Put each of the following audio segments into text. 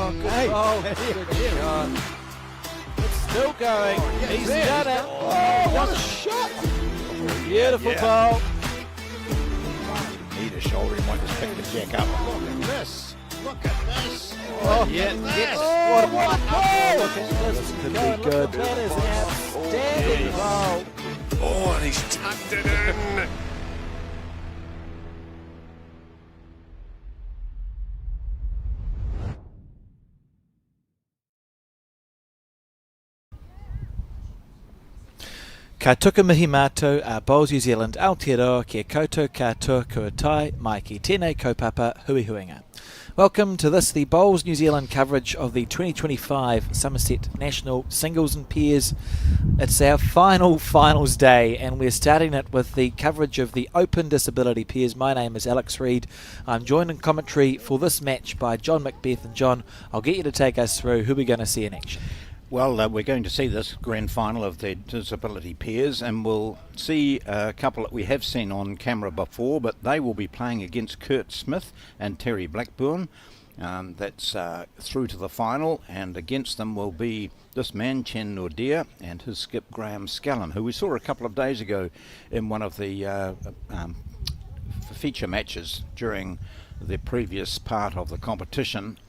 Oh, good goal. Good God. It's still going. He's done it. Oh, what a shot. Beautiful goal. Need a shoulder, he might just pick the jack up. Look at this. Look at this. Oh, yeah. Yes. Oh, what a goal. Look at this. Could be good. That is an outstanding goal. Oh, and he's tucked it in. Ka tuka mihi mātou a Bowls New Zealand Aotearoa kia koutou katoa kua tai mai ki tēnei kaupapa hui huinga. Welcome to this, the Bowls New Zealand coverage of the 2025 Summerset National Singles and Pairs. It's our finals day, and we're starting it with the coverage of the Open Disability Pairs. My name is Alex Reid. I'm joined in commentary for this match by John Macbeth. And John, I'll get you to take us through who we're going to see in action. Well, we're going to see this grand final of the disability pairs, and we'll see a couple that we have seen on camera before, but they will be playing against Kurt Smith and Terry Blackburn. That's through to the final, and against them will be this man, Chen Nordia, and his skip, Graham Scallon, who we saw a couple of days ago in one of the feature matches during the previous part of the competition.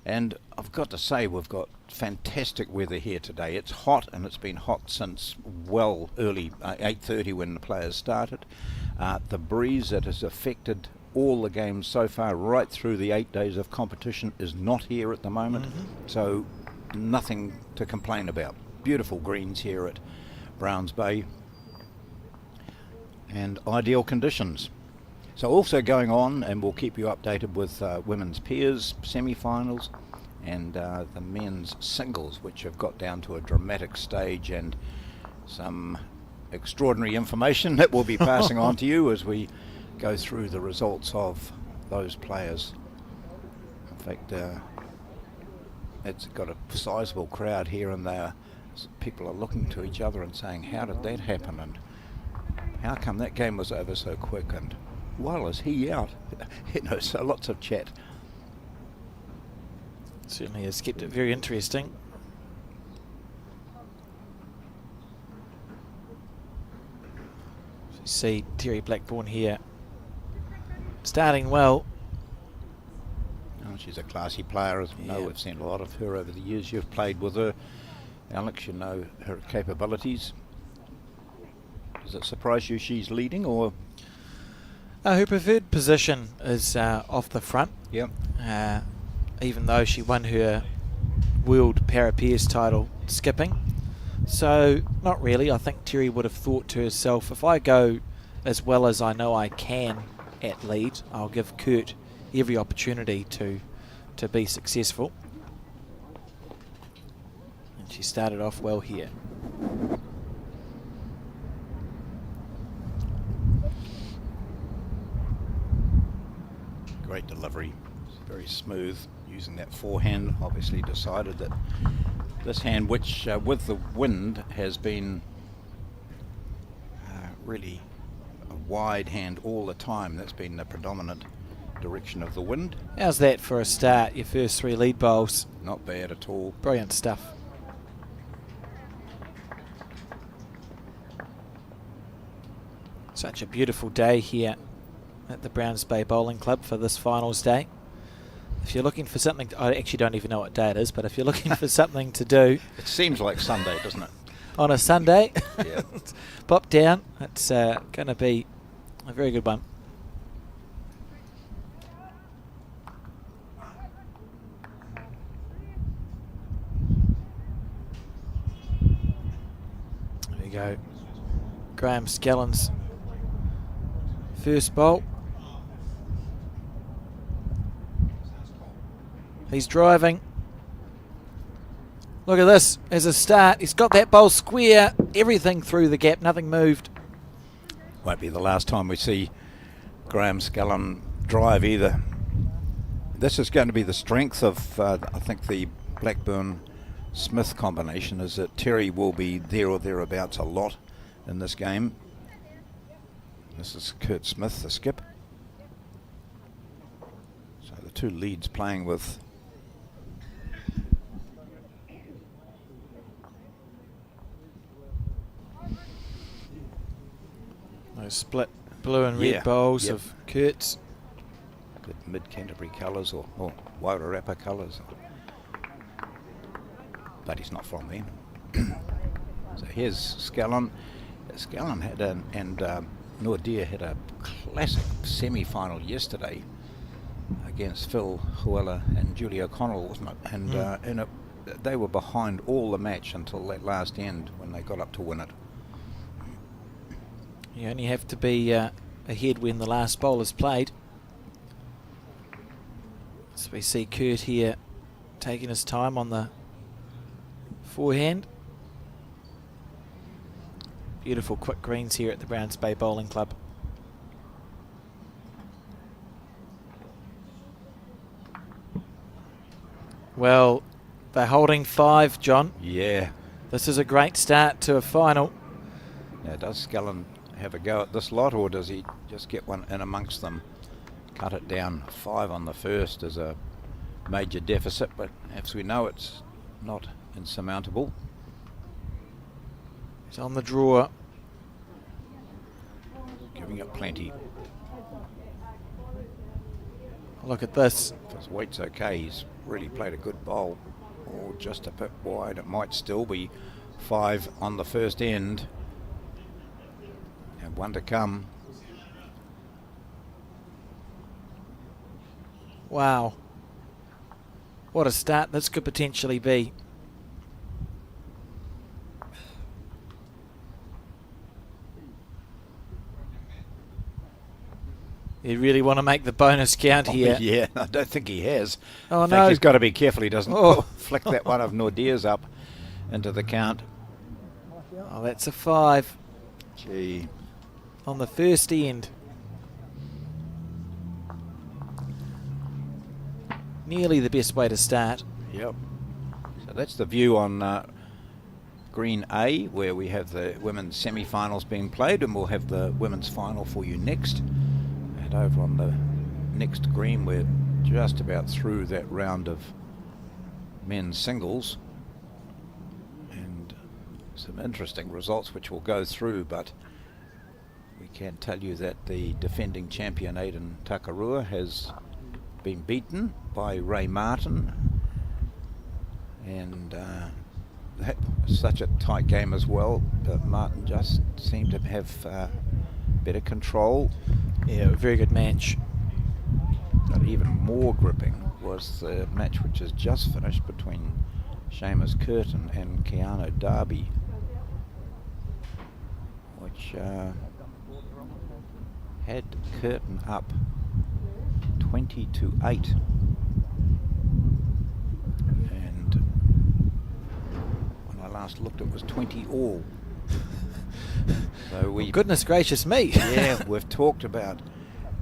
And I've got to say, we've got fantastic weather here today. It's hot, and it's been hot since well early 8:30 when the players started. The breeze that has affected all the games so far right through the 8 days of competition is not here at the moment. So nothing to complain about. Beautiful greens here at Browns Bay and ideal conditions. So also going on, and we'll keep you updated with women's pairs semi-finals and the men's singles, which have got down to a dramatic stage, and some extraordinary information that we'll be passing on to you as we go through the results of those players. In fact, it's got a sizable crowd here, and people are looking to each other and saying, how did that happen, and how come that game was over so quick, and well, is he out? So lots of chat. Certainly has kept it very interesting. So you see Terry Blackburn here starting well. Oh, she's a classy player, as we know. We've seen a lot of her over the years. You've played with her, Alex. You know her capabilities. Does it surprise you she's leading, or? Her preferred position is off the front. Yep. Even though she won her World Para Pairs title skipping. So, not really. I think Terry would have thought to herself, if I go as well as I know I can at lead, I'll give Kurt every opportunity to be successful. And she started off well here. Great delivery, very smooth, using that forehand. Obviously decided that this hand, which with the wind has been really a wide hand all the time. That's been the predominant direction of the wind. How's that for a start? Your first three lead bowls. Not bad at all. Brilliant stuff. Such a beautiful day here at the Browns Bay Bowling Club for this finals day. If you're looking for something, I actually don't even know what day it is, but if you're looking for something to do. It seems like Sunday, doesn't it? On a Sunday, Yeah. pop down. It's going to be a very good one. There you go. Graham Scallon's first bowl. He's driving. Look at this as a start. He's got that bowl square. Everything through the gap. Nothing moved. Won't be the last time we see Graham Scallon drive either. This is going to be the strength of, I think, the Blackburn-Smith combination, is that Terry will be there or thereabouts a lot in this game. This is Kurt Smith, the skip. So the two leads playing with split blue and red Yeah, bowls yep. of Kurt's. Good mid-Canterbury colours or Wairarapa colours. But he's not from there. So here's Scallon. Scallon had and Nordia had a classic semi-final yesterday against Phil Huela and Julie O'Connell, wasn't it? And they were behind all the match until that last end when they got up to win it. You only have to be ahead when the last bowl is played. So we see Kurt here taking his time on the forehand. Beautiful quick greens here at the Browns Bay Bowling Club. Well, they're holding 5, John. Yeah. This is a great start to a final. Now, does Scallon have a go at this lot, or does he just get one in amongst them? Cut it down. 5 on the first is a major deficit, but as we know, it's not insurmountable. He's on the draw. Giving up plenty. Look at this. If his weight's okay, he's really played a good bowl. Or just a bit wide. It might still be 5 on the first end. And 1 to come. Wow. What a start this could potentially be. You really want to make the bonus count here. Yeah, I don't think he has. Oh, In no. fact, he's got to be careful he doesn't Oh. flick that one of Nordia's up into the count. Oh, that's a 5 Gee. on the first end. Nearly the best way to start. Yep. So that's the view on Green A, where we have the women's semi-finals being played, and we'll have the women's final for you next. And over on the next green, we're just about through that round of men's singles. And some interesting results which we'll go through, but we can tell you that the defending champion Aidan Takarua has been beaten by Ray Martin, and that was such a tight game as well, but Martin just seemed to have better control. Yeah, a very good match. But even more gripping was the match which has just finished between Seamus Curtin and Keanu Darby, which had Curtin up 20-8, and when I last looked it was 20 all. So we, Goodness gracious me. yeah, we've talked about,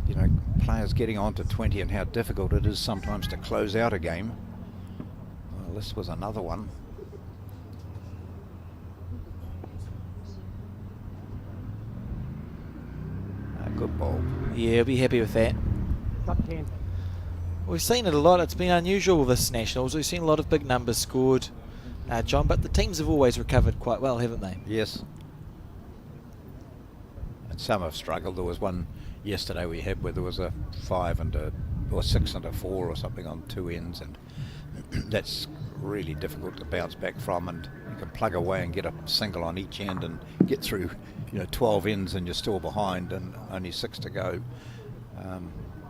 you know, players getting on to 20 and how difficult it is sometimes to close out a game. Well, this was another one. A good ball. Yeah, be happy with that. We've seen it a lot. It's been unusual this Nationals. We've seen a lot of big numbers scored, John, but the teams have always recovered quite well, haven't they? Yes. And some have struggled. There was one yesterday we had where there was a 5 and a, or 6 and a 4 or something on 2 ends, and that's really difficult to bounce back from, and you can plug away and get a single on each end and get through, 12 ends and you're still behind and only 6 to go.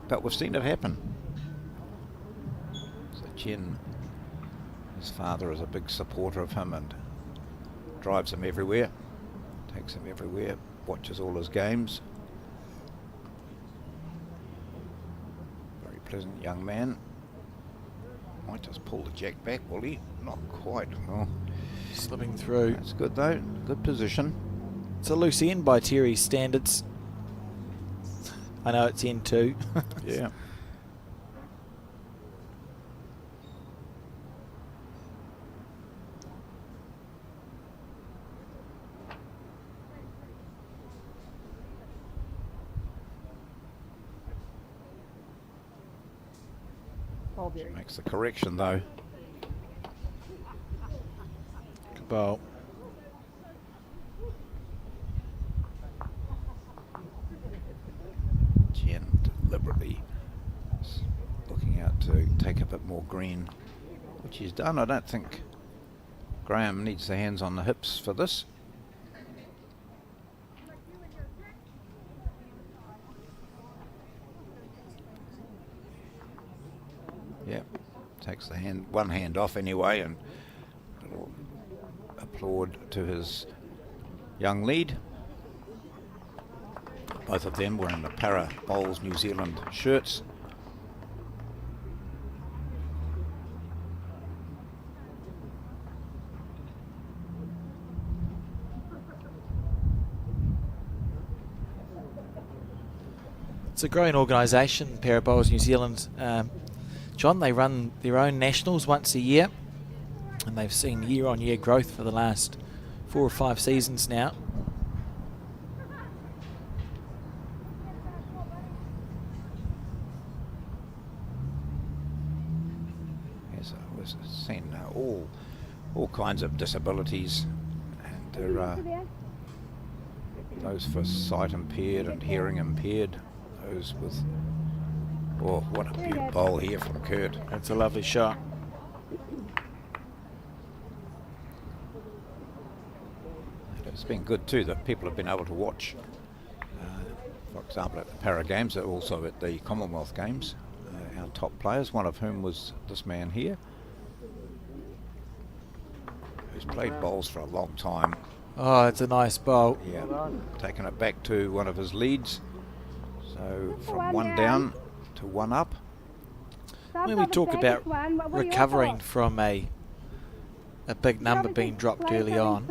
But we've seen it happen. So Chen, his father is a big supporter of him and drives him everywhere, takes him everywhere, watches all his games. Very pleasant young man. Might just pull the jack back, will he? Not quite. Oh, Slipping through. that's good though. Good position. It's a loose end by Terry's standards. I know it's end 2. Yeah. Makes the correction though. Good ball. bit more green, which he's done. I don't think Graham needs the hands on the hips for this. Yeah, takes the one hand off anyway, and a little applaud to his young lead. Both of them wearing the Para Bowls New Zealand shirts. It's a growing organisation, Para Bowls New Zealand. John, they run their own nationals once a year, and they've seen year-on-year growth for the last 4 or 5 seasons now. Yes, we've seen all kinds of disabilities, and there are those for sight impaired and hearing impaired, those with... Oh, what a beautiful bowl here from Kurt. That's a lovely shot. It's been good too that people have been able to watch, for example, at the Para Games, and also at the Commonwealth Games, our top players, one of whom was this man here, who's played bowls for a long time. Oh, it's a nice bowl. Yeah, taking it back to one of his leads. So from one down to one up. When we talk about recovering from a big number being dropped early on,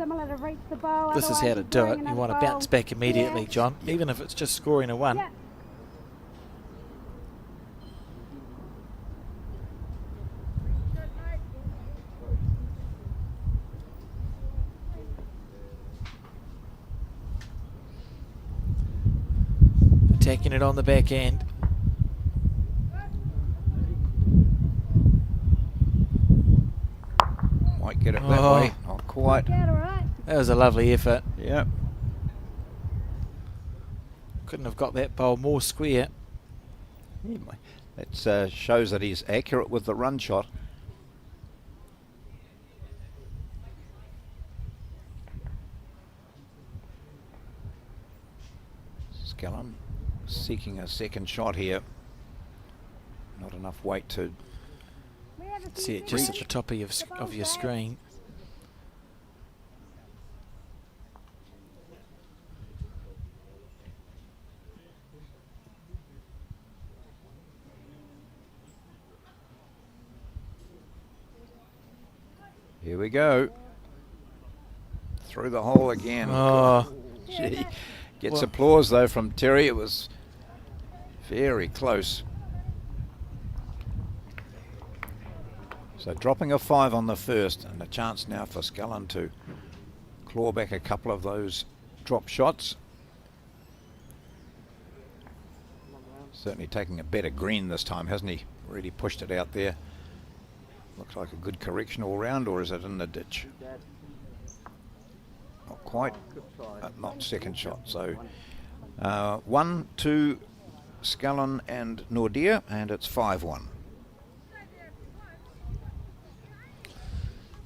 this is how to do it. You want to bounce back immediately, John, even if it's just scoring a 1. Attacking it on the back end. Might get it that way, not quite. That was a lovely effort. Yeah. Couldn't have got that bowl more square. It shows that he's accurate with the run shot. Skellin seeking a second shot here. Not enough weight to see it just at the top of your screen. Here we go. Through the hole again. Oh. Gee. Gets applause though from Terry. It was very close. So dropping a 5 on the first, and a chance now for Skellin to claw back a couple of those drop shots. Certainly taking a better green this time, hasn't he? Really pushed it out there. Looks like a good correction all round, or is it in the ditch? Not quite, not second shot. So 1, 2, Skellin and Nordia, and it's 5-1.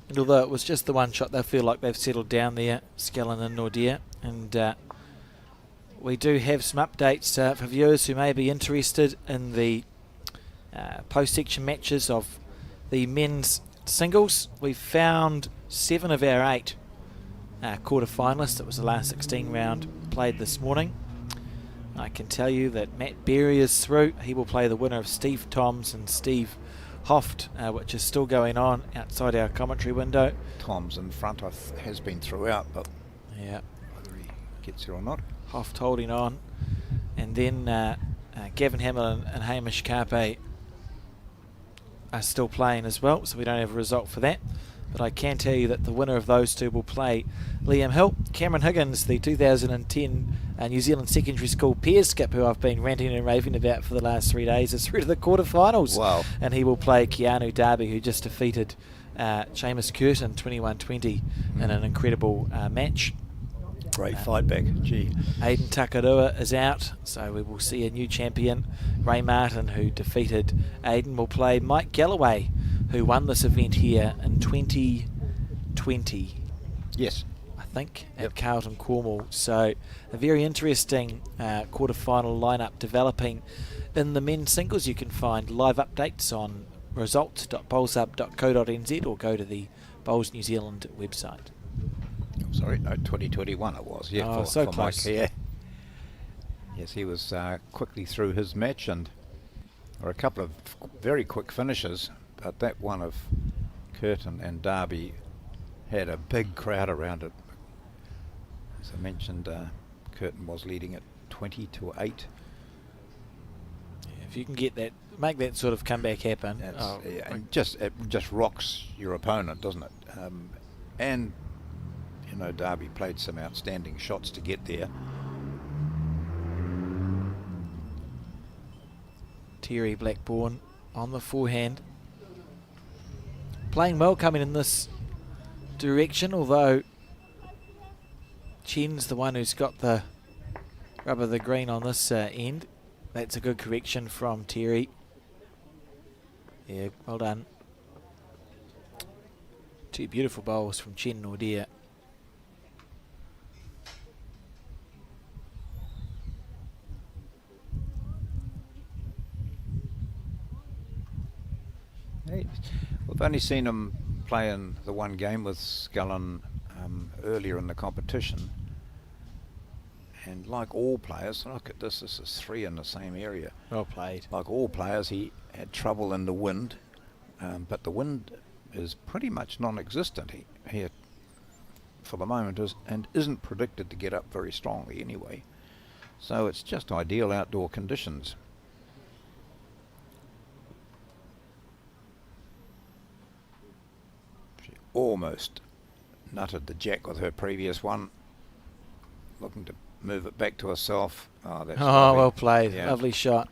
And although it was just the one shot, they feel like they've settled down there, Skellin and Nordia. And we do have some updates for viewers who may be interested in the post-section matches of the men's singles. We've found 7 of our 8 quarter-finalists. It was the last 16 round played this morning. I can tell you that Matt Berry is through. He will play the winner of Steve Toms and Steve Hoft, which is still going on outside our commentary window. Toms in front has been throughout, but yeah, whether he gets here or not. Hoft holding on. And then Gavin Hamilton and Hamish Carpe are still playing as well, so we don't have a result for that. But I can tell you that the winner of those two will play Liam Hill. Cameron Higgins, the 2010 New Zealand Secondary School peer skip, who I've been ranting and raving about for the last 3 days, is through to the quarterfinals. Wow. And he will play Keanu Darby, who just defeated Seamus Curtin 21-20 in an incredible match. Great fight back. Gee. Aidan Takarua is out, so we will see a new champion. Ray Martin, who defeated Aidan, will play Mike Galloway, who won this event here in 2020. Yes. I think, at Carlton Cornwall. So a very interesting quarter-final lineup developing in the men's singles. You can find live updates on results.bowlshub.co.nz or go to the Bowls New Zealand website. Sorry, no, 2021 it was. Yeah, Oh, so for close. Mike, yeah. Yes, he was quickly through his match, and there were a couple of very quick finishes, but that one of Curtin and Derby had a big crowd around it. As I mentioned, Curtin was leading at 20-8. Yeah, if you can get that, make that sort of comeback happen. Yeah, and it just rocks your opponent, doesn't it? And you know, Derby played some outstanding shots to get there. Terry Blackburn on the forehand. Playing well coming in this direction, although Chen's the one who's got the rub of the green on this end. That's a good correction from Terry. Yeah, well done. Two beautiful bowls from Chen Nordia. Hey, we've only seen him play in the one game with Scullin earlier in the competition. And like all players, look at this is 3 in the same area. Well played. Like all players, he had trouble in the wind, but the wind is pretty much non-existent here for the moment, and isn't predicted to get up very strongly anyway. So it's just ideal outdoor conditions. She almost nutted the jack with her previous one, looking to move it back to herself. Oh, that's lovely. Well played. Yeah. Lovely shot.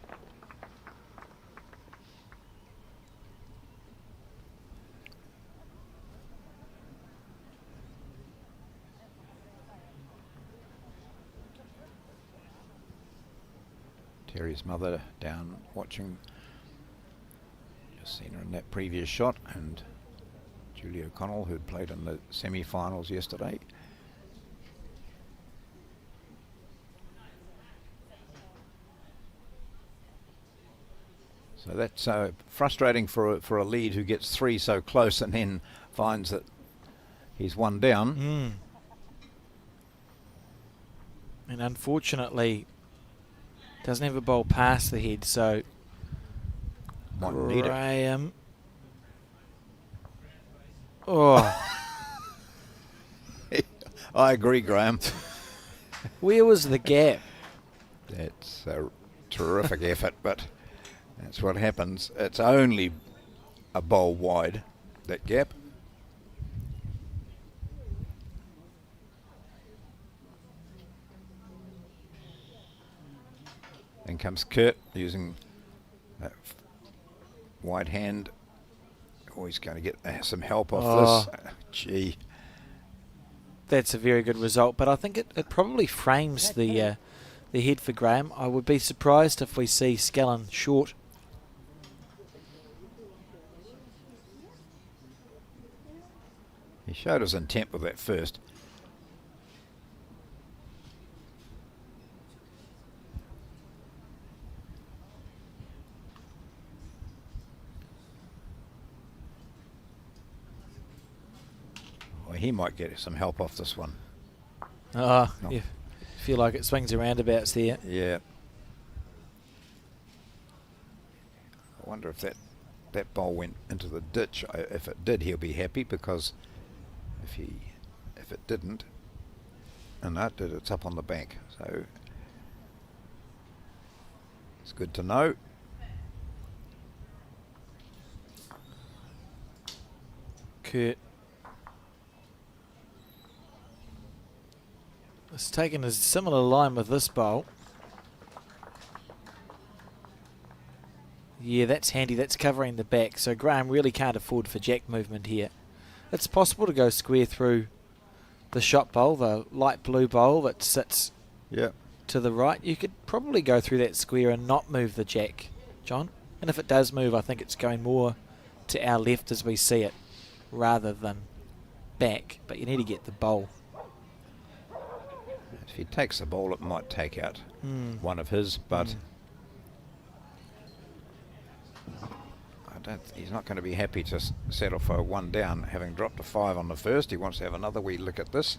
Terry's mother down watching. Just seen her in that previous shot, and Julie O'Connell, who'd played in the semi-finals yesterday. So that's frustrating for a lead who gets 3 so close and then finds that he's 1 down. And unfortunately, doesn't have a bowl past the head, so Might need it. Graham. Oh, I agree, Graham. where was the gap? That's a terrific effort, but that's what happens. It's only a bowl wide, that gap. Then comes Kurt using that wide hand. Oh, he's going to get some help off this. Gee. That's a very good result, but I think it probably frames the head for Graham. I would be surprised if we see Scullin short. He showed his intent with that first. Well, he might get some help off this one. Yeah. Feel like it swings around abouts there. Yeah. I wonder if that ball went into the ditch. If it did, he'll be happy, because if it didn't, and that did, it's up on the bank. So it's good to know. Kurt. It's taken a similar line with this bowl. Yeah, that's handy. That's covering the back. So Graham really can't afford for jack movement here. It's possible to go square through the shot bowl, the light blue bowl that sits Yeah. to the right. You could probably go through that square and not move the jack, John. And if it does move, I think it's going more to our left as we see it, rather than back. But you need to get the bowl. If he takes the ball, it might take out one of his, but he's not going to be happy to settle for one down, having dropped a 5 on the first. He wants to have another wee look at this.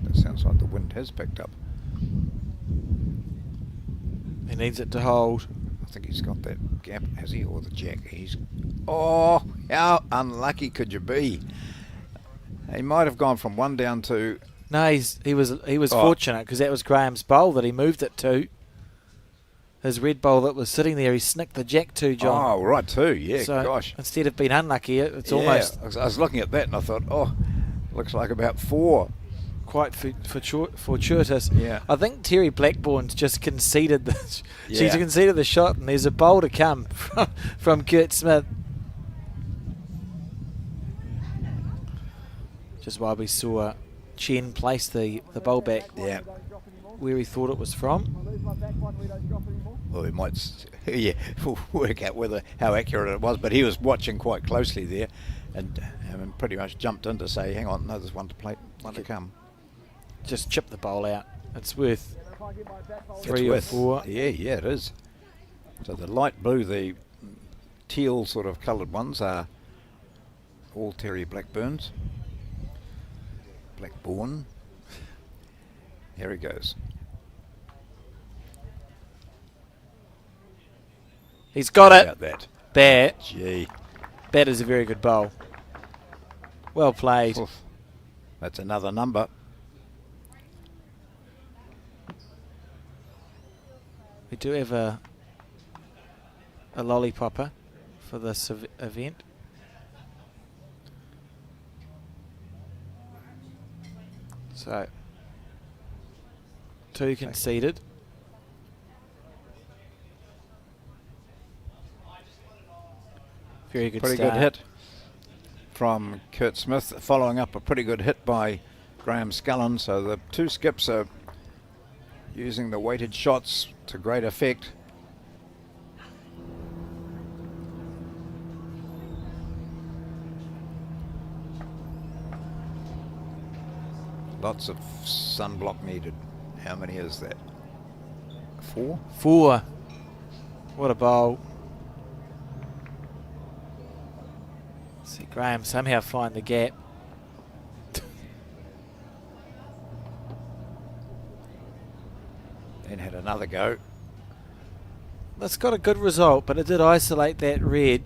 That sounds like the wind has picked up. He needs it to hold. I think he's got that gap, has he, or the jack? Oh, how unlucky could you be? He might have gone from 1 down to... No, he was fortunate because that was Graham's bowl that he moved it to. His red bowl that was sitting there, he snicked the jack to, John. Oh, right too, yeah, so gosh. Instead of being unlucky, it's almost... I was looking at that and I thought, oh, looks like about 4. Quite fortuitous. Yeah. I think Terry Blackbourne's just conceded this. Yeah. She's conceded the shot, and there's a bowl to come from Kurt Smith. Just while we saw Chen place the bowl back where he thought it was from. Well, we might, we'll work out how accurate it was, but he was watching quite closely there, and pretty much jumped in to say, "Hang on, no, there's one to come." Just chip the bowl out. It's worth It's 3 or worth 4. Yeah, it is. So the light blue, the teal sort of coloured ones are all Terry Blackbourne. Here he goes. He's got How it. about that? There. Gee. That is a very good bowl. Well played. Oof. That's another number. We do have a lollipopper for this event. So, 2 conceded. Very good Pretty start. good hit from Kurt Smith, following up a pretty good hit by Graham Scullin. So the 2 skips are using the weighted shots to great effect. Lots of sunblock needed. How many is that? 4? 4. What a bowl. See Graham somehow find the gap. Then had another go. That's got a good result, but it did isolate that red.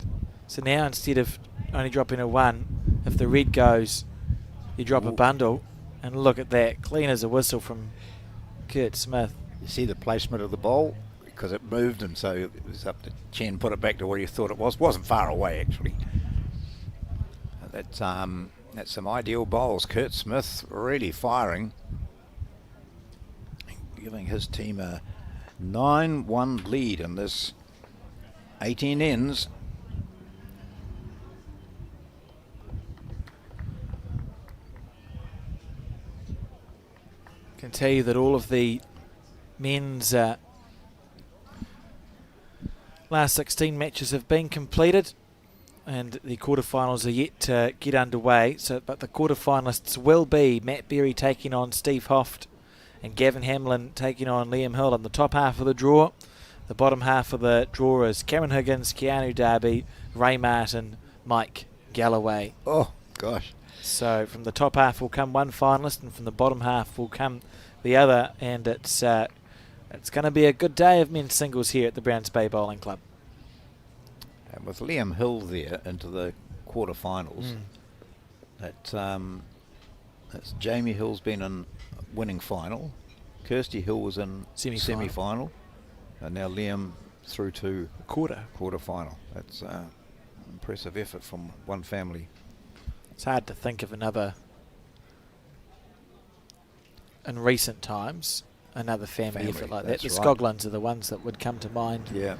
So now instead of only dropping a 1, if the red goes, you drop a bundle. And look at that, clean as a whistle from Kurt Smith. You see the placement of the bowl? Because it moved, and so it was up to Chen, put it back to where he thought it was. Wasn't far away, actually. That's some ideal bowls. Kurt Smith really firing, giving his team a 9-1 lead in this 18 ends. Can tell you that all of the men's last 16 matches have been completed, and the quarterfinals are yet to get underway. But the quarterfinalists will be Matt Berry taking on Steve Hoft, and Gavin Hamlin taking on Liam Hill in the top half of the draw. The bottom half of the draw is Cameron Higgins, Keanu Darby, Ray Martin, Mike Galloway. Oh, gosh. So from the top half will come one finalist, and from the bottom half will come the other, and it's going to be a good day of men's singles here at the Browns Bay Bowling Club. And with Liam Hill there into the quarterfinals, that's Jamie Hill's been in winning final, Kirsty Hill was in semi-final, and now Liam through to quarterfinal. That's impressive effort from one family. It's hard to think of another in recent times, another family effort like that. The right. Skoglunds are the ones that would come to mind. Yeah.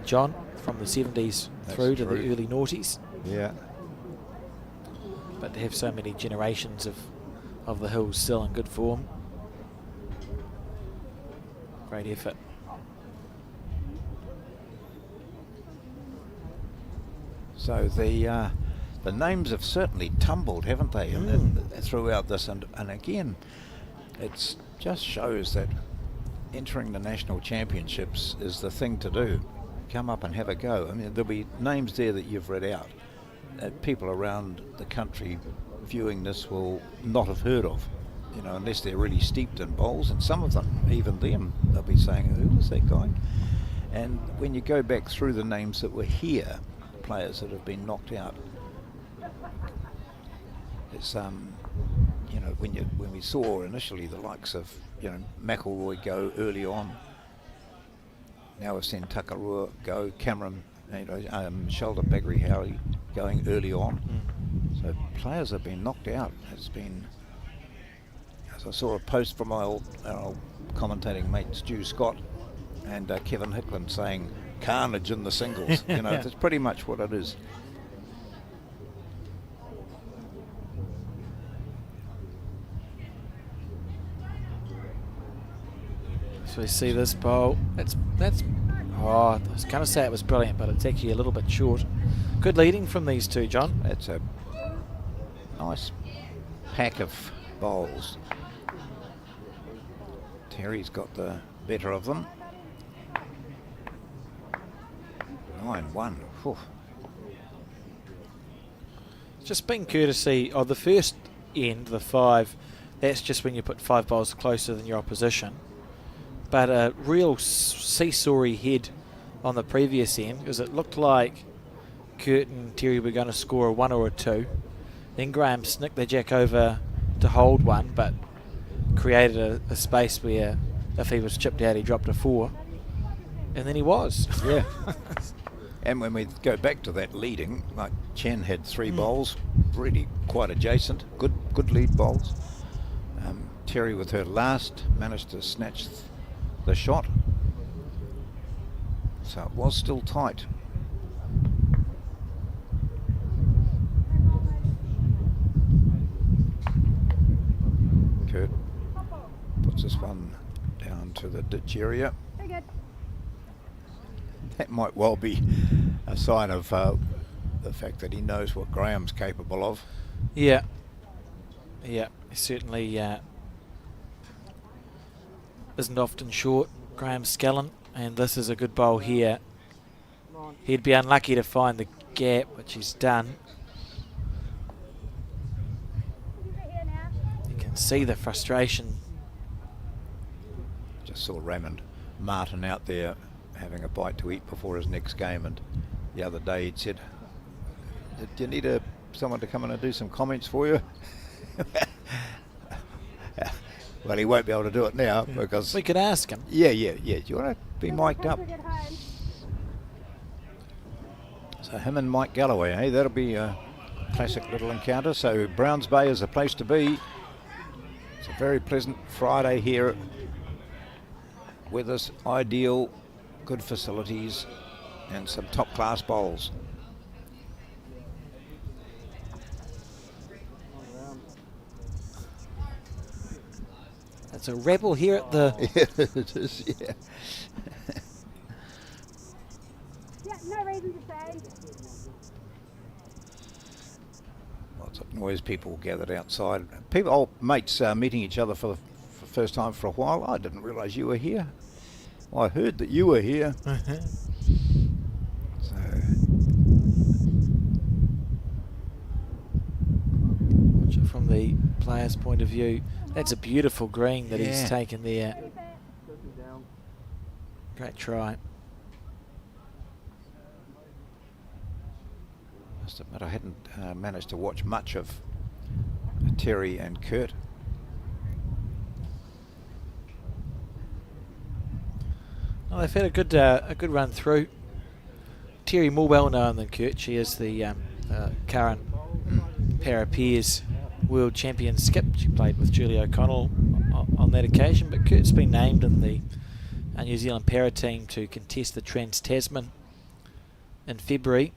John, from the 70s through to the early noughties. Yeah. But to have so many generations of the Hills still in good form. Great effort. So the names have certainly tumbled, haven't they, and throughout this, and again, it just shows that entering the national championships is the thing to do. Come up and have a go. I mean, there'll be names there that you've read out that people around the country viewing this will not have heard of, you know, unless they're really steeped in bowls, and some of them, even them, they'll be saying, who was that guy? And when you go back through the names that were here, players that have been knocked out, it's you know, when we saw initially the likes of, you know, McElroy go early on, now we've seen Takarua go, Cameron, you know, Sheldon Baggery Howley going early on. So players have been knocked out. It's been, as I saw a post from our old commentating mate Stu Scott and Kevin Hickland saying carnage in the singles. You know, that's pretty much what it is. So we see this bowl. That's I was going to say it was brilliant, but it's actually a little bit short. Good leading from these two, John. It's a nice pack of bowls. Terry's got the better of them. 9-1. Whew. Just being courtesy of the first end, the 5. That's just when you put 5 bowls closer than your opposition. But a real seesawy head on the previous end, because it looked like Kurt and Terry were going to score a 1 or a 2. Then Graham snicked the jack over to hold 1, but created a space where if he was chipped out, he dropped a 4. And then he was. Yeah. And when we go back to that leading, like Chen had 3 bowls, really quite adjacent, good lead bowls. Terry with her last managed to snatch the shot, so it was still tight. Kurt puts this one down to the ditch area. Very good. That might well be a sign of the fact that he knows what Graham's capable of. Yeah, certainly isn't often short, Graham Scallon, and this is a good bowl here. He'd be unlucky to find the gap, which he's done. You can see the frustration. Just saw Raymond Martin out there having a bite to eat before his next game, and the other day he'd said, do you need someone to come in and do some comments for you? Well, he won't be able to do it now because... We could ask him. Yeah. Do you want to be mic'd up? So him and Mike Galloway, hey? That'll be a classic little encounter. So Browns Bay is a place to be. It's a very pleasant Friday here. Weather's ideal, good facilities, and some top-class bowls. It's a rebel here at the... Yeah, it is, yeah. Yeah, no reason to say. Lots of noise, people gathered outside. People, old mates meeting each other for the first time for a while. I didn't realise you were here. I heard that you were here. So... Watch it from the player's point of view. That's a beautiful green that he's taken there. Great try. Must admit I hadn't managed to watch much of Terry and Kurt. Well, they've had a good run through. Terry more well known than Kurt. She is the current para pairs world champion skip. She played with Julie O'Connell on that occasion, but Kurt's been named in the New Zealand para team to contest the Trans-Tasman in February,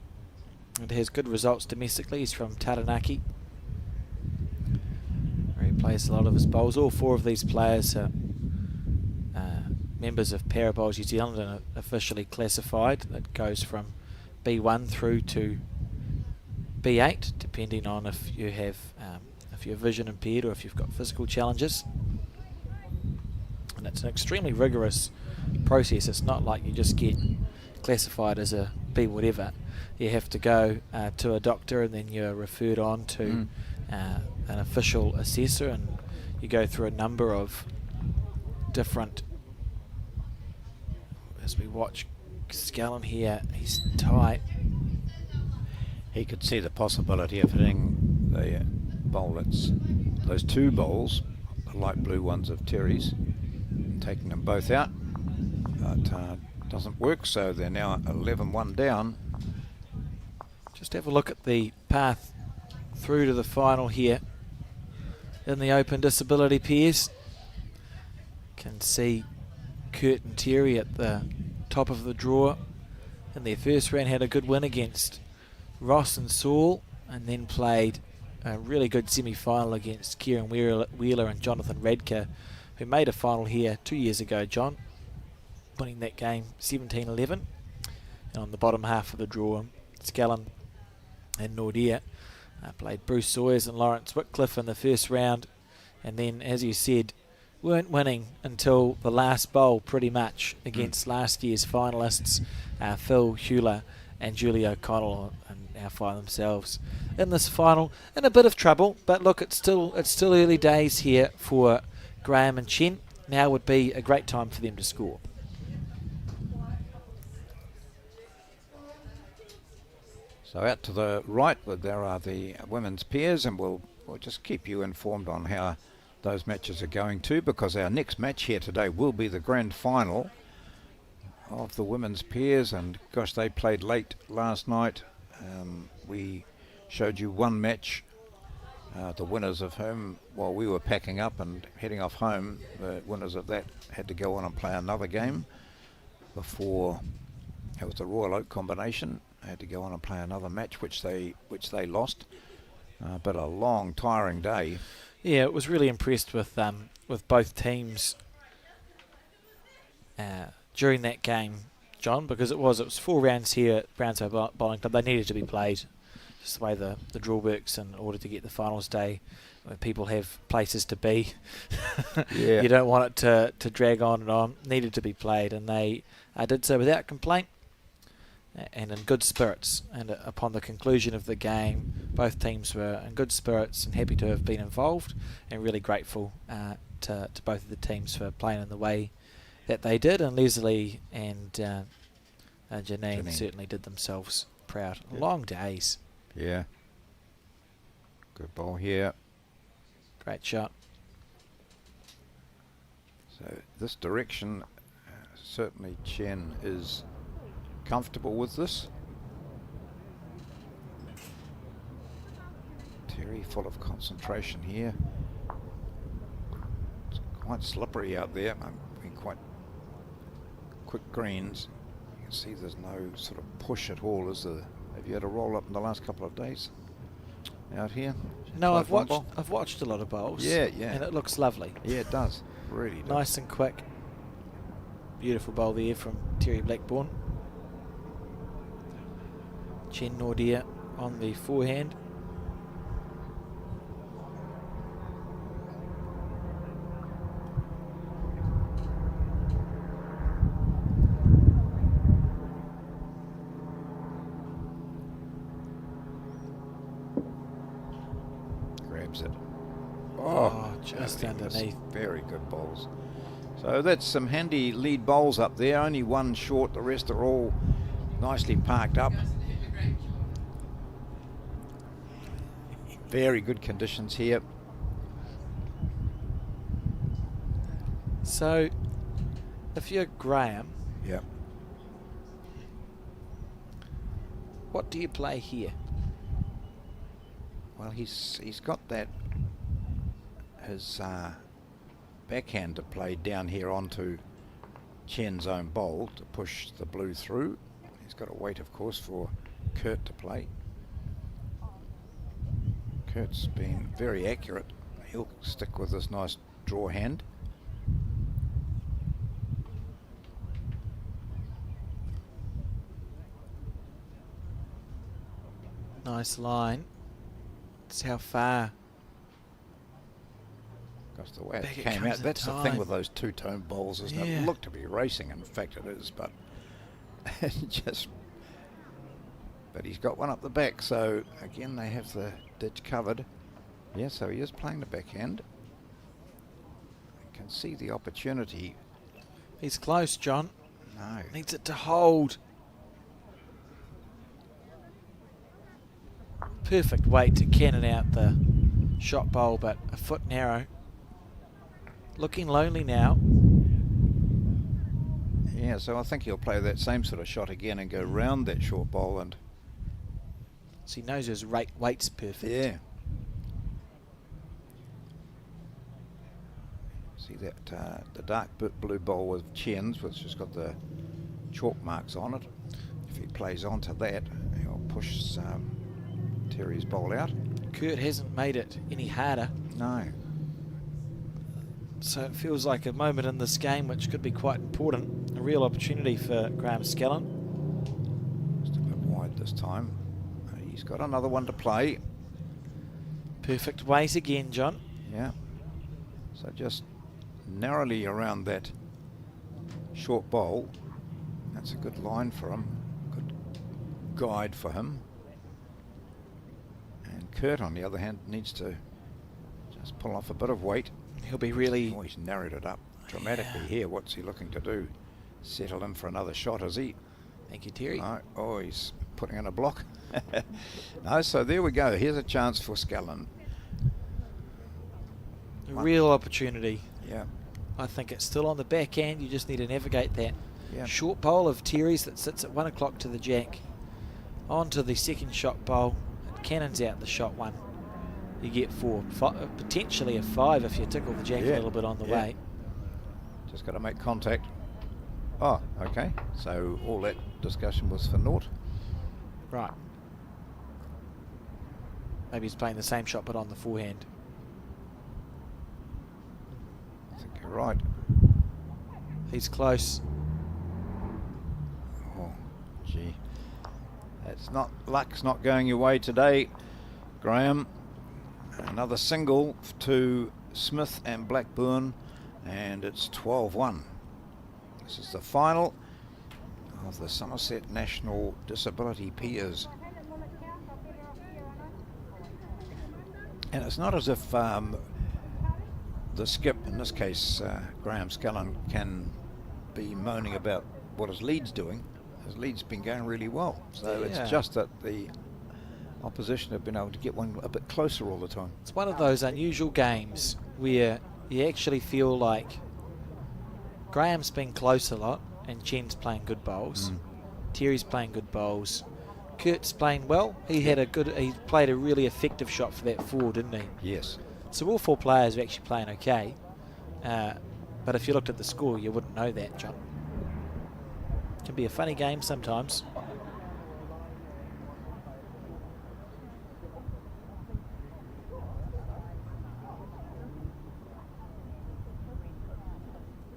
and has good results domestically. He's from Taranaki, where he plays a lot of his bowls. All 4 of these players are members of Para Bowls New Zealand and are officially classified. That goes from B1 through to B8, depending on if you have if you're vision impaired or if you've got physical challenges. And it's an extremely rigorous process. It's not like you just get classified as a B whatever. You have to go to a doctor, and then you're referred on to an official assessor, and you go through a number of different. As we watch Scallon here, he's tight. He could see the possibility of hitting the bowl. It's those 2 bowls, the light blue ones of Terry's, taking them both out, but doesn't work, so they're now 11-1 down. Just have a look at the path through to the final here in the Open Disability Pairs. Can see Kurt and Terry at the top of the draw. In their first round had a good win against Ross and Saul, and then played a really good semi-final against Kieran Wheeler and Jonathan Radke, who made a final here 2 years ago, John, winning that game 17-11. And on the bottom half of the draw, Scallon and Nordia played Bruce Sawyers and Lawrence Whitcliffe in the first round, and then, as you said, weren't winning until the last bowl pretty much against last year's finalists, Phil Hewler and Julie O'Connell, and now find themselves in this final in a bit of trouble. But look, it's still early days here for Graham and Chen. Now would be a great time for them to score. So out to the right, there are the women's pairs, and we'll just keep you informed on how those matches are going too, because our next match here today will be the grand final of the women's pairs. And gosh, they played late last night. We showed you one match, the winners of whom, while we were packing up and heading off home, the winners of that had to go on and play another game before. It was the Royal Oak combination. They had to go on and play another match, which they lost. But a long, tiring day. Yeah, it was really impressed with both teams during that game, John, because it was 4 rounds here at Burnside Bowling Club. They needed to be played, just the way the draw works, in order to get the finals day, where people have places to be. Yeah. You don't want it to drag on and on. Needed to be played, and they did so without complaint and in good spirits. And upon the conclusion of the game, both teams were in good spirits and happy to have been involved, and really grateful to both of the teams for playing in the way that they did. And Leslie and Janine certainly did themselves proud. Yep. Long days. Yeah. Good ball here. Great shot. So this direction, certainly Chen is comfortable with this. Terry full of concentration here. It's quite slippery out there. Quite quick greens. You can see there's no sort of push at all, is there? Have you had a roll up in the last couple of days out here? No, I've watched a lot of bowls. Yeah. And it looks lovely. Yeah, it does. Really does. Nice and quick. Beautiful bowl there from Terry Blackburn. Chen Nordia on the forehand. Grabs it. Oh, just underneath. Very good bowls. So that's some handy lead bowls up there. Only one short. The rest are all nicely parked up. Very good conditions here. So, if you're Graham, Yep. what do you play here? Well, he's got that his backhand to play down here onto Chen's own bowl to push the blue through. He's got to wait, of course, for Kurt to play. Kurt's been very accurate. He'll stick with this nice draw hand. Nice line. That's how far. Because the way it Back it came comes out, in that's the time. thing with those two-tone bowls, isn't it? Yeah. It looked to be racing, in fact it is, but it just... But he's got one up the back, so again they have the ditch covered. Yeah, so he is playing the backhand. You can see the opportunity. He's close, John. No. Needs it to hold. Perfect weight to cannon out the shot bowl, but a foot narrow. Looking lonely now. Yeah, so I think he'll play that same sort of shot again and go round that short bowl and... So he knows his weight's perfect. Yeah. See that the dark blue bowl with Chen's, which has got the chalk marks on it. If he plays onto that, he'll push Terry's bowl out. Kurt hasn't made it any harder. No. So it feels like a moment in this game which could be quite important. A real opportunity for Graham Skellin. Just a bit wide this time. He's got another one to play. Perfect weight again, John. Yeah. So just narrowly around that short bowl. That's a good line for him. Good guide for him. And Kurt, on the other hand, needs to just pull off a bit of weight. He'll be really... Oh, he's narrowed it up dramatically here. What's he looking to do? Settle in for another shot, is he? Thank you, Terry. No. Oh, he's putting in a block. No, so there we go. Here's a chance for Skellin. A real opportunity. Yeah. I think it's still on the backhand. You just need to navigate that Yeah. short bowl of Terry's that sits at 1 o'clock to the jack. Onto the second shot bowl. It cannons out the shot one. You get 4, potentially a 5 if you tickle the jack a little bit on the way. Just got to make contact. Oh, okay. So all that discussion was for naught. Right. Maybe he's playing the same shot but on the forehand. I think you're right. He's close. Oh, gee. That's not... Luck's not going your way today, Graham. Another single to Smith and Blackburn, and it's 12-1. This is the final of the Summerset National Disability Peers. And it's not as if the skip, in this case Graham Skellin, can be moaning about what his lead's doing. His lead's been going really well. So it's just that the opposition have been able to get one a bit closer all the time. It's one of those unusual games where you actually feel like Graham's been close a lot and Chen's playing good bowls. Terry's playing good bowls. Kurt's playing well. He played a really effective shot for that 4, didn't he? Yes. So all 4 players are actually playing okay. But if you looked at the score, you wouldn't know that, John. It can be a funny game sometimes.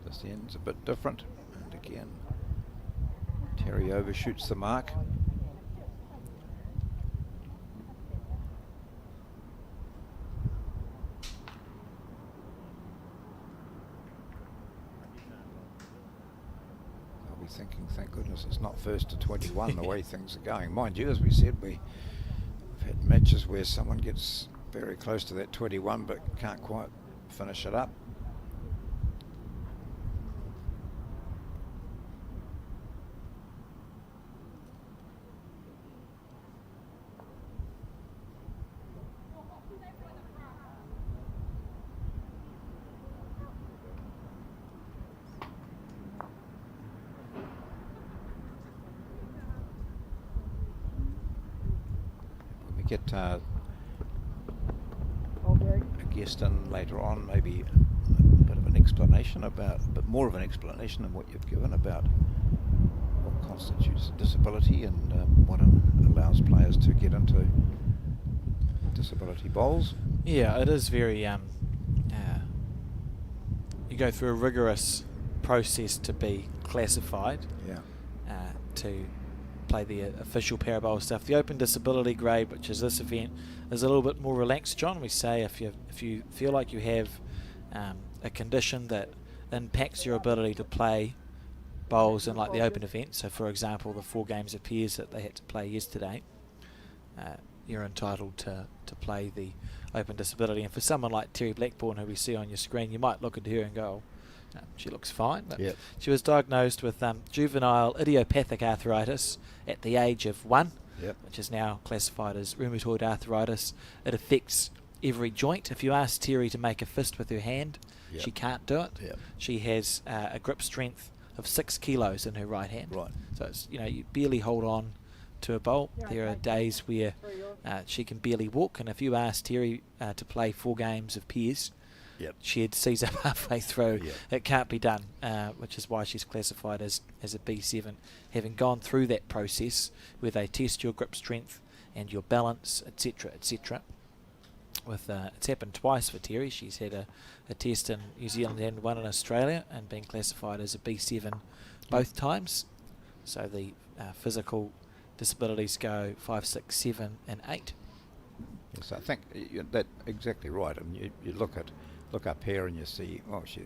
This end's a bit different. And again, Terry overshoots the mark. I'll be thinking, thank goodness it's not first to 21 the way things are going. Mind you, as we said, we've had matches where someone gets very close to that 21 but can't quite finish it up. Get a guest in later on, maybe a bit of an explanation about, a bit more of an explanation than what you've given about what constitutes a disability and what allows players to get into disability bowls. Yeah, it is very. You go through a rigorous process to be classified. Yeah. To play the official parabowl stuff. The open disability grade, which is this event, is a little bit more relaxed, John. We say if you feel like you have a condition that impacts your ability to play bowls in like the open event, so for example the 4 games of pairs that they had to play yesterday, you're entitled to play the open disability. And for someone like Terry Blackburn, who we see on your screen, you might look at her and go, she looks fine. But yep. She was diagnosed with juvenile idiopathic arthritis at the age of 1, yep. which is now classified as rheumatoid arthritis. It affects every joint. If you ask Terry to make a fist with her hand, yep. she can't do it. Yep. She has a grip strength of 6 kilos in her right hand. Right. So it's, you barely hold on to a bowl. There are days where she can barely walk, and if you ask Terry to play 4 games of pairs, yep. she'd seize up halfway through. Yep. It can't be done, which is why she's classified as a B7, having gone through that process where they test your grip strength and your balance, etc., etc. It's happened twice for Terry. She's had a test in New Zealand and one in Australia, and been classified as a B7 both times. So the physical disabilities go 5, 6, 7 and 8. Yes, I think that's exactly right. I mean, you look up here and you see, well, she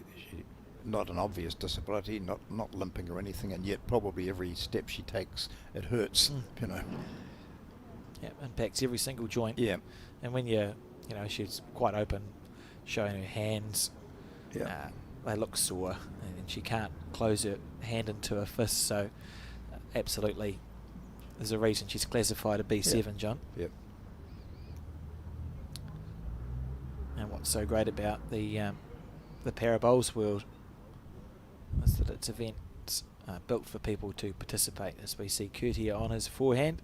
not an obvious disability, not limping or anything, and yet probably every step she takes, it hurts. Yeah, impacts every single joint. Yeah. And when she's quite open, showing her hands. Yeah. They look sore, and she can't close her hand into a fist. So, absolutely, there's a reason she's classified a B7, Yep. John. Yep. And what's so great about the Parabowls world is that it's events built for people to participate, as we see Kurt here on his forehand.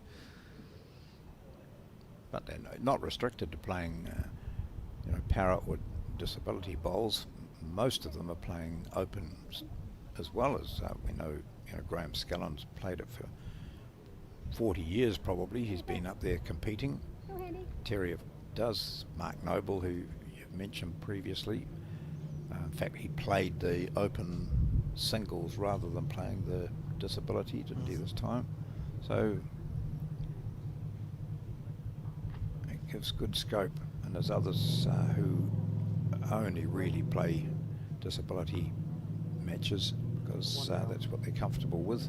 But they're not restricted to playing, para or disability bowls. Most of them are playing open, as well as we know. Graham Skellon's played it for 40 years probably. He's been up there competing. Terry does. Mark Noble, who you've mentioned previously. In fact, he played the open singles rather than playing the disability, didn't he, this time? So it gives good scope. And there's others who only really play disability matches because that's what they're comfortable with.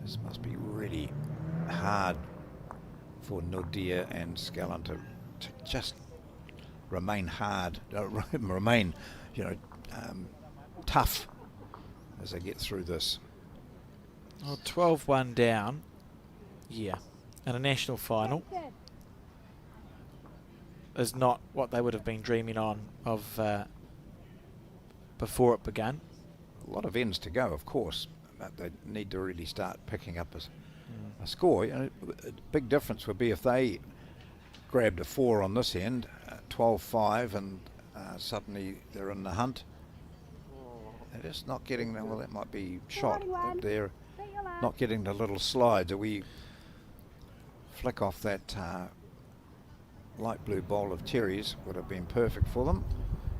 This must be really hard for Nordia and Skellon to just remain hard, remain, tough as they get through this. Well, 12-1 down, in a national final is not what they would have been dreaming of before it began. A lot of ends to go, of course, but they need to really start picking up a score. A big difference would be if they grabbed a 4 on this end, 12-5, and suddenly they're in the hunt. They're just not getting the, well, that might be shot, but they're not getting the little slides. We flick off that light blue bowl of Terry's would have been perfect for them.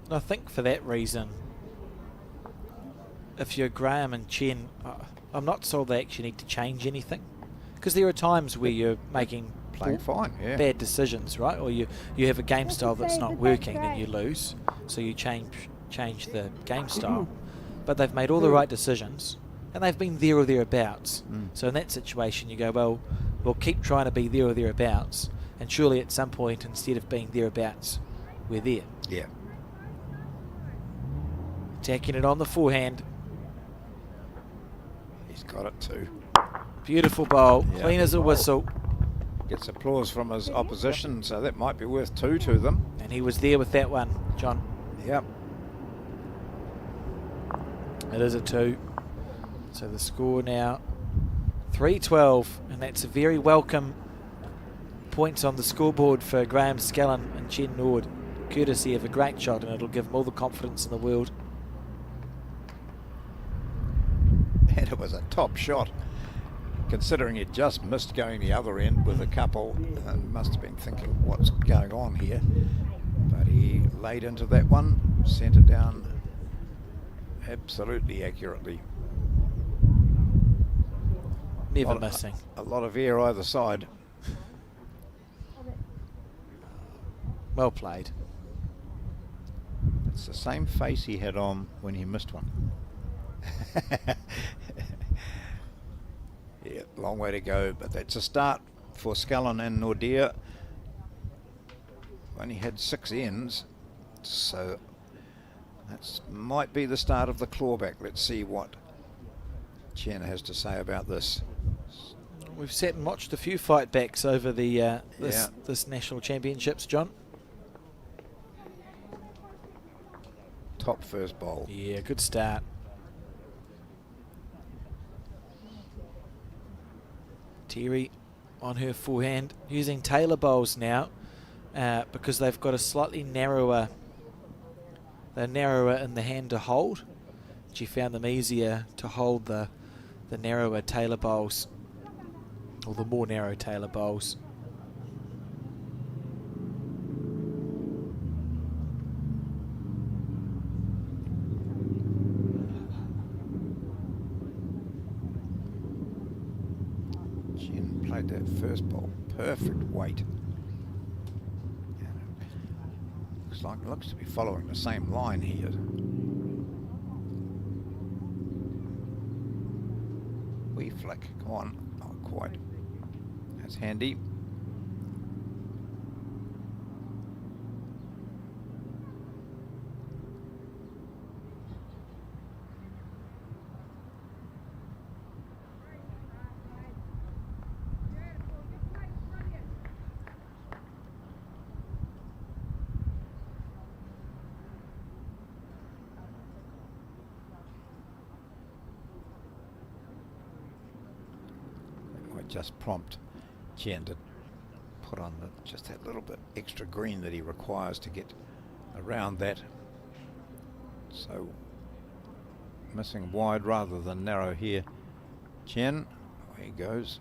And I think for that reason, if you're Graham and Chen, I'm not sold they actually need to change anything, because there are times where you're making playing fine, bad decisions, right? Or you have a game style that's not working and you lose, so you change the game style. But they've made all the right decisions and they've been there or thereabouts. So in that situation you go, well, we'll keep trying to be there or thereabouts, and surely at some point, instead of being thereabouts, we're there. Yeah. Attacking it on the forehand. He's got it too. Beautiful bowl, Yeah. clean as a whistle. Gets applause from his opposition, so that might be worth 2 to them. And he was there with that one, John. Yep. It is a 2. So the score now 3-12, and that's a very welcome points on the scoreboard for Graham Skellon and Chen Nord. courtesy of a great shot, and it'll give him all the confidence in the world. And it was a top shot, considering he'd just missed going the other end with a couple, and must have been thinking what's going on here. But he laid into that one, sent it down absolutely accurately. Never missing. A lot of air either side. Well played. It's the same face he had on when he missed one. Yeah, long way to go, but that's a start for Scullin and Nordea. Only had 6 ends, so that might be the start of the clawback. Let's see what Chen has to say about this. We've sat and watched a few fight backs over the this national championships, John. Top first bowl. Yeah, good start. Terry on her forehand, using tailor bowls now because they've got a slightly narrower. They're narrower in the hand to hold. She found them easier to hold the narrower tailor bowls, or the more narrow tailor bowls. Chen played that first ball perfect weight. Looks to be following the same line here. Wee flick, come on, not quite. That's handy. Just prompt Chen to put on just that little bit extra green that he requires to get around that. So missing wide rather than narrow here. Chen, away he goes.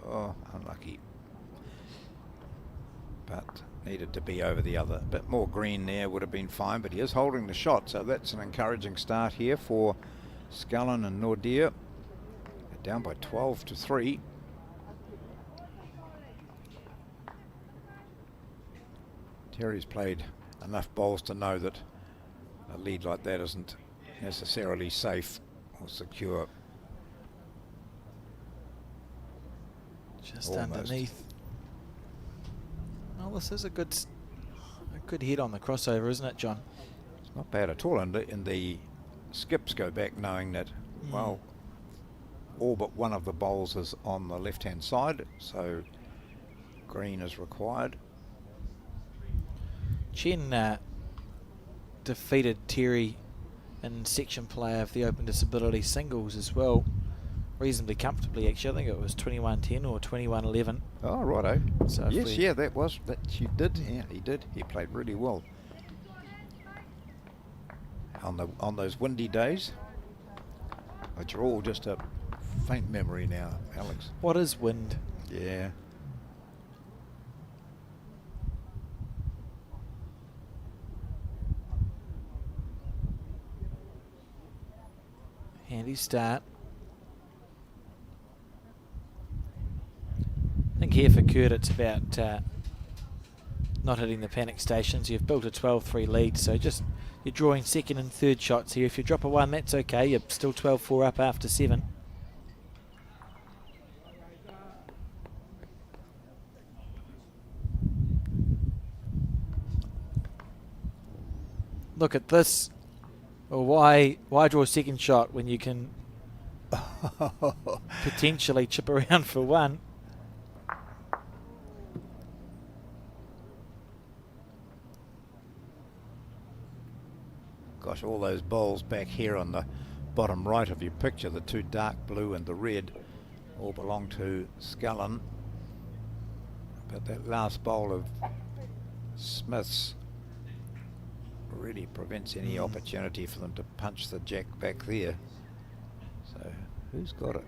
Oh, unlucky. But needed to be over the other. A bit more green there would have been fine, but he is holding the shot, so that's an encouraging start here for Scullin and Nordea. Down by 12-3. Terry's played enough bowls to know that a lead like that isn't necessarily safe or secure. Just Almost. underneath. Well, this is a good hit on the crossover, isn't it, John? It's not bad at all, and the skips go back knowing that, well, all but one of the bowls is on the left-hand side, so green is required. Chen defeated Terry in section play of the Open Disability singles as well, reasonably comfortably actually. I think it was 21-10 or 21-11. Oh, righto. So yes, yeah, that she did. Yeah, he did. He played really well on those windy days, which are all just a faint memory now, Alex. What is wind? Yeah. Handy start. I think here for Kurt it's about not hitting the panic stations. You've built a 12-3 lead, so just you're drawing second and third shots here. If you drop a 1, that's okay. You're still 12-4 up after 7. Look at this. Well, why draw a second shot when you can potentially chip around for 1? Gosh, all those bowls back here on the bottom right of your picture, the two dark blue and the red all belong to Scullen. But that last bowl of Smith's really prevents any opportunity for them to punch the jack back there. So who's got it?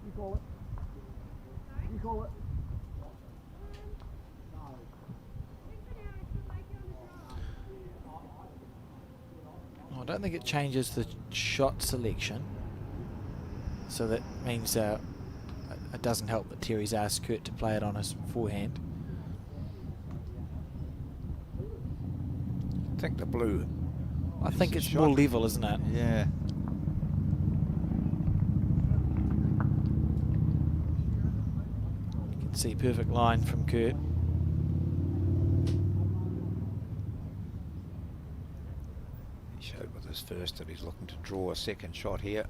You call it. You call it. I don't think it changes the shot selection. So that means it doesn't help that Terry's asked Kurt to play it on his forehand. I think the blue. I think it's shot. more level, isn't it? Yeah. You can see perfect line from Kurt. He showed with his first that he's looking to draw a second shot here.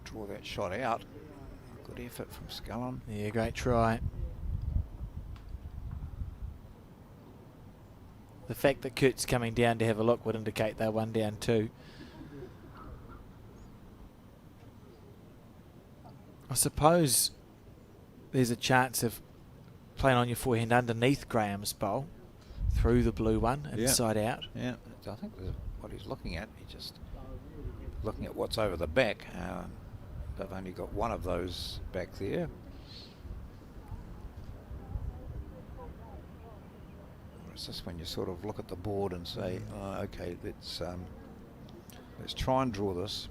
Draw that shot out. Good effort from Scullen. Yeah, great try. The fact that Kurt's coming down to have a look would indicate they're 1 down 2. I suppose there's a chance of playing on your forehand underneath Graham's bowl through the blue one, inside out. Yeah, I think that's what he's looking at. He's just looking at what's over the back. They've only got one of those back there. It's just when you sort of look at the board and say, oh, okay, let's try and draw this.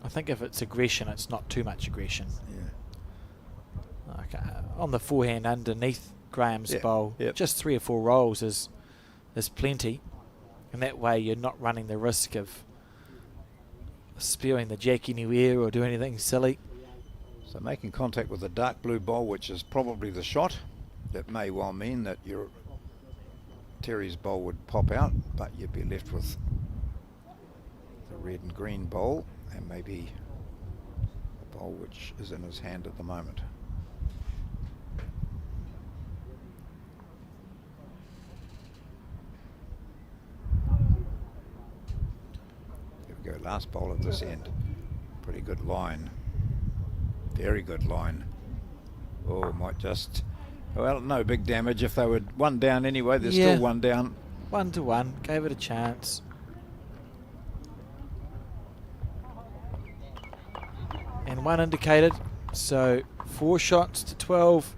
I think if it's aggression, it's not too much aggression. Yeah. Okay. On the forehand underneath Graham's bowl, Yep. just 3 or 4 rolls is plenty, and that way you're not running the risk of spewing the jack anywhere or do anything silly. So making contact with the dark blue bowl, which is probably the shot, that may well mean that your Terry's bowl would pop out, but you'd be left with the red and green bowl and maybe the bowl which is in his hand at the moment. Go last bowl of this end. Pretty good line. Very good line. Oh, might just... Well, no big damage. If they were 1 down anyway, there's still 1 down. 1 to 1. Gave it a chance. And 1 indicated. So 4 shots to 12.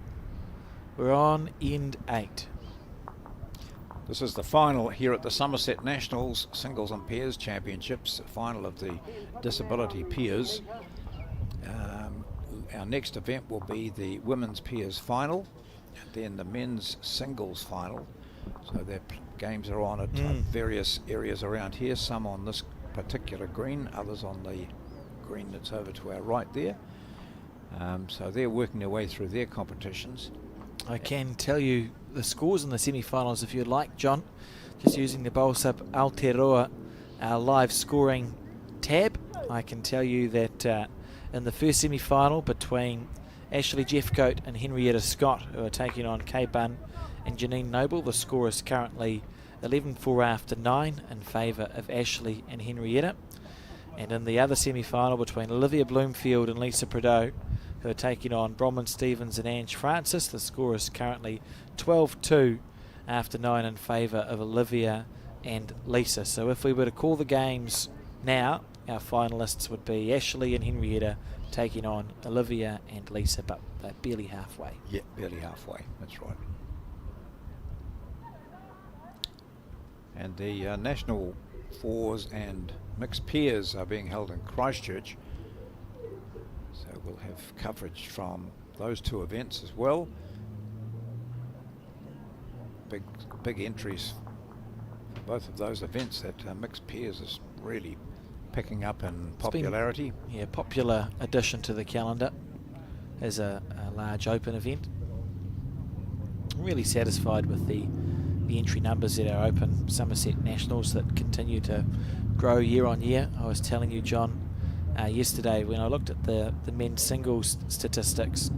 We're on end 8. This is the final here at the Summerset Nationals Singles and Pairs Championships, the final of the Disability Pairs. Our next event will be the Women's Pairs Final, and then the Men's Singles Final. So their games are on at various areas around here, some on this particular green, others on the green that's over to our right there. So they're working their way through their competitions. I can tell you the scores in the semi-finals if you'd like, John. Just using the Bowlsub Aotearoa, our live scoring tab. I can tell you that in the first semi-final between Ashley Jeffcoat and Henrietta Scott, who are taking on Kay Bunn and Janine Noble, the score is currently 11-4 after 9 in favour of Ashley and Henrietta. And in the other semi-final between Olivia Bloomfield and Lisa Prideaux, who are taking on Bronwyn Stevens and Ange Francis, the score is currently 12-2 after 9 in favour of Olivia and Lisa. So if we were to call the games now, our finalists would be Ashley and Henrietta taking on Olivia and Lisa, but they're barely halfway. Yeah, barely halfway, that's right. And the national fours and mixed pairs are being held in Christchurch. So we'll have coverage from those 2 events as well. Big entries for both of those events. That mixed pairs is really picking up in popularity. Yeah, popular addition to the calendar as a large open event. Really satisfied with the the entry numbers at our Open Summerset Nationals that continue to grow year on year. I was telling you, John, yesterday when I looked at the men's singles statistics,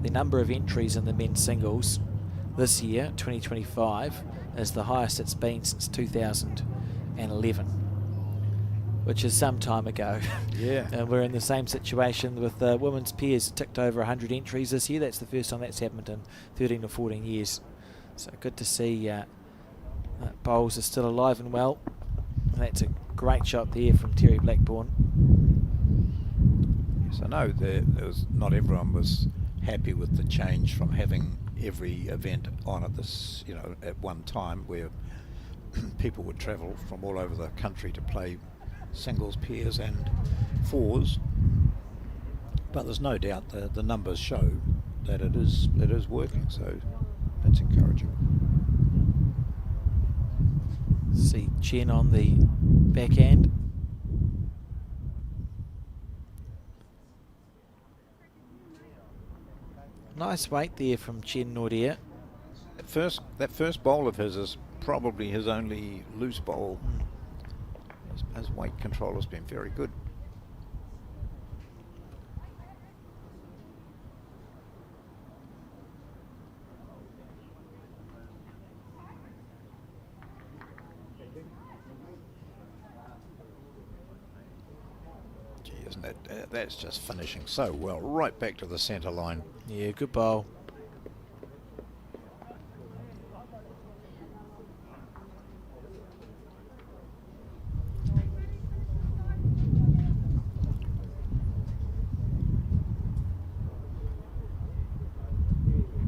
the number of entries in the men's singles this year, 2025, is the highest it's been since 2011, which is some time ago. Yeah. And we're in the same situation with the women's pairs. Ticked over 100 entries this year. That's the first time that's happened in 13 or 14 years. So good to see that bowls are still alive and well. And that's a great shot there from Terry Blackburn. Yes, I know there was not everyone was happy with the change from having every event on at this, at one time, where people would travel from all over the country to play singles, pairs and fours. But there's no doubt the numbers show that it is working, so that's encouraging. See Chen on the backhand. Nice weight there from Chen Nordia. That first bowl of his is probably his only loose bowl. His weight control has been very good. Gee, isn't it? That's just finishing so well, right back to the centre line. Yeah, good bowl.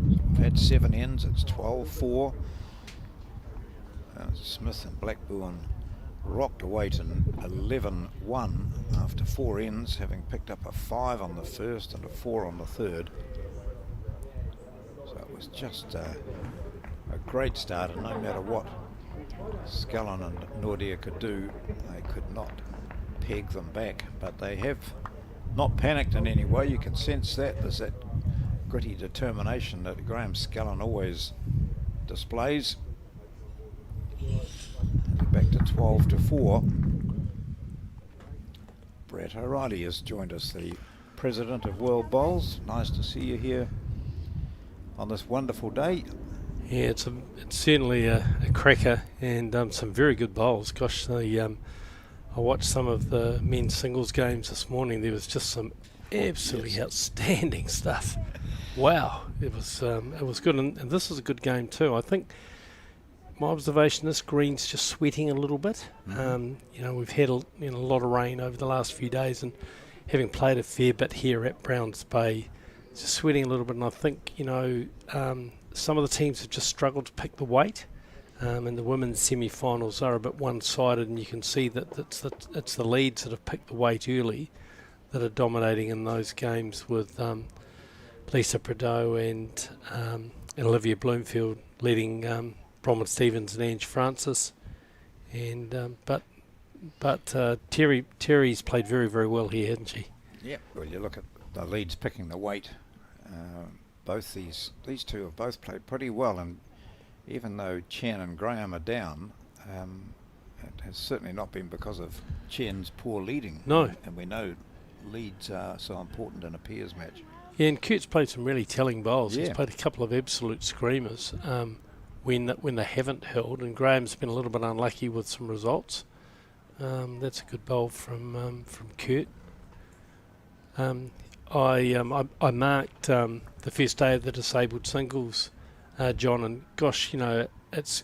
We've had 7 ends, it's 12-4. Smith and Blackburn rocked away to 11-1 after 4 ends, having picked up a 5 on the first and a 4 on the third. So it was just a great start, and no matter what Scallon and Nordia could do, they could not peg them back. But they have not panicked in any way. You can sense that. There's that gritty determination that Graham Scallon always displays. Back to 12-4. Brett O'Reilly has joined us, the president of World Bowls. Nice to see you here on this wonderful day. Yeah, it's certainly a cracker, and some very good bowls. Gosh, I watched some of the men's singles games this morning. There was just some absolutely outstanding stuff. Wow, it was good, and this is a good game too. I think my observation, this green's just sweating a little bit. We've had a lot of rain over the last few days, and having played a fair bit here at Browns Bay, it's just sweating a little bit. And I think some of the teams have just struggled to pick the weight, and the women's semi-finals are a bit one-sided, and you can see that it's the leads that have picked the weight early that are dominating in those games, with Lisa Prideaux and Olivia Bloomfield leading Bronwyn Stevens and Ange Francis, and but Terry's played very, very well here, hasn't she? Yeah. Well, you look at the leads picking the weight. Both these two have both played pretty well, and even though Chen and Graham are down, it has certainly not been because of Chen's poor leading. No. And we know leads are so important in a pairs match. Yeah, and Kurt's played some really telling bowls. Yeah. He's played a couple of absolute screamers when they haven't held, and Graham's been a little bit unlucky with some results. That's a good bowl from Kurt. I marked the first day of the disabled singles, John, and gosh, it's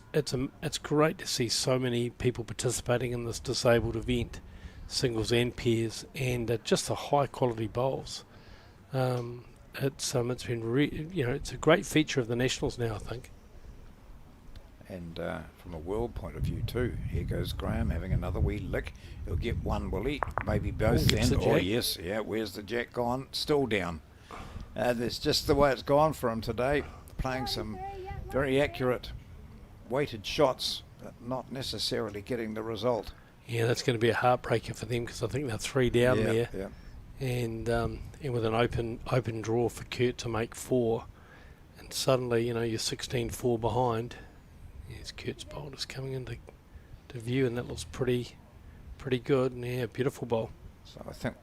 great to see so many people participating in this disabled event, singles and pairs, and just the high quality bowls. It's been it's a great feature of the Nationals now, I think. And from a world point of view too, here goes Graham having another wee lick. He'll get one, will he? Maybe both then. Oh yes, yeah, where's the jack gone? Still down. That's just the way it's gone for him today. Playing some very accurate weighted shots, but not necessarily getting the result. Yeah, that's going to be a heartbreaker for them, because I think they're 3 down there. Yeah. And with an open draw for Kurt to make 4, and suddenly you're 16-4 behind, Yes, Kurt's bowl is coming into view, and that looks pretty good. And yeah, beautiful bowl. So I think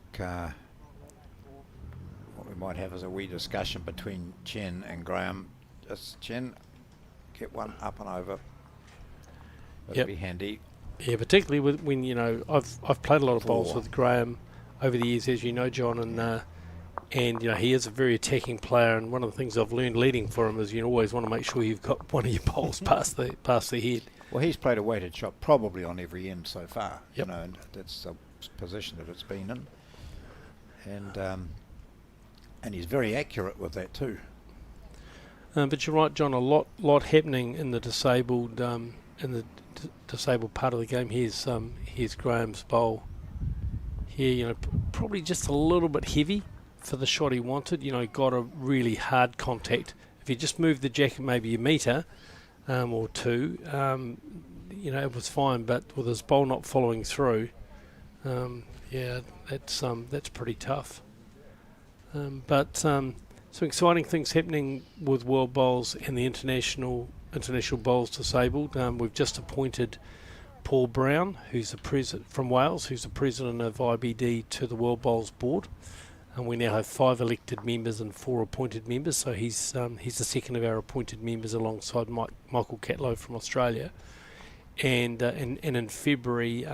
what we might have is a wee discussion between Chen and Graham. Just Chen, get one up and over. That'd Yep. be handy. Yeah, particularly when I've played a lot of bowls Four. with Graham over the years, as you know, John, and he is a very attacking player. And one of the things I've learned leading for him is you always want to make sure you've got one of your bowls past the head. Well, he's played a weighted shot probably on every end so far. Yep. And that's the position that it's been in. And he's very accurate with that too. But you're right, John. A lot happening in the disabled disabled part of the game. Here's Graham's bowl. Here, probably just a little bit heavy for the shot he wanted. Got a really hard contact. If he just moved the jacket maybe a metre or two, it was fine. But with his bowl not following through, that's pretty tough. But some exciting things happening with World Bowls and the International Bowls Disabled. We've just appointed Paul Brown, who's the president from Wales, who's the president of IBD, to the World Bowls board. And we now have 5 elected members and 4 appointed members. So he's the second of our appointed members alongside Michael Catlow from Australia. And in February,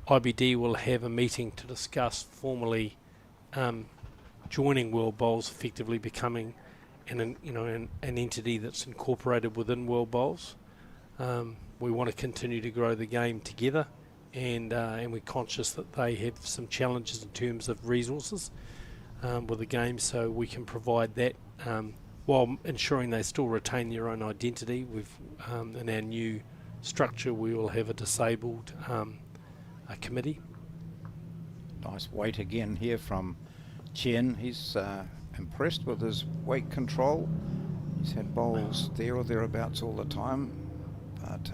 IBD will have a meeting to discuss formally joining World Bowls, effectively becoming an entity that's incorporated within World Bowls. We want to continue to grow the game together, and we're conscious that they have some challenges in terms of resources with the game, so we can provide that while ensuring they still retain their own identity. In our new structure, we will have a disabled committee. Nice weight again here from Chen. He's impressed with his weight control. He's had bowls there or thereabouts all the time, but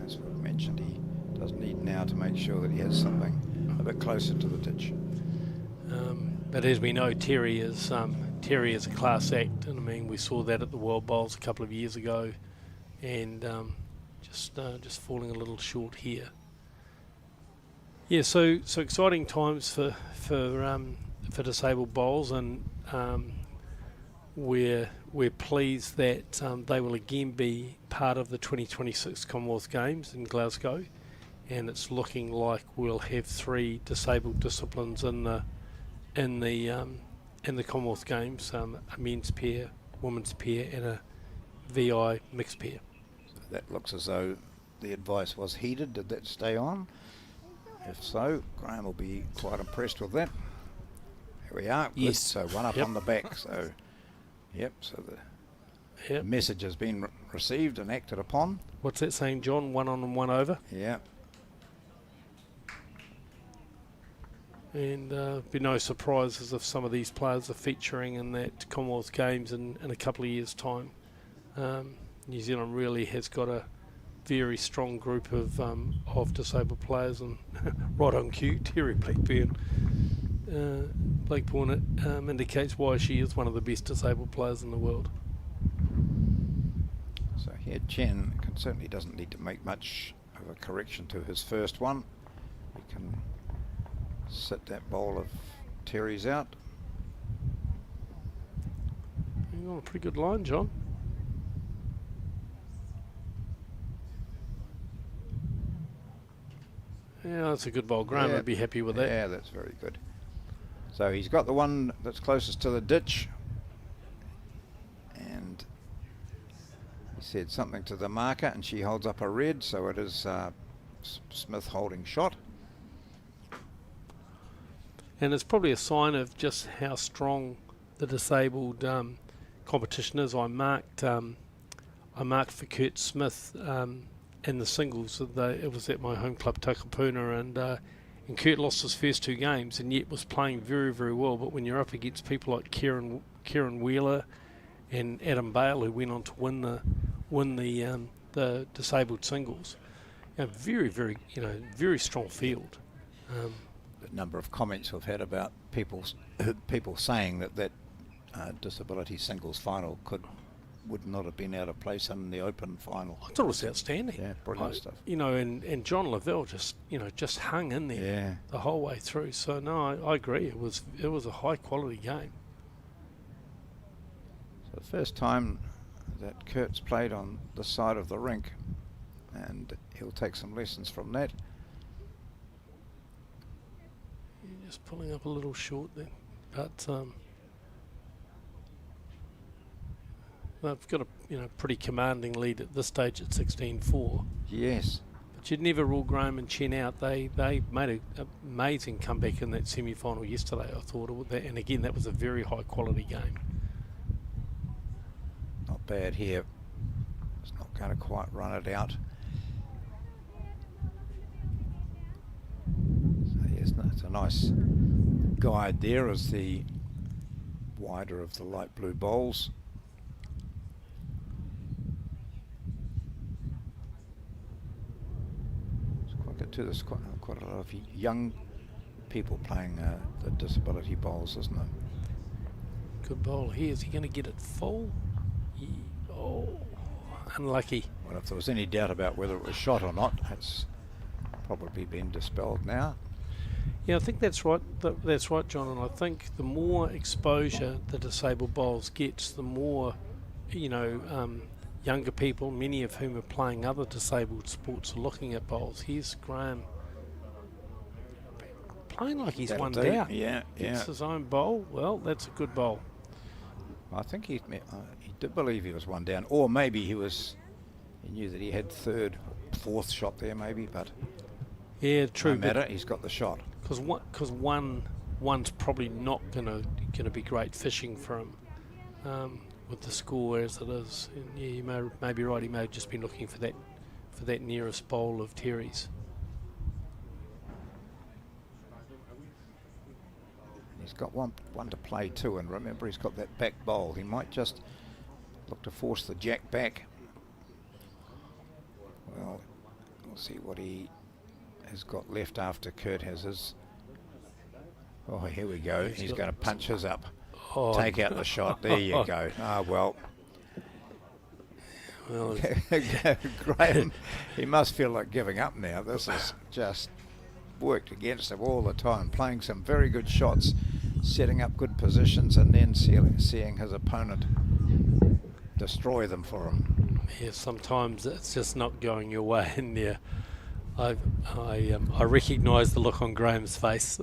as we've mentioned, he does need now to make sure that he has something a bit closer to the ditch. But as we know, Terry is a class act, and I mean we saw that at the World Bowls a couple of years ago, and just falling a little short here. Yeah, so exciting times for disabled bowls, and we're pleased that they will again be part of the 2026 Commonwealth Games in Glasgow, and it's looking like we'll have 3 disabled disciplines in the Commonwealth Games: a men's pair, women's pair, and a VI mixed pair. So that looks as though the advice was heeded. Did that stay on? If so, Graham will be quite impressed with that. Here we are. Good. Yes. So one up on the back. So, so the message has been received and acted upon. What's that saying, John? 1 on and 1 over? Yeah. And be no surprises if some of these players are featuring in that Commonwealth Games in a couple of years' time. New Zealand really has got a very strong group of disabled players, and right on cue, Terry Blackburn. Blackburn indicates why she is one of the best disabled players in the world. So here Chen certainly doesn't need to make much of a correction to his first one. He can sit that bowl of Terry's out. You're on a pretty good line, John. Yeah, that's a good bowl. Graham would be happy with that. Yeah, that's very good. So he's got the one that's closest to the ditch, and he said something to the marker, and she holds up a red, so it is Smith holding shot. And it's probably a sign of just how strong the disabled competition is. I marked for Kurt Smith in the singles. It was at my home club Takapuna, and Kurt lost his first 2 games, and yet was playing very, very well. But when you're up against people like Kieran Wheeler and Adam Bale, who went on to win the disabled singles, very, very very strong field. The number of comments we've had about people saying that disability singles final could would not have been out of place in the Open final. I thought it was outstanding. Yeah, brilliant stuff. You know, and John Lavelle just hung in there the whole way through. So no, I agree. It was a high quality game. So the first time that Kurt's played on the side of the rink, and he'll take some lessons from that. You're just pulling up a little short then, but they've got a pretty commanding lead at this stage at 16-4. Yes. But you'd never rule Graham and Chen out. They made an amazing comeback in that semi-final yesterday, I thought. And again, that was a very high quality game. Not bad here. It's not going to quite run it out. So yes, it's a nice guide there as the wider of the light blue bowls. There's quite a lot of young people playing the disability bowls, isn't it? Good bowl here. Is he going to get it full? Oh, unlucky. Well, if there was any doubt about whether it was shot or not, that's probably been dispelled now. Yeah, I think that's right. That's right, John. And I think the more exposure the disabled bowls gets, the more, younger people, many of whom are playing other disabled sports, are looking at bowls. Here's Graham playing like he's one down. Yeah, It's his own bowl. Well, that's a good bowl. I think he did believe he was one down, or maybe he knew that he had third, fourth shot there, maybe. But yeah, true. No matter, he's got the shot. Because one's probably not gonna be great fishing for him. With the score as it is, and yeah, you may be right. He may have just been looking for that nearest bowl of Terry's. He's got one to play too, and remember he's got that back bowl. He might just look to force the jack back. Well, we'll see what he has got left after Kurt has his. Oh, here we go. He's going to punch his up. Oh, take out the shot. There you go. Ah, well. Graham, he must feel like giving up now. This has just worked against him all the time, playing some very good shots, setting up good positions, and then seeing his opponent destroy them for him. Yeah, sometimes it's just not going your way, and yeah, I recognise the look on Graham's face.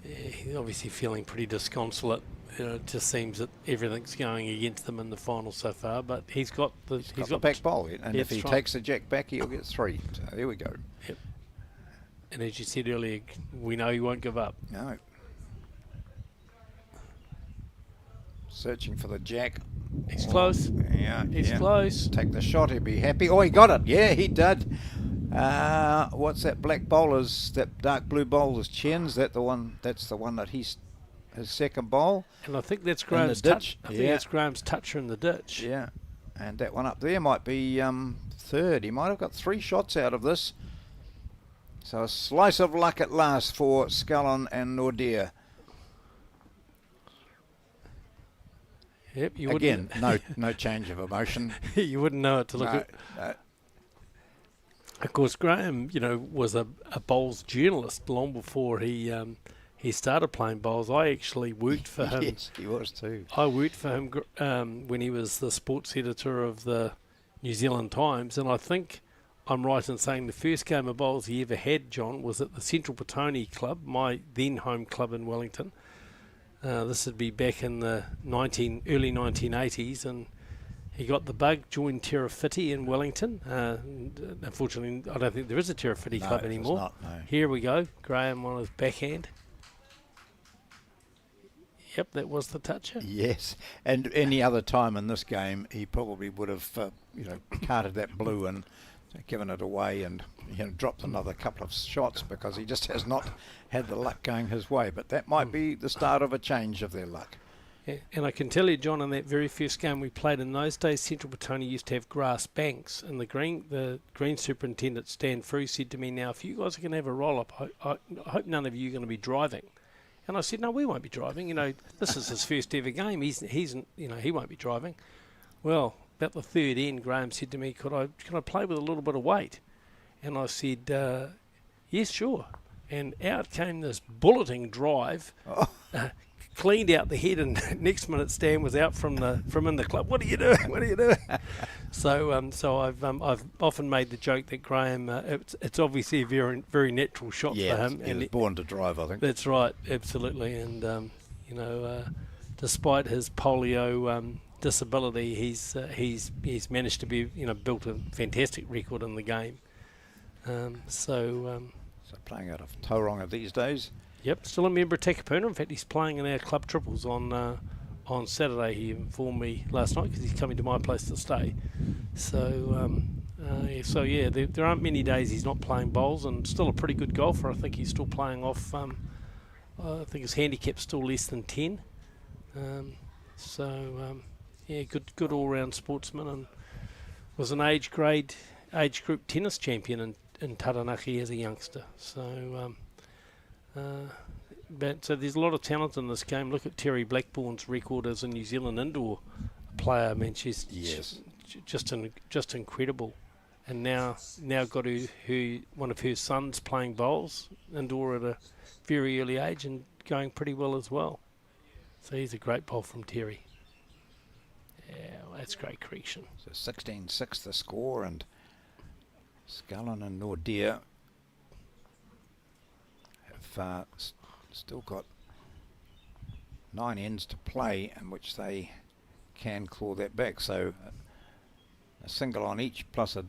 He's obviously feeling pretty disconsolate. It just seems that everything's going against them in the final so far. But he's got the back bowl, and if he takes the jack back, he'll get 3. So there we go. Yep. And as you said earlier, we know he won't give up. No. Searching for the jack. He's close. Yeah, he's close. Take the shot. He'll be happy. Oh, he got it. Yeah, he did. What's that black bowler's, that dark blue bowler's Chen's? That's the one that his second bowl. And I think that's Graham's touch. I think that's Graham's toucher in the ditch. Yeah, and that one up there might be third. He might have got 3 shots out of this. So a slice of luck at last for Scullin and Nordeer. Yep, you again, no change of emotion. You wouldn't know it to look at. No. Of course, Graham, was a bowls journalist long before he started playing bowls. I actually worked for him. Yes, he was too. I worked for him when he was the sports editor of the New Zealand Times, and I think I'm right in saying the first game of bowls he ever had, John, was at the Central Petone Club, my then home club in Wellington. This would be back in the early 1980s, and he got the bug, joined Terra Fiti in Wellington. Unfortunately, I don't think there is a Terra Fiti club anymore. Not, no. Here we go, Graham on his backhand. Yep, that was the toucher. Yes, and any other time in this game, he probably would have, carted that blue and given it away and dropped another couple of shots because he just has not had the luck going his way. But that might be the start of a change of their luck. Yeah, and I can tell you, John, in that very first game we played in those days, Central Petone used to have grass banks, and the green superintendent, Stan Frew, said to me, now, if you guys are going to have a roll-up, I hope none of you are going to be driving. And I said, no, we won't be driving. This is his first ever game. He won't be driving. Well, about the third end, Graham said to me, "Can I play with a little bit of weight?" And I said, "Yes, sure." And out came this bulleting drive, cleaned out the head, and next minute Stan was out from in the club. What are you doing? What are you doing? So I've often made the joke that Graham, it's obviously a very very natural shot for him. He was born to drive, I think. That's right, absolutely. And despite his polio disability, he's managed to be built a fantastic record in the game. So playing out of Tauranga these days. Yep, still a member of Takapuna. In fact, he's playing in our club triples on Saturday. He informed me last night because he's coming to my place to stay. So there aren't many days he's not playing bowls, and still a pretty good golfer. I think he's still playing off. I think his handicap's still less than 10. Good all-round sportsman, and was an age group tennis champion in Taranaki as a youngster. So there's a lot of talent in this game. Look at Terry Blackbourne's record as a New Zealand indoor player. I mean, she's just incredible. And now got one of her sons playing bowls indoor at a very early age and going pretty well as well. So he's a great bowl from Terry. Yeah, well, that's great correction. So 16-6 the score, and Scullin and Nordia have still got 9 ends to play in which they can claw that back. So a single on each plus a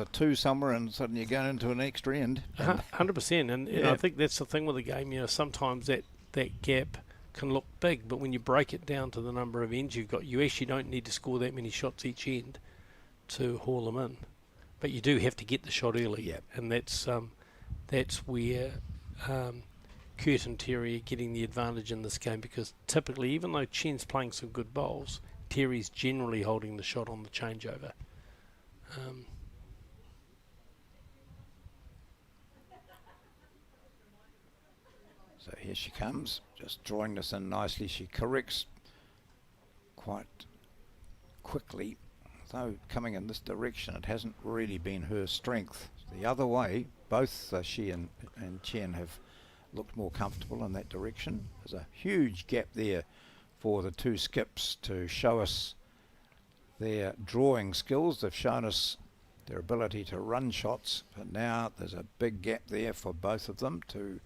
2 somewhere, and suddenly you're going into an extra end. 100%, and I think that's the thing with the game. Sometimes that gap can look big, but when you break it down to the number of ends you've got, you actually don't need to score that many shots each end to haul them in. But you do have to get the shot early, and that's where Kurt and Terry are getting the advantage in this game, because typically, even though Chen's playing some good bowls, Terry's generally holding the shot on the changeover. So here she comes, just drawing this in nicely. She corrects quite quickly, though coming in this direction it hasn't really been her strength. The other way, both she and Chen have looked more comfortable in that direction. There's a huge gap there for the two skips to show us their drawing skills. They've shown us their ability to run shots, but now there's a big gap there for both of them to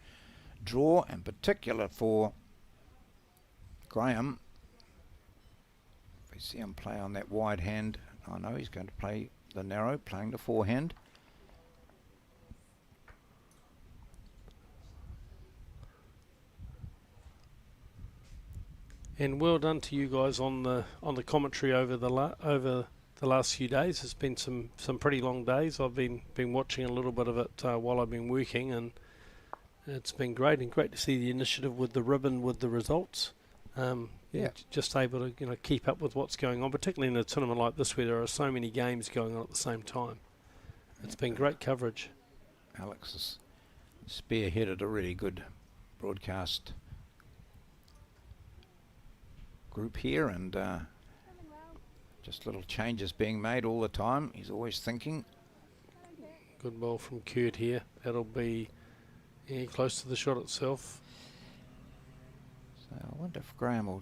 draw, in particular for Graham. If we see him play on that wide hand, I know he's going to play the narrow, playing the forehand. And well done to you guys on the commentary over the last few days. It's been some pretty long days. I've been watching a little bit of it while I've been working, and it's been great, and great to see the initiative with the ribbon with the results. Just able to keep up with what's going on, particularly in a tournament like this where there are so many games going on at the same time. It's been great coverage. Alex has spearheaded a really good broadcast group here, and just little changes being made all the time. He's always thinking. Good ball from Kurt here. That'll be close to the shot itself. So I wonder if Graham will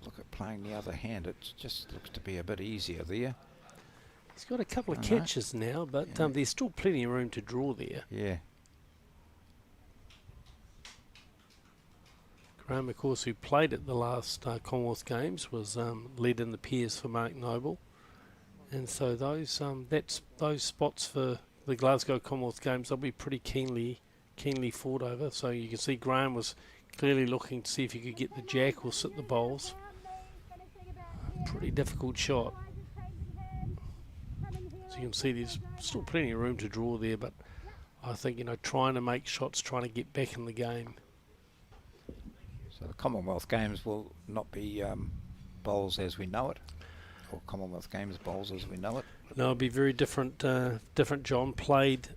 look at playing the other hand. It just looks to be a bit easier there. He's got a couple of catches now, but there's still plenty of room to draw there. Yeah. Graham, of course, who played at the last Commonwealth Games, was led in the pairs for Mark Noble, and so those spots for the Glasgow Commonwealth Games, they'll be pretty keenly fought over. So you can see Graham was clearly looking to see if he could get the jack or sit the bowls. Pretty difficult shot. So you can see there's still plenty of room to draw there, but I think trying to make shots, trying to get back in the game. So the Commonwealth Games will not be bowls as we know it, or Commonwealth Games bowls as we know it. No, it'll be very different. John played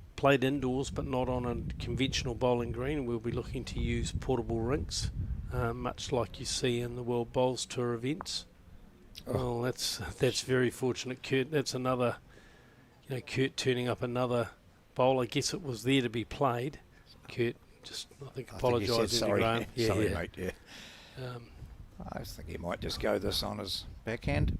indoors, but not on a conventional bowling green. We'll be looking to use portable rinks, much like you see in the World Bowls Tour events. Well, that's very fortunate, Kurt. That's another, Kurt turning up another bowl. I guess it was there to be played. Kurt just, I think, apologising to Graham. Sorry, mate, yeah. Um, I think he might just go this on his backhand.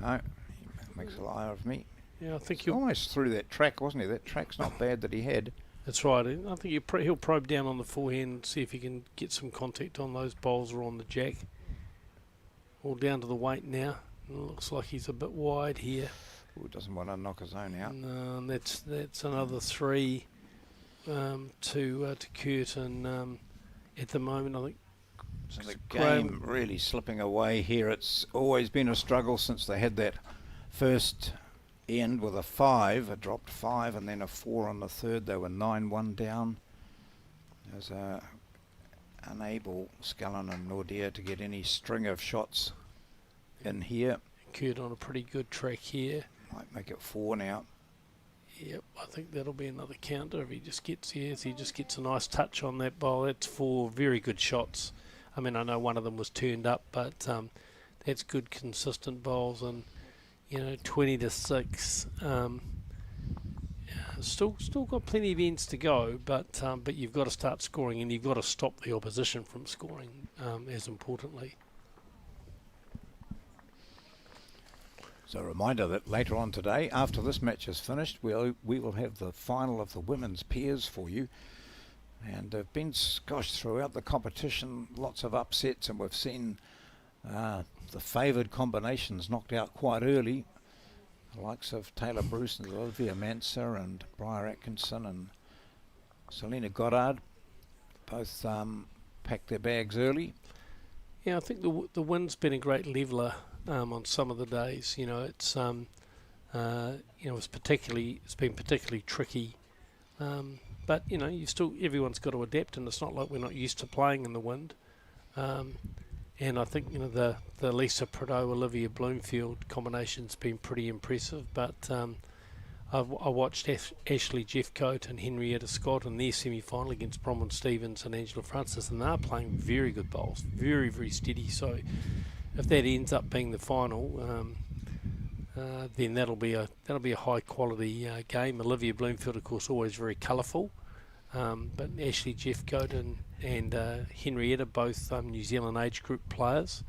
No, he makes a liar of me. yeah, I think He's almost through that track, wasn't he? That track's not bad that he had. that's right. I think he'll probe down on the forehand, see if he can get some contact on those bowls or on the jack. All down to the weight now. It looks like he's a bit wide here. Ooh, doesn't want to knock his own out. No, and that's another 3 to Kurt, and at the moment I think So the game really slipping away here. It's always been a struggle since they had that first end with a 5, a dropped 5, and then a 4 on the third. They were 9-1 down. There's unable Scullin and Nordia to get any string of shots in here. Kurt on a pretty good track here. Might make it 4 now. Yep, I think that'll be another counter if he just gets a nice touch on that bowl. That's 4 very good shots. I mean, I know one of them was turned up, but that's good, consistent bowls, and 20-6. Still got plenty of ends to go, but you've got to start scoring, and you've got to stop the opposition from scoring. As importantly. So a reminder that later on today, after this match is finished, we will have the final of the women's pairs for you. And there have been, throughout the competition, lots of upsets, and we've seen the favoured combinations knocked out quite early. The likes of Taylor Bruce and Olivia Manser and Briar Atkinson and Selena Goddard both packed their bags early. Yeah, I think the wind's been a great leveller on some of the days. It's it's been particularly tricky. But everyone's got to adapt, and it's not like we're not used to playing in the wind. And I think the Lisa Prideaux, Olivia Bloomfield combination's been pretty impressive. But I watched Ashley Jeffcoat and Henrietta Scott in their semi-final against Bronwyn Stevens and Angela Francis, and they're playing very good bowls, very, very steady. So if that ends up being the final, then that'll be a high quality game. Olivia Bloomfield, of course, always very colourful, but Ashley Jeffcoat and Henrietta, both New Zealand age group players.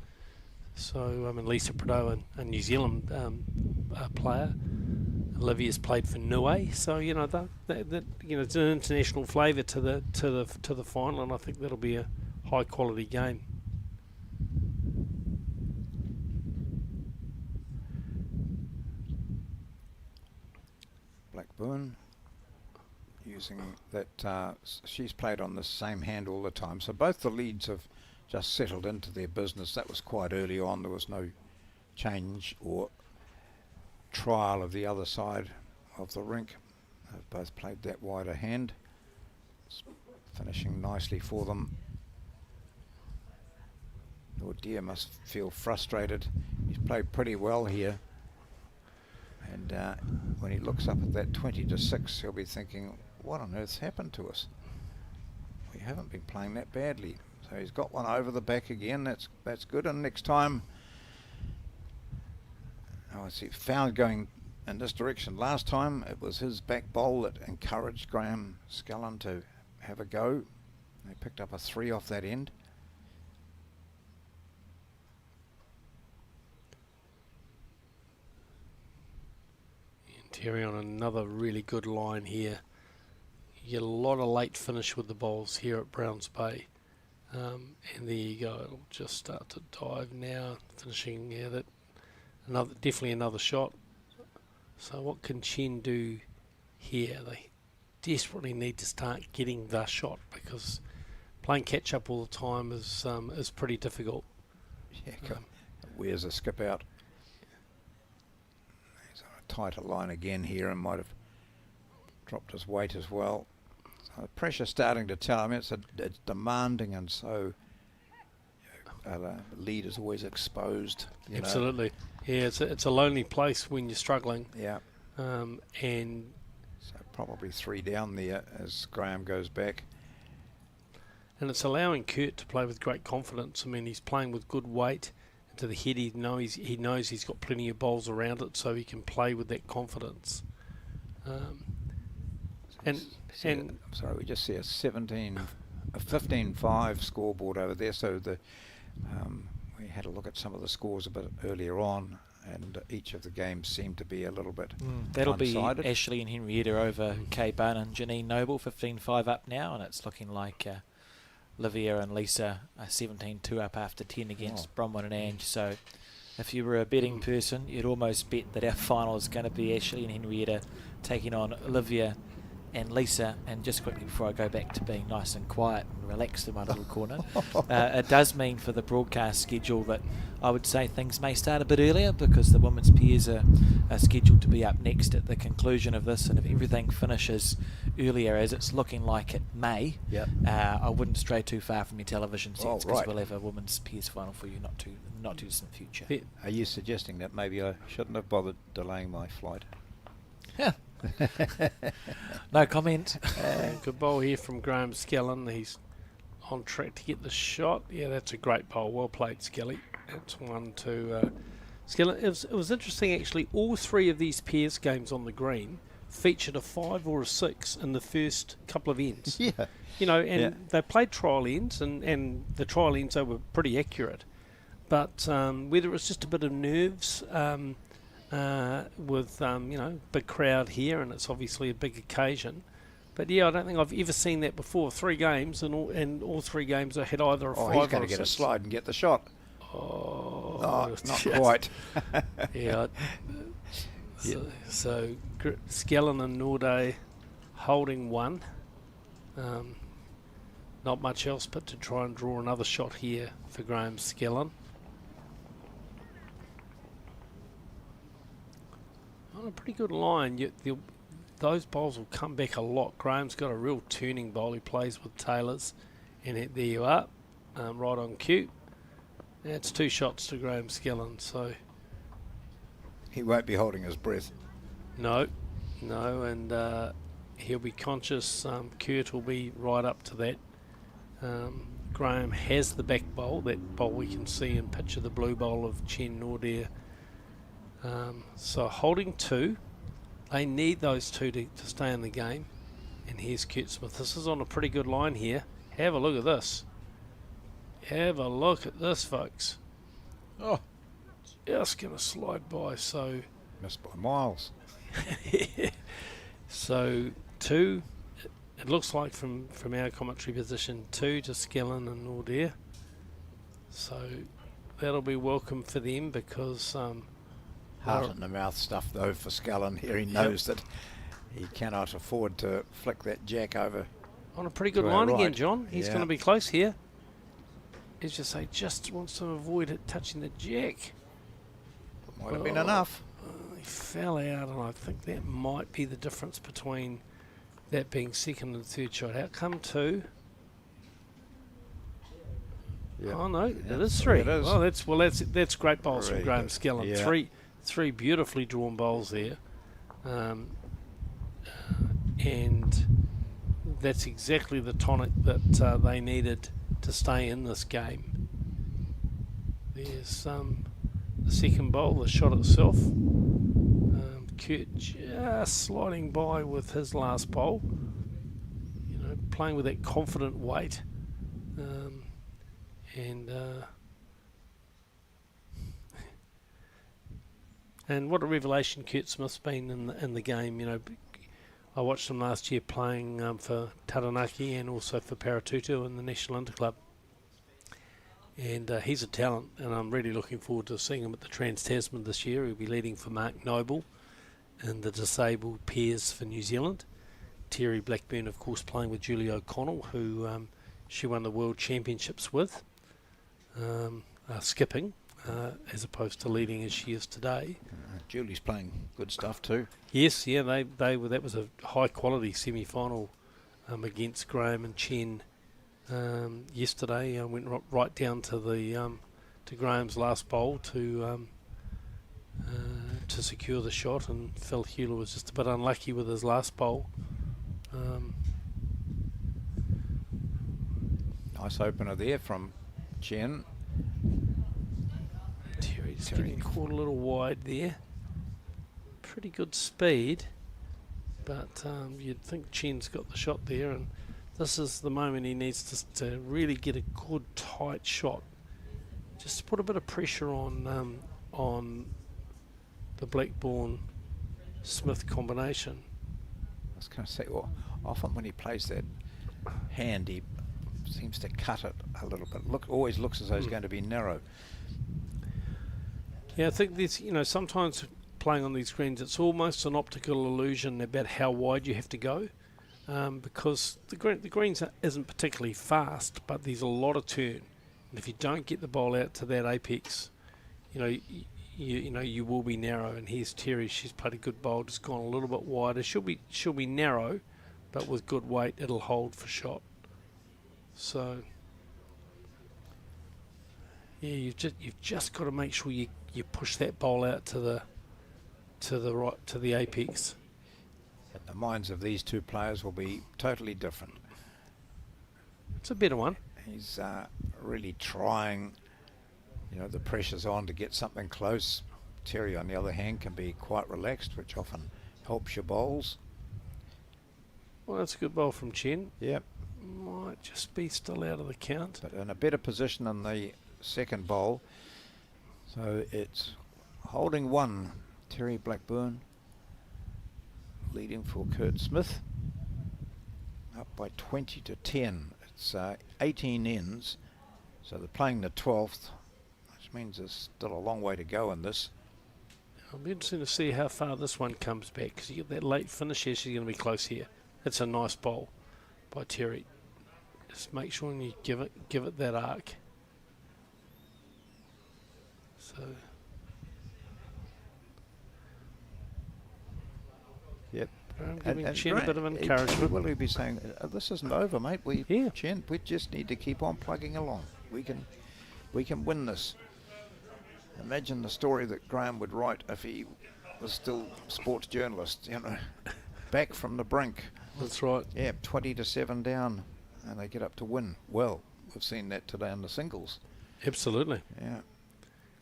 So I mean, Lisa Prideaux, a New Zealand player. Olivia's played for Niue, so it's an international flavour to the final, and I think that'll be a high quality game. Blackburn using that, she's played on the same hand all the time, so both the leads have just settled into their business. That was quite early on. There was no change or trial of the other side of the rink. They've both played that wider hand. It's finishing nicely for them. Lord Deere must feel frustrated. He's played pretty well here, and when he looks up at that 20-6, he'll be thinking, what on earth's happened to us? We haven't been playing that badly. So he's got one over the back again. That's good. And next time, I see found going in this direction. Last time it was his back bowl that encouraged Graham Scullin to have a go. They picked up a 3 off that end. And Terry on another really good line here. You get a lot of late finish with the bowls here at Browns Bay. And there you go. It'll just start to dive now, finishing that. Definitely another shot. So what can Chen do here? They desperately need to start getting the shot, because playing catch up all the time is pretty difficult. Yeah, where's a skip out? He's on a tighter line again here and might have dropped his weight as well. So the pressure starting to tell. I mean, it's demanding, and so the lead is always exposed. Absolutely. Yeah, it's a lonely place when you're struggling. Yeah. And so probably 3 down there as Graham goes back. And it's allowing Kurt to play with great confidence. I mean, he's playing with good weight. to the head. He knows he's got plenty of bowls around it, so he can play with that confidence. I'm sorry, we just see a 15-5 scoreboard over there. So we had a look at some of the scores a bit earlier on, and each of the games seemed to be a little bit That'll be one-sided. Ashley and Henrietta over Kay Bone and Janine Noble, 15-5 up now, and it's looking like Livia and Lisa are 17-2 up after 10 against Bronwyn and Ange. So if you were a betting person, you'd almost bet that our final is going to be Ashley and Henrietta taking on Olivia and Lisa. And just quickly before I go back to being nice and quiet and relaxed in my little corner, it does mean for the broadcast schedule that I would say things may start a bit earlier, because the women's pairs are scheduled to be up next at the conclusion of this, and if everything finishes earlier, as it's looking like it may, I wouldn't stray too far from your television sets, because we'll have a women's pairs final for you not too distant future. Are you suggesting that maybe I shouldn't have bothered delaying my flight? Yeah. No comment. Good bowl here from Graham Skellen. He's on track to get the shot. Yeah, that's a great bowl. Well played, Skelly. That's one to Skellen. It was interesting, actually. All three of these pairs games on the green featured a 5 or a 6 in the first couple of ends. Yeah. You know, and they played trial ends, and the trial ends, they were pretty accurate. But whether it was just a bit of nerves with, big crowd here, and it's obviously a big occasion. But yeah, I don't think I've ever seen that before. 3 games, and all 3 games I had either a 5 or a 6. He's going to get a slide and get the shot. Not quite. Yeah. So Skellen and Norday holding 1. Not much else but to try and draw another shot here for Graham Skellen. On a pretty good line. Those bowls will come back a lot. Graham's got a real turning bowl. He plays with tailors. And there you are, right on cue. That's 2 shots to Graham Skellen. So he won't be holding his breath. No, and he'll be conscious. Kurt will be right up to that. Graham has the back bowl, that bowl we can see and picture, the blue bowl of Chen Nordair. So holding 2, they need those 2 to stay in the game. And here's Kurt Smith. This is on a pretty good line here. Have a look at this. Have a look at this, folks. Oh, just going to slide by. So missed by miles. So 2, it looks like from our commentary position, 2 to Skellen and Nordair. So that'll be welcome for them, because Heart in the mouth stuff though for Skellen here. He knows that he cannot afford to flick that jack over. On a pretty good line again, John. He's going to be close here. As you say, just wants to avoid it touching the jack. Might have been enough. He fell out, and I think that might be the difference between that being second and third shot. Outcome 2. Yeah. Oh no, it is 3. It is. That's great bowls from Very Graham good. Skellen. Yeah. Three beautifully drawn bowls there, and that's exactly the tonic that they needed to stay in this game. There's the second bowl, the shot itself. Kurt just sliding by with his last bowl. You know, playing with that confident weight, and what a revelation Kurt Smith's been in the game. You know, I watched him last year playing for Taranaki and also for Paratutu in the National Interclub. And he's a talent, and I'm really looking forward to seeing him at the Trans-Tasman this year. He'll be leading for Mark Noble in the disabled pairs for New Zealand. Terry Blackburn, of course, playing with Julie O'Connell, who she won the World Championships with, skipping, as opposed to leading as she is today. Julie's playing good stuff too. Yes, yeah, they were. That was a high-quality semi-final against Graham and Chen yesterday. Went right down to the to Graham's last bowl to secure the shot, and Phil Hewler was just a bit unlucky with his last bowl. Nice opener there from Chen. He's Terry. getting caught a little wide there. Pretty good speed, but you'd think Chen's got the shot there, and this is the moment he needs to really get a good tight shot. Just to put a bit of pressure on the Blackburn-Smith combination. I was going to say, well, often when he plays that hand, he seems to cut it a little bit. Always looks as though he's going to be narrow. Yeah, I think there's, sometimes playing on these greens, it's almost an optical illusion about how wide you have to go, because the greens isn't particularly fast, but there's a lot of turn. And if you don't get the ball out to that apex, you will be narrow. And here's Terry. She's played a good bowl, just gone a little bit wider. She'll be narrow, but with good weight, it'll hold for shot. So yeah, you've just got to make sure you push that bowl out to the right, to the apex. And the minds of these two players will be totally different. It's a better one. He's really trying, the pressure's on to get something close. Terry, on the other hand, can be quite relaxed, which often helps your bowls. Well, that's a good bowl from Chen. Yep. Might just be still out of the count. But in a better position in the second bowl. So it's holding one. Terry Blackburn leading for Kurt Smith. Up by 20 to 10. It's 18 ends. So they're playing the 12th, which means there's still a long way to go in this. I'll be interested to see how far this one comes back, because you get that late finish here. She's going to be close here. That's a nice bowl by Terry. Just make sure you give it that arc. So yep. I'm giving Chen a bit of encouragement. Will he be saying, "This isn't over, mate? Chen, we just need to keep on plugging along. We can win this." Imagine the story that Graham would write if he was still sports journalist. Back from the brink. That's right. Yeah, 20 to 7 down, and they get up to win. Well, we've seen that today in the singles. Absolutely. Yeah.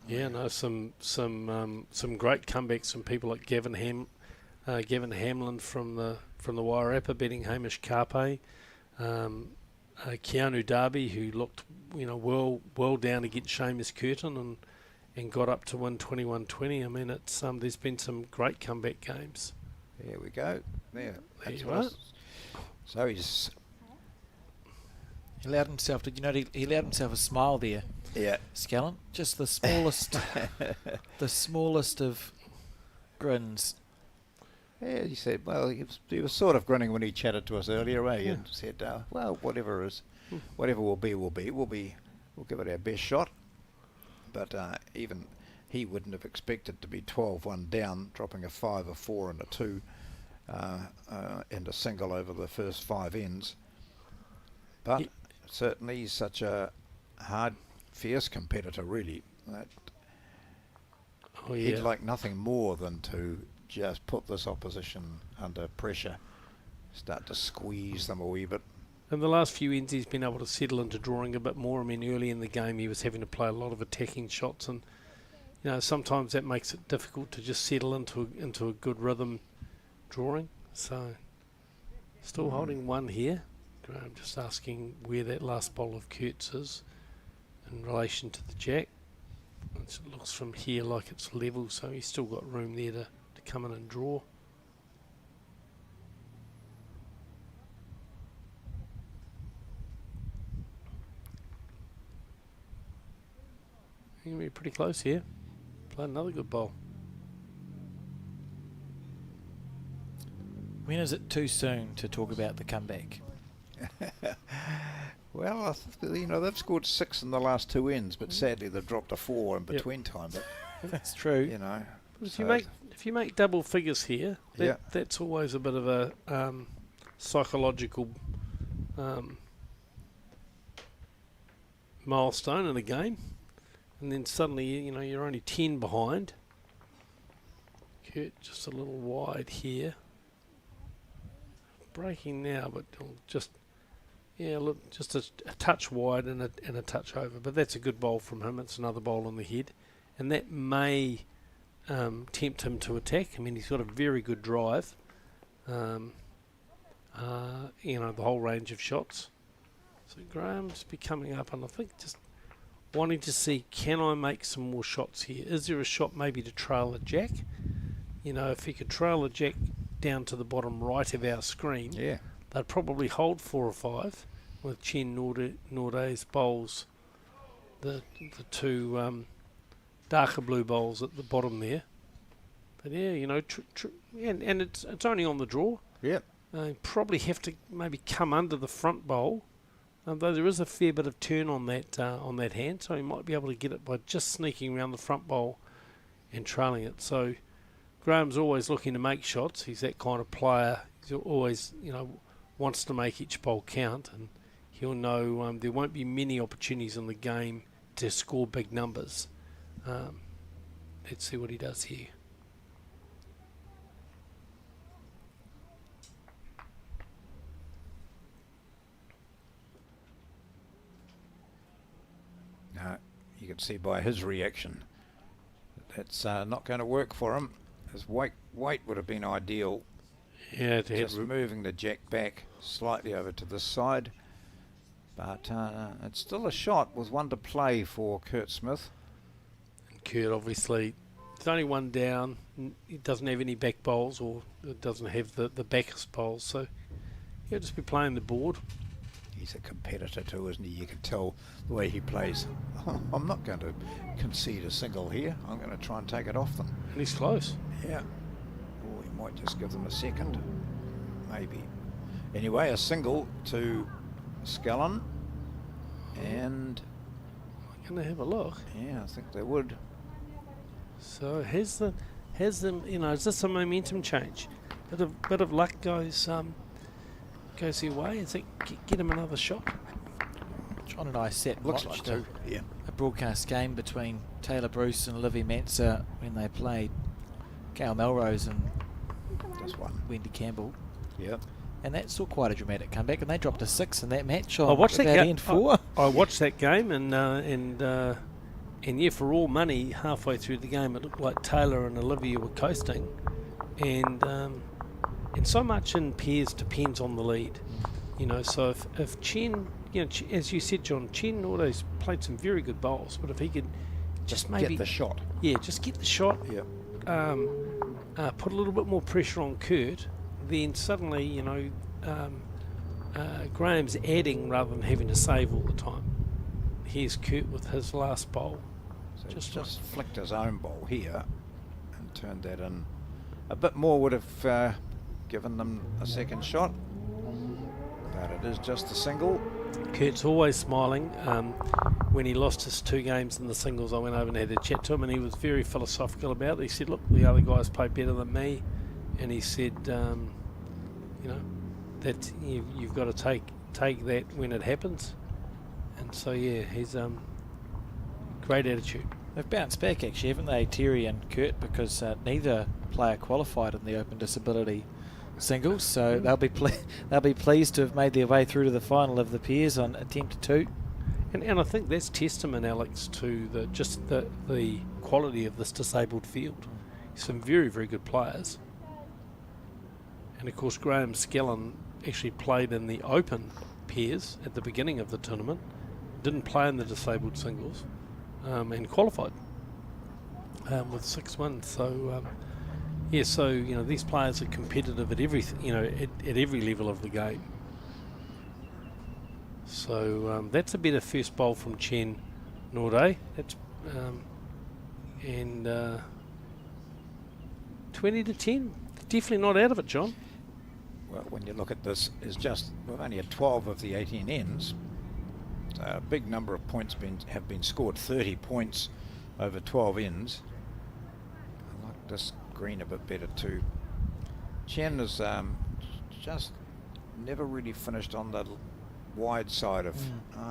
Yeah, no, some great comebacks from people like Gavin Hamlin from the Wairarapa beating Hamish Karpe, Keanu Darby, who looked well down against Seamus Curtin and got up to win 21-20. I mean, it's there's been some great comeback games. There we go. There you are. So he allowed himself. Did you know he allowed himself a smile there? Yeah. Scallon, just the smallest, the smallest of grins. Yeah, he said, well, he was sort of grinning when he chatted to us earlier, eh? Yeah. And said, well, whatever will be, we'll give it our best shot. But even he wouldn't have expected to be 12-1 down, dropping a 5, a 4 and a 2 and a single over the first 5 ends. But certainly he's such a hard, fierce competitor, really. He'd like nothing more than to just put this opposition under pressure, start to squeeze them a wee bit. In the last few ends, he's been able to settle into drawing a bit more. I mean, early in the game, he was having to play a lot of attacking shots, and sometimes that makes it difficult to just settle into a good rhythm drawing. So, still holding one here. I'm just asking where that last bowl of Kurt's is in relation to the jack. It looks from here like it's level, so he's still got room there to come in and draw. You're going to be pretty close here. Play another good bowl. When is it too soon to talk about the comeback? Well, they've scored 6 in the last 2 ends, but sadly they've dropped a 4 in between time. But, That's true. If you make double figures here, that's always a bit of a psychological milestone in a game, and then suddenly you're only 10 behind. Kurt just a little wide here. Breaking now, but just a touch wide and a touch over. But that's a good bowl from him. It's another bowl on the head, and that may tempt him to attack. I mean, he's got a very good drive. The whole range of shots. So Graham's be coming up, and I think just wanting to see, can I make some more shots here? Is there a shot maybe to trail a jack? If he could trail a jack down to the bottom right of our screen, they'd probably hold 4 or 5 with Chen Norde's bowls, the two darker blue bowls at the bottom there. But yeah, and it's only on the draw. Yep. Probably have to maybe come under the front bowl, though there is a fair bit of turn on that hand, so he might be able to get it by just sneaking around the front bowl and trailing it. So Graham's always looking to make shots. He's that kind of player. He's always, wants to make each bowl count, and he'll know there won't be many opportunities in the game to score big numbers. Let's see what he does here. No, you can see by his reaction that's not going to work for him. His weight would have been ideal. Yeah, just moving the jack back slightly over to this side. But it's still a shot with one to play for Kurt Smith. And Kurt, obviously, there's only one down. He doesn't have any back bowls, or doesn't have the backest bowls. So he'll just be playing the board. He's a competitor too, isn't he? You can tell the way he plays. I'm not going to concede a single here. I'm going to try and take it off them. And he's close. Yeah. Or he might just give them a second. Maybe. Anyway, a single to Scallon. And I'm going to have a look. Yeah, I think they would. So has the is this a momentum change? Bit of luck goes your way. Is it get him another shot? John and I sat and Looks watched like a broadcast game between Taylor Bruce and Livy Metzer when they played Gail Melrose and Wendy Campbell. Yep. And that saw quite a dramatic comeback, and they dropped a 6 in that match. I watched that game. 4. I watched that game, and yeah, for all money, halfway through the game, it looked like Taylor and Olivia were coasting, and so much in pairs depends on the lead, So if Chen, as you said, John, Chen Nordo's played some very good bowls, but if he could just maybe get the shot, just get the shot, put a little bit more pressure on Kurt, then suddenly, Graham's adding rather than having to save all the time. Here's Kurt with his last bowl. So just flicked his own bowl here and turned that in. A bit more would have given them a second shot, but it is just a single. Kurt's always smiling. When he lost his 2 games in the singles, I went over and had a chat to him, and he was very philosophical about it. He said, look, the other guys play better than me, and he said, that you've got to take that when it happens. And so, yeah, he's great attitude. They've bounced back, actually, haven't they, Terry and Kurt, because neither player qualified in the Open Disability singles, so they'll be pleased to have made their way through to the final of the pairs on attempt 2. And I think that's testament, Alex, to the quality of this disabled field. Some very, very good players. And of course, Graham Scallon actually played in the Open pairs at the beginning of the tournament, didn't play in the disabled singles, and qualified with 6 wins. So these players are competitive at everything, at every level of the game. So that's a better first bowl from Chen Norde. That's 20 to 10. Definitely not out of it, John. Well, when you look at this, we've only had 12 of the 18 ends. So a big number of points have been scored. 30 points over 12 ends. I like this green a bit better too. Chen has just never really finished on the wide side of.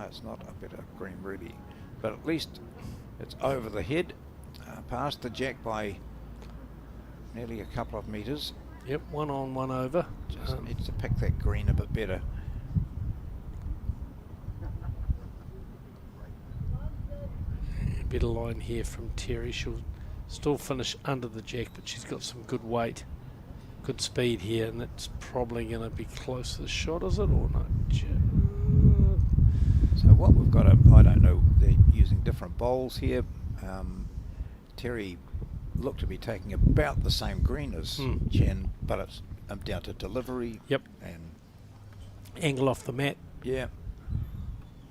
It's not a better green really, but at least it's over the head, past the jack by nearly a couple of metres. Yep, 1 on, 1 over. Just needs to pick that green a bit better. better line here from Terry. She'll still finish under the jack, but she's got some good weight, good speed here, and that's probably going to be close to the shot, is it, or not? So what we've got, I don't know, they're using different bowls here. Terry looked to be taking about the same green as Chen, but it's down to delivery. Yep. And angle off the mat. yeah.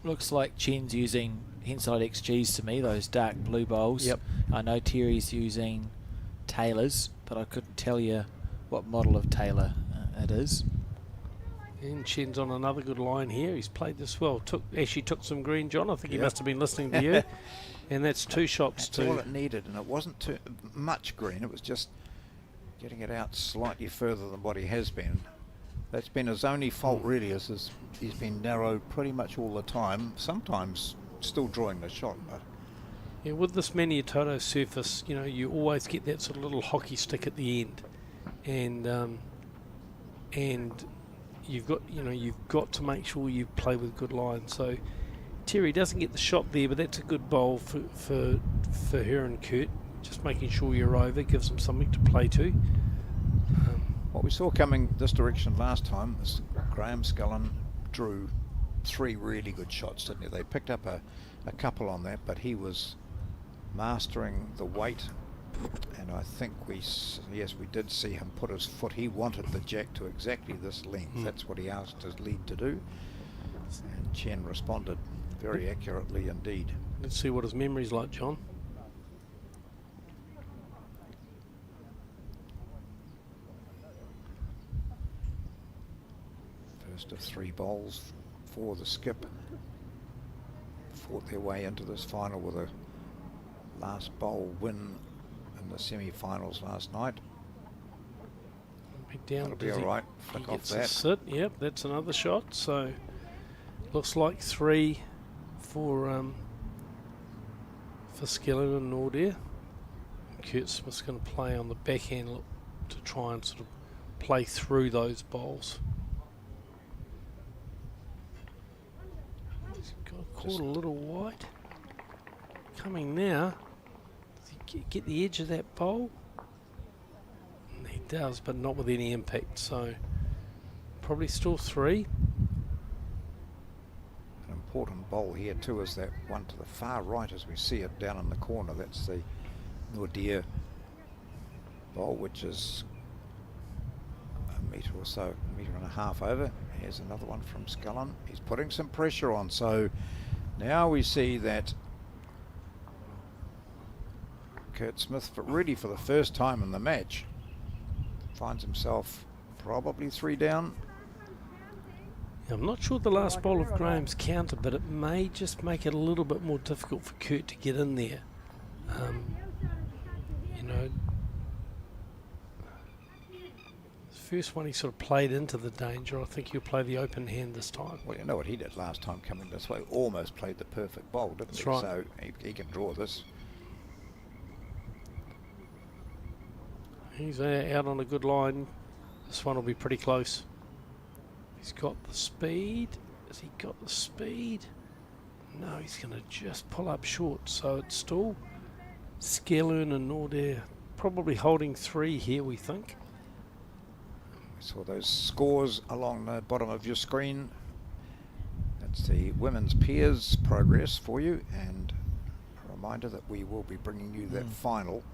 Looks like Chen's using Henside XGs to me, those dark blue bowls. Yep. I know Terry's using Taylor's, but I couldn't tell you what model of Taylor it is. And Chen's on another good line here. He's played this well. Actually took some green, John. I think he Yep. must have been listening to you. And that's 2 shots That's all to... it needed, and it wasn't too much green. It was just getting it out slightly further than what he has been. That's been his only fault, really, is he's been narrow pretty much all the time. Sometimes still drawing the shot, but Yeah, with this Maniatoto surface, you know, you always get that sort of little hockey stick at the end, and you've got to make sure you play with good lines. So Terry doesn't get the shot there, but that's a good bowl for her and Kurt. Just making sure you're over gives them something to play to. what we saw coming this direction last time is Graham Scullin drew 3 really good shots, didn't he? They picked up a couple on that, but he was mastering the weight, and I think we did see him put his foot. He wanted the jack to exactly this length. That's what he asked his lead to do, and Chen responded very accurately indeed. Let's see what his memory's like, John. First of 3 bowls for the skip. Fought their way into this final with a last bowl win in the semi-finals last night. That'll be all right. Flick off that. Sit. Yep, that's another shot. So looks like 3 for Skillen and Nordair. Kurt Smith's going to play on the backhand to try and sort of play through those bowls. He's got caught a little wide. Coming now. Does he get the edge of that bowl? He does, but not with any impact. So probably still 3. An important bowl here too is that one to the far right as we see it down in the corner. That's the Nordair bowl, which is a metre or so, 1.5 meters over. Here's another one from Scullin. He's putting some pressure on, so now we see that Kurt Smith, really for the first time in the match, finds himself probably 3 down. I'm not sure the last bowl of Graham's counter, but it may just make it a little bit more difficult for Kurt to get in there. You know, the first one he sort of played into the danger. I think he'll play the open hand this time. Well, you know what he did last time coming this way? Almost played the perfect bowl, didn't That's he? right. So he can draw this. He's out on a good line. This one will be pretty close. He's got the speed. Has he got the speed? No, he's going to just pull up short. So it's still Skellern and Nordair probably holding 3 here, we think. We saw those scores along the bottom of your screen. That's the women's peers progress for you, and a reminder that we will be bringing you that final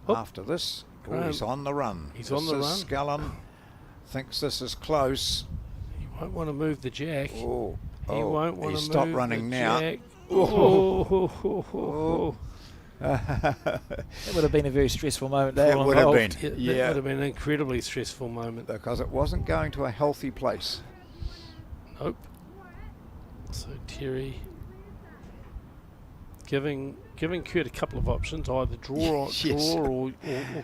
after this. He's on the run. He's on the run. Scullin thinks this is close. He won't want to move the jack. He Won't want to move stopped running the now. jack. That would have been a very stressful moment. That for all would have involved. been. That Yeah. would have been an incredibly stressful moment. Because it wasn't going to a healthy place. Nope. So Terry giving Kurt a couple of options, either draw Yes. or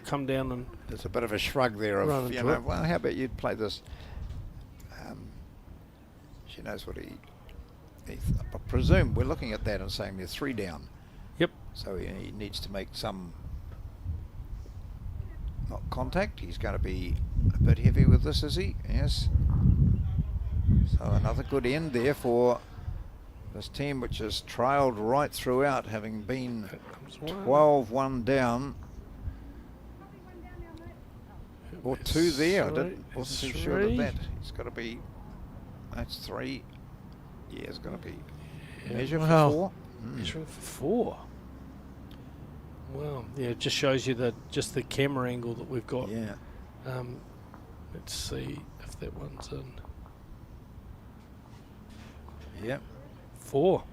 come down and There's a bit of a shrug there Run of, into you know, it. well, how about you play this? She knows what I presume we're looking at that and saying they're 3 down. Yep. So he needs to make some not contact. He's going to be a bit heavy with this, is he? Yes. So another good end there for This team which has trailed right throughout, having been Here comes one. 12-1 down. Or 2 there. I wasn't too sure of that. It's got to be. That's 3. Yeah, it's got to be. Measure for 4. Measuring for 4. Well, yeah, it just shows you that just the camera angle that we've got. Yeah. Let's see if that one's in. Yep. 4.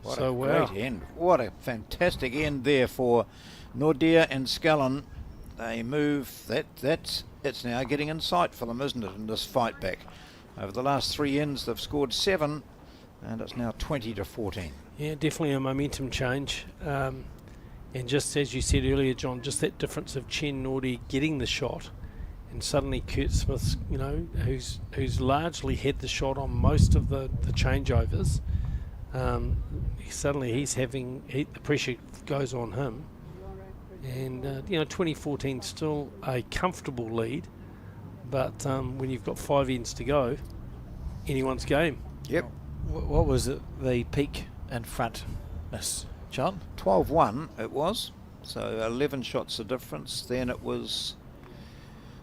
What So a wow. great end. What a fantastic end there for Nordia and Scallon. They move. It's now getting in sight for them, isn't it, in this fight back? Over the last 3 ends, they've scored 7, and it's now 20-14. Yeah, definitely a momentum change. And just as you said earlier, John, just that difference of Chen Nordi getting the shot, and suddenly Kurt Smith's, you know, who's largely had the shot on most of the changeovers. Suddenly the pressure goes on him, and 2014 still a comfortable lead, but when you've got 5 ends to go, anyone's game. Yep. What was the peak in front, Miss John? 12-1 it was, so 11 shots of difference. Then it was,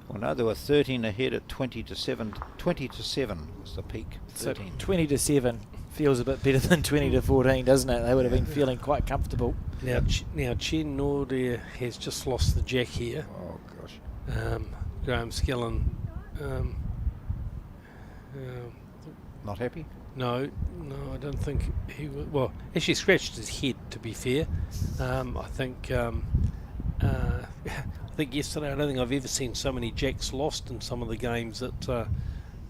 well, no, there were 13 ahead at 20-7. 20-7 was the peak. 13. So 20-7 feels a bit better than 20-14, doesn't it? They would have been feeling quite comfortable. Now Chen Nordia has just lost the jack here. Oh gosh. Graham Skillen. Not happy? No, I don't think he would. Well, actually scratched his head, to be fair. I think yesterday, I don't think I've ever seen so many jacks lost in some of the games that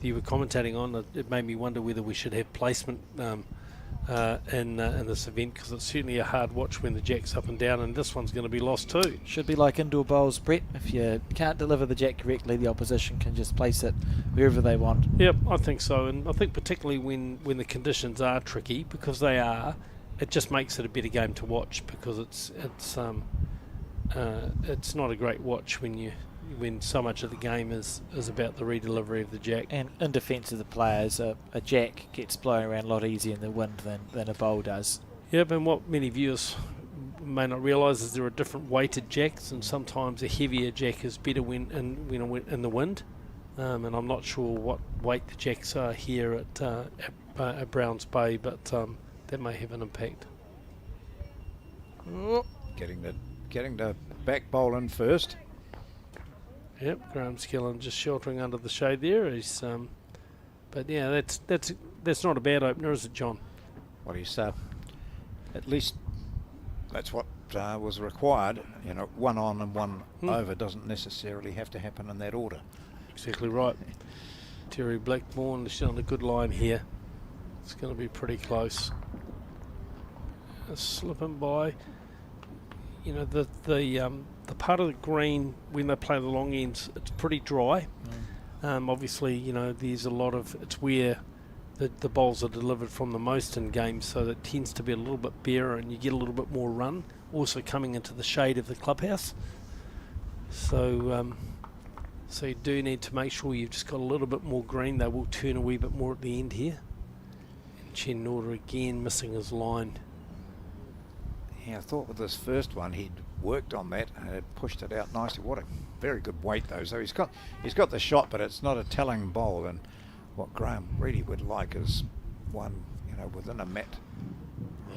you were commentating on. It made me wonder whether we should have placement in this event, because it's certainly a hard watch when the jack's up and down, and this one's going to be lost too. Should be like indoor bowls, Brett. If you can't deliver the jack correctly, the opposition can just place it wherever they want. Yep, I think so, and I think particularly when the conditions are tricky, because they are, it just makes it a better game to watch, because it's not a great watch when so much of the game is about the redelivery of the jack. And in defence of the players, a jack gets blown around a lot easier in the wind than a bowl does. Yep, and what many viewers may not realise is there are different weighted jacks, and sometimes a heavier jack is better when in the wind. And I'm not sure what weight the jacks are here at Browns Bay, but that may have an impact. Getting the back bowl in first. Yep, Graham Skillen just sheltering under the shade there. He's, but yeah, that's not a bad opener, is it, John? Well, he's at least that's what was required. You know, 1 on and 1 over doesn't necessarily have to happen in that order. Exactly right. Terry Blackburn is on a good line here. It's going to be pretty close. Slipping by. You know, the part of the green when they play the long ends, it's pretty dry. Obviously, you know, there's a lot of, it's where the bowls are delivered from the most in games, so that tends to be a little bit barer and you get a little bit more run, also coming into the shade of the clubhouse. So you do need to make sure you've just got a little bit more green. They will turn a wee bit more at the end here. And Chen Norda again missing his line. Yeah, I thought with this first one he'd worked on that and had pushed it out nicely. What a very good weight though. So he's got the shot, but it's not a telling bowl. And what Graham really would like is one, you know, within a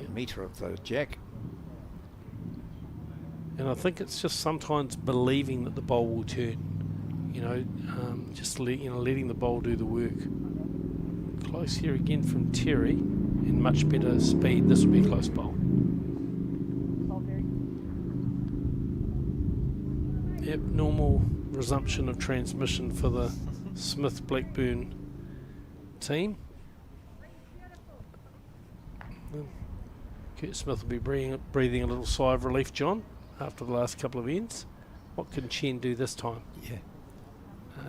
metre of the jack. And I think it's just sometimes believing that the bowl will turn. You know, just letting the bowl do the work. Close here again from Terry, and much better speed. This will be a close bowl. Yep, normal resumption of transmission for the Smith Blackburn team. Kurt Smith will be breathing a little sigh of relief, John, after the last couple of ends. What can Chen do this time? Yeah.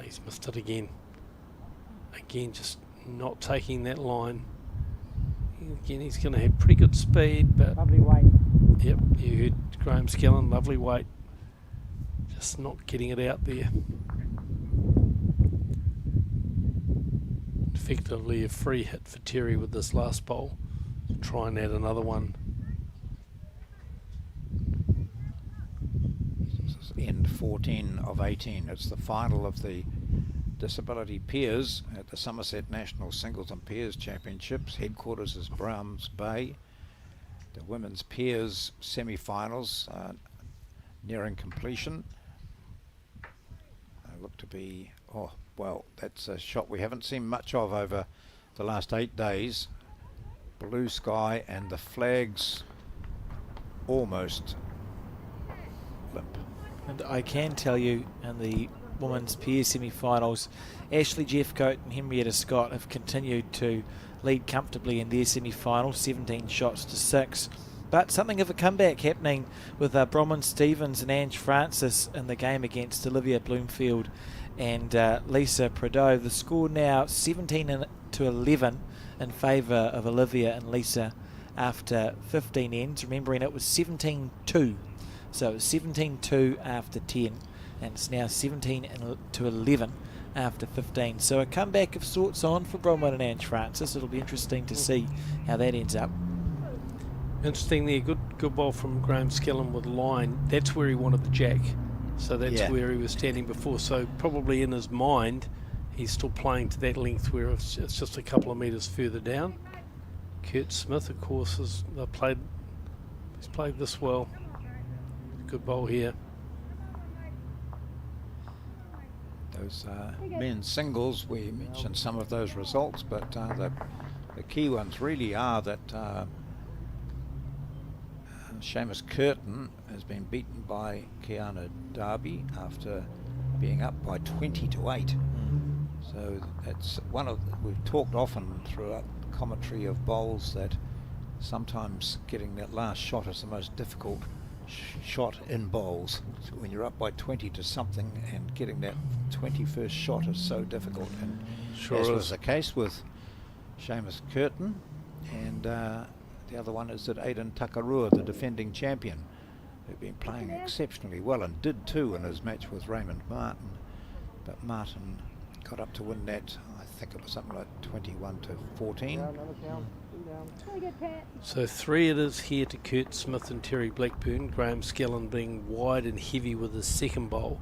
He's missed it again. Again, just not taking that line. Again, he's going to have pretty good speed, but... Lovely weight. Yep, you heard Graham Skillen, lovely weight. Just not getting it out there. Effectively a free hit for Terry with this last bowl. try and add another one. This is end 14 of 18. It's the final of the Disability Peers at the Summerset National Singles and Peers Championships. Headquarters is Browns Bay. The Women's Peers semi-finals nearing completion. They look to be, oh well, that's a shot we haven't seen much of over the last 8 days. Blue sky and the flags almost limp. And I can tell you, in the women's peers semi-finals, Ashley Jeffcoat and Henrietta Scott have continued to lead comfortably in their semi-final, 17 shots to 6. But something of a comeback happening with Bronwyn Stevens and Ange Francis in the game against Olivia Bloomfield and Lisa Prideaux. The score now 17 to 11 in favour of Olivia and Lisa after 15 ends. Remembering it was 17-2, so it was 17-2 after 10, and it's now 17 to 11 after 15. So a comeback of sorts on for Bronwyn and Ange Francis. It'll be interesting to see how that ends up. Interesting there, good ball from Graham Skillen with line. That's where he wanted the jack. So that's where he was standing before. So probably in his mind, he's still playing to that length where it's just a couple of metres further down. Kurt Smith, of course, he's played this well. Good bowl here. Those men's singles, we mentioned some of those results, but the key ones really are that Seamus Curtin has been beaten by Keanu Darby after being up by 20-8. So that's one of we've talked often throughout the commentary of bowls that sometimes getting that last shot is the most difficult shot in bowls. So when you're up by 20 to something, and getting that 21st shot is so difficult. And as was the case with Seamus Curtin, and the other one is that Aidan Takarua, the defending champion, who'd been playing exceptionally well and did too in his match with Raymond Martin. But Martin got up to win that, I think it was something like 21-14. So 3 it is here to Kurt Smith and Terry Blackburn. Graham Skillen being wide and heavy with his second bowl.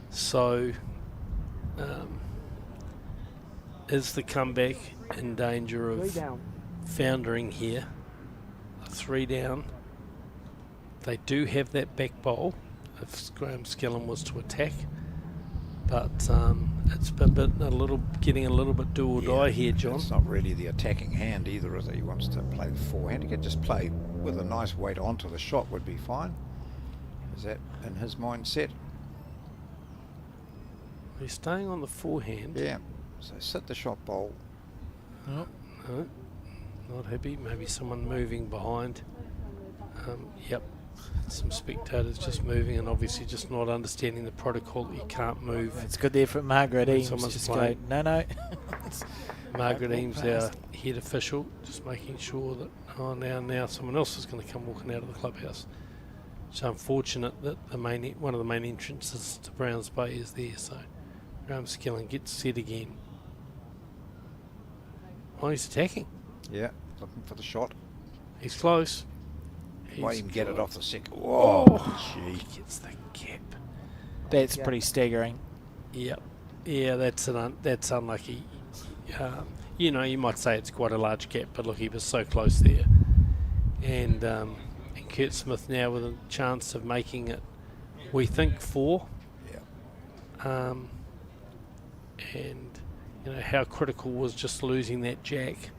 So is the comeback in danger of foundering here? 3 down. They do have that back bowl if Graham Skillen was to attack, but it's getting a little bit do or die here, John. It's not really the attacking hand either, is it? He wants to play the forehand. He could just play with a nice weight onto the shot, would be fine. Is that in his mindset? He's staying on the forehand. Yeah. So sit the shot bowl. Oh, no, not happy. Maybe someone moving behind. Yep. Some spectators just moving and obviously just not understanding the protocol that you can't move. It's good there for Margaret Eames. Someone's Just playing. go, no. Margaret Eames, our head official, just making sure that now someone else is going to come walking out of the clubhouse. It's unfortunate that one of the main entrances to Browns Bay is there. So Graham Skillen gets set again. Oh, he's attacking. Yeah, looking for the shot. He's close. Might even get it off the second. Whoa, gee. He gets the gap. That's pretty staggering. Yep. Yeah, that's unlucky. You might say it's quite a large gap, but look, he was so close there. And Kurt Smith now with a chance of making it, we think, 4. Yeah. And how critical was just losing that jack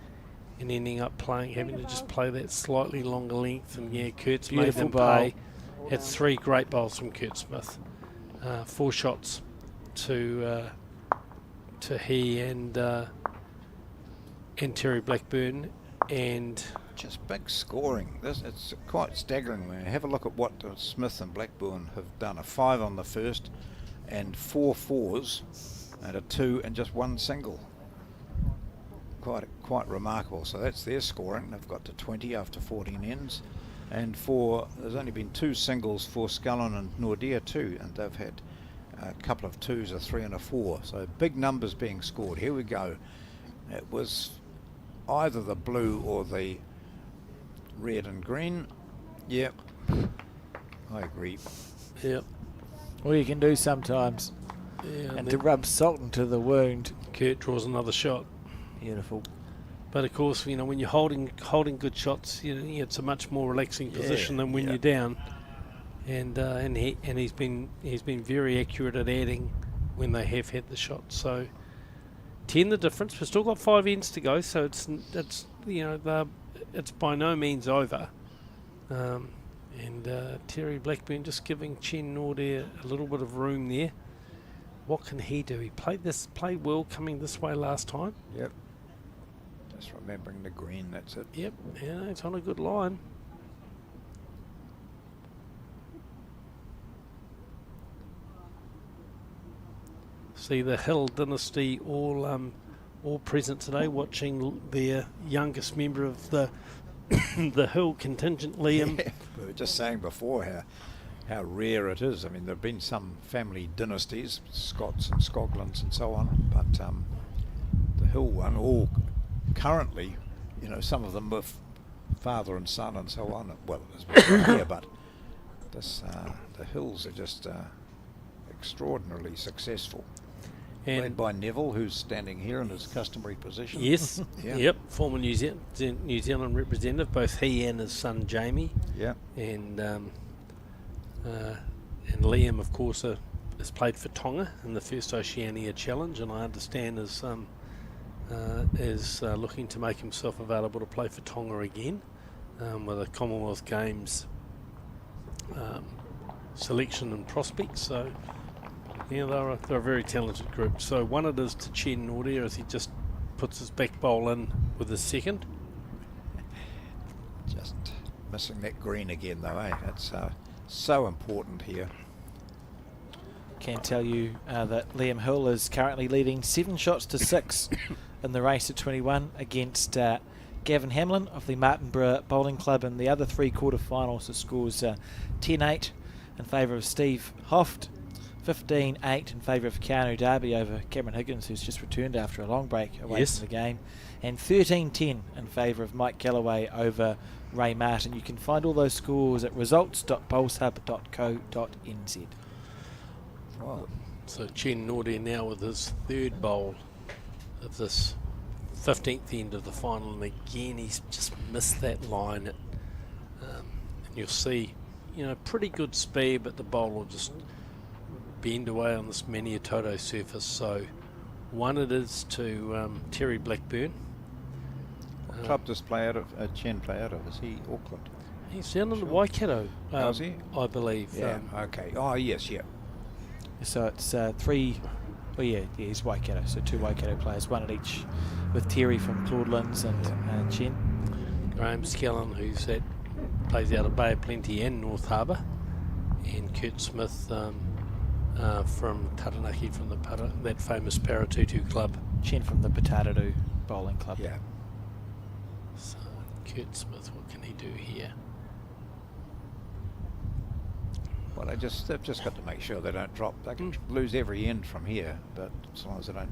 and ending up having to just play that slightly longer length. And Kurt's Beautiful made them pay. Had 3 great bowls from Kurt Smith. 4 shots to he and Terry Blackburn, and just big scoring. It's quite staggering. When you have a look at what Smith and Blackburn have done: a 5 on the first, and 4 fours, and a 2, and just 1 single. Quite remarkable. So that's their scoring. They've got to 20 after 14 ends, and there's only been 2 singles for Scullin and Nordia too, and they've had a couple of 2s, a 3 and a 4. So big numbers being scored. Here we go. It was either the blue or the Red and green. Yep. I agree. Yep. All you can do sometimes. Yeah, And to rub salt into the wound. Kurt draws another shot. Beautiful. But of course, you know, when you're holding good shots, you know, it's a much more relaxing position than when you're down. And he's been very accurate at adding when they have had the shot. So 10 the difference. We've still got 5 ends to go, so it's you know, it's by no means over. And Terry Blackburn just giving Chen Nordair a little bit of room there. What can he do? He played well coming this way last time. Yep. Just remembering the green, that's it. Yep, yeah, it's on a good line. See the Hill dynasty all present today, watching their youngest member of the the Hill contingent, Liam. Yeah, we were just saying before how rare it is. I mean, there have been some family dynasties, Scots and Scoglands and so on, but the Hill one, all currently, you know, some of them with father and son and so on. Well, there's one here, but this the Hills are just extraordinarily successful. And led by Neville, who's standing here in his customary position. yes, Yeah. yep, former New Zealand representative, both he and his son Jamie. Yeah. And Liam, of course, has played for Tonga in the first Oceania Challenge, and I understand is looking to make himself available to play for Tonga again with a Commonwealth Games selection and prospects. So yeah, they're a very talented group. So one it is to Chen Nordair as he just puts his back bowl in with his second. Just missing that green again, though, eh? It's so important here. Can tell you that Liam Hill is currently leading 7 shots to 6 in the race at 21 against Gavin Hamlin of the Martinborough Bowling Club in the other 3 quarterfinals. The scores 10-8 in favour of Steve Hoft, 15-8 in favour of Keanu Darby over Cameron Higgins, who's just returned after a long break away from the game, and 13-10 in favour of Mike Galloway over Ray Martin. You can find all those scores at results.bowlshub.co.nz. Wow. So Chen Nordair now with his 3rd bowl of this 15th end of the final, and again he's just missed that line. And you'll see, you know, pretty good speed, but the bowl will just bend away on this Maniatoto surface. So one it is to Terry Blackburn. What club does Chen play out of? Is he Auckland? He's down in the Waikato, Is he? I believe. Yeah, okay. Oh, yes, yeah. So it's 3, oh yeah, he's Waikato, so 2 Waikato players, 1 at each, with Terry from Claudelands and Chen. Graham Skellin, plays out of Bay of Plenty and North Harbour, and Kurt Smith from Taranaki, from that famous Paratutu club. Chen from the Potatadoo Bowling Club. Yeah. So Kurt Smith, what can he do here? Well, they've just got to make sure they don't drop. They can lose every end from here, but as long as they don't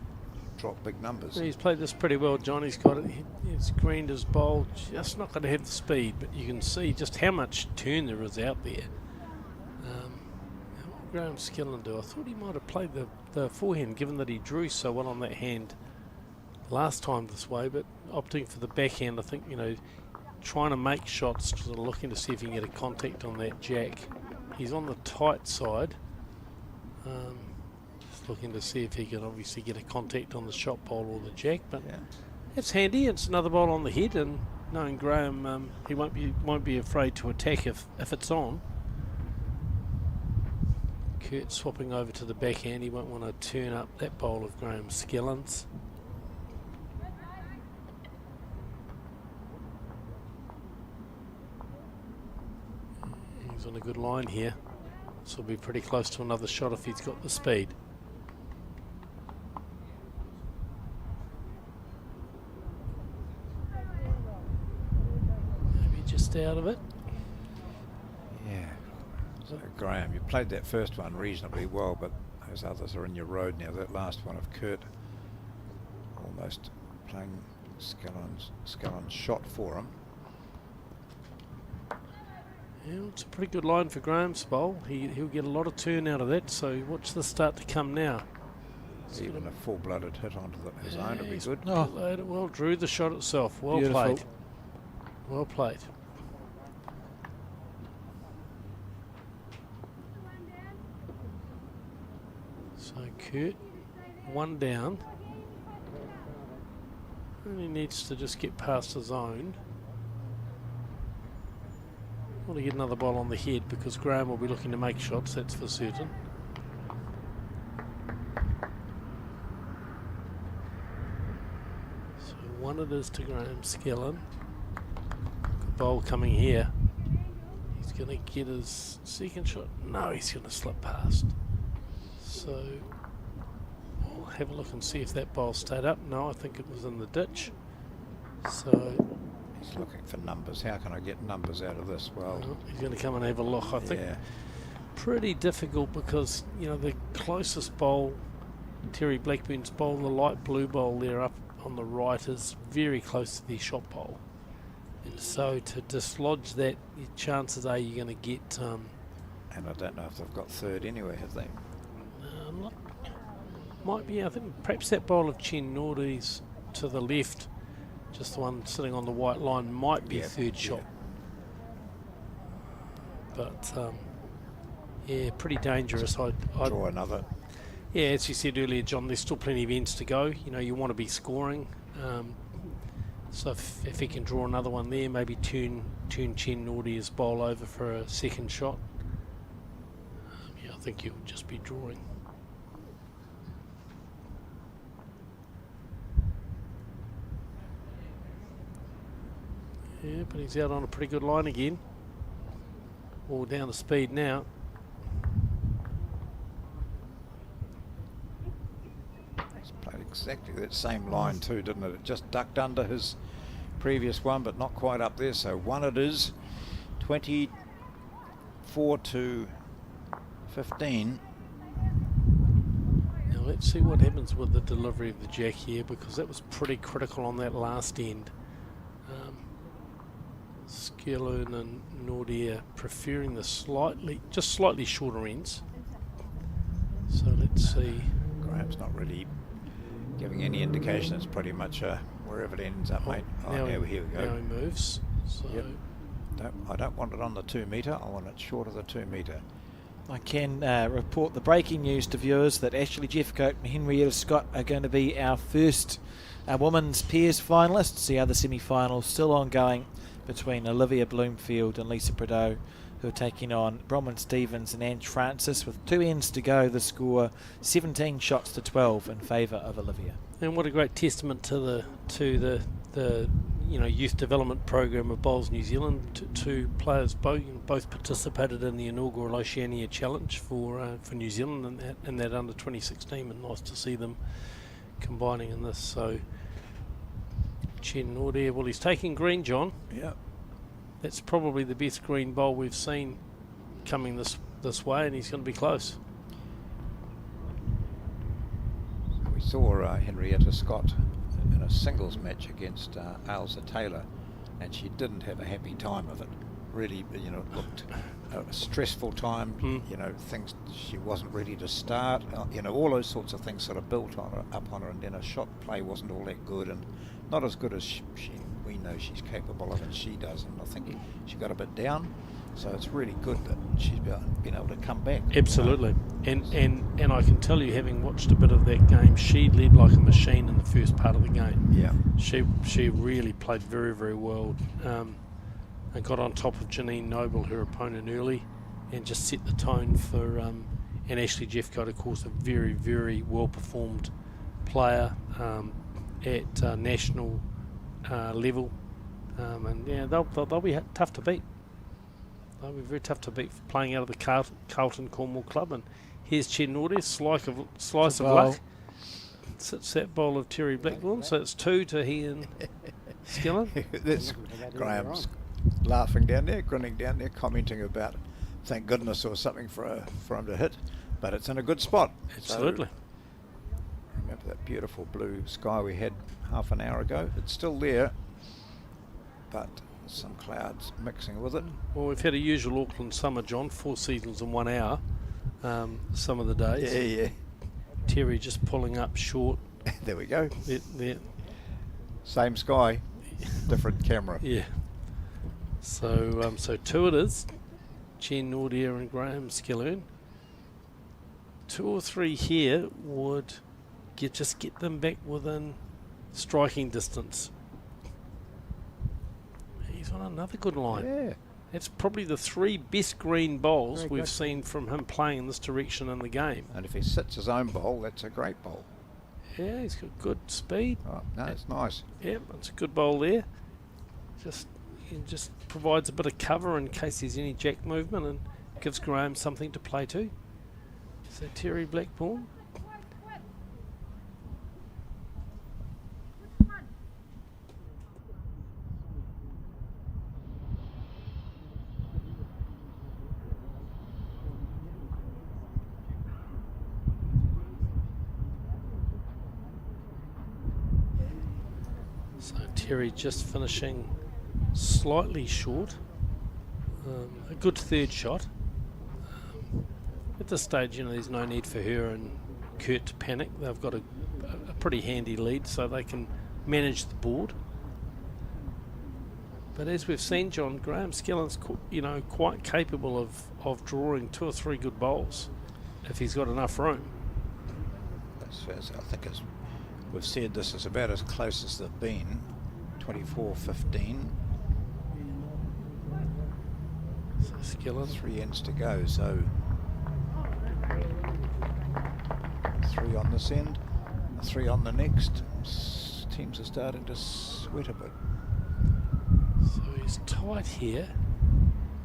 drop big numbers. He's played this pretty well, John. He's got it. He's greened his bowl. Just not going to have the speed, but you can see just how much turn there is out there. What Graham Skellin do? I thought he might have played the forehand, given that he drew so well on that hand last time this way, but opting for the backhand. I think, you know, trying to make shots, sort of looking to see if he can get a contact on that jack. He's on the tight side. Just looking to see if he can obviously get a contact on the shot bowl or the jack, but it's handy. It's another bowl on the head, and knowing Graham, he won't be afraid to attack if it's on. Kurt swapping over to the backhand. He won't want to turn up that bowl of Graham Skellin's. He's on a good line here. This will be pretty close to another shot if he's got the speed. Maybe just out of it. Yeah. So, Graham, you played that first one reasonably well, but those others are in your road now. That last one of Kurt, almost playing Skellin's shot for him. Yeah, it's a pretty good line for Graham's bowl. He'll get a lot of turn out of that, so watch this start to come now. Even a full-blooded hit onto his own would be he's good. played it well, drew the shot itself. Well Beautiful. played. Well played. So Kurt, one down. And he needs to just get past his own. Want to get another ball on the head because Graham will be looking to make shots, that's for certain. So one it is to Graham Skillen. Good bowl coming here. He's going to get his second shot. No, he's going to slip past. So we'll have a look and see if that bowl stayed up. No, I think it was in the ditch. So He's looking for numbers. How can I get numbers out of this? Well, he's going to come and have a look. I think yeah. pretty difficult because, you know, the closest bowl, Terry Blackburn's bowl, the light blue bowl there up on the right, is very close to the shot bowl. And so to dislodge that, your chances are you're going to get... and I don't know if they've got third anyway, have they? might be, I think perhaps that bowl of Chen Nordy's to the left, just the one sitting on the white line, might be third shot. But yeah, pretty dangerous. I'd draw another. Yeah, as you said earlier, John, there's still plenty of ends to go. You know, you want to be scoring. So if he can draw another one there, maybe turn Chen Nordy's bowl over for a second shot. Yeah, I think he'll just be drawing. Yeah, but he's out on a pretty good line again. All down to speed now. He's played exactly that same line too, didn't it? It just ducked under his previous one, but not quite up there. So one it is, 24 to 15. Now let's see what happens with the delivery of the jack here, because that was pretty critical on that last end. Skillern and Nordia preferring the just slightly shorter ends. So let's see. Graham's not really giving any indication. It's pretty much wherever it ends up, mate. Oh, now here we go. Now he moves. So I don't want it on the 2 metre. I want it short of the 2 metre. I can report the breaking news to viewers that Ashley Jeffcoat and Henrietta Scott are going to be our first women's pairs finalists. The other semi-finals still ongoing between Olivia Bloomfield and Lisa Prideaux, who are taking on Bronwyn Stevens and Ange Francis. With 2 ends to go, the score 17 shots to 12 in favour of Olivia. And what a great testament to the youth development program of Bowls New Zealand. Two players both participated in the inaugural Oceania Challenge for New Zealand in that under 26 team, and nice to see them combining in this. So Chen Nordia, well, he's taking green, John. Yeah. That's probably the best green bowl we've seen coming this way, and he's going to be close. We saw Henrietta Scott in a singles match against Ailsa Taylor, and she didn't have a happy time of it. Really, it looked a stressful time. Things she wasn't ready to start. All those sorts of things sort of built up on her, and then her shot play wasn't all that good, and not as good as we know she's capable of, and she does. And I think she got a bit down. So it's really good that she's been able to come back. Absolutely. And I can tell you, having watched a bit of that game, she led like a machine in the first part of the game. Yeah. She really played very, very well, and got on top of Janine Noble, her opponent, early, and just set the tone for and Ashley Jeffcoat, of course, a very, very well performed player at national level, and yeah, they'll be tough to beat. They'll be very tough to beat for playing out of the Carlton Cornwall club. And here's Chen Nordia, slice of luck. Sits that bowl of Terry Blackburn, so it's 2 to he and Skillen. That's Graham's laughing down there, grinning down there, commenting about thank goodness or something for him to hit, but it's in a good spot. Absolutely. So, remember that beautiful blue sky we had half an hour ago? It's still there, but some clouds mixing with it. Well, we've had a usual Auckland summer, John, 4 seasons in 1 hour. Some of the days. Yeah. Terry just pulling up short. There we go. There. Same sky, different camera. Yeah. So 2 it is. Jen Nordier and Graham Skillern. 2 or 3 here would just get them back within striking distance. He's on another good line. Yeah. That's probably the 3 best green bowls Very we've good. seen from him playing in this direction in the game. And if he sits his own bowl, that's a great bowl. Yeah, he's got good speed. Oh, no, it's nice. Yeah, it's a good bowl there. He just provides a bit of cover in case there's any jack movement and gives Graham something to play to. So Terry Blackburn. So Terry just finishing slightly short. A good third shot. At this stage, there's no need for her and Kurt to panic. They've got a pretty handy lead, so they can manage the board. But as we've seen, John, Graham Skillern's quite capable of drawing 2 or 3 good bowls if he's got enough room. I think we've said this is about as close as they've been. 24-15. So Skillern. 3 ends to go, so 3 on this end, 3 on the next. Teams are starting to sweat a bit. So he's tight here,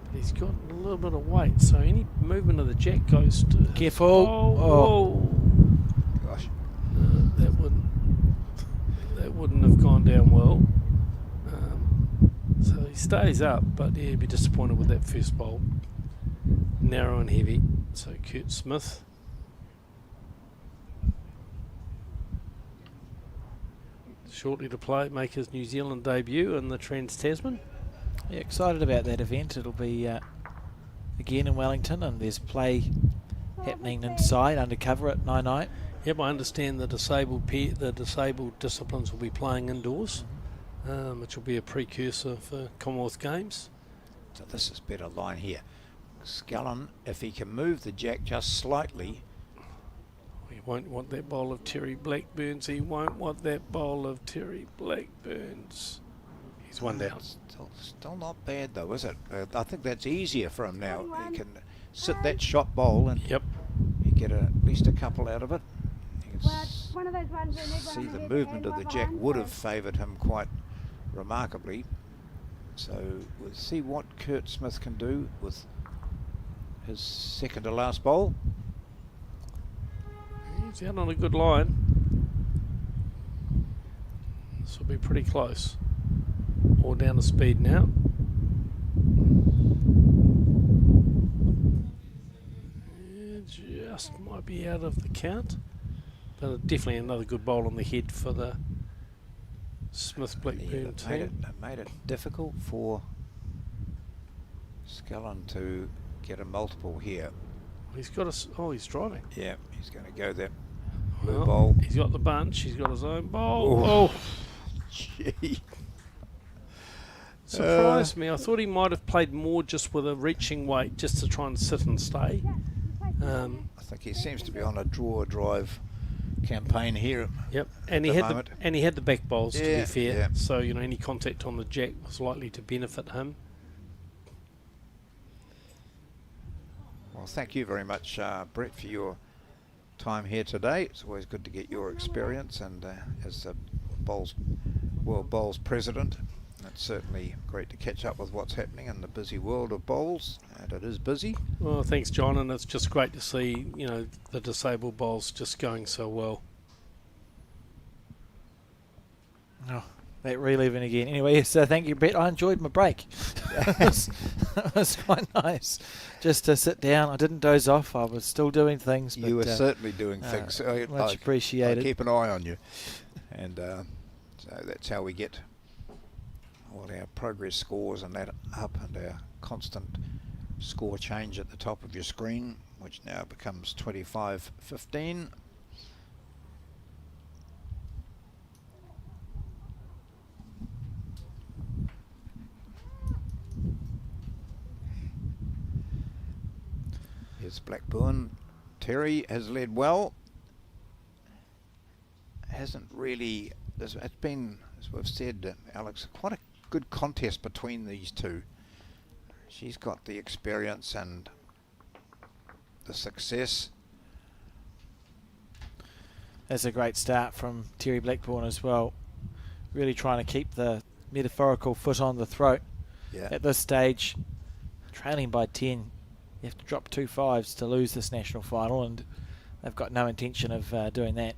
but he's got a little bit of weight, so any movement of the jack goes to... Careful. Oh. Gosh. That wouldn't have gone down well. So he stays up, but he'd be disappointed with that first bowl. Narrow and heavy. So Kurt Smith. Shortly to play, make his New Zealand debut in the Trans-Tasman. Yeah, excited about that event. It'll be again in Wellington, and there's play happening inside, undercover at 9 Yep, I understand the disabled disciplines will be playing indoors, which will be a precursor for Commonwealth Games. So this is better line here. Skillern, if he can move the jack just slightly. He won't want that bowl of Terry Blackburns. He won't want that bowl of Terry Blackburns. He's 1 down. Still not bad though, is it? I think that's easier for him now. He can sit that shot bowl and Yep. you get at least a couple out of it. You can One of those ones where they've got see on the head movement and of the one jack behind would you. have favoured him quite remarkably. So we'll see what Kurt Smith can do with his second to last bowl. He's out on a good line. This will be pretty close. All down to speed now. Just might be out of the count. But definitely another good bowl on the head for the Smith Blackburn It team. made it difficult for Skillern to get a multiple here. He's got he's driving. Yeah, he's going to go that blue Well, bowl. he's got the bunch. He's got his own bowl. Oh, Gee. surprised me. I thought he might have played more just with a reaching weight, just to try and sit and stay. I think he seems to be on a draw drive campaign here. Yep, and he the had moment. the back bowls, to Yeah, be fair. yeah. So any contact on the jack was likely to benefit him. Well, thank you very much, Brett, for your time here today. It's always good to get your experience, and as the World Bowls President, it's certainly great to catch up with what's happening in the busy world of bowls, and it is busy. Well, thanks, John, and it's just great to see the disabled bowls just going so well. Oh, that reliving again. Anyway, yes, thank you, Brett. I enjoyed my break. It was quite nice just to sit down. I didn't doze off. I was still doing things. But, You were certainly doing things. Much appreciated. I keep an eye on you, and so that's how we get all our progress scores and that up, and our constant score change at the top of your screen, which now becomes 25-15. Here's Blackburn. Terry has led well. Hasn't really, it's been, as we've said, Alex, quite a good contest between these two. She's got the experience and the success. That's a great start from Terry Blackburn as well. Really trying to keep the metaphorical foot on the throat. Yeah. At this stage, trailing by 10, you have to drop 2 5s to lose this national final, and they've got no intention of doing that.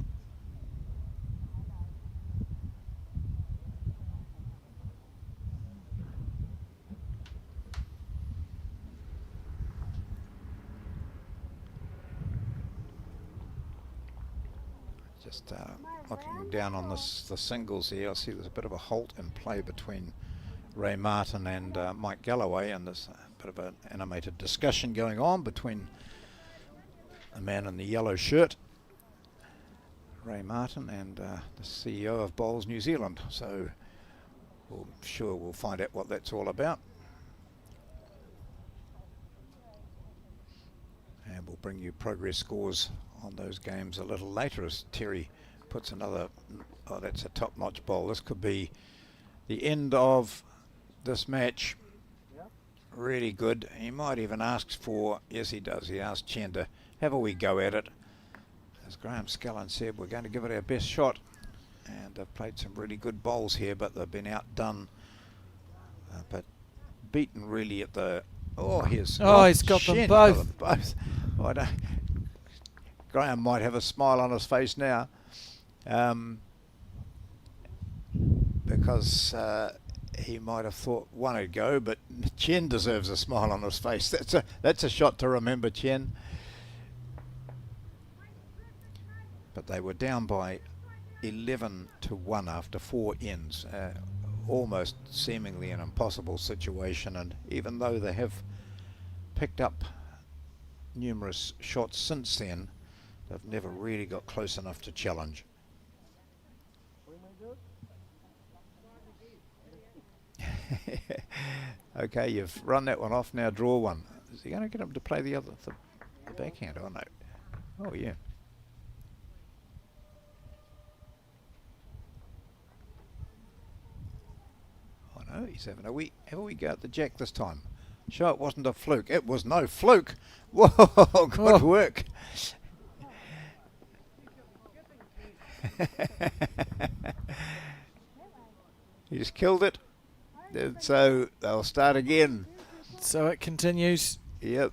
Just looking down on the singles here, I see there's a bit of a halt in play between Ray Martin and Mike Galloway, and there's a bit of an animated discussion going on between the man in the yellow shirt, Ray Martin, and the CEO of Bowls New Zealand. So we'll find out what that's all about. And we'll bring you progress scores on those games a little later as Terry puts another, oh, that's a top-notch bowl. This could be the end of this match. Really good. He might even ask for, yes he does, he asked Chen to have a wee go at it. As Graham Scallon said, we're going to give it our best shot. And they've played some really good bowls here, but they've been outdone. But beaten really at the, he's got them both. Oh, I don't, Graham might have a smile on his face now, because he might have thought one would go, but Chen deserves a smile on his face. That's a shot to remember, Chen. But they were down by 11-1 after 4 ends, almost seemingly an impossible situation. And even though they have picked up numerous shots since then, they've never really got close enough to challenge. Okay, you've run that one off, now draw one. Is he going to get him to play the backhand? Oh no. Oh yeah. Oh no, he's having a wee go at the jack this time. Sure, it wasn't a fluke. It was no fluke. Whoa, good work. He's killed it. And so they'll start again. So it continues. Yep.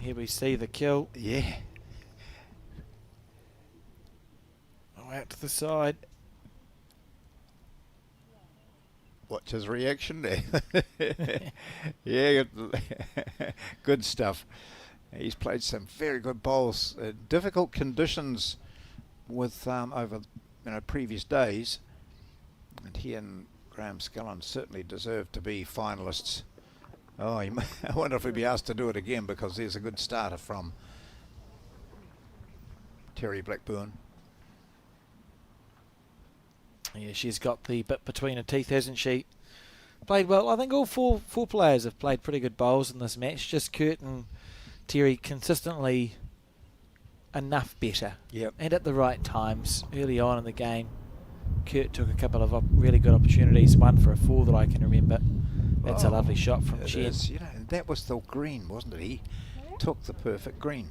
Here we see the kill. Yeah. Oh, out to the side. Watch his reaction there. Yeah, good stuff. He's played some very good bowls. Difficult conditions with over previous days, and he and Graham Scallon certainly deserve to be finalists. Oh, I wonder if he'd be asked to do it again, because there's a good starter from Terry Blackburn. Yeah, she's got the bit between her teeth, hasn't she? Played well. I think all four players have played pretty good bowls in this match. Just Kurt and Terry consistently enough better. Yep. And at the right times early on in the game. Kurt took a couple of really good opportunities, one for a 4 that I can remember. That's a lovely shot from It Chen. is, you know, and that was the green, wasn't it? He took the perfect green.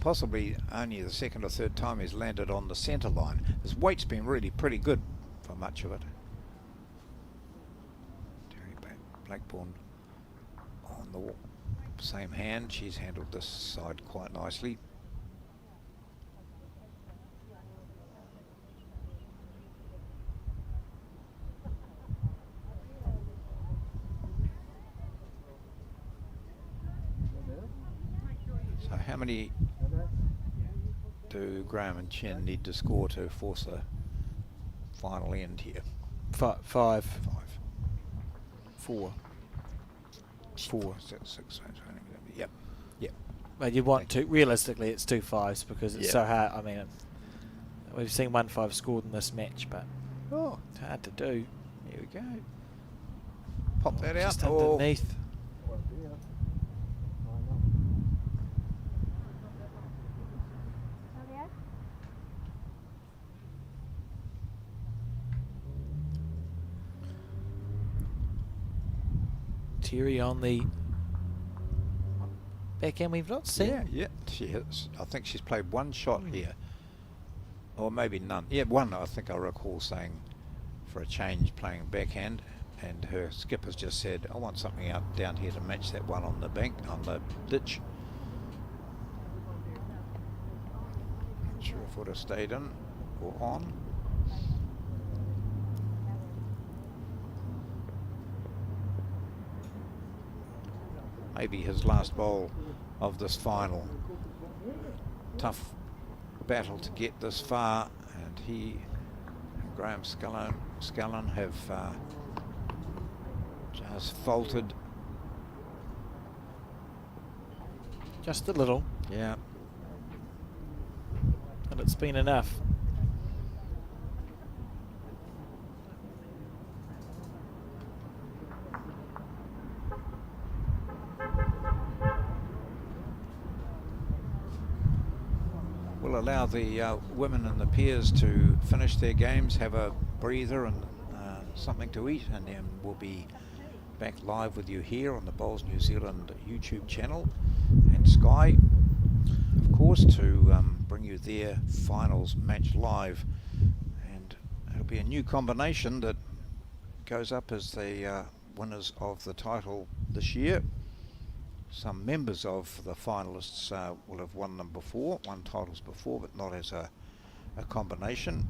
Possibly only the second or third time he's landed on the centre line. His weight's been really pretty good for much of it. Terry Blackburn on the same hand. She's handled this side quite nicely. So how many do Graham and Chen need to score to force a final end here? 5. 5. 4. 4. 6. Yep. Yep. Well, you want to, realistically it's 2 5s because it's Yeah. so hard. I mean, we've seen 1 5 scored in this match, but Oh, it's hard to do. here we go. Pop that out. Just underneath. Terry on the backhand we've not seen. Yeah, she has. I think she's played 1 shot here. Or maybe none. Yeah, 1 I think I recall saying for a change playing backhand, and her skipper's just said, I want something out down here to match that one on the bank, on the ditch. Not sure if it would have stayed in or on. Maybe his last bowl of this final. Tough battle to get this far, and he and Graham Scallon have just faltered. Just a little, Yeah. and it's been enough. We'll allow the women and the peers to finish their games, have a breather and something to eat, and then we'll be back live with you here on the Bowls New Zealand YouTube channel and Sky, of course, to bring you their finals match live. And it'll be a new combination that goes up as the winners of the title this year. Some members of the finalists will have won titles before, but not as a combination.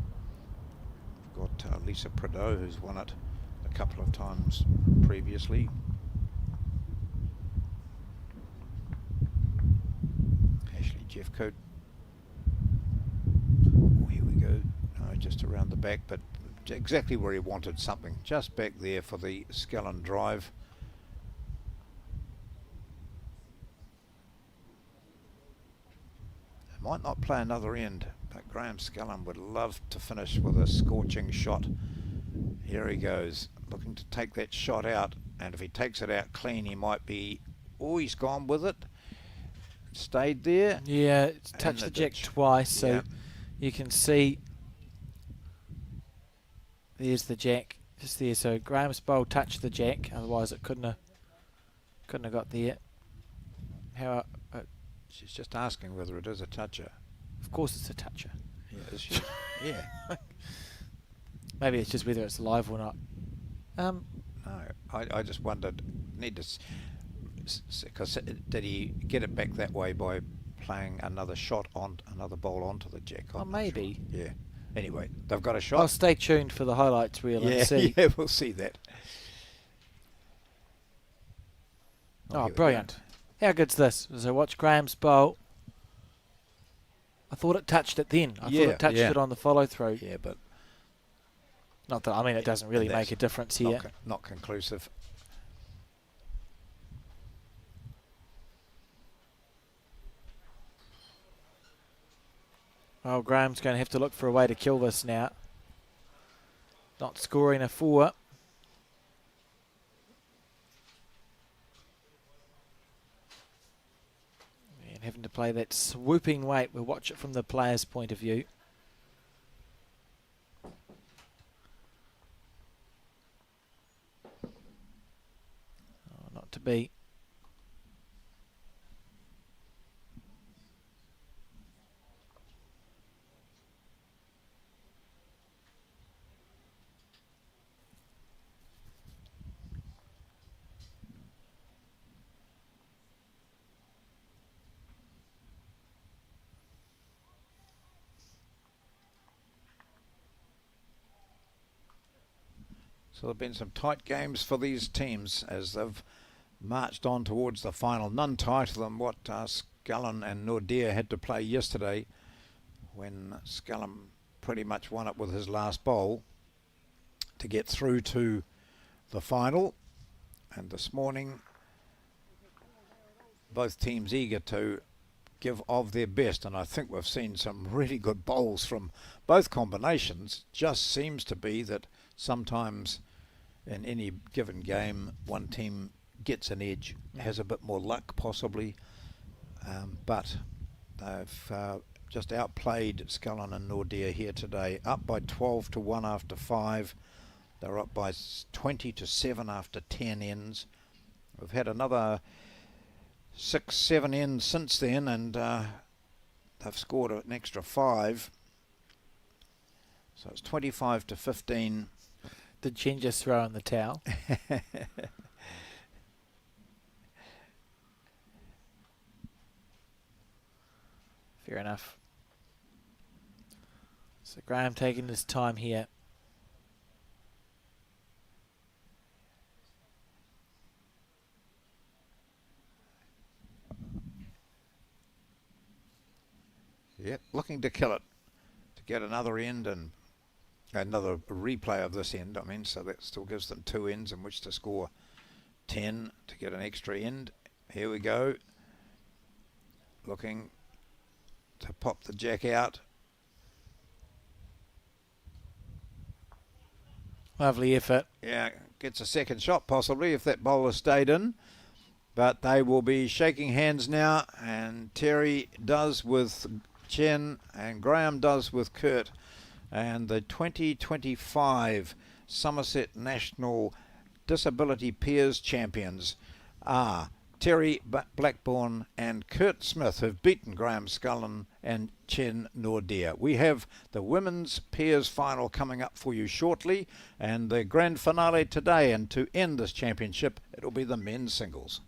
We've got Lisa Prideaux, who's won it a couple of times previously. Ashley Jeffcoat. Oh, here we go. Just around the back, but exactly where he wanted something. Just back there for the Scallon drive. Might not play another end, but Graham Scallon would love to finish with a scorching shot. Here he goes, looking to take that shot out, and if he takes it out clean, he might be... Oh, he's gone with it. Stayed there. Yeah, it's touched the jack twice, so Yeah. you can see there's the jack just there. So Graham's bowl touched the jack, otherwise it couldn't have got there. How? She's just asking whether it is a toucher. Of course, it's a toucher. Yeah, is she? Yeah. Maybe it's just whether it's live or not. No, I just wondered. Because did he get it back that way by playing another bowl onto the jack? Oh, maybe. Sure. Yeah. Anyway, they've got a shot. I'll stay tuned for the highlights reel and see. Yeah, we'll see that. Oh, here we brilliant. How good's this? So watch Graham's bowl. I thought it touched it then. I thought it touched it on the follow through. Yeah, but not that, I mean, it doesn't really that's make a difference here. not conclusive. Oh, Graham's going to have to look for a way to kill this now. Not scoring a 4. And having to play that swooping weight. We'll watch it from the player's point of view. Oh, not to be. So there have been some tight games for these teams as they've marched on towards the final. None tighter than what Scullin and Nordea had to play yesterday, when Scullin pretty much won it with his last bowl to get through to the final. And this morning, both teams eager to give of their best, and I think we've seen some really good bowls from both combinations. Just seems to be that sometimes in any given game one team gets an edge, has a bit more luck possibly, but they've just outplayed Scullin and Nordea here today. Up by 12 to 1 after 5. They're up by 20 to 7 after 10 ends. We've had another 6-7 ends since then, and they've scored an extra 5, so it's 25 to 15. Did Chen just throw in the towel? Fair enough. So Graham taking his time here. Yep, looking to kill it, to get another end and another replay of this end, I mean, so that still gives them 2 ends in which to score 10 to get an extra end. Here we go. Looking to pop the jack out. Lovely effort. Yeah, gets a second shot possibly if that bowler stayed in. But they will be shaking hands now, and Terry does with Chen and Graham does with Kurt. And the 2025 Summerset National Disability Peers Champions are Terry Blackburn and Kurt Smith, have beaten Graham Scullin and Chen Nordea. We have the women's peers final coming up for you shortly, and the grand finale today. And to end this championship, it'll be the men's singles.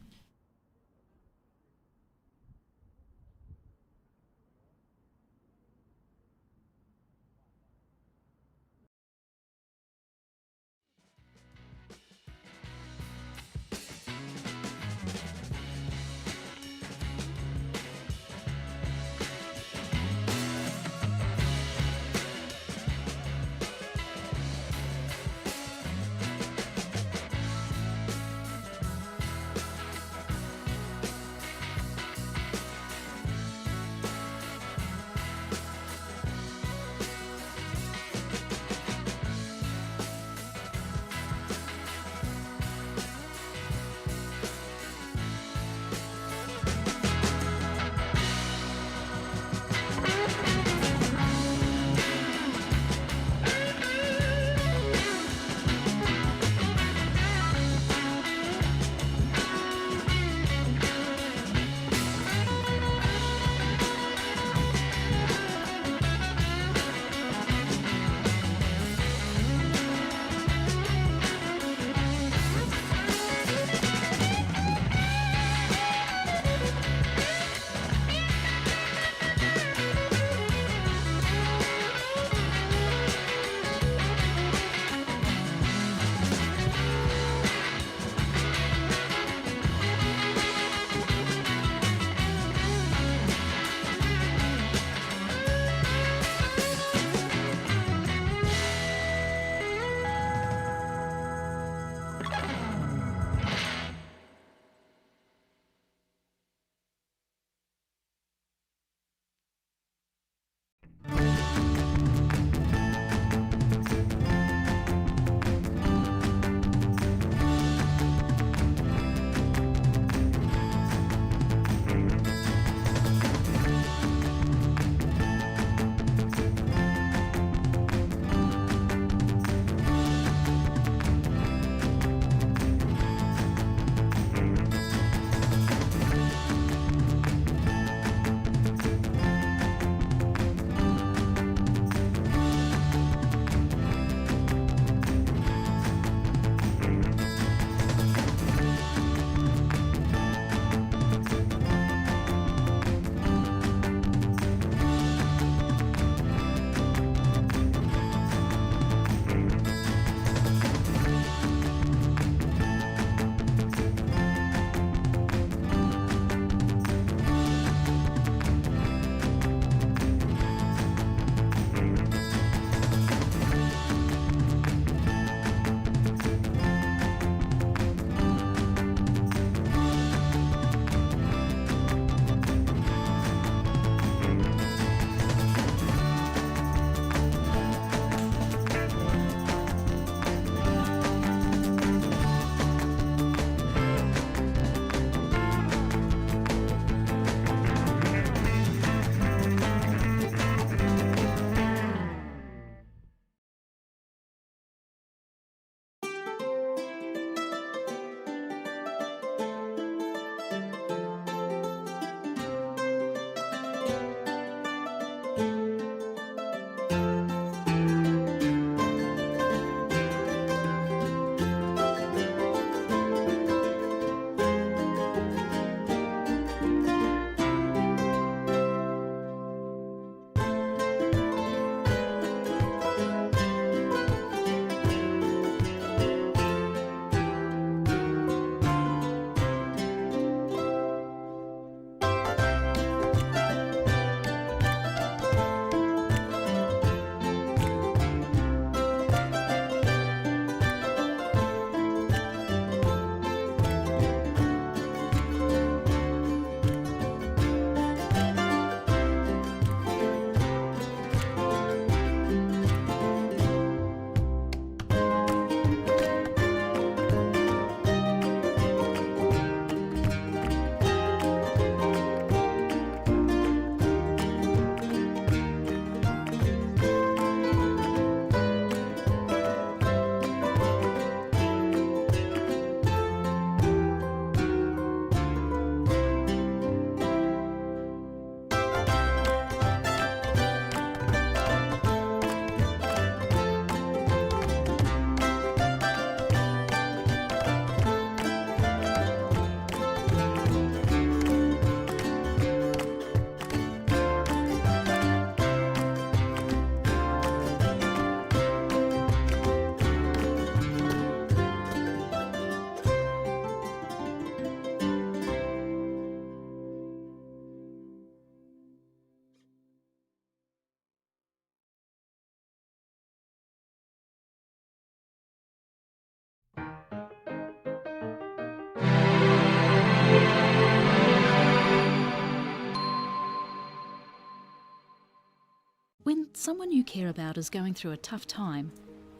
When someone you care about is going through a tough time,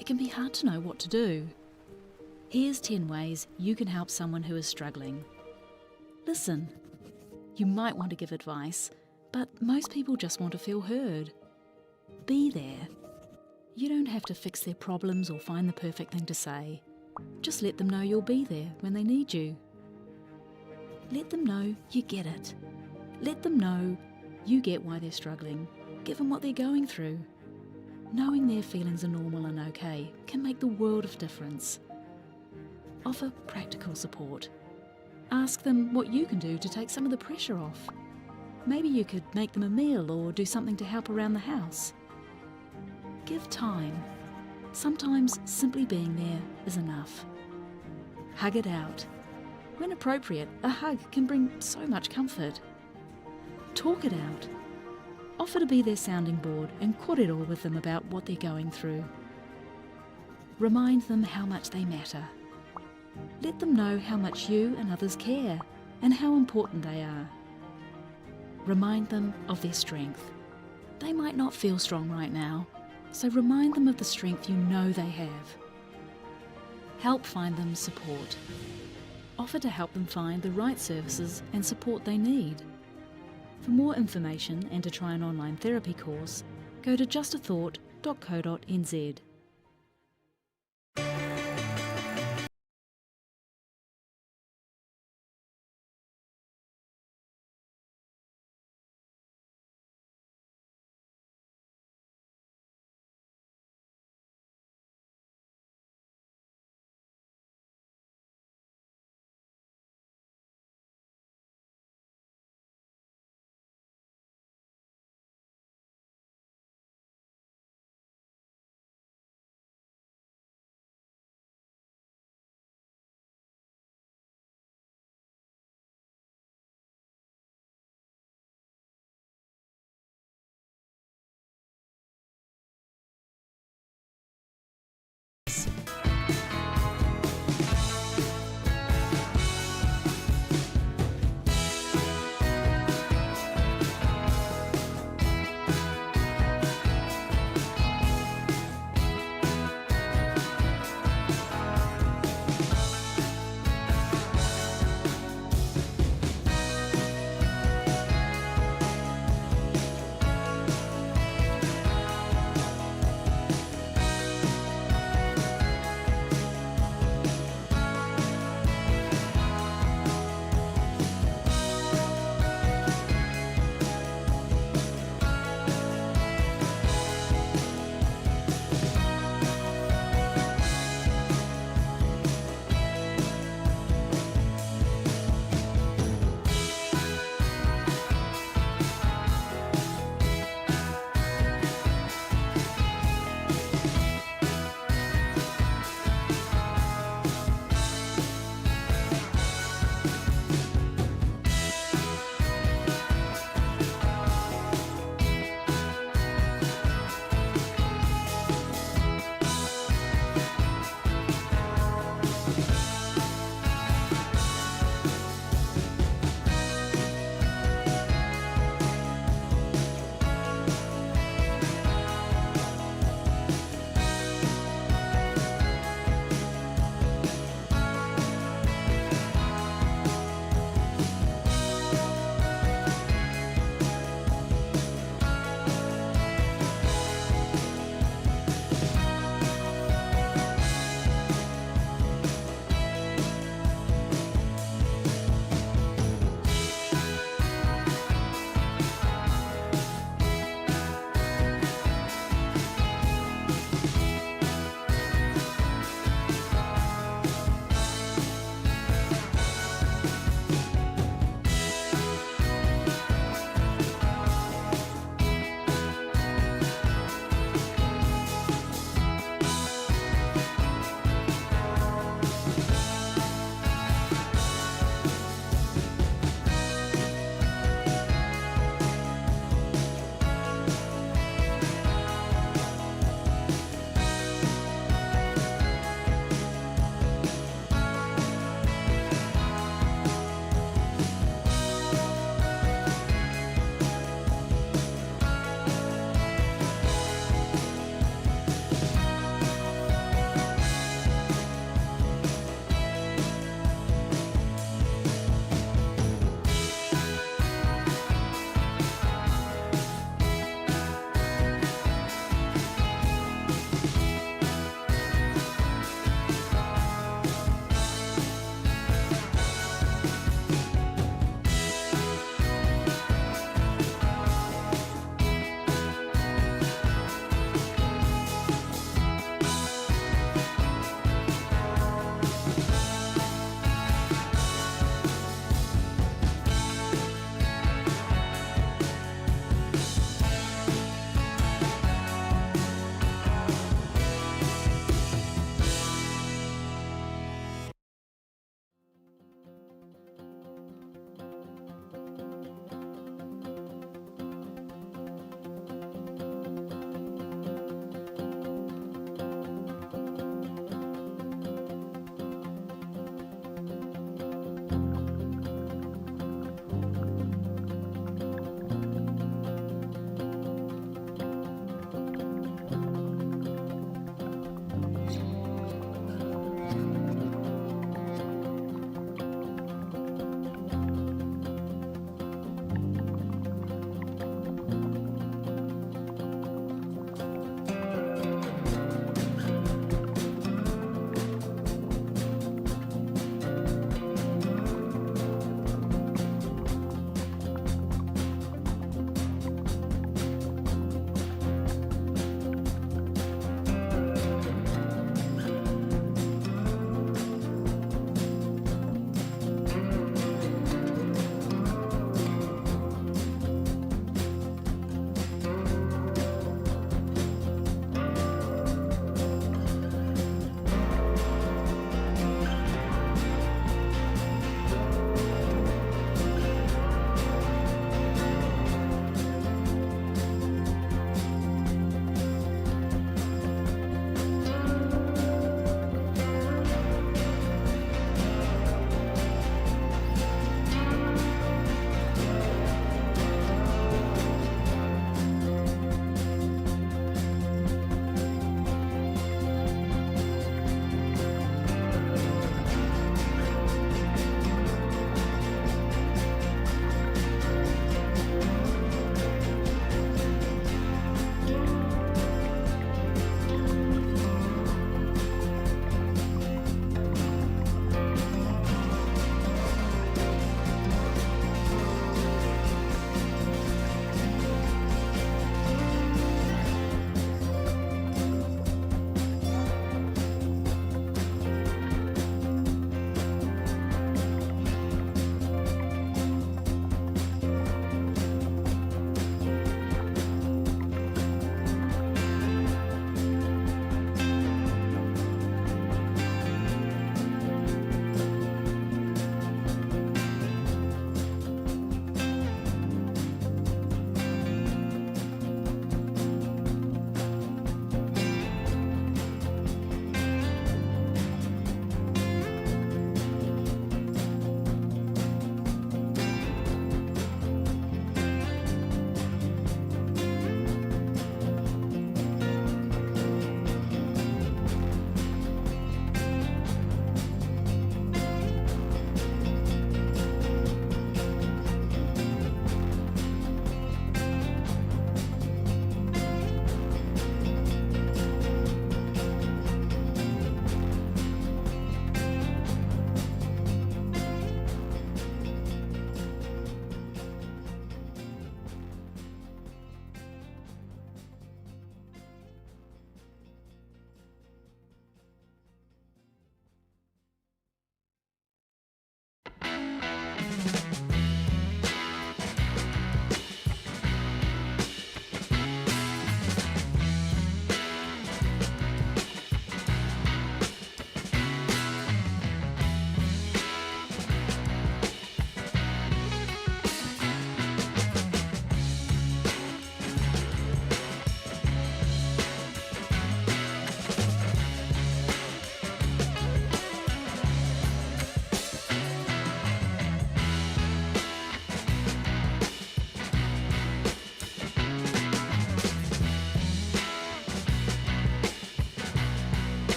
it can be hard to know what to do. Here's 10 ways you can help someone who is struggling. Listen. You might want to give advice, but most people just want to feel heard. Be there. You don't have to fix their problems or find the perfect thing to say. Just let them know you'll be there when they need you. Let them know you get it. Let them know you get why they're struggling. Give them what they're going through. Knowing their feelings are normal and okay can make the world of difference. Offer practical support. Ask them what you can do to take some of the pressure off. Maybe you could make them a meal or do something to help around the house. Give time. Sometimes simply being there is enough. Hug it out. When appropriate, a hug can bring so much comfort. Talk it out. Offer to be their sounding board and kōrero with them about what they're going through. Remind them how much they matter. Let them know how much you and others care and how important they are. Remind them of their strength. They might not feel strong right now, so remind them of the strength you know they have. Help find them support. Offer to help them find the right services and support they need. For more information and to try an online therapy course, go to justathought.co.nz.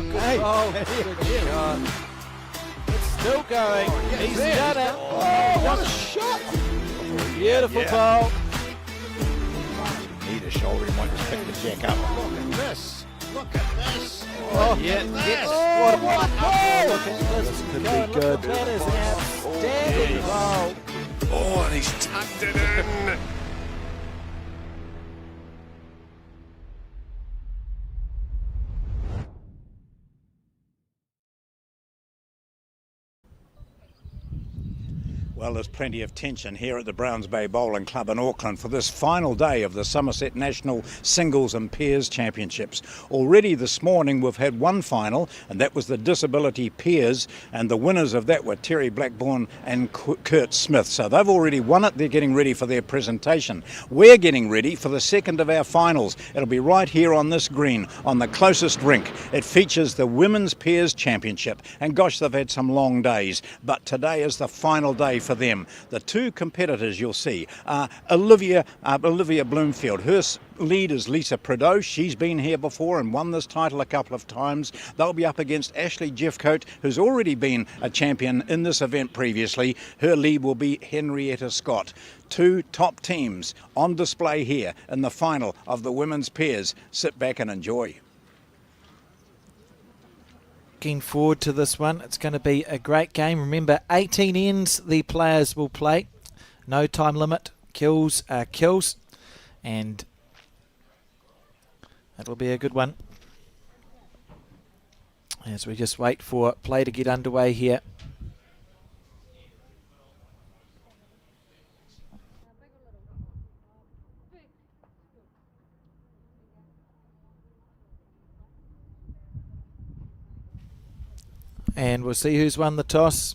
Oh, good ball. Good shot. It's still going. He's done it. Oh, what a shot. Beautiful ball. Need a shoulder, he might just pick the jack up. Look at this. Look at this. Oh, Yeah, yes. What a ball. Look at this. This could Go, be look, good. That is an outstanding ball. Oh, and he's tucked it in. Well, there's plenty of tension here at the Browns Bay Bowling Club in Auckland for this final day of the Summerset National Singles and Pairs Championships. Already this morning we've had one final, and that was the Disability Pairs, and the winners of that were Terry Blackburn and Kurt Smith. So they've already won it. They're getting ready for their presentation. We're getting ready for the second of our finals. It'll be right here on this green, on the closest rink. It features the Women's Pairs Championship, and gosh, they've had some long days, but today is the final day for them. The two competitors you'll see are Olivia Bloomfield. Her lead is Lisa Prideaux. She's been here before and won this title a couple of times. They'll be up against Ashley Jeffcoat, who's already been a champion in this event previously. Her lead will be Henrietta Scott. Two top teams on display here in the final of the women's pairs. Sit back and enjoy. Looking forward to this one. It's going to be a great game. Remember, 18 ends the players will play. No time limit. Kills are kills. And that'll be a good one. As we just wait for play to get underway here. And we'll see who's won the toss.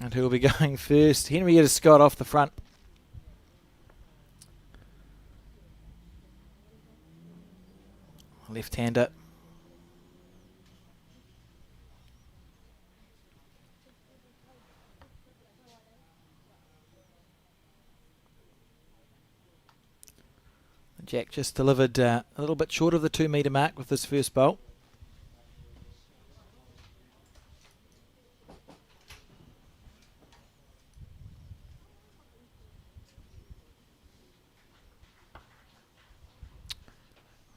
And who will be going first. Henrietta Scott off the front. Left-hander. Jack just delivered a little bit short of the 2 metre mark with this first bowl.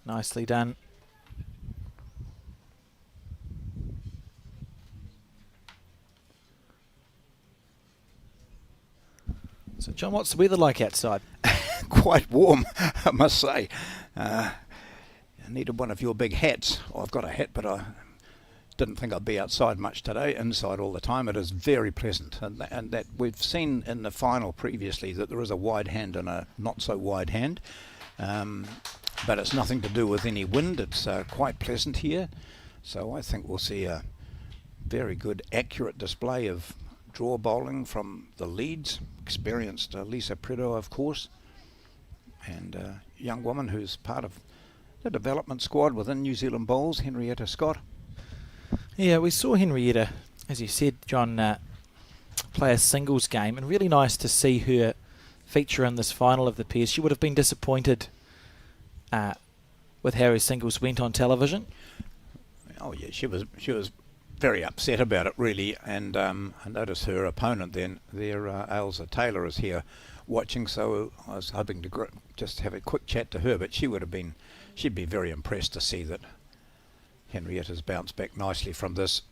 Nicely done. So John, what's the weather like outside? Quite warm, I must say. I needed one of your big hats. Oh, I've got a hat, but I didn't think I'd be outside much today. Inside all the time. It is very pleasant, and that we've seen in the final previously that there is a wide hand and a not so wide hand, but it's nothing to do with any wind. It's quite pleasant here, so I think we'll see a very good, accurate display of draw bowling from the leads. Experienced Lisa Prideaux, of course, and a young woman who's part of the development squad within New Zealand Bowls, Henrietta Scott. Yeah, we saw Henrietta, as you said, John, play a singles game, and really nice to see her feature in this final of the pairs. She would have been disappointed with how her singles went on television. Oh yeah, she was very upset about it, really, and I noticed her opponent then there, Ailsa Taylor, is here watching, so I was hoping to just have a quick chat to her, but she'd be very impressed to see that Henrietta's bounced back nicely from that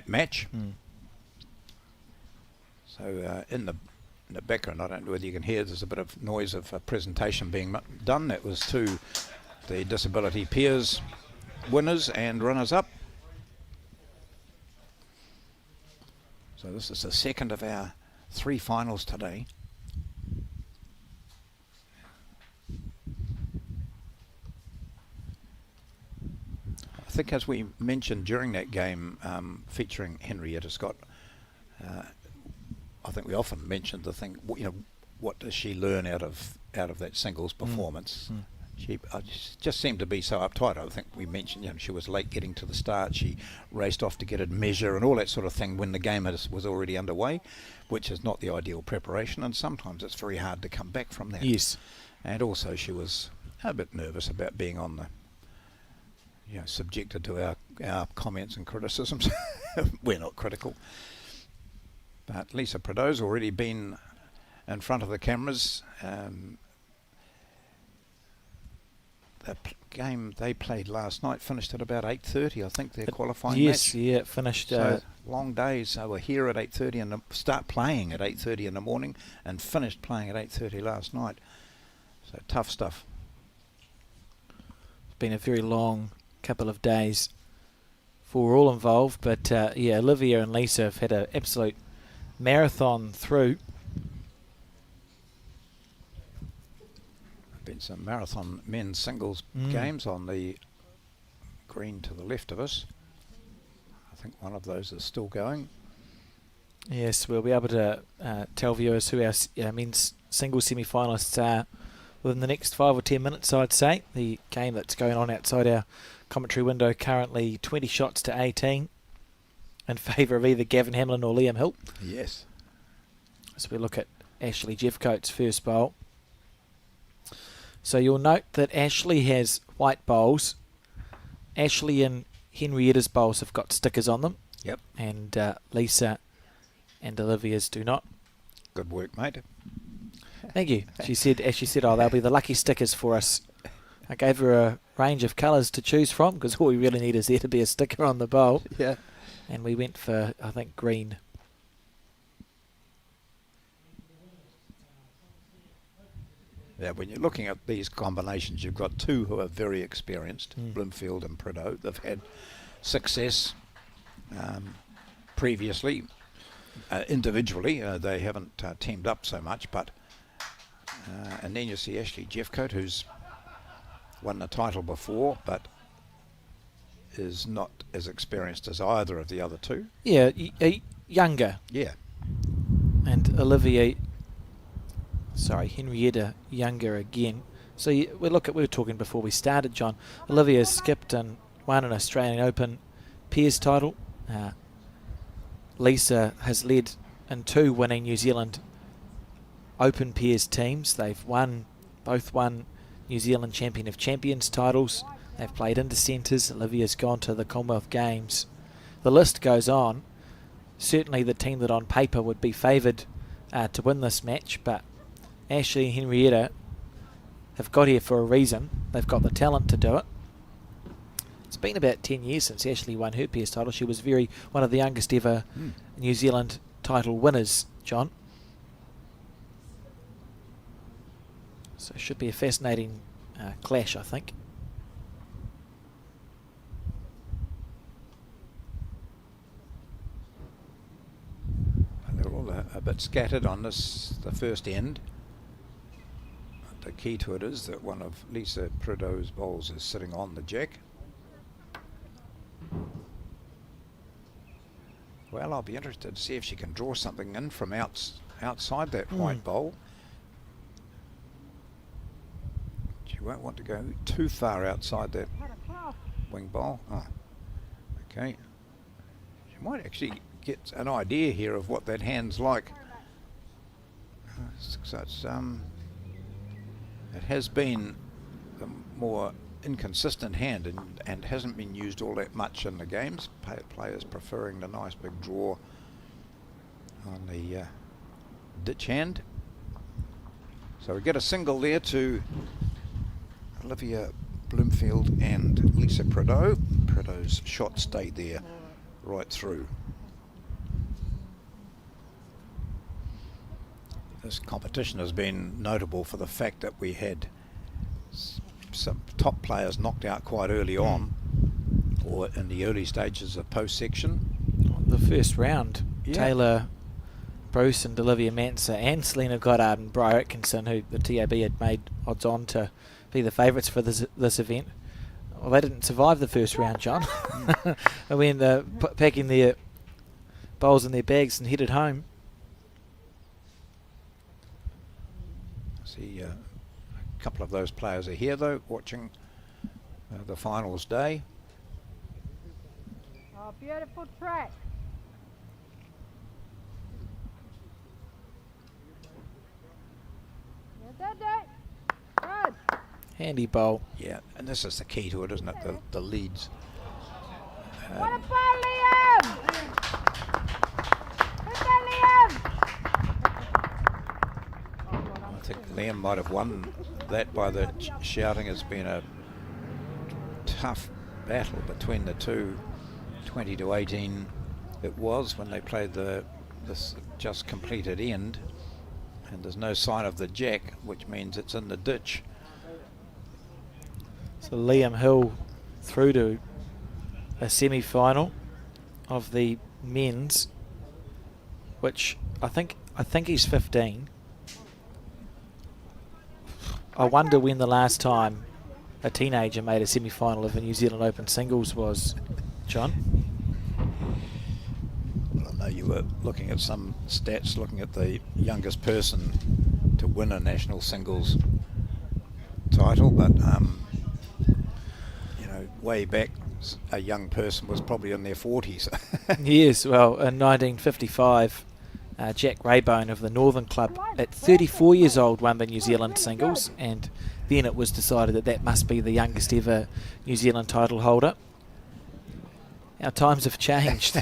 match. So in the background, I don't know whether you can hear, there's a bit of noise of a presentation being done. That was to the Disability Pairs winners and runners-up. So this is the second of our 3 finals today. I think, as we mentioned during that game featuring Henrietta Scott, I think we often mentioned the thing, what does she learn out of that singles performance? She just seemed to be so uptight. I think we mentioned, she was late getting to the start. She raced off to get a measure and all that sort of thing when the game was already underway, which is not the ideal preparation, and sometimes it's very hard to come back from that. Yes. And also she was a bit nervous about being on the, subjected to our comments and criticisms. We're not critical. But Lisa Prideaux's already been in front of the cameras. The game they played last night finished at about 8:30, I think, their qualifying match. Yes, yeah, it finished. So long days. They were here at 8:30 and start playing at 8:30 in the morning and finished playing at 8:30 last night. So tough stuff. It's been a very long couple of days for all involved, but Olivia and Lisa have had an absolute marathon through. Been some marathon men's singles games on the green to the left of us. I think one of those is still going. Yes, we'll be able to tell viewers who our men's singles semi-finalists are within the next 5 or 10 minutes, I'd say. The game that's going on outside our commentary window currently 20 shots to 18 in favour of either Gavin Hamlin or Liam Hill. Yes. So we look at Ashley Jeffcoat's first bowl. So you'll note that Ashley has white bowls. Ashley and Henrietta's bowls have got stickers on them. Yep. And Lisa and Olivia's do not. Good work, mate. Thank you. She said, as she said, they'll be the lucky stickers for us. I gave her a range of colours to choose from because all we really need is there to be a sticker on the bowl. Yeah. And we went for, I think, green. Yeah, when you're looking at these combinations, you've got two who are very experienced, Bloomfield and Prideaux. They've had success previously. Individually, they haven't teamed up so much, but and then you see Ashley Jeffcoat, who's won the title before, but is not as experienced as either of the other two. Yeah, younger. Yeah. And Henrietta younger again. So we were talking before we started, John. Olivia skipped and won an Australian Open Pairs title. Lisa has led in 2 winning New Zealand Open Pairs teams. They've both won New Zealand Champion of Champions titles. They've played inter-centres. Olivia's gone to the Commonwealth Games. The list goes on. Certainly the team that on paper would be favoured to win this match, but Ashley and Henrietta have got here for a reason. They've got the talent to do it. It's been about 10 years since Ashley won her Pairs title. She was one of the youngest ever New Zealand title winners, John. So it should be a fascinating clash, I think. They're all a bit scattered on the first end. The key to it is that one of Lisa Prideaux's bowls is sitting on the jack. Well, I'll be interested to see if she can draw something in from outside that white bowl. She won't want to go too far outside that wing bowl. Oh, okay. She might actually get an idea here of what that hand's like. So it's, it has been a more inconsistent hand and hasn't been used all that much in the games. Players preferring the nice big draw on the ditch hand. So we get a single there to Olivia Bloomfield and Lisa Prideaux. Prideaux's shot stayed there right through. This competition has been notable for the fact that we had some top players knocked out quite early on, or in the early stages of post-section. The first round, Yeah. Taylor Bruce and Olivia Manser and Selena Goddard and Bri Atkinson, who the TAB had made odds on to be the favourites for this event. Well, they didn't survive the first round, John. They went packing their bowls in their bags and headed home. See, a couple of those players are here, though, watching the finals day. Oh, beautiful track. Yeah, that. Handy bowl. Yeah, and this is the key to it, isn't it? The leads. What about Liam? Who's that, Liam? I think Liam might have won that by the shouting. It's been a tough battle between the two. 20-18 it was when they played this just completed end, and there's no sign of the jack, which means it's in the ditch. So Liam Hill through to a semi-final of the men's, which I think he's 15. I wonder when the last time a teenager made a semi-final of a New Zealand Open singles was, John. Well, I know you were looking at some stats, looking at the youngest person to win a national singles title, but you know, way back, a young person was probably in their 40s. Yes, well, in 1955, Jack Raybone of the Northern Club, at 34 years old, won the New Zealand singles, and then it was decided that that must be the youngest ever New Zealand title holder. Our times have changed.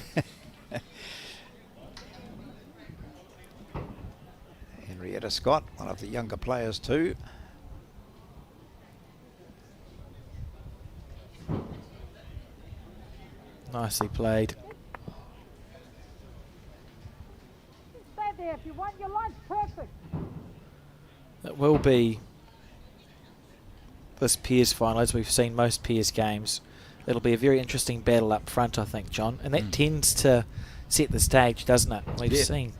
Henrietta Scott, one of the younger players too. Nicely played. Stay there if you want your lunch perfect. It will be this Piers final, as we've seen most Piers games. It'll be a very interesting battle up front, I think, John. And that tends to set the stage, doesn't it? We've seen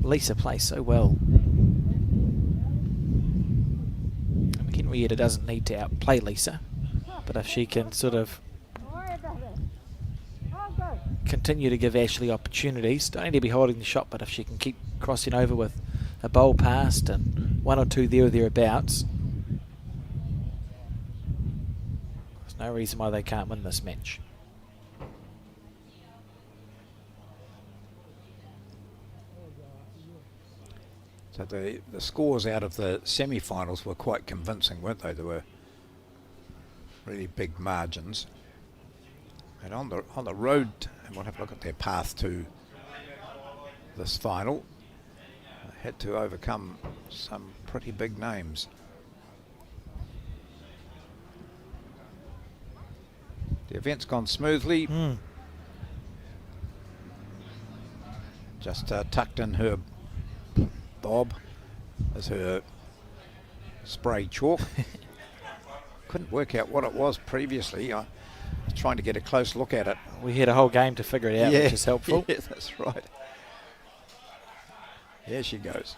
Lisa play so well. Henrietta doesn't need to outplay Lisa, but if she can sort of Don't worry about it. All good. continue to give Ashley opportunities, don't need to be holding the shot, but if she can keep crossing over with a bowl past and one or two there or thereabouts, there's no reason why they can't win this match. So the scores out of the semi-finals were quite convincing, weren't they? There were really big margins. And on the road, and we'll have a look at their path to this final, they had to overcome some pretty big names. The event's gone smoothly. Just tucked in her bob as her spray chalk. Couldn't work out what it was previously. I was trying to get a close look at it. We had a whole game to figure it out, which is helpful. Yeah, that's right. Here she goes.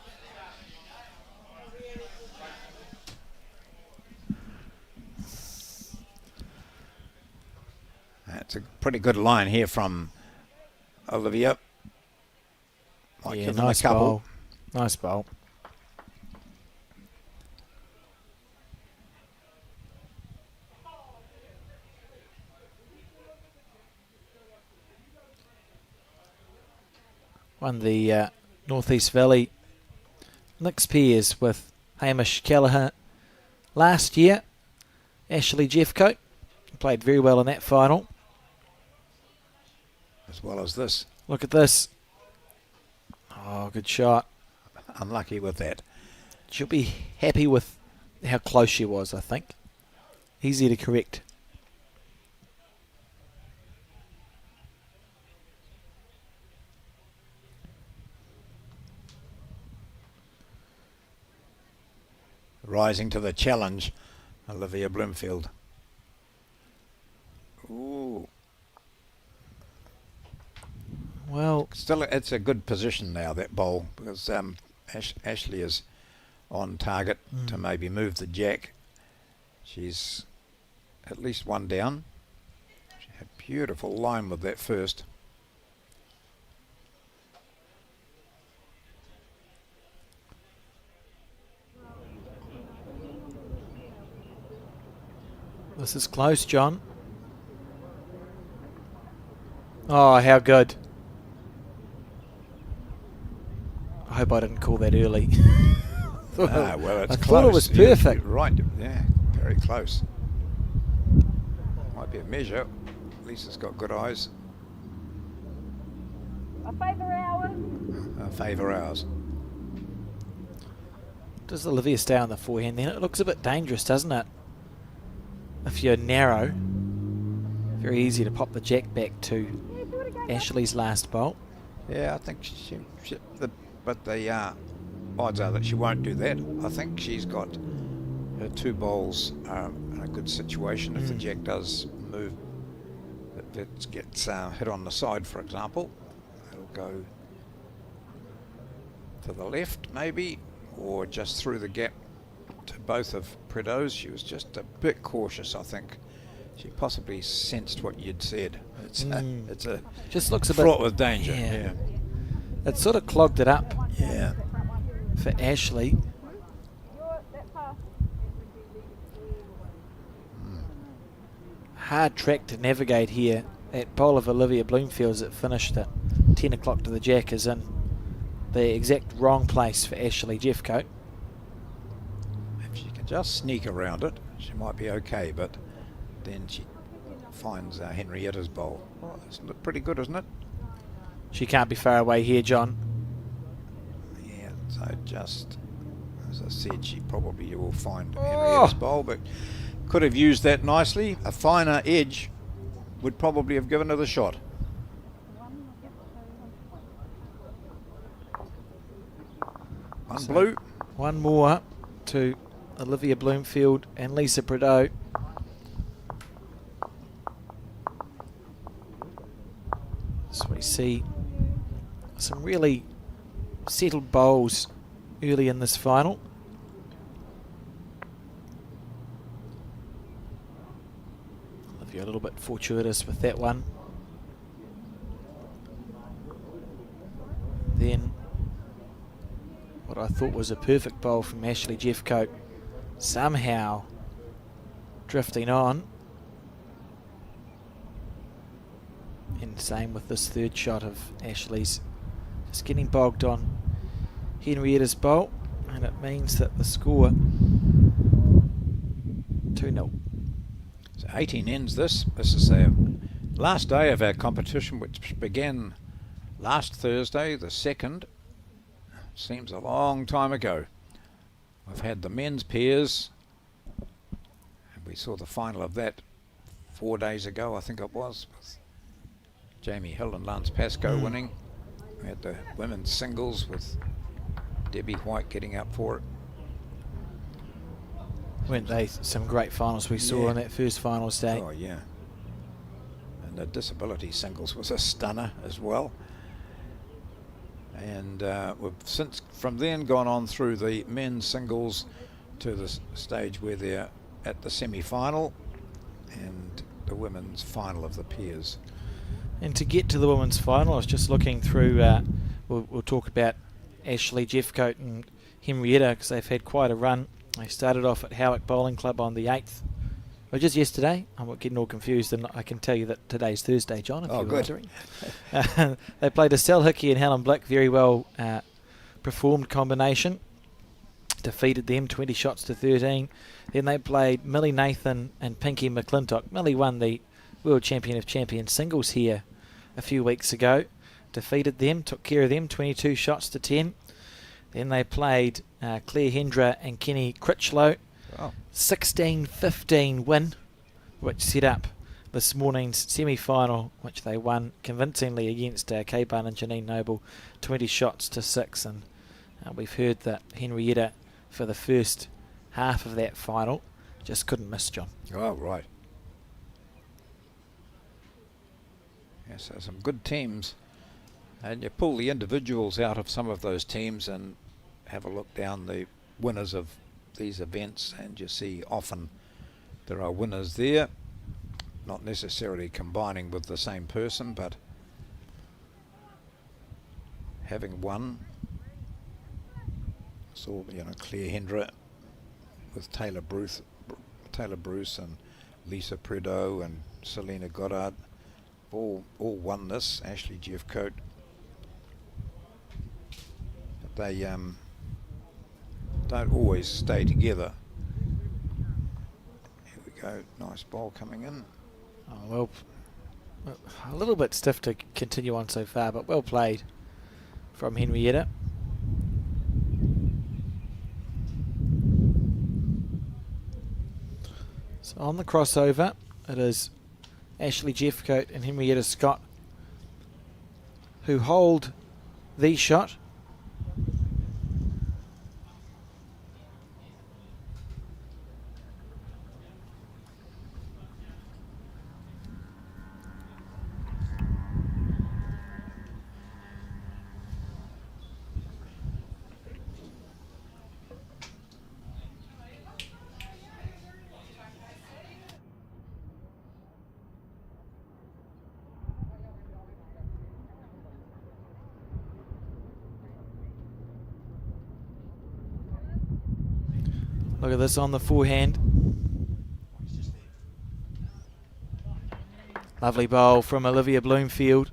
That's a pretty good line here from Olivia. Might Yeah, give them nice a couple. bowl. Nice bowl. Won the North East Valley Nick's Piers with Hamish Kelleher last year. Ashley Jeffcoat played very well in that final. As well as this. Look at this. Oh, good shot. Unlucky with that. She'll be happy with how close she was, I think. Easy to correct. Rising to the challenge, Olivia Bloomfield. Ooh. Well, Still, it's a good position now, that bowl, because Ashley is on target to maybe move the jack. She's at least one down. She had a beautiful line with that first. this is close, John. Oh, how good. I hope I didn't call that early. Well, it's I close. thought it was Yeah, perfect. right, yeah, very close. Might be a measure. Lisa's got good eyes. I favour ours. Favour ours. Does Olivia stay on the forehand then? It looks a bit dangerous, doesn't it? If you're narrow, very easy to pop the jack back to Ashley's last bolt. Yeah, I think but the odds are that she won't do that. I think she's got her 2 bowls in a good situation. If the jack does move, if it gets hit on the side, for example, it'll go to the left maybe, or just through the gap to both of Prideaux's. She was just a bit cautious, I think. She possibly sensed what you'd said. It's a Just looks a fraught bit with danger. Yeah. It sort of clogged it up Yeah. for Ashley. Hard track to navigate here. That bowl of Olivia Bloomfield's that finished at 10 o'clock to the jack is in the exact wrong place for Ashley Jeffcoat. If she can just sneak around it, she might be okay, but then she finds Henrietta's bowl. Oh, it's pretty good, isn't it? She can't be far away here, John. Yeah, so just, as I said, she probably will find Henrietta's bowl, but could have used that nicely. A finer edge would probably have given her the shot. One blue. One more to Olivia Bloomfield and Lisa Prideaux. So we see some really settled bowls early in this final. Olivia a little bit fortuitous with that one. Then what I thought was a perfect bowl from Ashley Jeffcoat somehow drifting on. And same with this third shot of Ashley's, just getting bogged on Henrietta's bowl, and it means that the score 2-0. So 18 ends this. This is the last day of our competition, which began last Thursday, the 2nd. Seems a long time ago. We've had the men's pairs, and we saw the final of that 4 days ago, I think it was, with Jamie Hill and Lance Pascoe winning. We had the women's singles with Debbie White getting up for it. Weren't they some great finals we saw on that first finals day? Oh yeah. And the disability singles was a stunner as well. And we've since from then gone on through the men's singles to the stage where they're at the semi-final and the women's final of the pairs. And to get to the women's final, I was just looking through, we'll talk about Ashley Jeffcoat and Henrietta because they've had quite a run. They started off at Howick Bowling Club on the 8th, or just yesterday. I'm getting all confused, and I can tell you that today's Thursday, John, if you're wondering. They played Estelle Hickey and Helen Blick, very well performed combination. Defeated them 20 shots to 13. Then they played Millie Nathan and Pinky McClintock. Millie won the World Champion of Champions singles here a few weeks ago. Defeated them, took care of them, 22 shots to 10. Then they played Claire Hendra and Kenny Critchlow. Wow. 16-15 win, which set up this morning's semi-final, which they won convincingly against Kay Barn and Janine Noble, 20 shots to 6. And we've heard that Henrietta, for the first half of that final, just couldn't miss, John. Oh, right. Yes, so some good teams. And you pull the individuals out of some of those teams and have a look down the winners of these events, and you see often there are winners there, not necessarily combining with the same person, but having won. So, you know, Claire Hendra with Taylor Bruce and Lisa Prideaux and Selena Goddard all won this. Ashley Jeffcoat. don't always stay together. Here we go, nice ball coming in. Oh, well, a little bit stiff to continue on so far, but well played from Henrietta. So on the crossover, it is Ashley Jeffcoat and Henrietta Scott who hold the shot. Look at this on the forehand. Lovely bowl from Olivia Bloomfield.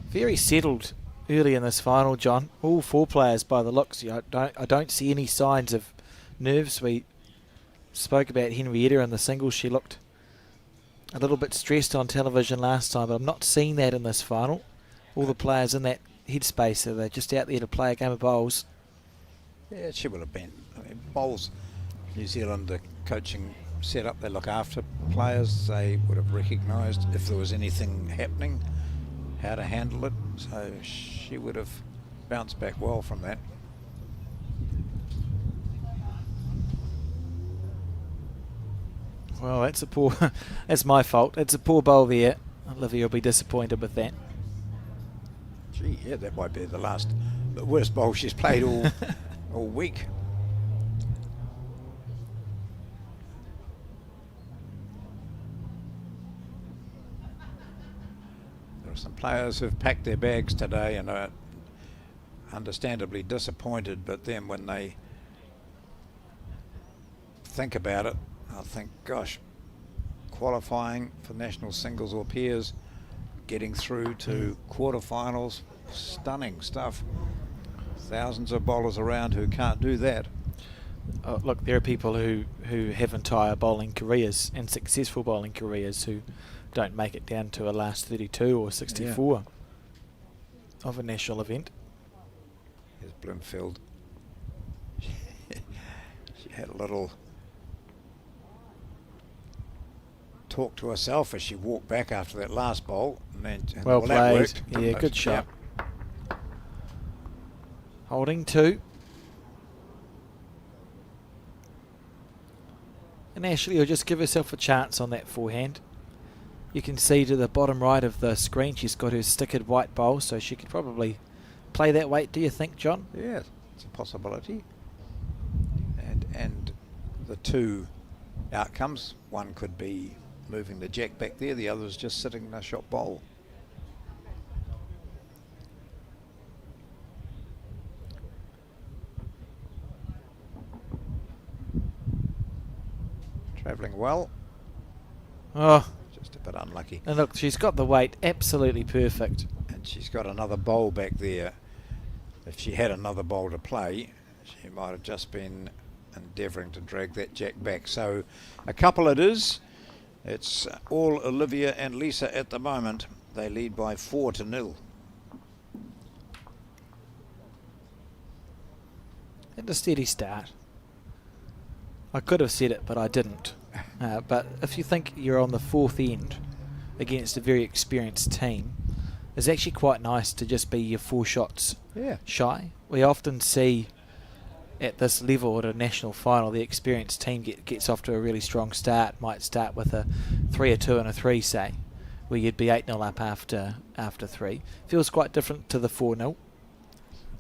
Very settled early in this final, John. All 4 players by the looks. I don't see any signs of nerves. We spoke about Henrietta in the singles. She looked a little bit stressed on television last time, but I'm not seeing that in this final. All the players in that headspace, so they're just out there to play a game of bowls. Yeah, she would have been. I mean, bowls, New Zealand, the coaching setup, they look after players. They would have recognised if there was anything happening, how to handle it. So she would have bounced back well from that. Well, that's a poor. That's my fault. It's a poor bowl there. Olivia will be disappointed with that. Gee, yeah, that might be the worst bowl she's played all week. There are some players who've packed their bags today and are understandably disappointed, but then when they think about it, I think, gosh, qualifying for national singles or pairs, getting through to quarterfinals, stunning stuff. Thousands of bowlers around who can't do that. Look, there are people who have entire bowling careers and successful bowling careers who don't make it down to a last 32 or 64 of a national event. Here's Bloomfield. She had a little talk to herself as she walked back after that last bowl. And then, well that played. worked, Yeah, good shot. Yep. Holding 2. And Ashley will just give herself a chance on that forehand. You can see to the bottom right of the screen she's got her stickered white bowl, so she could probably play that weight, do you think, John? Yeah, it's a possibility. And the 2 outcomes, one could be moving the jack back there, the other is just sitting in a shot bowl. Travelling well. Oh, just a bit unlucky. and look, she's got the weight absolutely perfect. And she's got another bowl back there. If she had another bowl to play, she might have just been endeavouring to drag that jack back. So a couple it is. It's all Olivia and Lisa at the moment. They lead by 4-0. And a steady start. I could have said it, but I didn't. But if you think you're on the 4th end against a very experienced team, it's actually quite nice to just be your 4 shots shy. We often see at this level at a national final, the experienced team gets off to a really strong start. Might start with a 3, a 2 and a 3, say, where you'd be 8-0 up after 3. Feels quite different to the 4-0.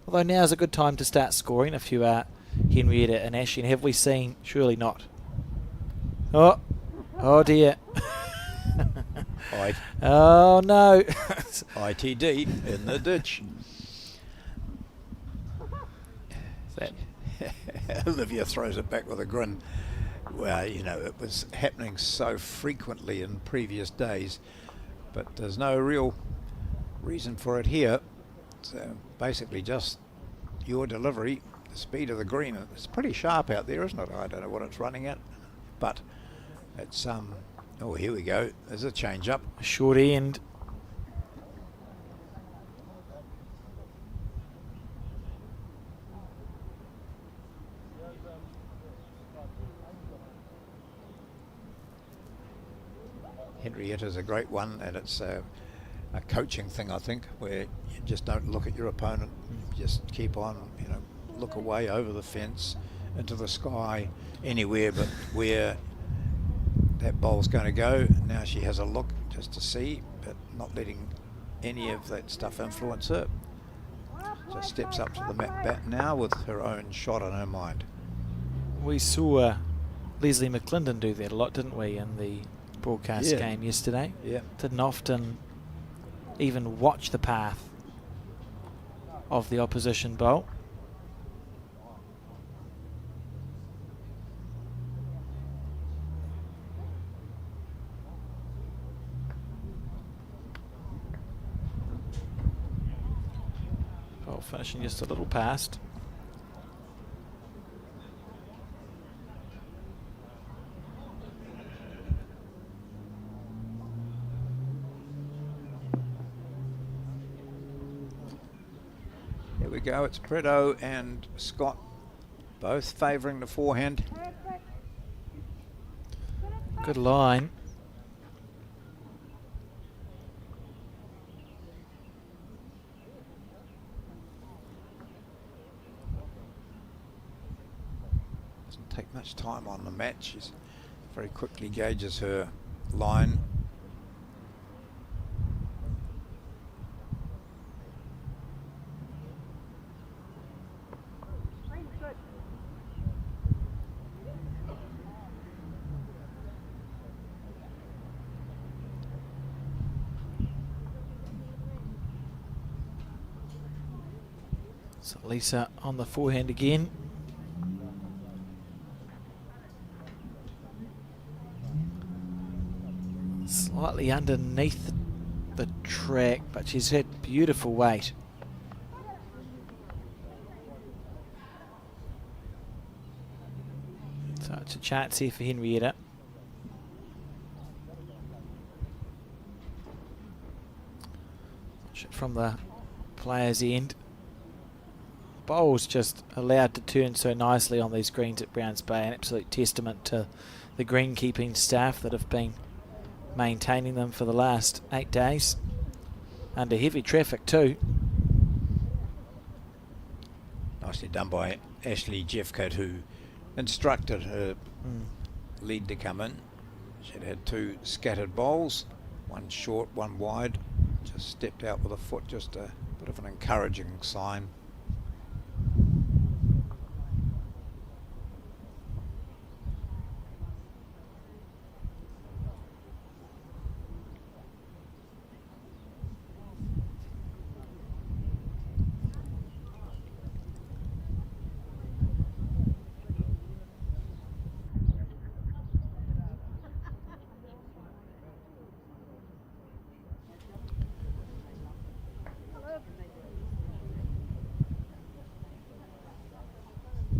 Although now's a good time to start scoring if you are Henrietta and Ashley. And have we seen? Surely not. Oh dear. Oh no. ITD in the ditch. That Olivia throws it back with a grin. Well, you know, it was happening so frequently in previous days, but there's no real reason for it here. It's basically just your delivery, the speed of the green. It's pretty sharp out there, isn't it? I don't know what it's running at, but it's oh, here we go. There's a change up. Short end. Henrietta's a great one, and it's a coaching thing, I think, where you just don't look at your opponent. You just keep on, you know, look away over the fence, into the sky, anywhere but where that bowl's going to go. Now she has a look just to see, but not letting any of that stuff influence her. Just steps up to the bat now with her own shot on her mind. We saw Leslie McClendon do that a lot, didn't we, in the broadcast game yesterday? Yeah. Didn't often even watch the path of the opposition bowl. Bowl finishing just a little past. Here we go. It's Brito and Scott both favouring the forehand. Good line. Doesn't take much time on the match. She's very quickly gauges her line. So Lisa on the forehand again. Slightly underneath the track, but she's had beautiful weight. So it's a chance here for Henrietta. Watch it from the player's end. Bowl's just allowed to turn so nicely on these greens at Browns Bay. An absolute testament to the greenkeeping staff that have been maintaining them for the last 8 days. Under heavy traffic too. Nicely done by Ashley Jeffcoat, who instructed her lead to come in. She'd had 2 scattered bowls, one short, one wide. Just stepped out with a foot, just a bit of an encouraging sign.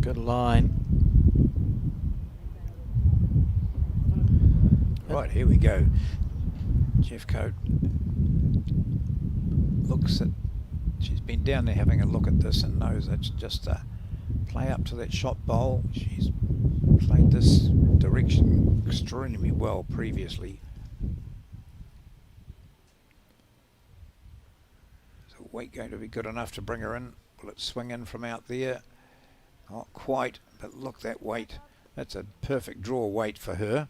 Good line. Right, here we go. Jeffcoat looks at, she's been down there having a look at this and knows it's just a play up to that shot bowl. She's played this direction extremely well previously. Is the weight going to be good enough to bring her in? Will it swing in from out there? Not quite, but look, that weight. That's a perfect draw weight for her.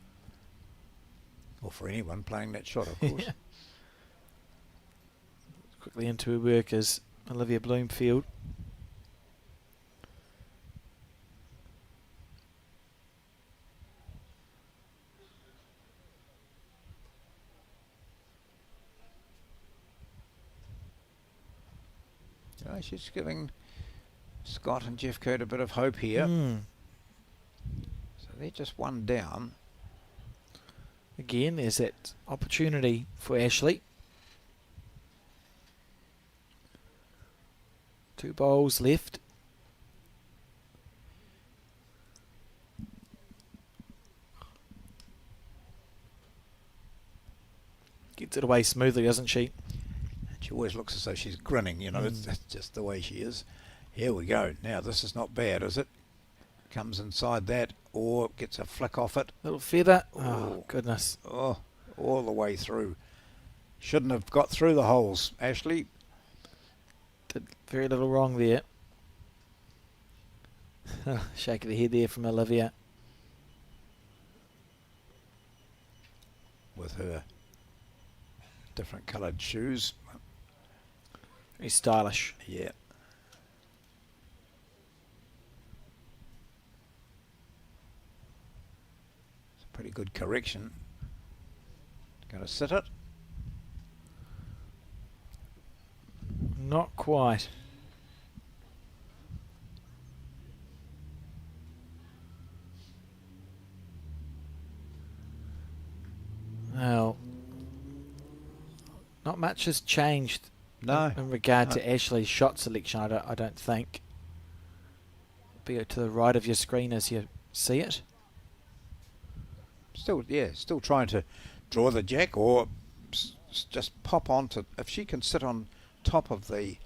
Or for anyone playing that shot, of course. Quickly into her work is Olivia Bloomfield. Oh, she's giving Scott and Jeffcoat a bit of hope here. So they're just one down. Again, there's that opportunity for Ashley. 2 bowls left. Gets it away smoothly, doesn't she? She always looks as though she's grinning, you know. That's just the way she is. Here we go. Now, this is not bad, is it? Comes inside that, or gets a flick off it. Little feather. Oh. Oh, goodness. Oh, all the way through. Shouldn't have got through the holes, Ashley. Did very little wrong there. Shake of the head there from Olivia. With her different coloured shoes. Very stylish. Yeah. It's a pretty good correction. Going to sit it. Not quite. Well, not much has changed No. in regard to Ashley's shot selection, I don't think. Be to the right of your screen as you see it. Still trying to draw the jack, or just pop onto. If she can sit on top of the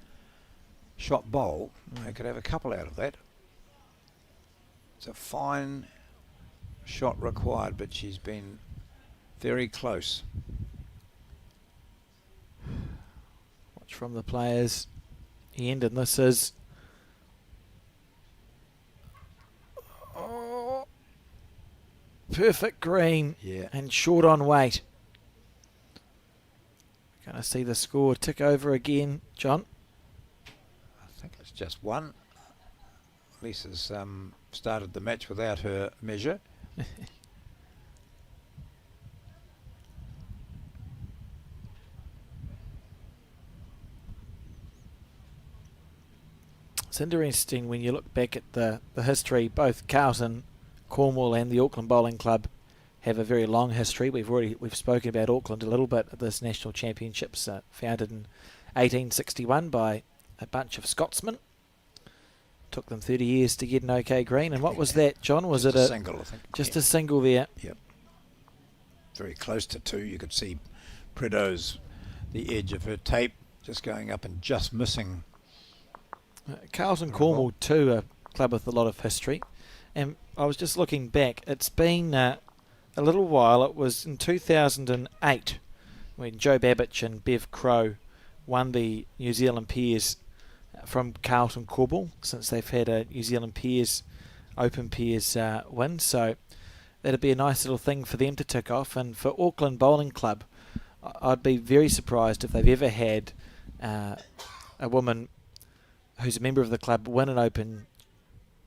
shot bowl, I could have a couple out of that. It's a fine shot required, but she's been very close. Watch from the players' end, and this is perfect green. Yeah. And short on weight. Going to see the score tick over again, John. I think it's just one. Lisa's started the match without her measure. It's interesting when you look back at the history. Both Carlton, Cornwall and the Auckland Bowling Club have a very long history. We've spoken about Auckland a little bit at this National Championships, founded in 1861 by a bunch of Scotsmen. Took them 30 years to get an OK green. And what was that, John? Was just it a single, I think? Just Yeah. a single there. Yep. Very close to 2. You could see Prideaux's, the edge of her tape, just going up and just missing. Carlton Cornwall too, a club with a lot of history. And I was just looking back. It's been a little while. It was in 2008 when Joe Babbage and Bev Crow won the New Zealand Peers from Carlton Cornwall, since they've had a New Zealand Peers, Open Peers win. So that'd be a nice little thing for them to tick off. And for Auckland Bowling Club, I'd be very surprised if they've ever had a woman who's a member of the club win an Open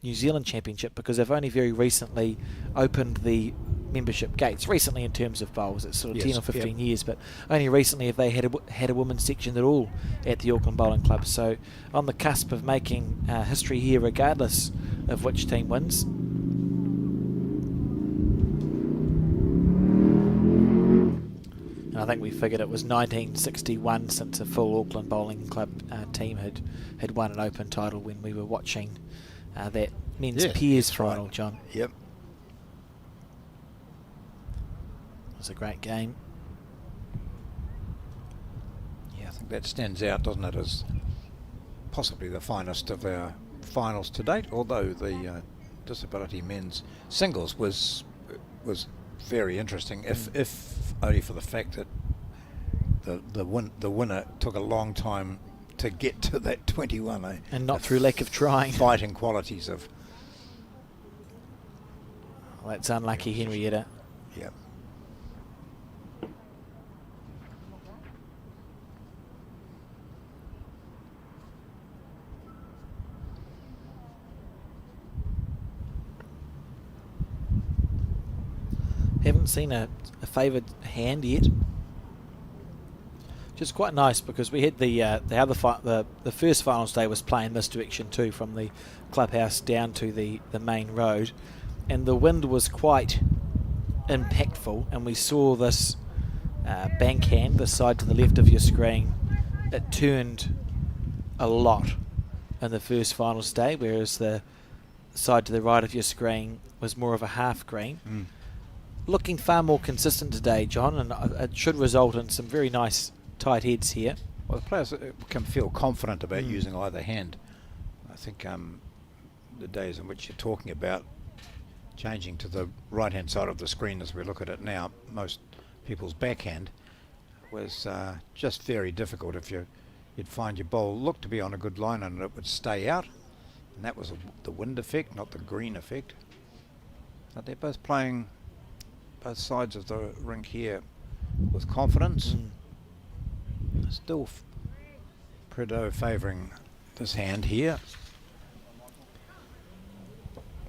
New Zealand Championship, because they've only very recently opened the membership gates. Recently in terms of bowls, it's sort of 10 or 15 years, but only recently have they had a women's section at all at the Auckland Bowling Club. So on the cusp of making history here, regardless of which team wins. And I think we figured it was 1961 since a full Auckland Bowling Club team had won an Open title when we were watching that men's Peers final, right. John. Yep. It was a great game. Yeah, I think that stands out, doesn't it, as possibly the finest of our finals to date, although the disability men's singles was very interesting, if only for the fact that the winner took a long time to get to that 21, and not through lack of trying. Fighting qualities of. Well, that's unlucky, Henrietta. Yep. Haven't seen a favoured hand yet. Which is quite nice, because we had the first finals day was playing this direction too, from the clubhouse down to the main road, and the wind was quite impactful, and we saw this bank hand, the side to the left of your screen. It turned a lot in the first finals day, whereas the side to the right of your screen was more of a half green. Looking far more consistent today, John, and it should result in some very nice tight heads here. Well, the players can feel confident about using either hand. I think the days in which you're talking about changing to the right-hand side of the screen as we look at it now, most people's backhand was just very difficult. If you'd find your bowl looked to be on a good line and it would stay out, and that was the wind effect, not the green effect. But they're both playing both sides of the rink here with confidence. Still Prideaux favouring this hand here,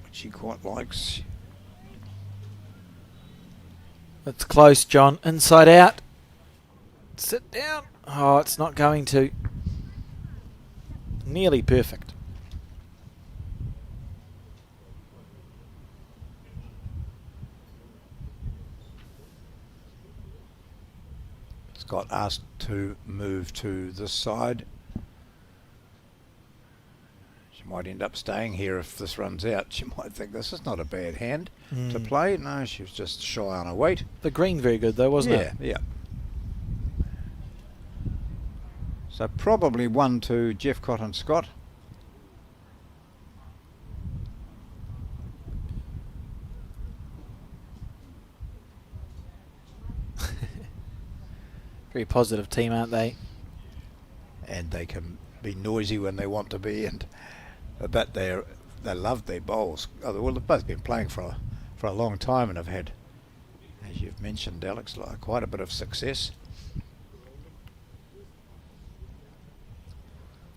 which she quite likes. It's close, John. Inside out. Sit down. Oh, it's not going to. Nearly perfect. Got asked to move to this side. She might end up staying here if this runs out. She might think this is not a bad hand to play. No, she was just shy on her weight. The green very good though, wasn't it? Yeah. So probably 1 to Jeff Cotton Scott. Very positive team, aren't they? And they can be noisy when they want to be, and but they love their bowls. Well, they've both been playing for a long time and have had, as you've mentioned, Alex, quite a bit of success.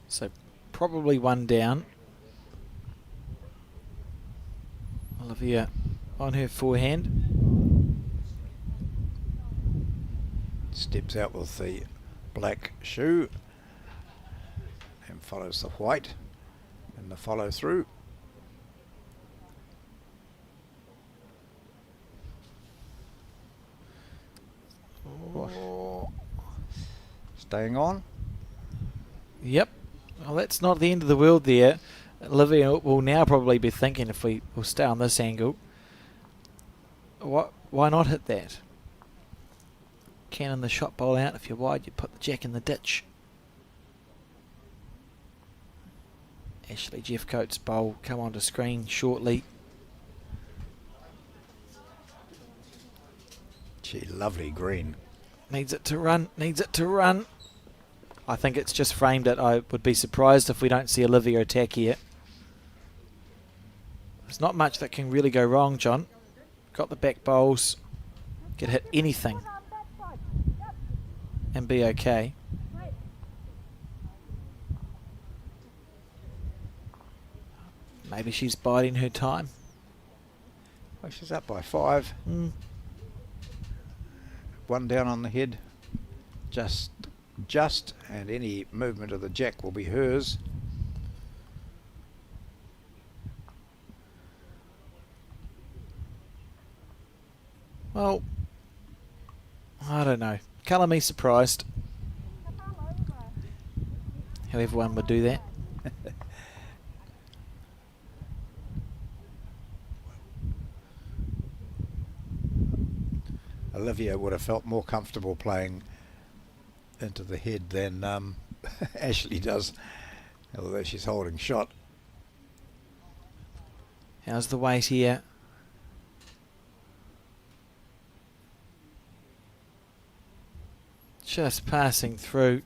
So probably one down. Olivia on her forehand. Steps out with the black shoe and follows the white and the follow through. Staying on. Yep. Well, that's not the end of the world there. Olivia will now probably be thinking, if we will stay on this angle, why not hit that? Cannon the shot bowl out. If you're wide, you put the jack in the ditch. Ashley Jeffcoat's bowl come onto screen shortly. Gee, lovely green. Needs it to run. Needs it to run. I think it's just framed it. I would be surprised if we don't see Olivia attack here. There's not much that can really go wrong, John. Got the back bowls. Could hit anything and be okay. Maybe she's biding her time. Well, she's up by 5. 1 down on the head. Just, and any movement of the jack will be hers. Well, I don't know. Colour me surprised. How everyone would do that. Olivia would have felt more comfortable playing into the head than Ashley does, although she's holding shot. How's the weight here? Just passing through.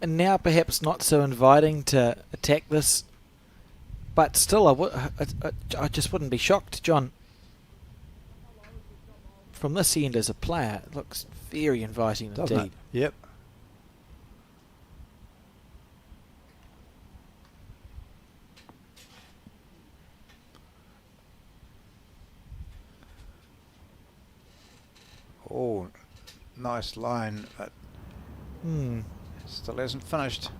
And now perhaps not so inviting to attack this. But still, I just wouldn't be shocked, John. From this end as a player, it looks very inviting Doesn't indeed. it? Yep. Oh, nice line, but still hasn't finished.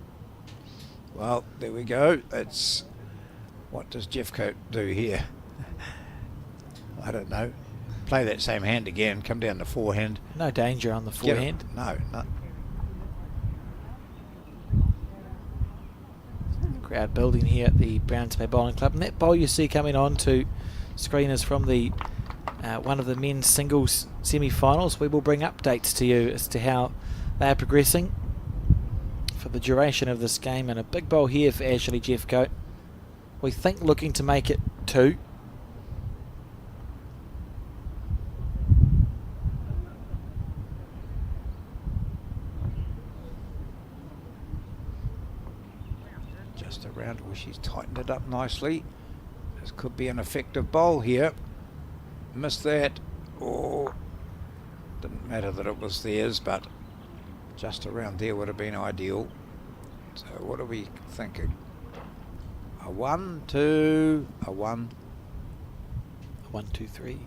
Well, there we go. That's what does Jeffcoat do here? I don't know. Play that same hand again. Come down the forehand. No danger on the forehand. No. Crowd building here at the Burnside Bowling Club, and that bowl you see coming on to screen is from the one of the men's singles semi-finals. We will bring updates to you as to how they are progressing for the duration of this game, and a big bowl here for Ashley Jeffcoat. We think looking to make it 2. Just around. Oh, she's tightened it up nicely. This could be an effective bowl here. Missed that. Oh, didn't matter that it was theirs, but just around there would have been ideal. So what are we thinking? A 1, 2, a 1. 1, 2, 3.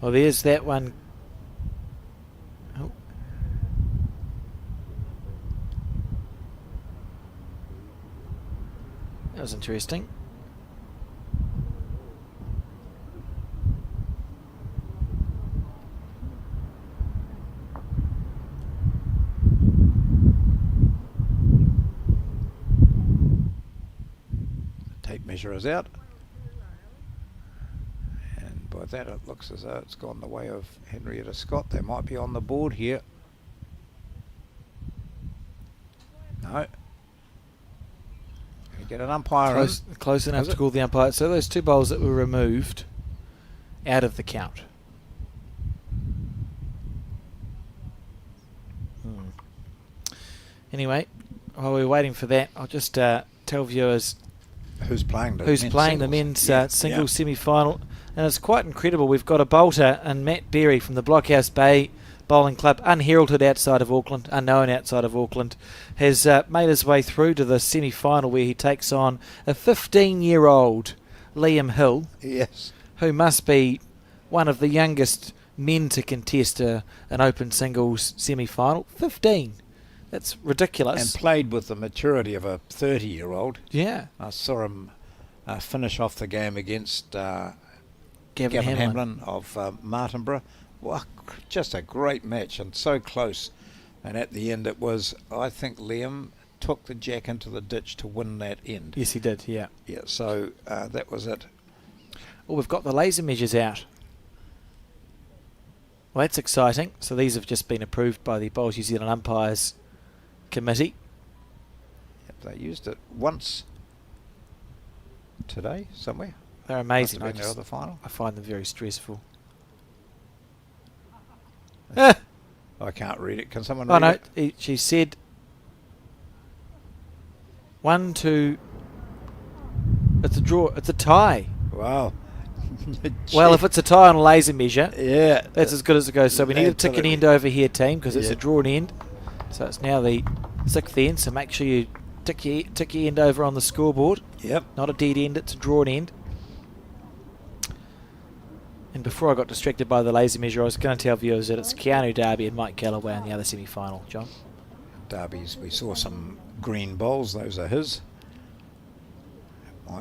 Well, there's that one. Oh. That was interesting. Tape measure is out. And by that it looks as though it's gone the way of Henrietta Scott. They might be on the board here. No. Get an umpire close enough to call the umpire. So those 2 bowls that were removed out of the count. Anyway, while we're waiting for that, I'll just tell viewers who's playing the men's singles semi-final, and it's quite incredible. We've got a bolter and Matt Berry from the Blockhouse Bay Bowling Club, unheralded outside of Auckland, unknown outside of Auckland, has made his way through to the semi-final where he takes on a 15-year-old Liam Hill, yes, who must be one of the youngest men to contest an open singles semi-final. 15. That's ridiculous. And played with the maturity of a 30-year-old. Yeah. I saw him finish off the game against Gavin Hamlin of Martinborough. Well, just a great match and so close. And at the end it was, I think Liam took the jack into the ditch to win that end. Yes, he did, yeah. Yeah, so that was it. Well, we've got the laser measures out. Well, that's exciting. So these have just been approved by the Bowls New Zealand Umpires Committee. Yep, they used it once today somewhere. They're amazing. Must have been their other final. I find them very stressful. I can't read it. Can someone read it? She said 1, 2. It's a draw. It's a tie. Wow. Well, if it's a tie on a laser measure, yeah, that's as good as it goes. So we need to tick an end over here, team, because it's a drawn end. So it's now the 6th end. So make sure you tick your end over on the scoreboard. Yep. Not a dead end. It's a drawn end. And before I got distracted by the laser measure, I was going to tell viewers that it's Keanu Darby and Mike Galloway in the other semi-final. John? Darby's, we saw some green bowls. Those are his.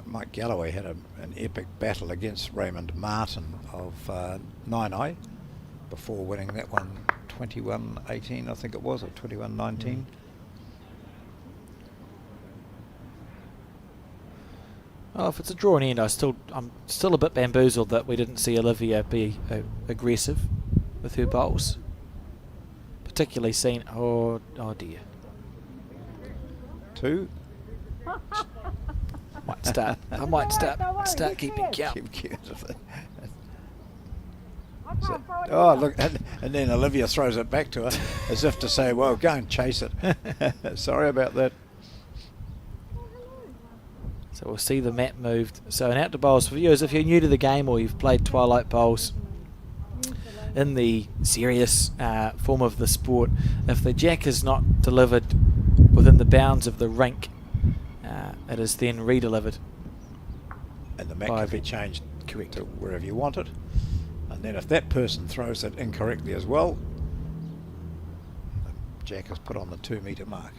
Mike Galloway had an epic battle against Raymond Martin of Nainai before winning that one 21-18, I think it was, or 21-19. Well, if it's a drawn end, I'm still a bit bamboozled that we didn't see Olivia be aggressive with her bowls. Particularly seen... Oh dear. 2. I might start keeping count. Keep count of it. Oh, look, and then Olivia throws it back to her as if to say, well, go and chase it. Sorry about that. So we'll see the mat moved. So an out to bowls for viewers, if you're new to the game or you've played Twilight Bowls in the serious form of the sport, if the jack is not delivered within the bounds of the rink, it is then re-delivered. And the mat can be changed correct to wherever you want it. And then if that person throws it incorrectly as well, the jack is put on the 2 metre mark.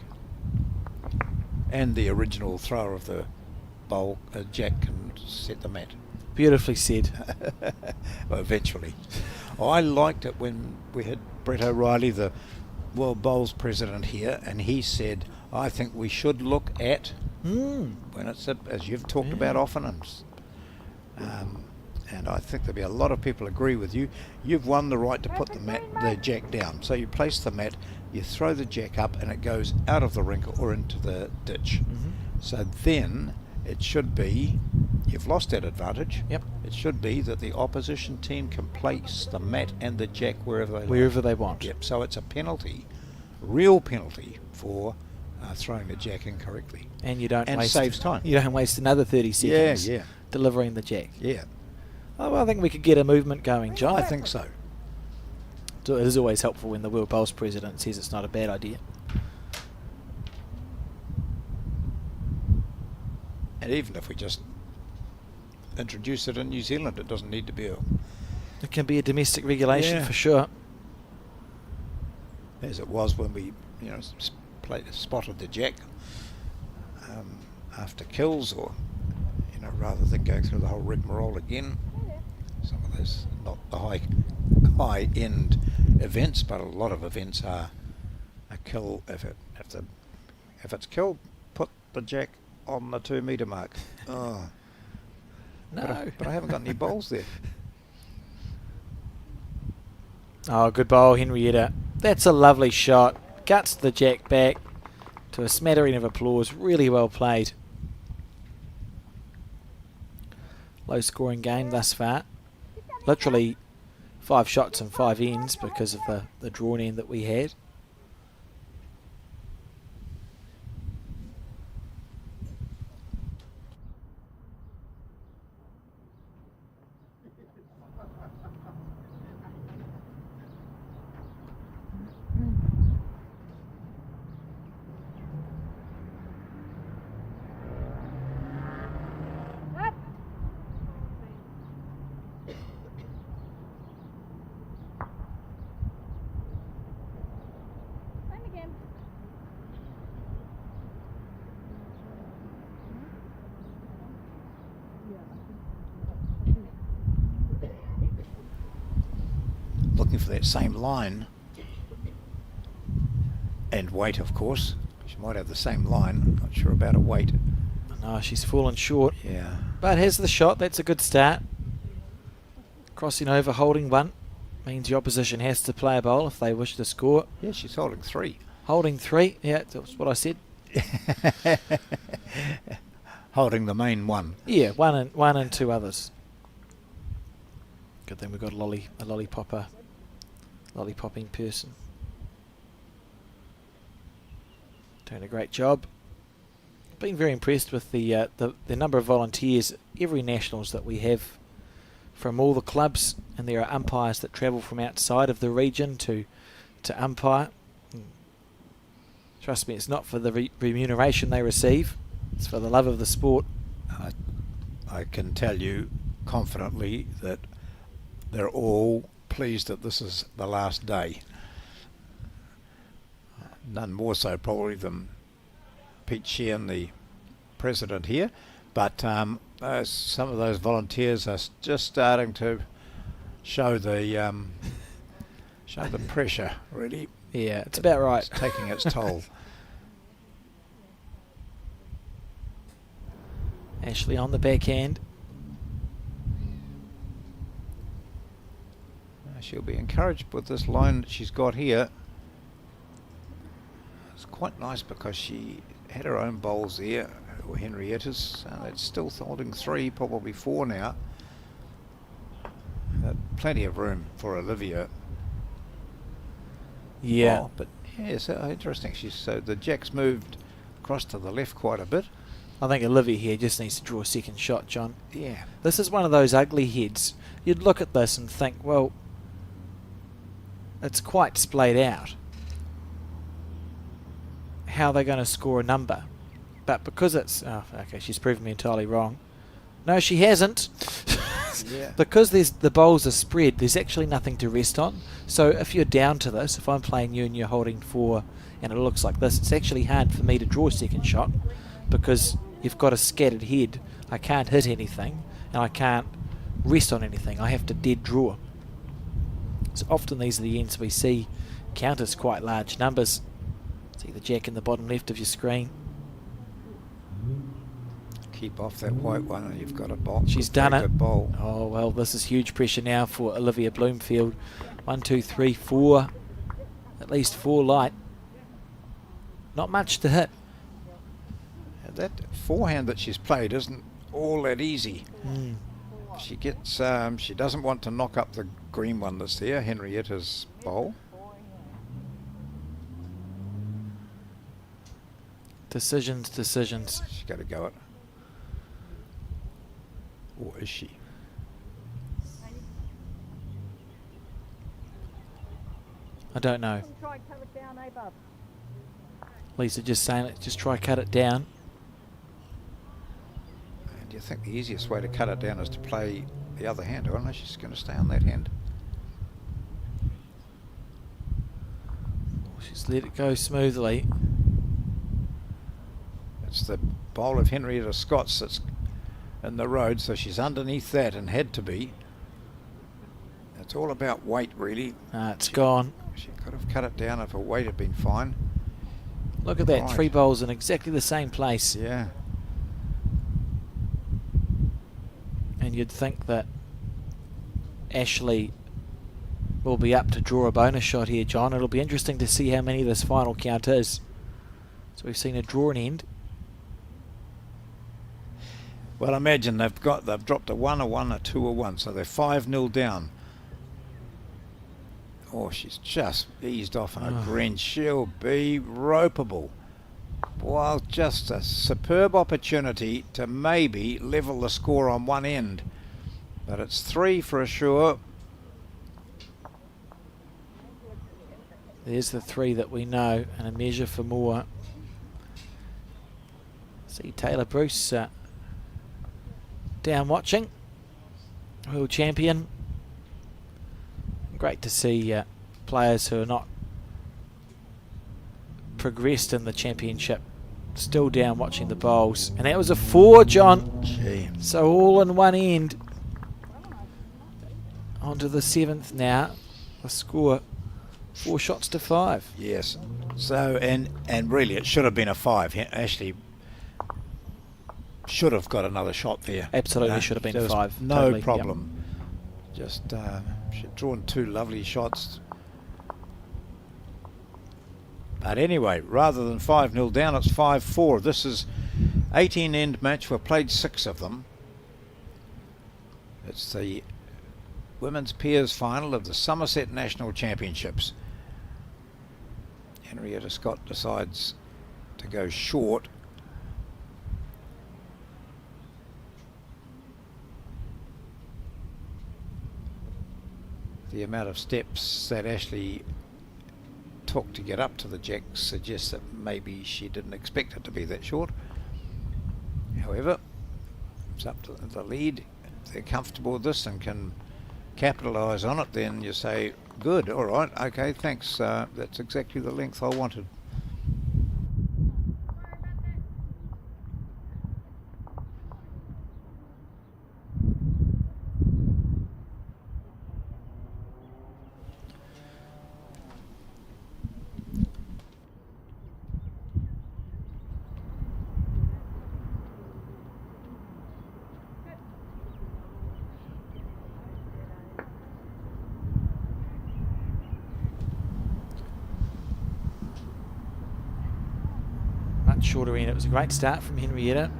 And the original thrower of the bowl, jack, can set the mat. Beautifully said. Well, eventually. I liked it when we had Brett O'Reilly, the World Bowls president, here, and he said, I think we should look at when it's as you've talked about often, and I think there'll be a lot of people agree with you. You've won the right to put the jack down. So you place the mat, you throw the jack up, and it goes out of the rink or into the ditch. So then it should be, you've lost that advantage. Yep. It should be that the opposition team can place the mat and the jack wherever they want. Yep. So it's a penalty, real penalty for throwing the jack incorrectly. And you don't waste, saves time. You don't waste another 30 seconds delivering the jack. Yeah. Oh, well, I think we could get a movement going, John. I think so. So it is always helpful when the World Bowls president says it's not a bad idea. And even if we just introduce it in New Zealand, it doesn't need to be It can be a domestic regulation for sure. As it was when we, spotted the jack after kills, or rather than going through the whole rigmarole again. Some of those, not the high end events, but a lot of events are a kill. If it's killed, put the jack on the 2 metre mark. Oh No. but I haven't got any bowls there. Oh, good bowl, Henrietta. That's a lovely shot. Guts the jack back to a smattering of applause. Really well played. Low scoring game thus far. Literally 5 shots and 5 ends because of the drawn end that we had. Looking for that same line and weight, of course. She might have the same line. Not sure about her weight. No, she's fallen short. Yeah. But here's the shot. That's a good start. Crossing over, holding 1. Means the opposition has to play a bowl if they wish to score. Yeah, she's holding 3. Holding 3. Yeah, that's what I said. Holding the main 1. Yeah, one and 2 others. Good thing we've got a lollipoping person. Doing a great job. Been very impressed with the number of volunteers, every nationals that we have from all the clubs, and there are umpires that travel from outside of the region to umpire. Trust me, it's not for the remuneration they receive, it's for the love of the sport. I can tell you confidently that they're all pleased that this is the last day. None more so probably than Pete Sheehan, the president here, but some of those volunteers are just starting to show the pressure, really. Yeah, it's about right. It's taking its toll. Ashley on the backhand. She'll be encouraged with this line that she's got here. It's quite nice because she had her own bowls there, or Henrietta's, and it's still holding 3, probably 4 now. Plenty of room for Olivia. Yeah. Oh, but yeah, so interesting. So the jack's moved across to the left quite a bit. I think Olivia here just needs to draw a second shot, John. Yeah. This is one of those ugly heads. You'd look at this and think, well, it's quite splayed out. How are they going to score a number? But because it's... Oh, okay, she's proven me entirely wrong. No, she hasn't. Yeah. Because the bowls are spread, there's actually nothing to rest on. So if you're down to this, if I'm playing you and you're holding 4 and it looks like this, it's actually hard for me to draw a second shot because you've got a scattered head. I can't hit anything and I can't rest on anything. I have to dead draw. So often these are the ends we see count as quite large numbers. See the jack in the bottom left of your screen. Keep off that white one and you've got a bowl. She's done very it. good bowl. Oh, well, this is huge pressure now for Olivia Bloomfield. 1, 2, 3, 4. At least 4 light. Not much to hit. That forehand that she's played isn't all that easy. She gets, she doesn't want to knock up the green one that's there, Henrietta's bowl. Decisions. She's got to go it. Or is she? I don't know. Try and cut it down, eh, bub? Lisa just saying it. Just try cut it down. Do you think the easiest way to cut it down is to play the other hand? I don't know, she's going to stay on that hand. She's let it go smoothly. It's the bowl of Henrietta Scott's that's in the road, so she's underneath that and had to be. It's all about weight, really. It's gone. She could have cut it down if her weight had been fine. Look at that, Right. 3 bowls in exactly the same place. Yeah. And you'd think that Ashley will be up to draw a bonus shot here, John. It'll be interesting to see how many this final count is. So we've seen a draw and end. Well, imagine they've dropped a 1, a 1, a 2, a 1, so they're 5-0 down. Oh, she's just eased off on a green. She'll be ropeable. Well, just a superb opportunity to maybe level the score on one end. But it's 3 for a sure. There's the 3 that we know, and a measure for more. See Taylor Bruce down watching. World champion. Great to see players who are not progressed in the championship still down watching the bowls. And that was a 4, John. Gee. So all in one end. On to the 7th now. The score 4 shots to 5. Yes. So, and really it should have been a 5. Ashley should have got another shot there. Absolutely should have been there was 5. No Totally, problem. Just she'd drawn 2 lovely shots. But anyway, rather than 5-0 down, it's 5-4. This is 18-end match. We've played 6 of them. It's the women's pairs final of the Summerset National Championships. Henrietta Scott decides to go short. The amount of steps that Ashley took to get up to the jack suggests that maybe she didn't expect it to be that short. However, it's up to the lead. If they're comfortable with this and can capitalise on it, then you say, good, all right, okay, thanks. That's exactly the length I wanted. Much shorter end. It was a great start from Henrietta.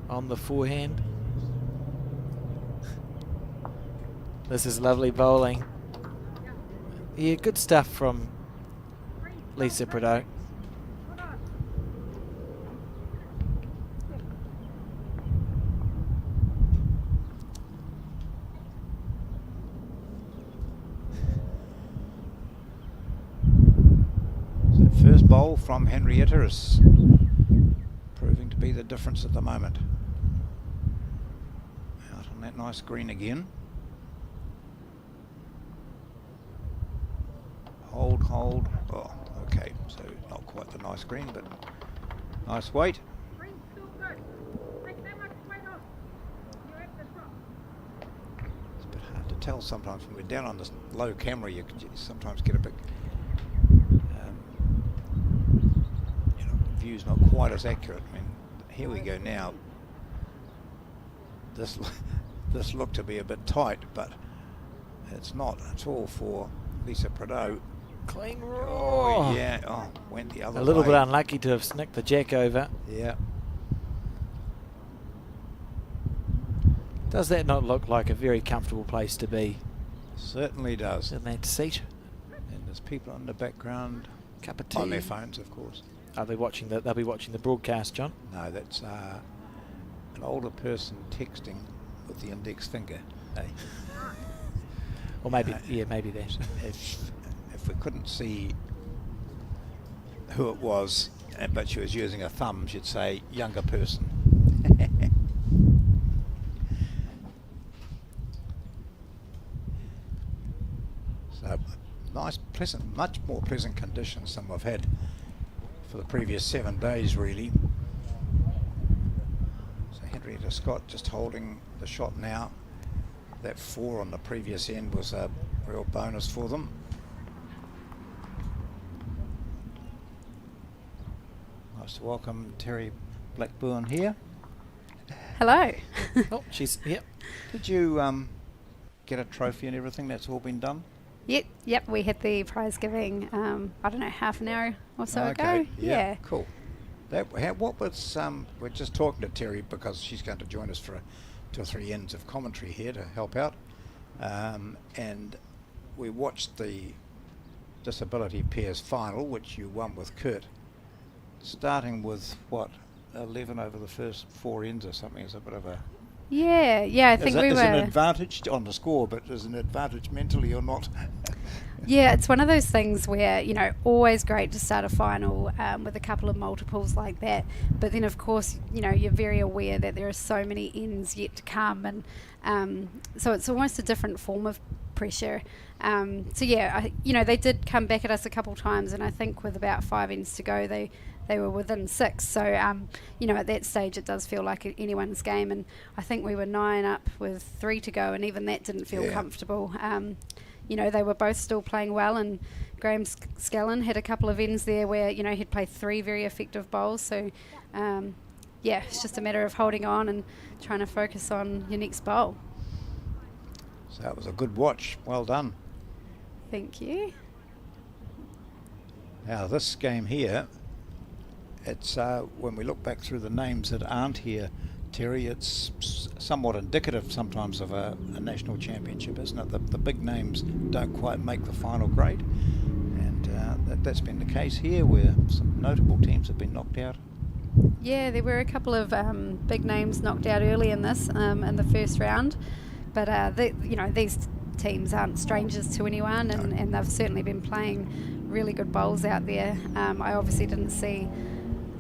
On the forehand. This is lovely bowling. Yeah, good stuff from Lisa Prideaux. So first bowl from Henrietta is proving to be the difference at the moment. Out on that nice green again. Hold. Oh, okay, so not quite the nice green, but nice weight. Green's still good. Take that much weight off. You're at the top. It's a bit hard to tell sometimes when we're down on this low camera. You sometimes get a bit, view's not quite as accurate. I mean, here we go now. This looked to be a bit tight, but it's not at all for Lisa Prideaux. Clean Oh, yeah. Oh, went the other way. A little bit unlucky to have snicked the jack over. Yeah. Does that not look like a very comfortable place to be Certainly does. in that seat? And there's people in the background Cup of tea. on their phones, of course. Are they watching the? They'll be watching the broadcast, John. No, that's an older person texting with the index finger. Hey. Or maybe, yeah, maybe that. If we couldn't see who it was, but she was using a thumb, she'd say younger person. So nice, pleasant, much more pleasant conditions than we've had for the previous 7 days, really. So Henrietta Scott just holding the shot now. That 4 on the previous end was a real bonus for them. Nice to welcome Terry Blackburn here. Hello. Oh, she's yep. Did you get a trophy and everything? That's all been done? Yep. We had the prize giving, I don't know, half an hour or so ago. Yeah. Cool. What was, we're just talking to Terry because she's going to join us for 2 or 3 ends of commentary here to help out. And we watched the Disability Pairs final, which you won with Kurt. Starting with, 11 over the first 4 ends or something is a bit of a... Yeah, I think we were... Is an advantage on the score, but is an advantage mentally or not? Yeah, it's one of those things where, always great to start a final with a couple of multiples like that. But then, of course, you're very aware that there are so many ends yet to come. And so it's almost a different form of pressure. They did come back at us a couple times. And I think with about 5 ends to go, they were within 6. So, at that stage, it does feel like anyone's game. And I think we were 9 up with 3 to go. And even that didn't feel comfortable. They were both still playing well, and Graham Scallon had a couple of ends there where, he'd played 3 very effective bowls. So, it's just a matter of holding on and trying to focus on your next bowl. So that was a good watch. Well done. Thank you. Now, this game here, it's when we look back through the names that aren't here, Terry, it's somewhat indicative sometimes of a national championship, isn't it? The big names don't quite make the final grade, and that's been the case here, where some notable teams have been knocked out. Yeah, there were a couple of big names knocked out early in this, in the first round, but these teams aren't strangers to anyone, and they've certainly been playing really good bowls out there. I obviously didn't see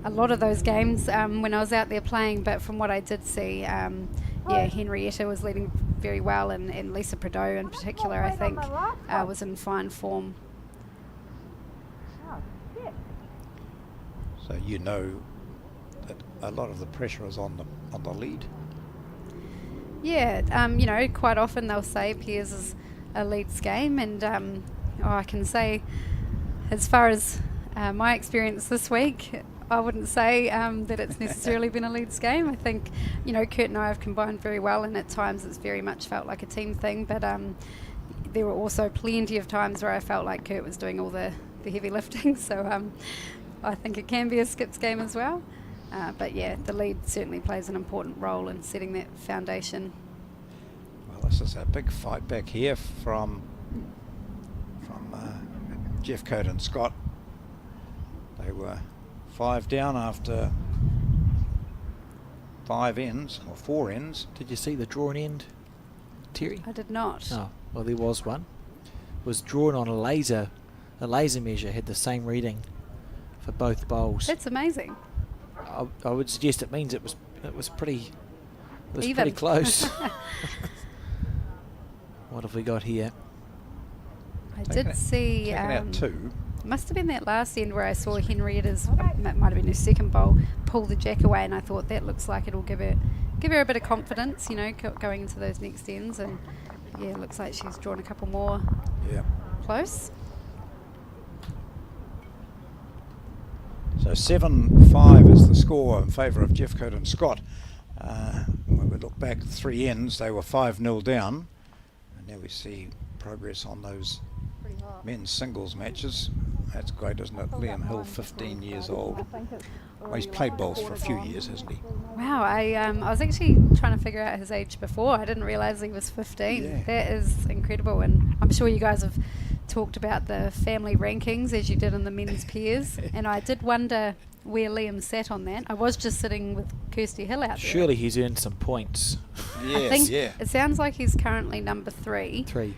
a lot of those games when I was out there playing, but from what I did see, Henrietta was leading very well, and Lisa Prideaux in particular, I think, was in fine form. So that a lot of the pressure is on the lead. Yeah, quite often they'll say Pairs is a leads game, and I can say, as far as my experience this week, I wouldn't say that it's necessarily been a leads game. I think, Kurt and I have combined very well, and at times it's very much felt like a team thing, but there were also plenty of times where I felt like Kurt was doing all the heavy lifting, so I think it can be a skips game as well. But the lead certainly plays an important role in setting that foundation. Well, this is a big fight back here from Jeff Coate and Scott. They were 5 down after 5 ends, or 4 ends. Did you see the drawn end, Terry? I did not. Oh, well, there was one. It was drawn on a laser measure, had the same reading for both bowls. That's amazing. I would suggest it means it was It was Even. pretty close. What have we got here? I did see. Taken out 2. Must have been that last end where I saw Henrietta's, that might have been her second bowl, pull the jack away, and I thought that looks like it'll give her a bit of confidence, you know, going into those next ends. And yeah, it looks like she's drawn a couple more Yeah. close. So 7-5 is the score in favour of Jeffcoat and Scott. When we look back 3 ends, they were 5-0 down. And now we see progress on those men's singles matches. That's great, isn't it? Liam Hill, 15 years old. Well, he's played bowls for a few years, hasn't he? Wow, I was actually trying to figure out his age before. I didn't realise he was 15. Yeah. That is incredible, and I'm sure you guys have talked about the family rankings as you did in the men's pairs, and I did wonder where Liam sat on that. I was just sitting with Kirsty Hill out there. Surely he's earned some points. I think it sounds like he's currently number 3. 3.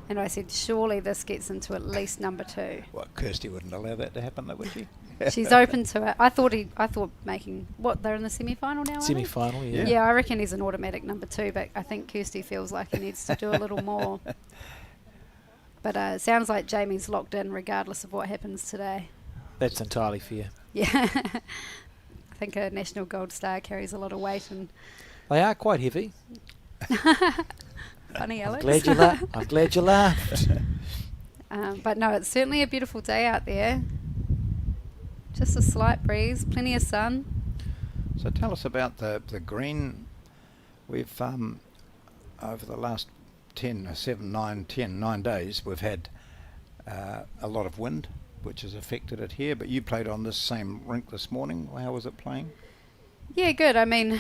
And I said, surely this gets into at least number 2. Well, Kirsty wouldn't allow that to happen, though, would she? She's open to it. I thought making they're in the semi-final now. Semi-final, yeah. Yeah, I reckon he's an automatic number 2, but I think Kirsty feels like he needs to do a little more. But it sounds like Jamie's locked in regardless of what happens today. That's entirely fair. Yeah. I think a national gold star carries a lot of weight, and They are quite heavy. funny, Alex. I'm glad you laughed. But no, it's certainly a beautiful day out there. Just a slight breeze, plenty of sun. So tell us about the green. We've over the last 9 days, we've had a lot of wind, which has affected it here. But you played on this same rink this morning. How was it playing? Yeah, good. I mean,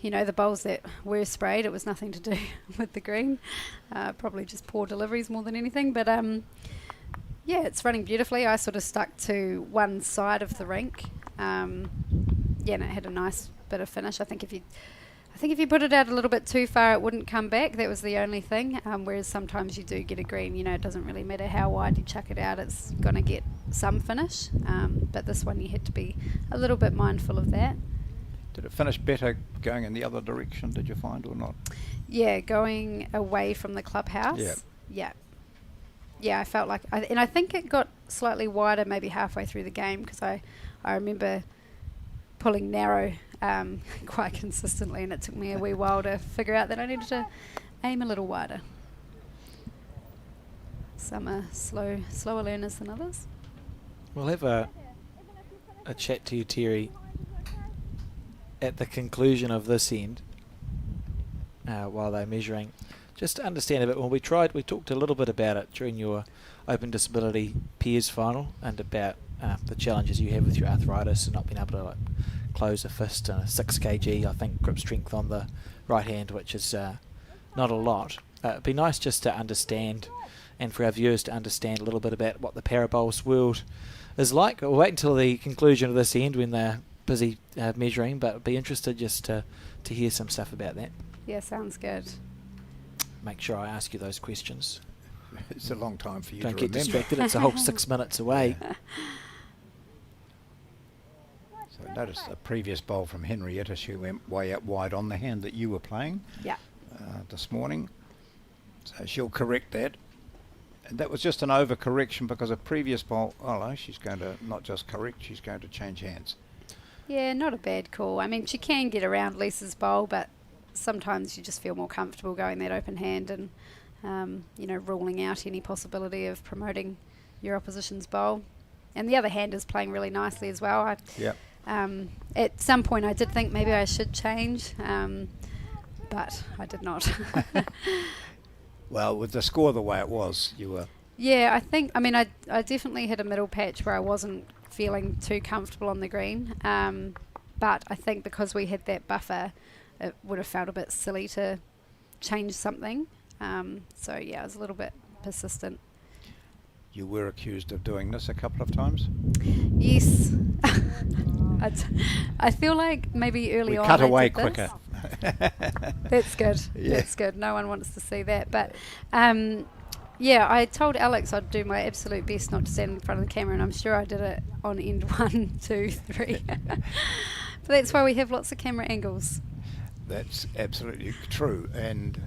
you know, the bowls that were sprayed, it was nothing to do with the green. Probably just poor deliveries more than anything. But yeah, it's running beautifully. I sort of stuck to one side of the rink. Yeah, and it had a nice bit of finish. I think if you put it out a little bit too far, it wouldn't come back. That was the only thing. Whereas sometimes you do get a green. You know, it doesn't really matter how wide you chuck it out. It's going to get some finish. But this one, you had to be a little bit mindful of that. Did it finish better going in the other direction, did you find, or not? Yeah, going away from the clubhouse. Yeah. Yeah, I felt like... I think it got slightly wider maybe halfway through the game, because I remember pulling narrow quite consistently, and it took me a wee while to figure out that I needed to aim a little wider. Some are slower learners than others. We'll have a chat to you, Terry, at the conclusion of this end, while they're measuring, just to understand a bit. When we talked a little bit about it during your Open Disability Peers final, and about the challenges you have with your arthritis and not being able to close a fist and a 6 kg, I think, grip strength on the right hand, which is not a lot. It'd be nice just to understand, and for our viewers to understand a little bit about what the Parabowls world is like. We'll wait until the conclusion of this end when they're busy measuring, but I'd be interested just to hear some stuff about that. Yeah, sounds good. Make sure I ask you those questions. It's a long time for you Don't to get remember. distracted, it's a whole 6 minutes away. So notice the previous bowl from Henrietta, she went way out wide on the hand that you were playing this morning. So she'll correct that. And that was just an overcorrection because a previous bowl, she's going to not just correct, she's going to change hands. Yeah, not a bad call. I mean, she can get around Lisa's bowl, but sometimes you just feel more comfortable going that open hand and, ruling out any possibility of promoting your opposition's bowl. And the other hand is playing really nicely as well. At some point I did think maybe I should change, but I did not. Well, with the score the way it was, you were... Yeah, I definitely hit a middle patch where I wasn't feeling too comfortable on the green. But I think because we had that buffer, it would have felt a bit silly to change something. So yeah, I was a little bit persistent. You were accused of doing this a couple of times? Yes. I feel like maybe early on We cut I away did this. quicker. That's good. Yeah. That's good. No one wants to see that. But yeah, I told Alex I'd do my absolute best not to stand in front of the camera, and I'm sure I did it on end 1, 2, 3. But that's why we have lots of camera angles. That's absolutely true. And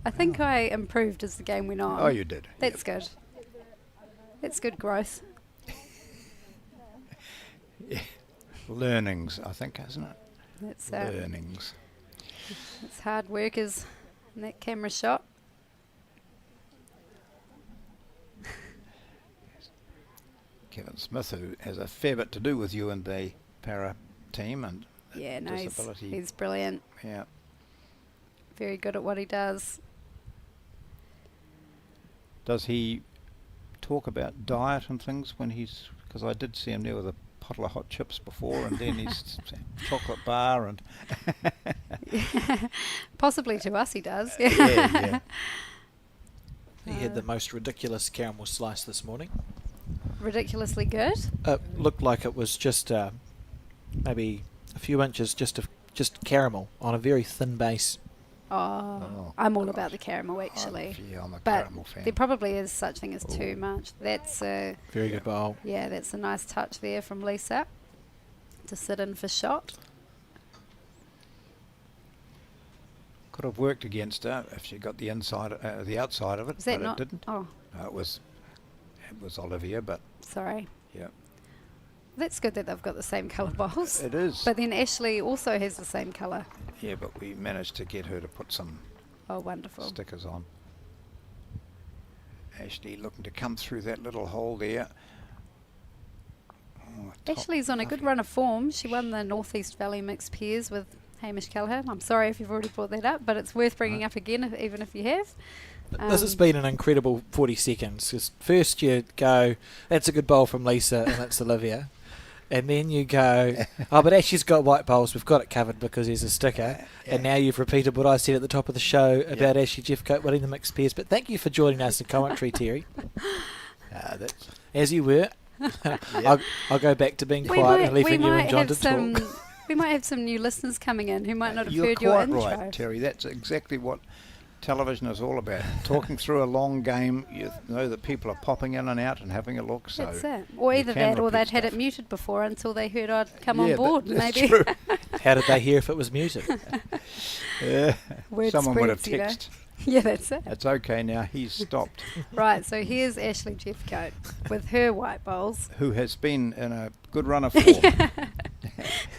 I think I improved as the game went on. oh, you did. That's good. That's good growth. Yeah. Learnings, I think, isn't it? That's Learnings. it's hard workers in that camera shot. Kevin Smith, who has a fair bit to do with you and the para team and Yeah, no, disability. he's brilliant. Yeah. Very good at what he does. Does he talk about diet and things when he's? Because I did see him there with a bottle of hot chips before, and then his chocolate bar and. Possibly to us he does. Yeah. He had the most ridiculous caramel slice this morning. Ridiculously good. Looked like it was just maybe a few inches just caramel on a very thin base. Oh, I'm all about the caramel actually. I'm a But caramel fan. there probably is such thing as too much. That's Very good bowl. yeah, that's a nice touch there from Lisa to sit in for shot. Could have worked against her if she got the the outside of it, Is that but not? it didn't. Oh, No, it was Olivia, but sorry. yeah, That's good that they've got the same colour bowls. it is. But then Ashley also has the same colour. Yeah, but we managed to get her to put some Oh, wonderful. stickers on. Ashley looking to come through that little hole there. Oh, top Ashley's on a good lovely. run of form. She won the Northeast Valley Mixed Pairs with Hamish Callaghan. I'm sorry if you've already brought that up, but it's worth bringing up again, even if you have. This has been an incredible 40 seconds. 'Cause first you go, that's a good bowl from Lisa, and it's Olivia. And then you go, oh, but Ashley's got white bowls. We've got it covered because there's a sticker. And now you've repeated what I said at the top of the show about Ashley Jeffcoat winning the mixed pairs. But thank you for joining us in commentary, Terry. That's As you were. I'll go back to being quiet and leaving you and John to talk. We might have some new listeners coming in who might not have you're heard your quite intro. right, Terry. That's exactly what television is all about. Talking through a long game, you know that people are popping in and out and having a look. So That's it. Or you either can that or repeat they'd had it stuff. muted before until they heard I'd come Yeah, on board. that's Maybe. true. How did they hear if it was muted? Word Someone would have spreads, you know. texted. Yeah, that's it. It's okay now. He's stopped. Right, so here's Ashley Jeffcoat with her white bowls. Who has been in a good run of form?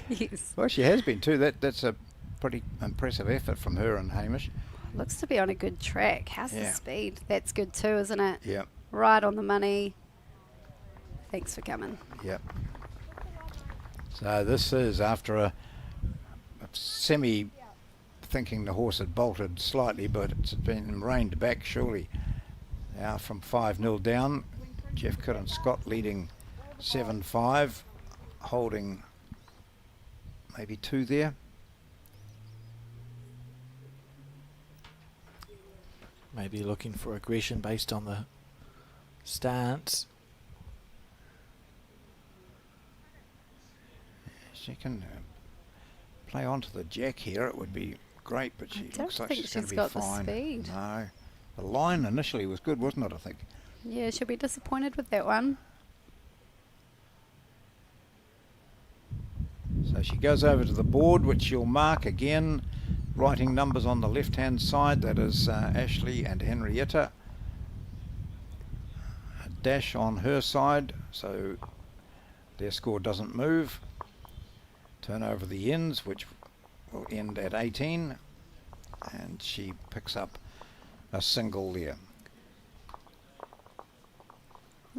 Yes. Well, she has been too. That's a pretty impressive effort from her and Hamish. Looks to be on a good track. How's the Yeah. speed? That's good too, isn't it? Yeah, Right on the money. Thanks for coming. yeah. So this is after a semi thinking the horse had bolted slightly, but it's been reined back surely. Now from 5-0 down, Jeff Coot and Scott leading 7-5, holding maybe 2 there. Maybe looking for aggression based on the stance. She can play onto the jack here. It would be great, but she don't looks like think she's going to she's be got the fine. speed. No, the line initially was good, wasn't it? I think. Yeah, she'll be disappointed with that one. So she goes over to the board, which she'll mark again, writing numbers on the left-hand side. That is Ashley and Henrietta. A dash on her side, so their score doesn't move. Turn over the ends, which will end at 18, and she picks up a single there.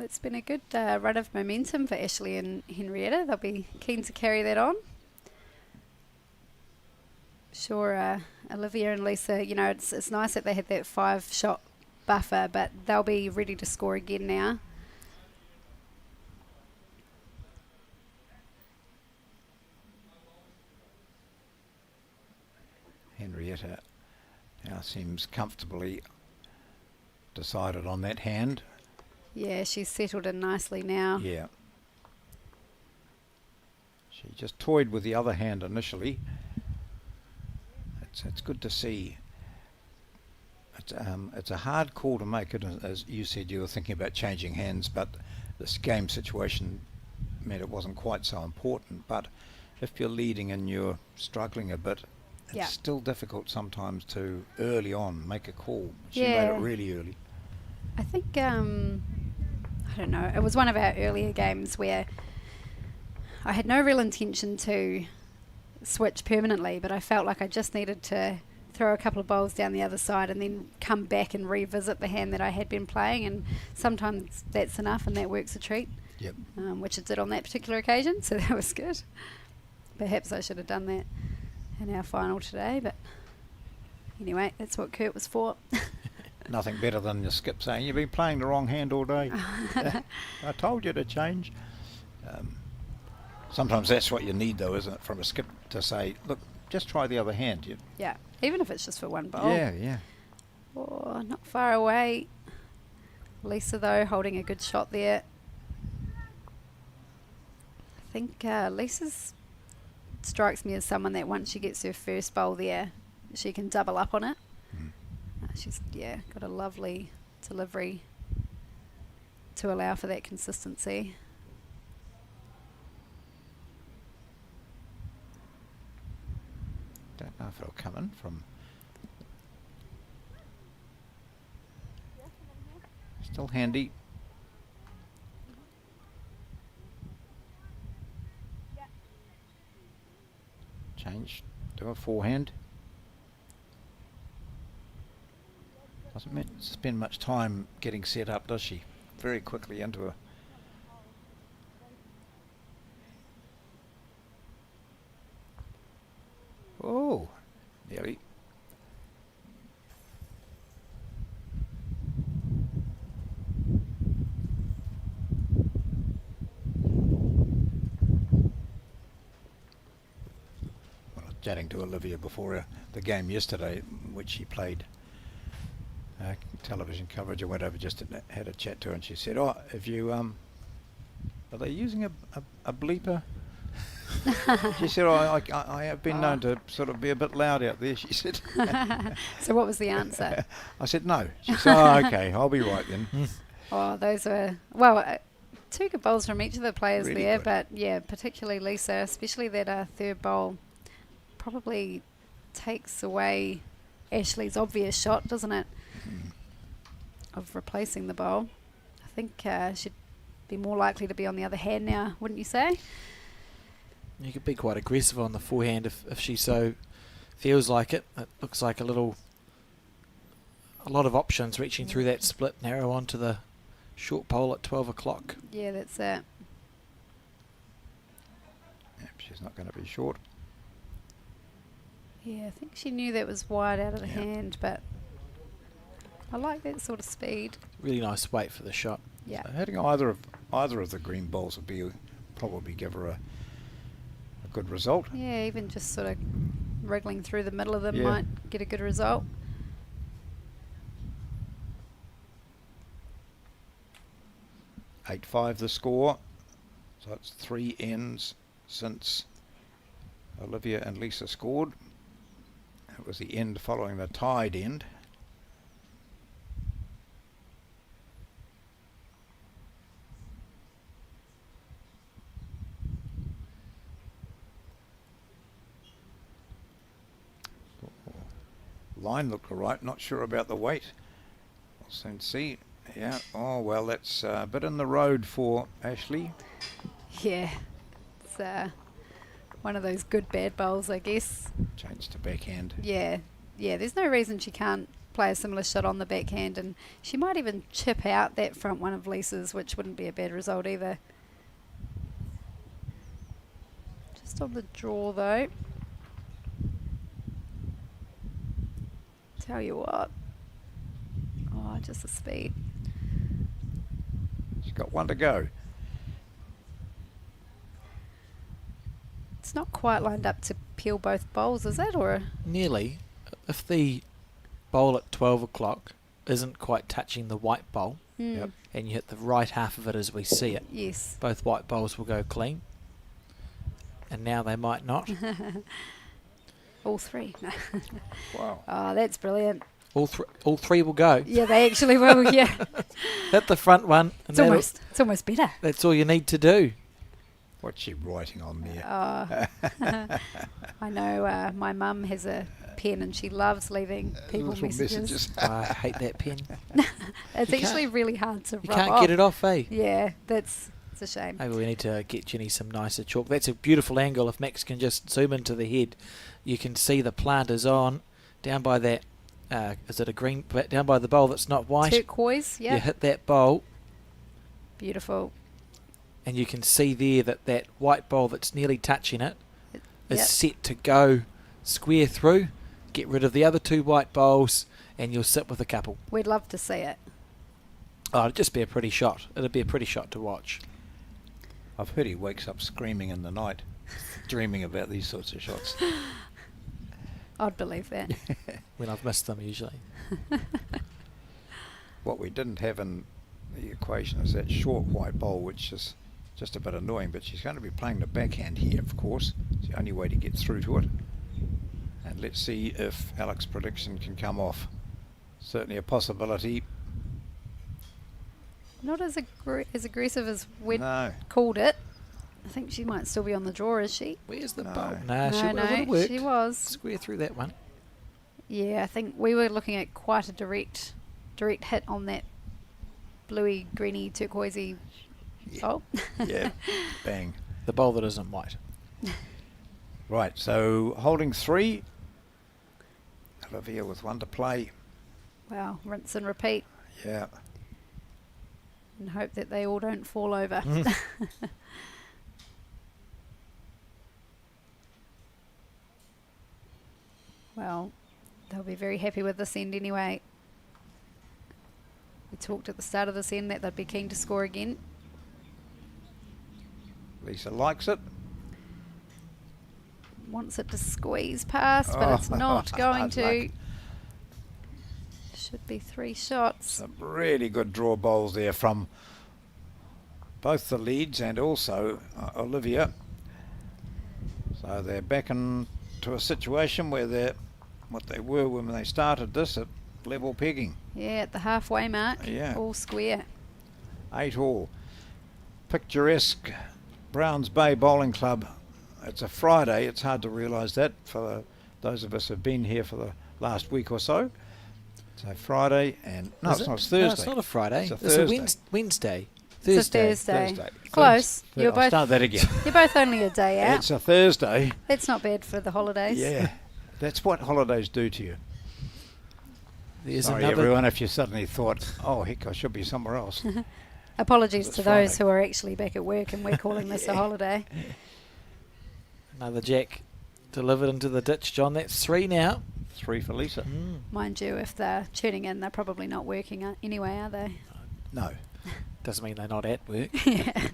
It's been a good run of momentum for Ashley and Henrietta. They'll be keen to carry that on. Sure, Olivia and Lisa, you know, it's nice that they had that 5-shot buffer, but they'll be ready to score again now. Henrietta now seems comfortably decided on that hand. Yeah, she's settled in nicely now. Yeah. She just toyed with the other hand initially. It's good to see. It's a hard call to make. It, as you said, you were thinking about changing hands, but this game situation meant it wasn't quite so important. But if you're leading and you're struggling a bit, it's Yeah. still difficult sometimes to early on make a call. She Yeah. made it really early. I think, I don't know, it was one of our earlier games where I had no real intention to switch permanently, but I felt like I just needed to throw a couple of bowls down the other side and then come back and revisit the hand that I had been playing, and sometimes that's enough and that works a treat, Yep. which it did on that particular occasion, so that was good. Perhaps I should have done that in our final today, but anyway, that's what Kurt was for. Nothing better than your skip saying, you've been playing the wrong hand all day. I told you to change. Sometimes that's what you need, though, isn't it, from a skip to say, look, just try the other hand. Yeah, even if it's just for one bowl. Yeah. Oh, not far away. Lisa, though, holding a good shot there. I think Lisa's strikes me as someone that once she gets her first bowl there, she can double up on it. She's, got a lovely delivery to allow for that consistency. Don't know if it'll come in from... Still handy. Change to a forehand. Doesn't spend much time getting set up, does she? Very quickly into a... Oh, nearly. Well, I was chatting to Olivia before the game yesterday, which she played television coverage. I went over just and had a chat to her, and she said, "Oh, if you are they using a bleeper?" She said, I have been known to sort of be a bit loud out there, she said. So what was the answer? I said no. She said, oh, okay, I'll be right then. Oh, those were, well, two good bowls from each of the players Really there, good. but yeah, particularly Lisa, especially that third bowl, probably takes away Ashley's obvious shot, doesn't it, of replacing the bowl. I think she'd be more likely to be on the other hand now, wouldn't you say? You could be quite aggressive on the forehand if she so feels like it. It looks like a lot of options reaching through that split narrow onto the short pole at 12 o'clock. Yeah, that's it. Yep, she's not going to be short. Yeah, I think she knew that was wide out of the Yeah. hand, but I like that sort of speed. Really nice weight for the shot. Yeah. So hitting either of the green balls would probably give her a good result. Yeah, even just sort of wriggling through the middle of them Yeah. might get a good result. Eight 5 the score. So it's 3 ends since Olivia and Lisa scored. It was the end following the tied end. Line looked all right, not sure about the weight. We'll soon see. Yeah, oh well, that's a bit in the road for Ashley. Yeah, it's one of those good bad bowls, I guess. Changed to backhand. Yeah, there's no reason she can't play a similar shot on the backhand, and she might even chip out that front one of Lisa's, which wouldn't be a bad result either. Just on the draw though. Tell you what. Oh, just the speed. She's got one to go. It's not quite lined up to peel both bowls, is it? Or Nearly. If the bowl at 12 o'clock isn't quite touching the white bowl, Yep. and you hit the right half of it as we see it, yes. both white bowls will go clean. And now they might not. All three. No. Wow. Oh, that's brilliant. All three will go. Yeah, they actually will. Yeah, Hit the front one, and it's almost better. that's all you need to do. What's she writing on there? I know my mum has a pen and she loves leaving people Little messages. I hate that pen. It's You actually really hard to You rub can't off. get it off, eh? Yeah, it's a shame. Maybe we need to get Jenny some nicer chalk. That's a beautiful angle. If Max can just zoom into the head, you can see the plant is on down by that. Is it a green? Down by the bowl that's not white. Turquoise, yeah. You hit that bowl, Beautiful. and you can see there that that white bowl that's nearly touching it is Yep. set to go square through. Get rid of the other two white bowls, and you'll sit with a couple. We'd love to see it. Oh, it'd just be a pretty shot. It'd be a pretty shot to watch. I've heard he wakes up screaming in the night, dreaming about these sorts of shots. I'd believe that. When I've missed them, usually. What we didn't have in the equation is that short white bowl, which is just a bit annoying, but she's going to be playing the backhand here, of course. It's the only way to get through to it. And let's see if Alex's prediction can come off. Certainly a possibility. Not as aggressive as we'd No. called it. I think she might still be on the draw, is she? Where's the No. bowl? Nah, she No, would have worked. she was. Square through that one. Yeah, I think we were looking at quite a direct hit on that bluey, greeny, turquoisey bowl. Yeah, bang. The bowl that isn't white. Right, so holding 3. Olivia with 1 to play. Wow, rinse and repeat Yeah. and hope that they all don't fall over. Well, they'll be very happy with this end anyway. We talked at the start of this end that they'd be keen to score again. Lisa likes it. Wants it to squeeze past, but it's not going hard to. luck. Should be 3 shots. Some really good draw bowls there from both the leads and also Olivia. So they're back into a situation where they're what they were when they started this at level pegging. Yeah, at the halfway mark. Yeah. All square. 8 all. Picturesque Browns Bay Bowling Club. It's a Friday. It's hard to realise that for those of us who've been here for the last week or so. So Friday and no, Is it's it? not. It's Thursday. No, it's not a Friday. It's a It's Thursday. a Wednesday. It's a Thursday. Thursday. Close. You're I'll both start that again. You're both only a day out. It's a Thursday. That's not bad for the holidays. Yeah. That's what holidays do to you. There's Sorry, another. everyone, if you suddenly thought, oh, heck, I should be somewhere else. Apologies It's to those Friday. who are actually back at work and we're calling this a holiday. Another jack delivered into the ditch, John. That's 3 now. 3 for Lisa. Mind you, if they're tuning in, they're probably not working anyway, are they? No. Doesn't mean they're not at work. Yeah.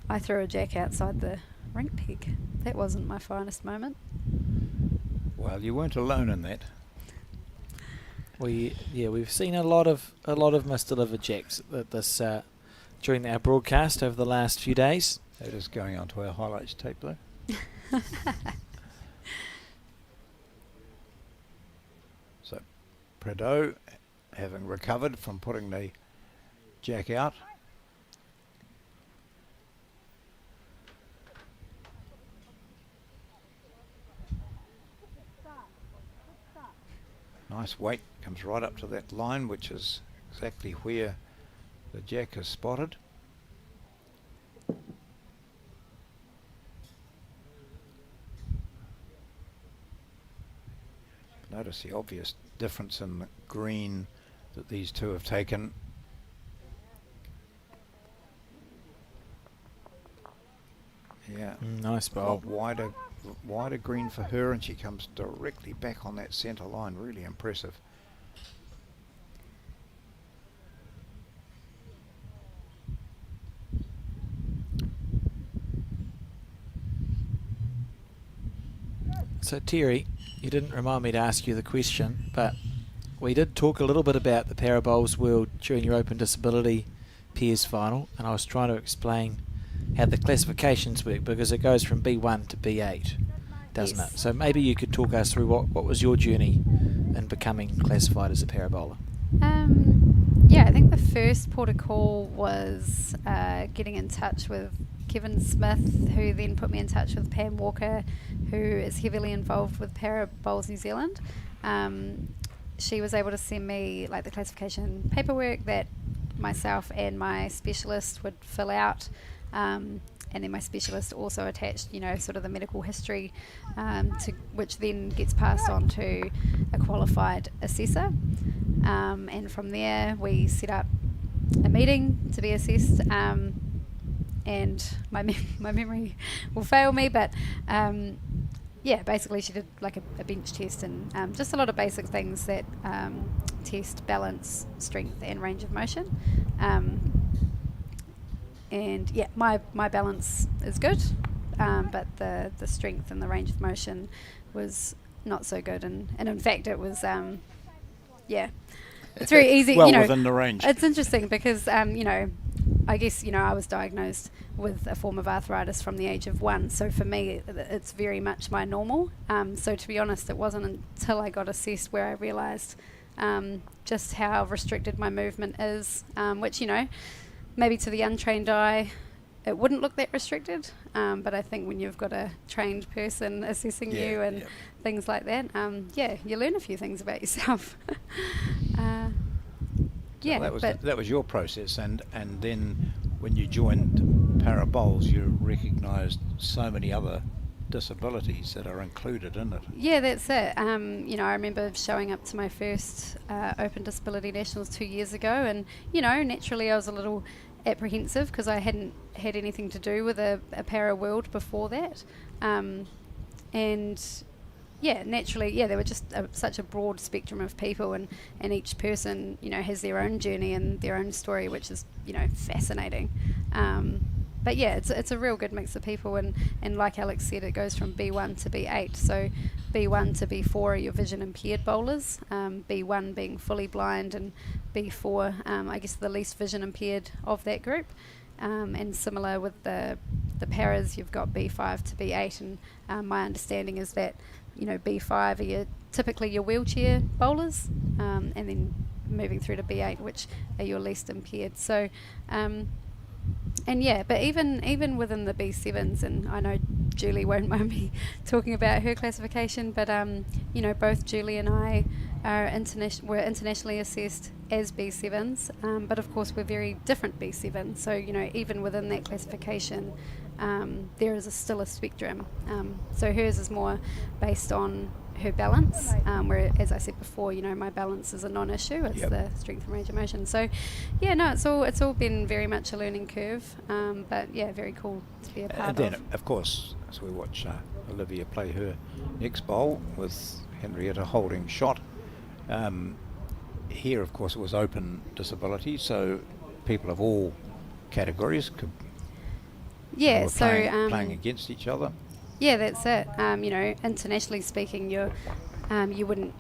I threw a jack outside the rink peg. That wasn't my finest moment. Well, you weren't alone in that. We've seen a lot of misdelivered jacks at this during our broadcast over the last few days. That is going onto our highlights tape, though. So, Prado, having recovered from putting the jack out. Nice weight, comes right up to that line, which is exactly where the jack is spotted. Notice the obvious difference in the green that these two have taken. Yeah, Nice a bowl. lot wider green for her, and she comes directly back on that centre line. Really impressive. So Terry, you didn't remind me to ask you the question, but we did talk a little bit about the Parabowls World Junior Open Disability Peers Final, and I was trying to explain how the classifications work because it goes from B1 to B8, doesn't Yes. it? So maybe you could talk us through what was your journey in becoming classified as a parabowler. Yeah, I think the first port of call was getting in touch with Kevin Smith, who then put me in touch with Pam Walker, who is heavily involved with Para Bowls New Zealand. She was able to send me like the classification paperwork that myself and my specialist would fill out, and then my specialist also attached, sort of the medical history, to which then gets passed on to a qualified assessor, and from there we set up a meeting to be assessed, and my memory will fail me, but basically she did like a bench test and just a lot of basic things that test balance, strength and range of motion. And yeah, my balance is good, but the strength and the range of motion was not so good, and in fact it was it's very easy. Well, within the range. It's interesting because I guess I was diagnosed with a form of arthritis from the age of 1, so for me it's very much my normal. So to be honest, it wasn't until I got assessed where I realised just how restricted my movement is, which maybe to the untrained eye it wouldn't look that restricted, but I think when you've got a trained person assessing you and things like that, you learn a few things about yourself. That was your process, and then when you joined Para Bowls, you recognised so many other disabilities that are included in it. Yeah, that's it. I remember showing up to my first Open Disability Nationals 2 years ago, and naturally I was a little apprehensive because I hadn't had anything to do with a para world before that, and naturally, there were just such a broad spectrum of people, and each person, has their own journey and their own story, which is, fascinating. But yeah, it's a real good mix of people, and like Alex said, it goes from B1 to B8. So B1 to B4 are your vision impaired bowlers, B1 being fully blind, and B4, I guess the least vision impaired of that group. And similar with the paras, you've got B5 to B8, and my understanding is that B5 are typically your wheelchair bowlers, and then moving through to B8, which are your least impaired. So but even within the B7s, and I know Julie won't mind me talking about her classification, but both Julie and I are were internationally assessed as B7s, but of course we're very different B7s. So even within that classification, there is still a spectrum. So hers is more based on her balance, where, as I said before, my balance is a non-issue. It's the strength and range of motion. So it's all been very much a learning curve, but very cool to be a part of. And then of course, as we watch Olivia play her next bowl with Henrietta holding shot, here of course it was open disability, so people of all categories could playing against each other. Yeah, that's it. Internationally speaking, you wouldn't,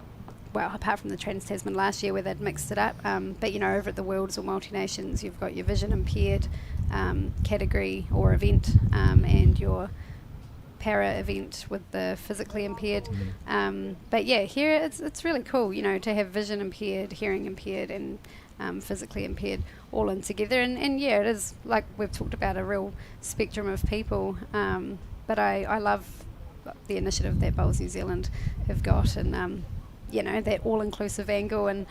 well, apart from the Trans-Tasman last year where they'd mixed it up, but over at the Worlds or Multi-Nations, you've got your vision impaired category or event, and your para event with the physically impaired. But here it's really cool, to have vision impaired, hearing impaired, and physically impaired all in together. And it is, like we've talked about, a real spectrum of people. But I love the initiative that Bowls New Zealand have got, and that all-inclusive angle, and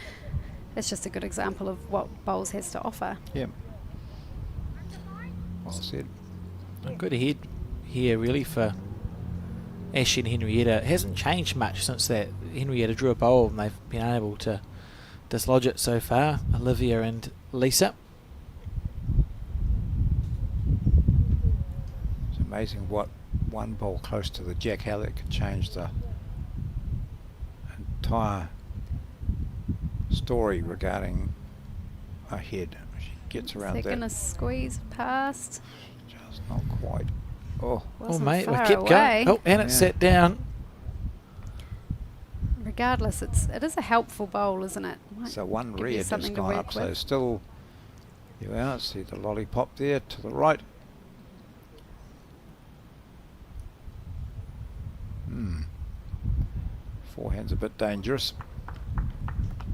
it's just a good example of what Bowls has to offer. Yeah. Well said. Good ahead here really for Ashley and Henrietta. It hasn't changed much since that Henrietta drew a bowl and they've been able to dislodge it so far, Olivia and Lisa. It's amazing what one bowl close to the jack, how that could change the entire story regarding a head. She gets around that. They're going to squeeze past. Just not quite. Mate, we kept going. Oh, and it sat down. Regardless, it is a helpful bowl, isn't it? So one red has gone up, so still see the lollipop there to the right. Forehand's a bit dangerous.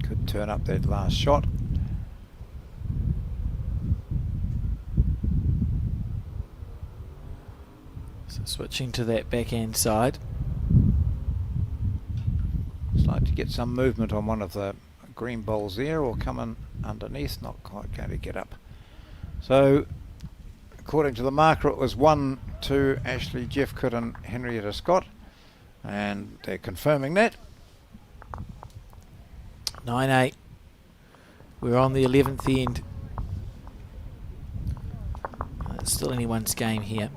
Could turn up that last shot. Switching to that backhand side. Just like to get some movement on one of the green bowls there, or come in underneath. Not quite going to get up. So, according to the marker, it was 1-2 Ashley Jeffcoat and Henrietta Scott, and they're confirming that. 9-8. We're on the 11th end. It's still anyone's game here.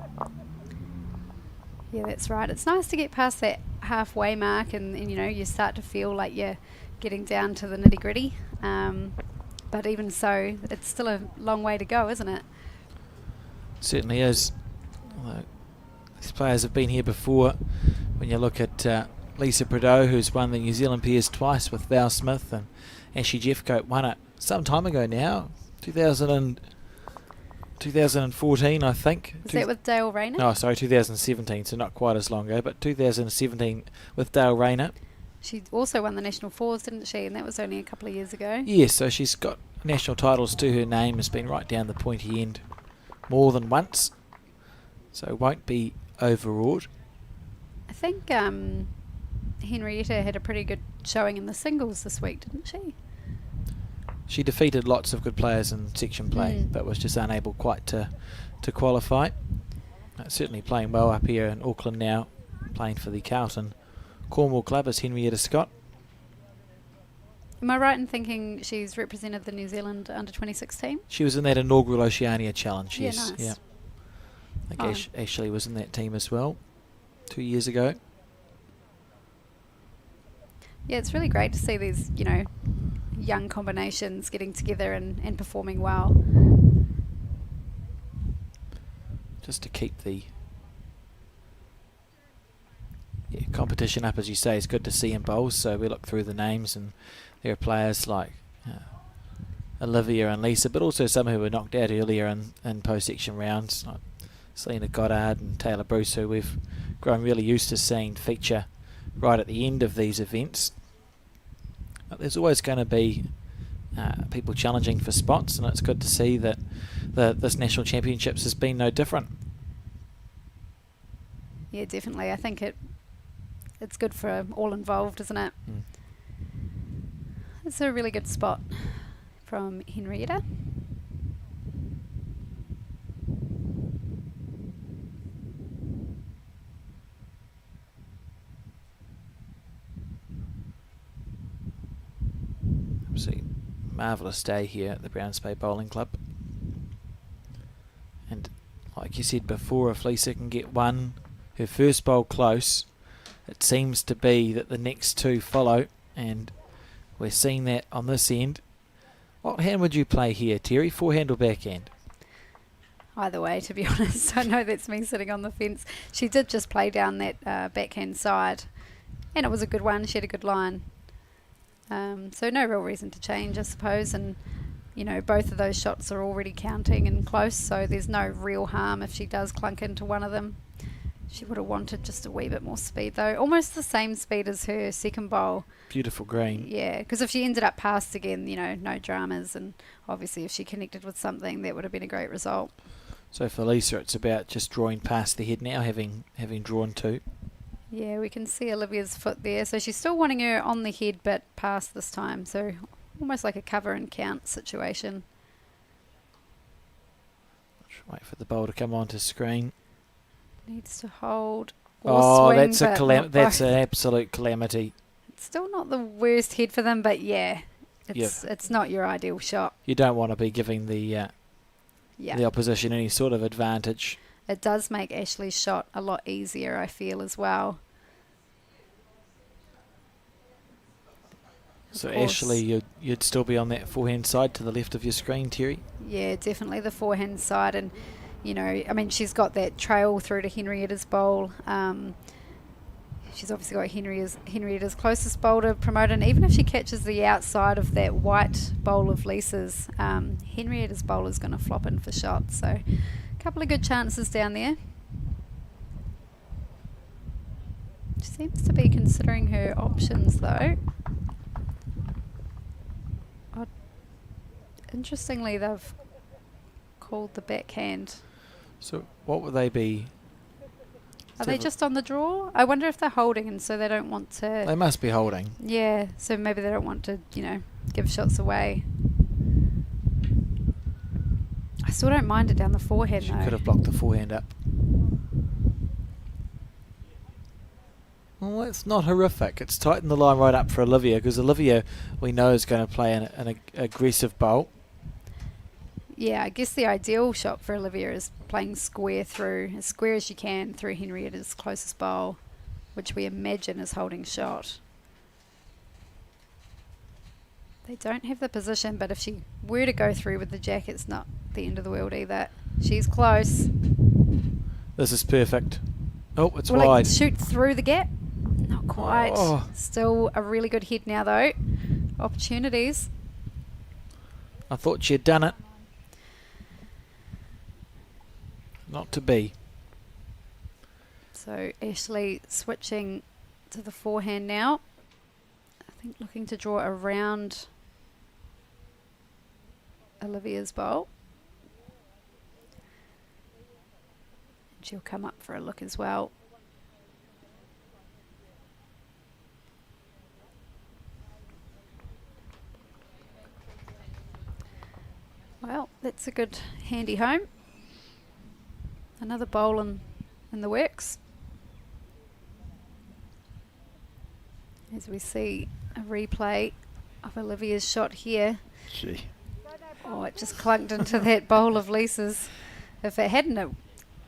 Yeah, that's right. It's nice to get past that halfway mark and you know, you start to feel like you're getting down to the nitty gritty. But even so, it's still a long way to go, isn't it? Certainly is. Although these players have been here before. When you look at Lisa Prideaux, who's won the New Zealand Pairs twice with Val Smith, and Ashley Jeffcoat won it some time ago now, 2014, I think. Was that with Dale Rayner? No, sorry, 2017, so not quite as long ago, but 2017 with Dale Rayner. She also won the National Fours, didn't she? And that was only a couple of years ago. Yes, so she's got national titles to her name, has been right down the pointy end more than once, so won't be overawed. I think Henrietta had a pretty good showing in the singles this week, didn't she? She defeated lots of good players in section play, but was just unable quite to qualify. Certainly playing well up here in Auckland now, playing for the Carlton Cornwall club as Henrietta Scott. Am I right in thinking she's represented the New Zealand under-26 team? She was in that inaugural Oceania Challenge, Yeah, yes. nice. Yeah. I think Ashley was in that team as well 2 years ago. Yeah, it's really great to see these, you know, young combinations getting together and performing well. Just to keep the competition up, as you say, is good to see in bowls. So we look through the names, and there are players like Olivia and Lisa, but also some who were knocked out earlier in post-section rounds, like Selena Goddard and Taylor Bruce, who we've grown really used to seeing feature right at the end of these events. But there's always going to be people challenging for spots, and it's good to see that this National Championships has been no different. Yeah, definitely. I think it's good for all involved, isn't it? It's a really good spot from Henrietta. Absolutely marvellous day here at the Browns Bay Bowling Club. And like you said before, if Lisa can get her first bowl close, it seems to be that the next two follow, and we're seeing that on this end. What hand would you play here, Terry? Forehand or backhand? Either way, to be honest. I know that's me sitting on the fence. She did just play down that backhand side, and it was a good one. She had a good line. So no real reason to change, I suppose. And, you know, both of those shots are already counting and close, so there's no real harm if she does clunk into one of them. She would have wanted just a wee bit more speed, though. Almost the same speed as her second bowl. Beautiful green. Yeah, because if she ended up past again, you know, no dramas. And obviously if she connected with something, that would have been a great result. So for Lisa, it's about just drawing past the head now, having drawn two. Yeah, we can see Olivia's foot there. So she's still wanting her on the head, but past this time. So almost like a cover and count situation. Just wait for the bowl to come onto screen. Needs to hold or swing, that's but not that's both. an absolute calamity. It's still not the worst head for them, but yeah, it's not your ideal shot. You don't want to be giving the opposition any sort of advantage. It does make Ashley's shot a lot easier, I feel, as well. So Ashley, you'd still be on that forehand side to the left of your screen, Terry? Yeah, definitely the forehand side. And, you know, I mean, she's got that trail through to Henrietta's bowl. She's obviously got Henrietta's closest bowl to promote. And even if she catches the outside of that white bowl of Lisa's, Henrietta's bowl is going to flop in for shots. So a couple of good chances down there. She seems to be considering her options, though. Interestingly, they've called the backhand. So what would they be Are they just on the draw? I wonder if they're holding and so they don't want to... They must be holding. Yeah, so maybe they don't want to, give shots away. I still don't mind it down the forehand, She though. could have blocked the forehand up. Well, it's not horrific. It's tightened the line right up for Olivia, because Olivia, we know, is going to play an aggressive bowl. Yeah, I guess the ideal shot for Olivia is playing square through, as square as you can, through Henrietta's closest bowl, which we imagine is holding shot. They don't have the position, but if she were to go through with the jack, it's not the end of the world either. She's close. This is perfect. Oh, it's Will it wide. shoot through the gap? Not quite. Oh. Still a really good head now, though. Opportunities. I thought she had done it. Not to be. So Ashley switching to the forehand now. I think looking to draw around Olivia's bowl. And she'll come up for a look as well. Well, that's a good handy home. Another bowl in the works. As we see a replay of Olivia's shot here. Gee. Oh, it just clunked into that bowl of Lisa's. If it hadn't,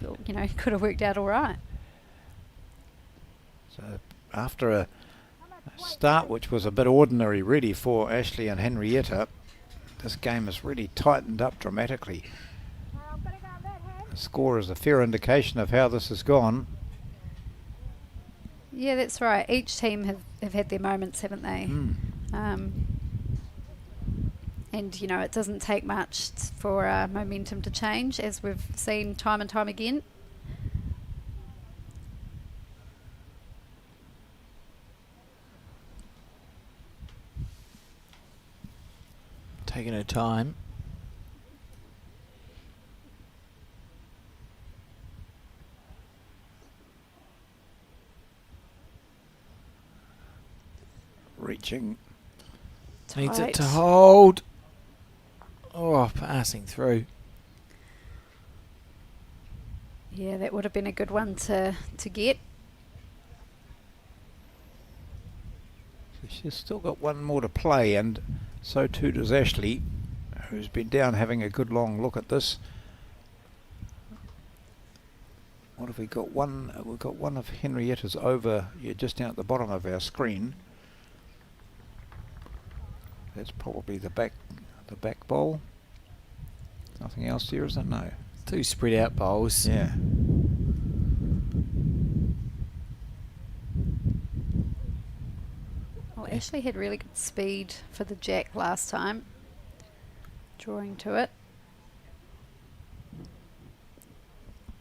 it could have worked out all right. So after a start which was a bit ordinary really for Ashley and Henrietta, this game has really tightened up dramatically. The score is a fair indication of how this has gone. Yeah, that's right. Each team have had their moments, haven't they? And, it doesn't take much for momentum to change, as we've seen time and time again. Taking her time. Reaching. Needs it Tight. to hold. Oh, passing through. Yeah, that would have been a good one to get. So she's still got one more to play, and so too does Ashley, who's been down having a good long look at this. What have we got? We've got one of Henrietta's over, just down at the bottom of our screen. That's probably the back bowl. Nothing else here, is there? No. Two spread out bowls. Yeah. Well, Ashley had really good speed for the jack last time. Drawing to it.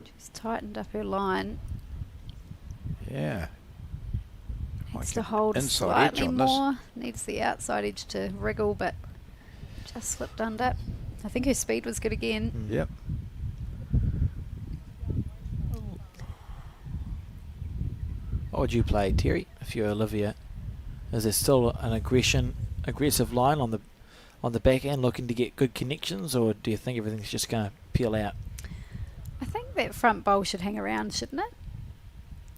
She's tightened up her line. Yeah. Needs Might to get hold inside edge slightly on this. more. Needs the outside edge to wriggle, but just slipped under. I think her speed was good again. Yep. What would you play, Terry, if you're Olivia? Is there still an aggressive line on the back end, looking to get good connections, or do you think everything's just going to peel out? I think that front bowl should hang around, shouldn't it?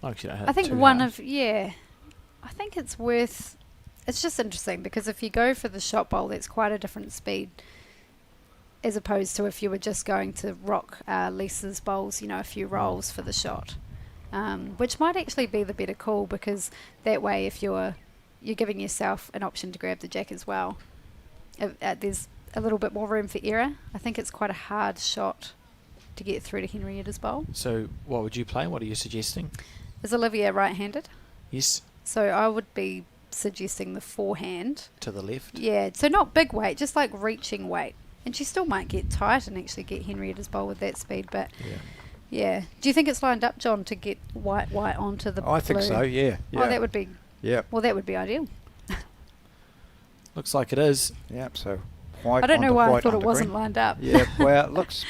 Actually, don't hit I think too one hard. of, yeah. I think it's worth, it's just interesting because if you go for the shot bowl, that's quite a different speed as opposed to if you were just going to rock Lisa's bowls, a few rolls for the shot. Which might actually be the better call, because that way if you're giving yourself an option to grab the jack as well. There's a little bit more room for error. I think it's quite a hard shot to get through to Henrietta's bowl. So what would you play? What are you suggesting? Is Olivia right-handed? Yes, So I would be suggesting the forehand. to the left. Yeah, so not big weight, just like reaching weight. And she still might get tight and actually get Henrietta's bowl with that speed, but yeah. Do you think it's lined up, John, to get white onto the I think blue? so, yeah. Oh, that would be, Yeah. well, that would be ideal. Looks like it is. Yeah, so white I don't know onto why I white thought it onto wasn't green. lined up. Yeah, well, it looks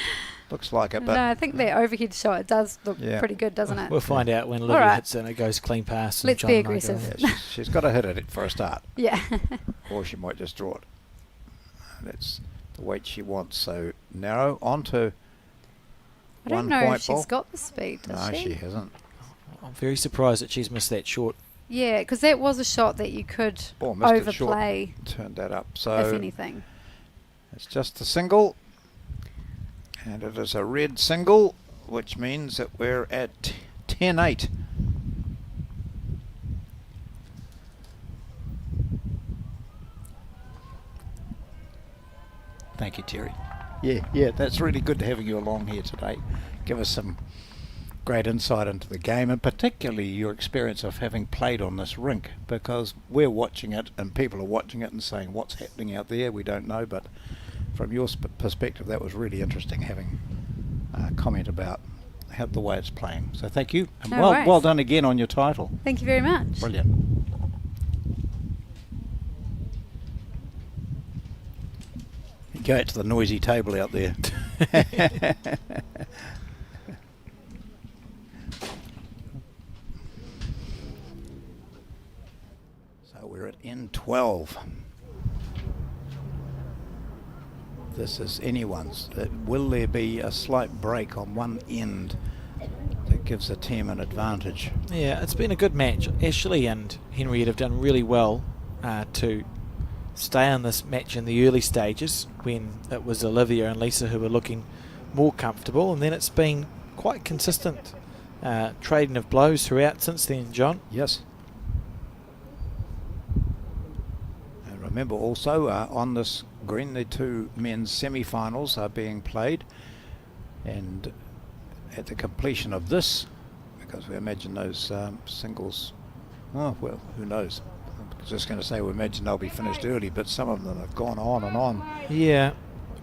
Looks like it, No, but I think that overhead shot, it does look Yeah. pretty good, doesn't it? We'll find out when Olivia right. hits it and it goes clean past. and Let's John be and I go, aggressive. yeah, she's got to hit it for a start, Yeah. or she might just draw it. That's the weight she wants. So narrow onto I don't one know if point she's ball. got the speed, does No, she? she hasn't. I'm very surprised that she's missed that short. Yeah, because that was a shot that you could Oh, missed it short. overplay, Turned that up. if So anything. it's just a single, and it is a red single, which means that we're at 10-8. Thank you, Terry. Yeah, that's really good having you along here today. Give us some great insight into the game, and particularly your experience of having played on this rink, because we're watching it and people are watching it and saying what's happening out there, we don't know, but from your perspective that was really interesting, having a comment about how the way it's playing. So thank you, and No worries. well done again on your title. Thank you very much. Brilliant. Go out to the noisy table out there. So we're at N12. This is anyone's. Will there be a slight break on one end that gives the team an advantage? Yeah, it's been a good match. Ashley and Henriette have done really well to stay on this match in the early stages when it was Olivia and Lisa who were looking more comfortable, and then it's been quite consistent trading of blows throughout since then, John. Yes. And remember also on this green the two men's semi-finals are being played, and at the completion of this, because we imagine those singles, oh well, who knows, I was just going to say we imagine they'll be finished early, but some of them have gone on and on. Yeah,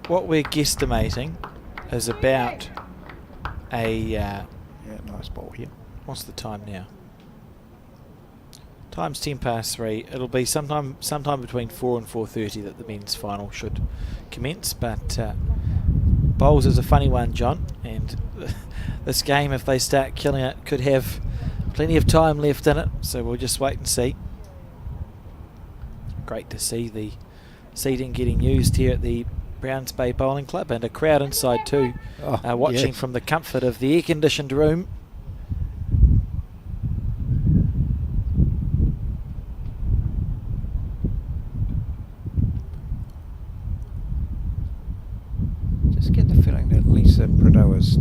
what we're guesstimating is about a Yeah, nice ball here. what's the time now? Time's 3:10. It'll be sometime between 4 and 4:30 that the men's final should commence. But bowls is a funny one, John, and this game, if they start killing it, could have plenty of time left in it. So we'll just wait and see. Great to see the seating getting used here at the Browns Bay Bowling Club, and a crowd inside too, watching yes. from the comfort of the air-conditioned room. Just get the feeling that Lisa Prideaux is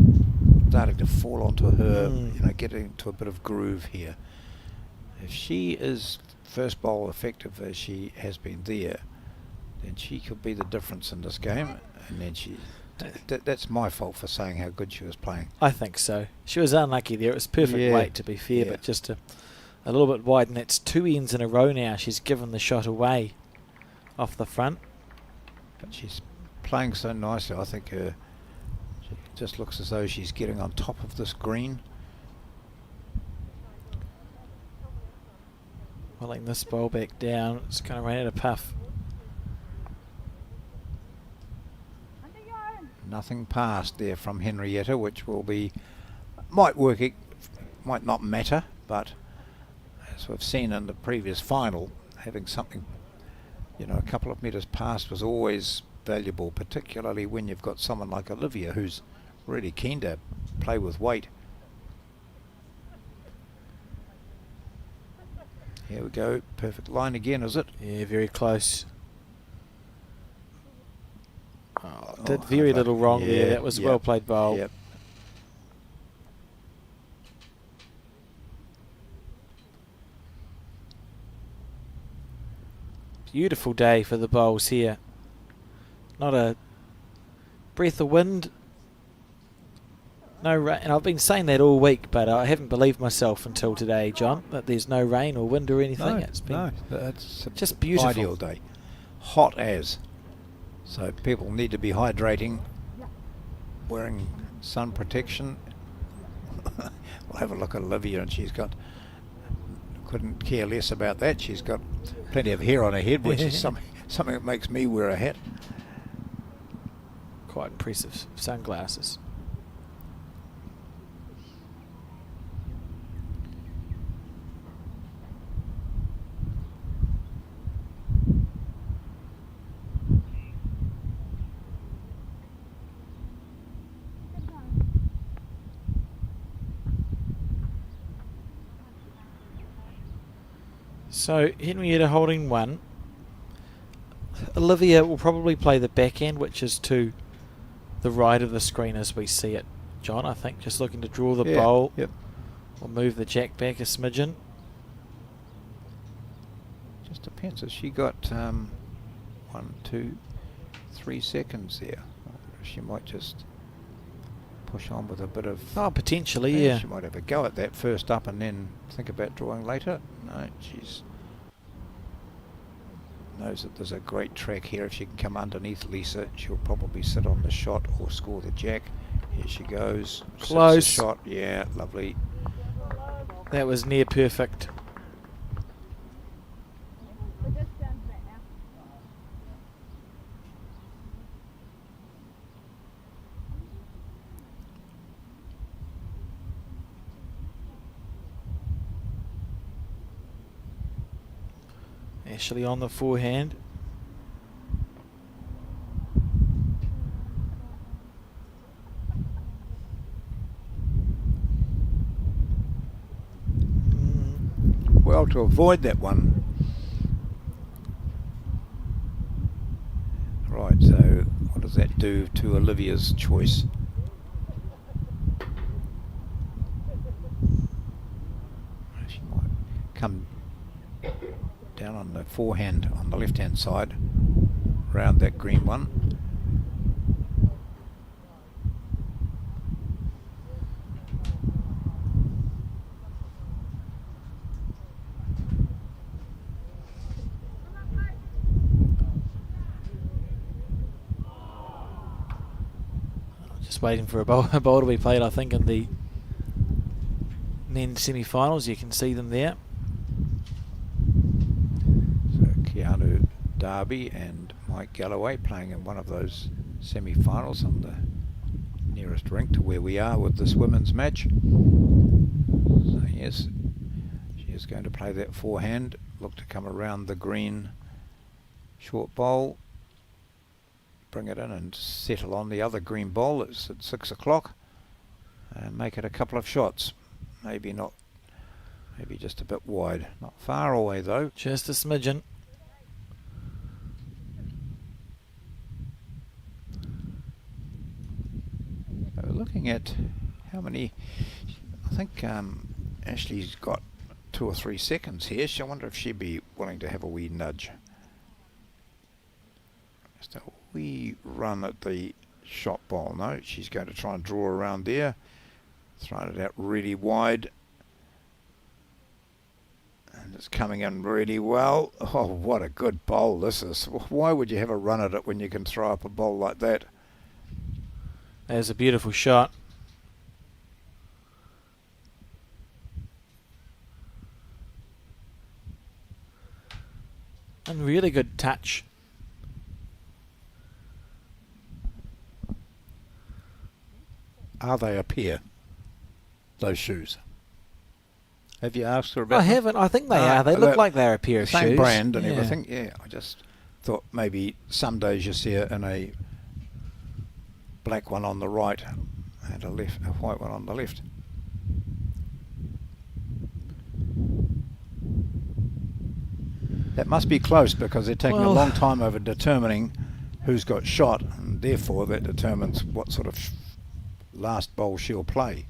starting to fall onto her, getting into a bit of groove here. If she is first bowl effective as she has been there, then she could be the difference in this game. And then that's my fault for saying how good she was playing. I think so. She was unlucky there. It was perfect Yeah. weight, to be fair, Yeah. but just a little bit wide, and that's 2 ends in a row now. She's given the shot away off the front. But she's playing so nicely. I think she just looks as though she's getting on top of this green. Willing this bowl back down. It's going to run out of puff. Nothing past there from Henrietta, which will be, might work, might not matter, but as we've seen in the previous final, having something, a couple of metres past was always valuable, particularly when you've got someone like Olivia who's really keen to play with weight. Here we go, perfect line again, is it? Yeah, very close. Oh, Did very okay. little wrong there. Yeah, That was a yep, well played bowl. Yep. Beautiful day for the bowls here. Not a breath of wind. No rain. And I've been saying that all week, but I haven't believed myself until today, John, that there's no rain or wind or anything. It's been that's just beautiful. Ideal day. Hot as. So people need to be hydrating, wearing sun protection. We'll have a look at Olivia, and couldn't care less about that. She's got plenty of hair on her head, which is something that makes me wear a hat. Quite impressive sunglasses. So Henrietta holding 1. Olivia will probably play the backhand, which is to the right of the screen as we see it, John. I think just looking to draw the bowl. Yep. Or move the jack back a smidgen. Just depends. Has she got 1, 2, 3 seconds there? She might just push on with a bit of... Oh, potentially, yeah. She might have a go at that first up and then think about drawing later. No, she's... knows that there's a great track here. If she can come underneath Lisa, she'll probably sit on the shot or score the jack. Here she goes. Close. Sits the shot. Yeah, lovely. That was near perfect. Ashley on the forehand. Well, to avoid that one. Right, so what does that do to Olivia's choice? She might come down on the forehand on the left-hand side, round that green one. Just waiting for a bowl to be played, I think, in the men's semi-finals. You can see them there. Keanu Darby and Mike Galloway playing in one of those semi-finals on the nearest rink to where we are with this women's match. So yes, she is going to play that forehand, look to come around the green short bowl, bring it in and settle on the other green bowl. It's at 6 o'clock and make it a couple of shots. Maybe not, maybe just a bit wide. Not far away though. Just a smidgen. Looking at how many, I think Ashley's got 2 or 3 seconds here. So I wonder if she'd be willing to have a wee nudge. Just a wee run at the shot bowl. No, she's going to try and draw around there. Throwing it out really wide. And it's coming in really well. Oh, what a good bowl this is. Why would you have a run at it when you can throw up a bowl like that? There's a beautiful shot. And really good touch. Are they a pair, those shoes? Have you asked her about I haven't. I think they are. They look like they're a pair of shoes. Same brand and everything. Yeah, I just thought maybe some days you see it in a black one on the right and a white one on the left. That must be close because they're taking a long time over determining who's got shot, and therefore that determines what sort of last bowl she'll play.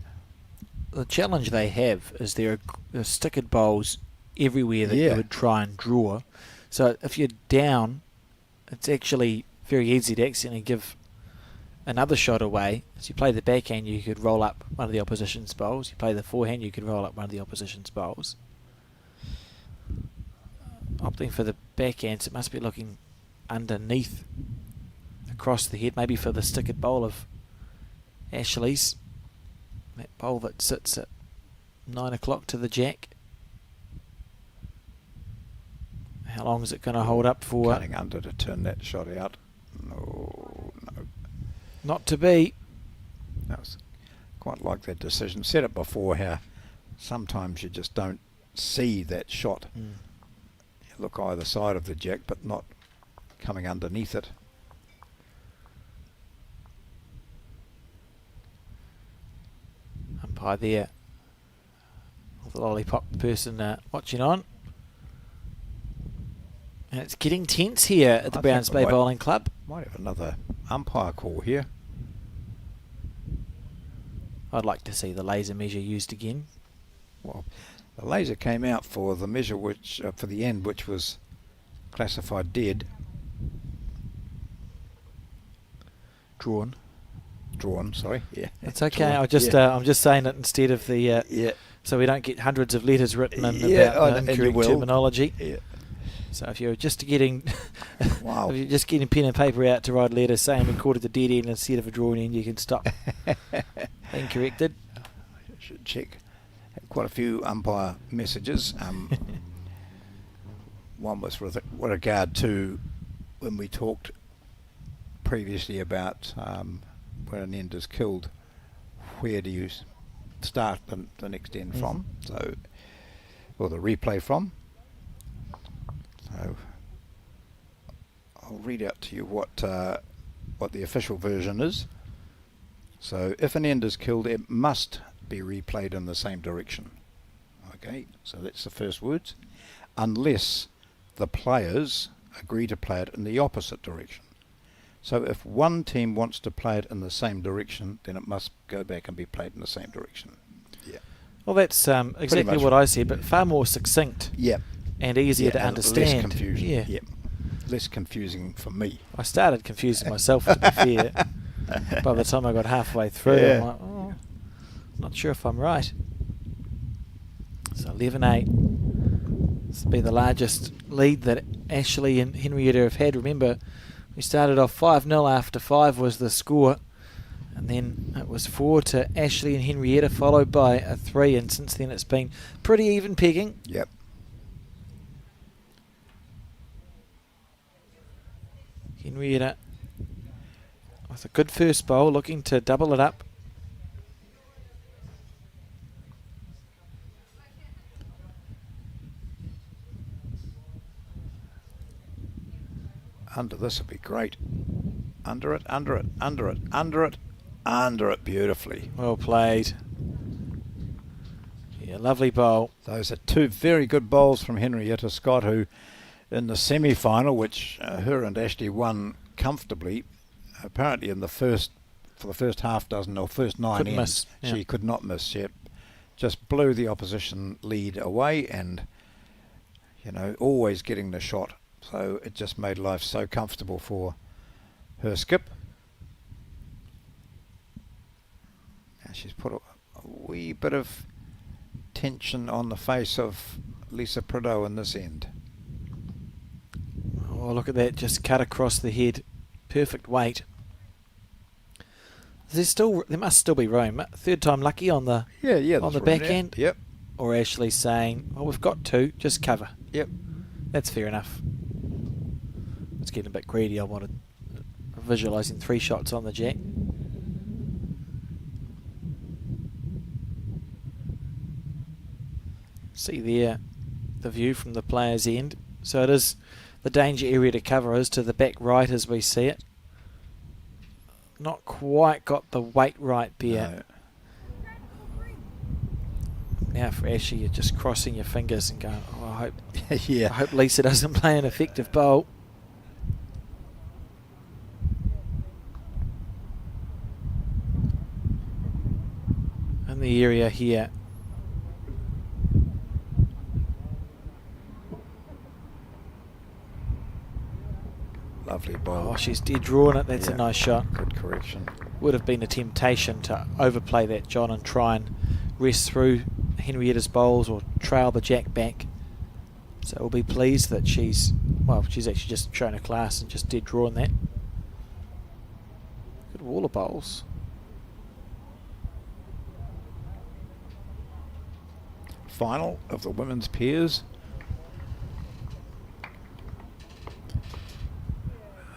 The challenge they have is there are stickered bowls everywhere that you would try and draw. So if you're down, it's actually very easy to accidentally give another shot away. As you play the backhand, you could roll up one of the opposition's bowls. You play the forehand, you could roll up one of the opposition's bowls. Opting for the backhands, it must be looking underneath, across the head, maybe for the stickered bowl of Ashley's. That bowl that sits at 9 o'clock to the jack. How long is it going to hold up for? Cutting under to turn that shot out. No. Not to be. That was quite like that decision. Said it before how sometimes you just don't see that shot. You look either side of the jack but not coming underneath it. Umpire there. The lollipop person watching on. And it's getting tense here at the I Browns think we Bay Bowling Club. Might have another umpire call here. I'd like to see the laser measure used again. Well, the laser came out for the measure which for the end, which was classified dead. Drawn. Sorry. Yeah. It's okay. Drawn. I'm just saying it instead of the Yeah. so we don't get hundreds of letters written in Yeah, about and you incorrect will. terminology. Yeah. So if you're just getting Wow. if you're just getting pen and paper out to write letters saying we called it the dead end instead of a drawn end, you can stop being corrected. Should check. Had quite a few umpire messages. One was with regard to when we talked previously about when an end is killed, where do you start the next end from? So, or the replay from. So, I'll read out to you what the official version is. So, if an end is killed, it must be replayed in the same direction. Okay, so that's the first words. Unless the players agree to play it in the opposite direction. So if one team wants to play it in the same direction, then it must go back and be played in the same direction. Yeah. Well, that's exactly what I said, but far more succinct. Yeah. And easier to and understand. Less confusion. Yeah. Yep. Less confusing for me. I started confusing myself, to be fair. By the time I got halfway through, Yeah. I'm like, oh, not sure if I'm right. So 11-8. This will be the largest lead that Ashley and Henrietta have had. Remember, we started off 5-0 after 5 was the score. And then it was 4 to Ashley and Henrietta, followed by a 3. And since then it's been pretty even pegging. Yep. Henrietta with a good first bowl, looking to double it up. Under this would be great. Under it, under it, under it, under it, under it beautifully. Well played. Yeah, lovely bowl. Those are two very good bowls from Henrietta Scott, who in the semi-final, which her and Ashley won comfortably, apparently in the first half dozen or first 9 Couldn't ends, miss, yeah. she could not miss. Yet, just blew the opposition lead away, and always getting the shot. So it just made life so comfortable for her skip. And she's put a wee bit of tension on the face of Lisa Prideaux in this end. Oh, look at that, just cut across the head. Perfect weight. There must still be room. Third time lucky on the on the back end. Yep. Or Ashley saying, well, we've got 2, just cover. Yep. That's fair enough. It's getting a bit greedy. I wanted visualising 3 shots on the jack. See there the view from the player's end. So it is the danger area to cover is to the back right as we see it. Not quite got the weight right there. No. Now for Ashley, you're just crossing your fingers and going, oh, I Yeah. hope Lisa doesn't play an effective bowl. In the area here. Lovely ball. Oh, she's dead drawing it. That's a Yeah. nice shot. Good correction. Would have been a temptation to overplay that, John, and try and rest through Henrietta's bowls or trail the jack back. So we'll be pleased that she's actually just shown her class and just dead drawing that. Good wall of bowls. Final of the women's pairs.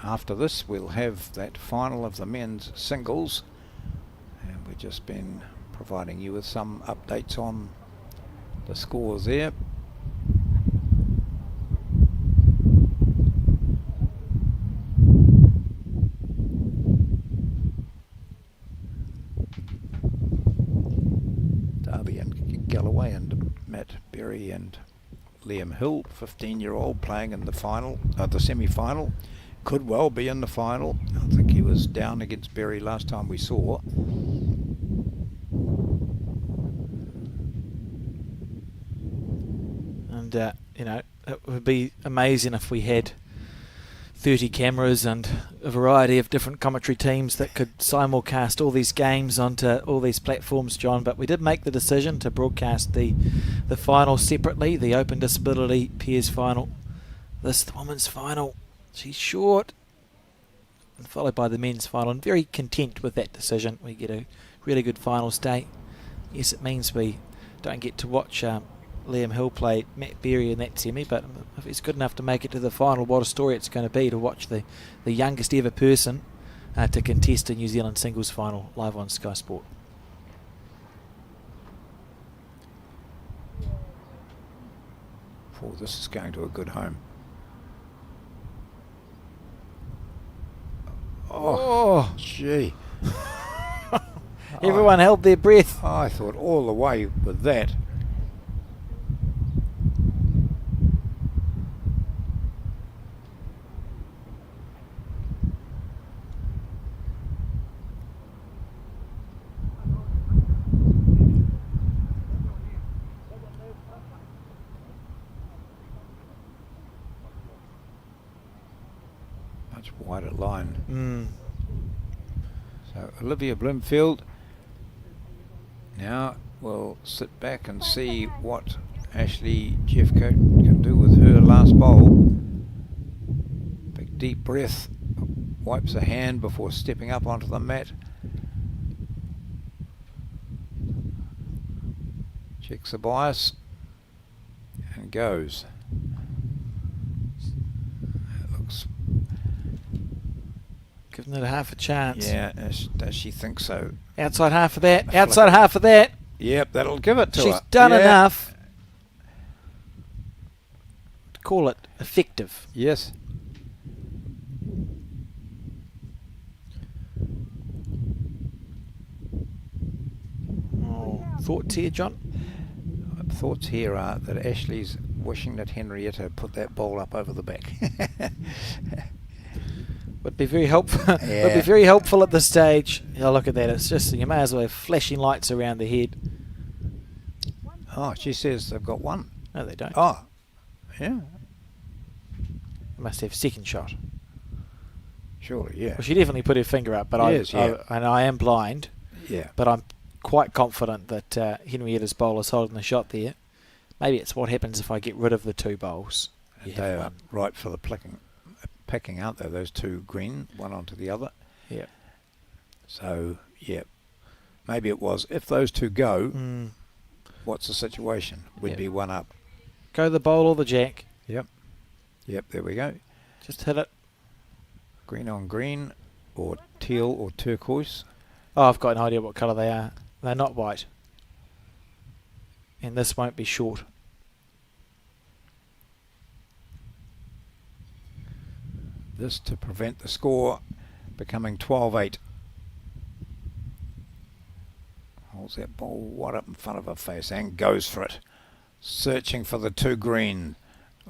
After this, we'll have that final of the men's singles, and we've just been providing you with some updates on the scores there. Darby and Galloway and Matt Berry and Liam Hill, 15-year-old, playing in the final, the semi-final. Could well be in the final. I think he was down against Berry last time we saw. And, it would be amazing if we had 30 cameras and a variety of different commentary teams that could simulcast all these games onto all these platforms, John. But we did make the decision to broadcast the final separately, the Open Disability Pairs final. This, the women's final, she's short, and followed by the men's final. I'm very content with that decision. We get a really good finals day. Yes, it means we don't get to watch Liam Hill play Matt Berry in that semi, but if he's good enough to make it to the final, what a story it's going to be to watch the youngest ever person to contest a New Zealand singles final live on Sky Sport. Oh, this is going to a good home. Oh, gee. Everyone held their breath. I thought all the way with that. Much wider line. So Olivia Bloomfield now will sit back and see what Ashley Jeffcoat can do with her last bowl. Big deep breath, wipes a hand before stepping up onto the mat. Checks the bias and goes. It looks... Giving it a half a chance. Yeah, does she think so? Outside half of that. Outside half of that. Yep, that'll give it to her. She's done Yeah. enough to call it effective. Yes. Oh, thoughts here, John? Thoughts here are that Ashley's wishing that Henrietta put that ball up over the back. Would be very helpful. Yeah. Would be very helpful at this stage. Oh, look at that! It's just, you may as well have flashing lights around the head. Oh, she says they've got one. No, they don't. Oh, yeah, They must have second shot. surely, yeah. Well, she definitely put her finger up, but Yes, yeah. I am blind. Yeah. But I'm quite confident that Henrietta's bowler's holding the shot there. Maybe it's what happens if I get rid of the two bowls. And You they have are one. right for the packing out there, those two green, one onto the other. Yeah. So, yeah, maybe it was, if those two go, Mm. what's the situation? We'd Yep. be one up. Go the bowl or the jack. Yep. Yep, there we go. Just hit it. Green on green, or teal or turquoise. Oh, I've got no idea what colour they are. They're not white. And this won't be short. This to prevent the score becoming 12-8. Holds that ball right up in front of her face and goes for it. Searching for the two green.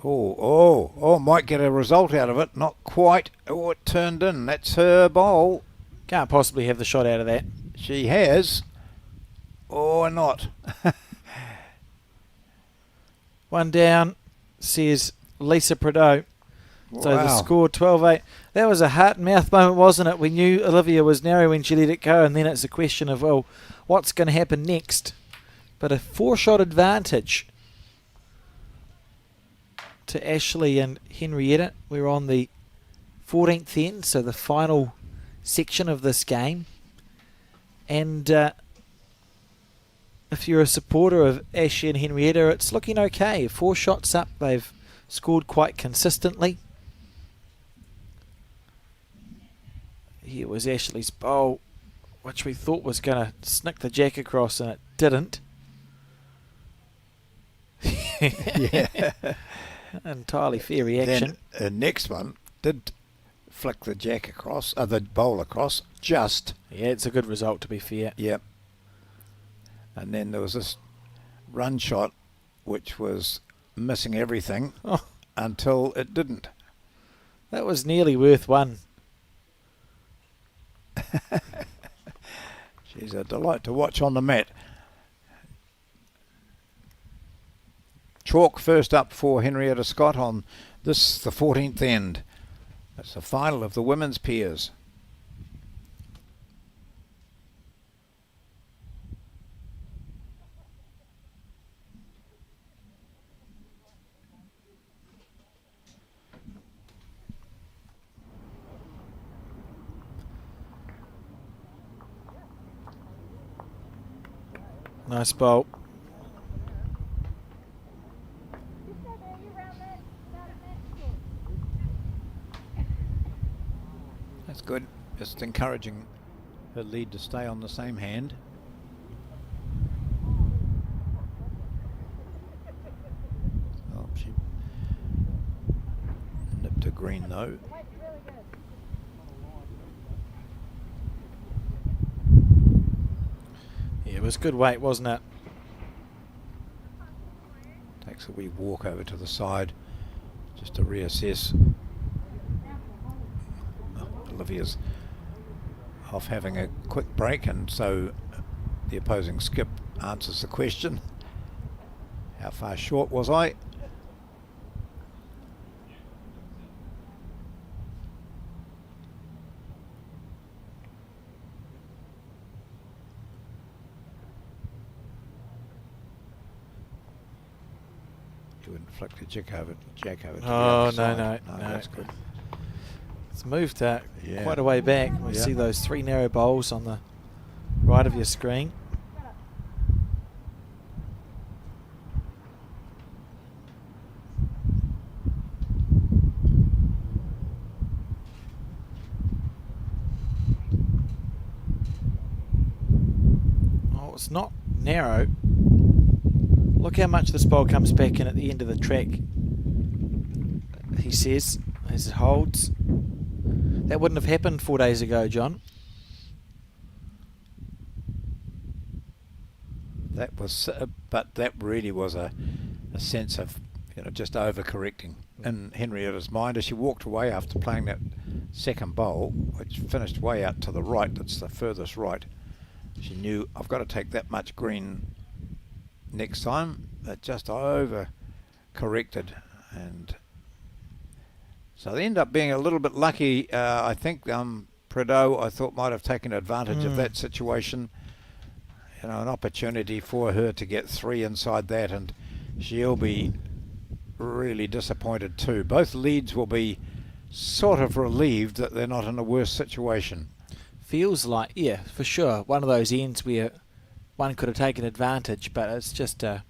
Oh, might get a result out of it. Not quite. Oh, it turned in. That's her bowl. Can't possibly have the shot out of that. She has. Or not. One down, says Lisa Prideaux. So the Wow. score 12-8. That was a heart and mouth moment, wasn't it? We knew Olivia was narrow when she let it go, and then it's a question of, well, what's going to happen next? But a 4-shot advantage to Ashley and Henrietta. We're on the 14th end, so the final section of this game. And if you're a supporter of Ashley and Henrietta, it's looking okay. 4 shots up, they've scored quite consistently. Here was Ashley's bowl, which we thought was going to snick the jack across, and it didn't. Yeah. Entirely fair reaction. Then the next one did flick the jack across, the bowl across, just. Yeah, it's a good result, to be fair. Yep. And then there was this run shot, which was missing everything Oh, until it didn't. that was nearly worth one. She's a delight to watch on the mat. Chalk first up for Henrietta Scott on this, the 14th end. That's the final of the women's pairs. Nice bowl. That's good. Just encouraging her lead to stay on the same hand. Oh, she nipped a green though. Yeah, it was good weight, wasn't it? Takes a wee walk over to the side just to reassess. Olivia's off having a quick break, and so the opposing skip answers the question. How far short was I? You wouldn't flick the jack over to the Oh, other side. no. That's good. It's moved Yeah. quite a way back. We Yeah. see those three narrow bowls on the right of your screen. Oh, it's not narrow. Look how much this bowl comes back in at the end of the track. He says, as it holds. That wouldn't have happened 4 days ago, John. That was, but that really was a sense of, just overcorrecting in Henrietta's mind as she walked away after playing that second bowl, which finished way out to the right. That's the furthest right. She knew, I've got to take that much green next time. It just over-corrected, and so they end up being a little bit lucky. I think Prideaux, I thought, might have taken advantage of that situation. An opportunity for her to get three inside that, and she'll be really disappointed too. Both leads will be sort of relieved that they're not in a worse situation. Feels like, yeah, for sure, one of those ends where one could have taken advantage, but it's just every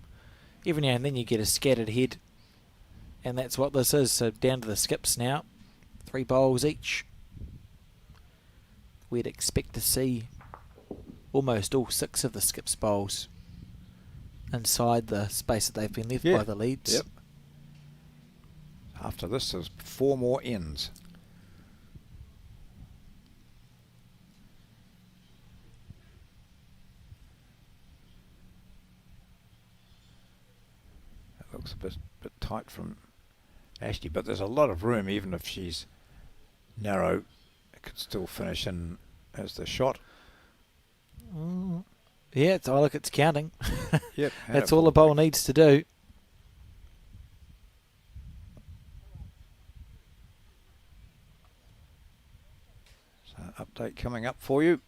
now and then you get a scattered head, and that's what this is. So down to the skips now, 3 bowls each. We'd expect to see almost all 6 of the skips bowls inside the space that they've been left by the leads. Yep. After this, there's 4 more ends. That looks a bit tight from Ashley, but there's a lot of room. Even if she's narrow, it could still finish in as the shot. Yeah, it's counting. Yep, That's all the bowl needs to do. So update coming up for you.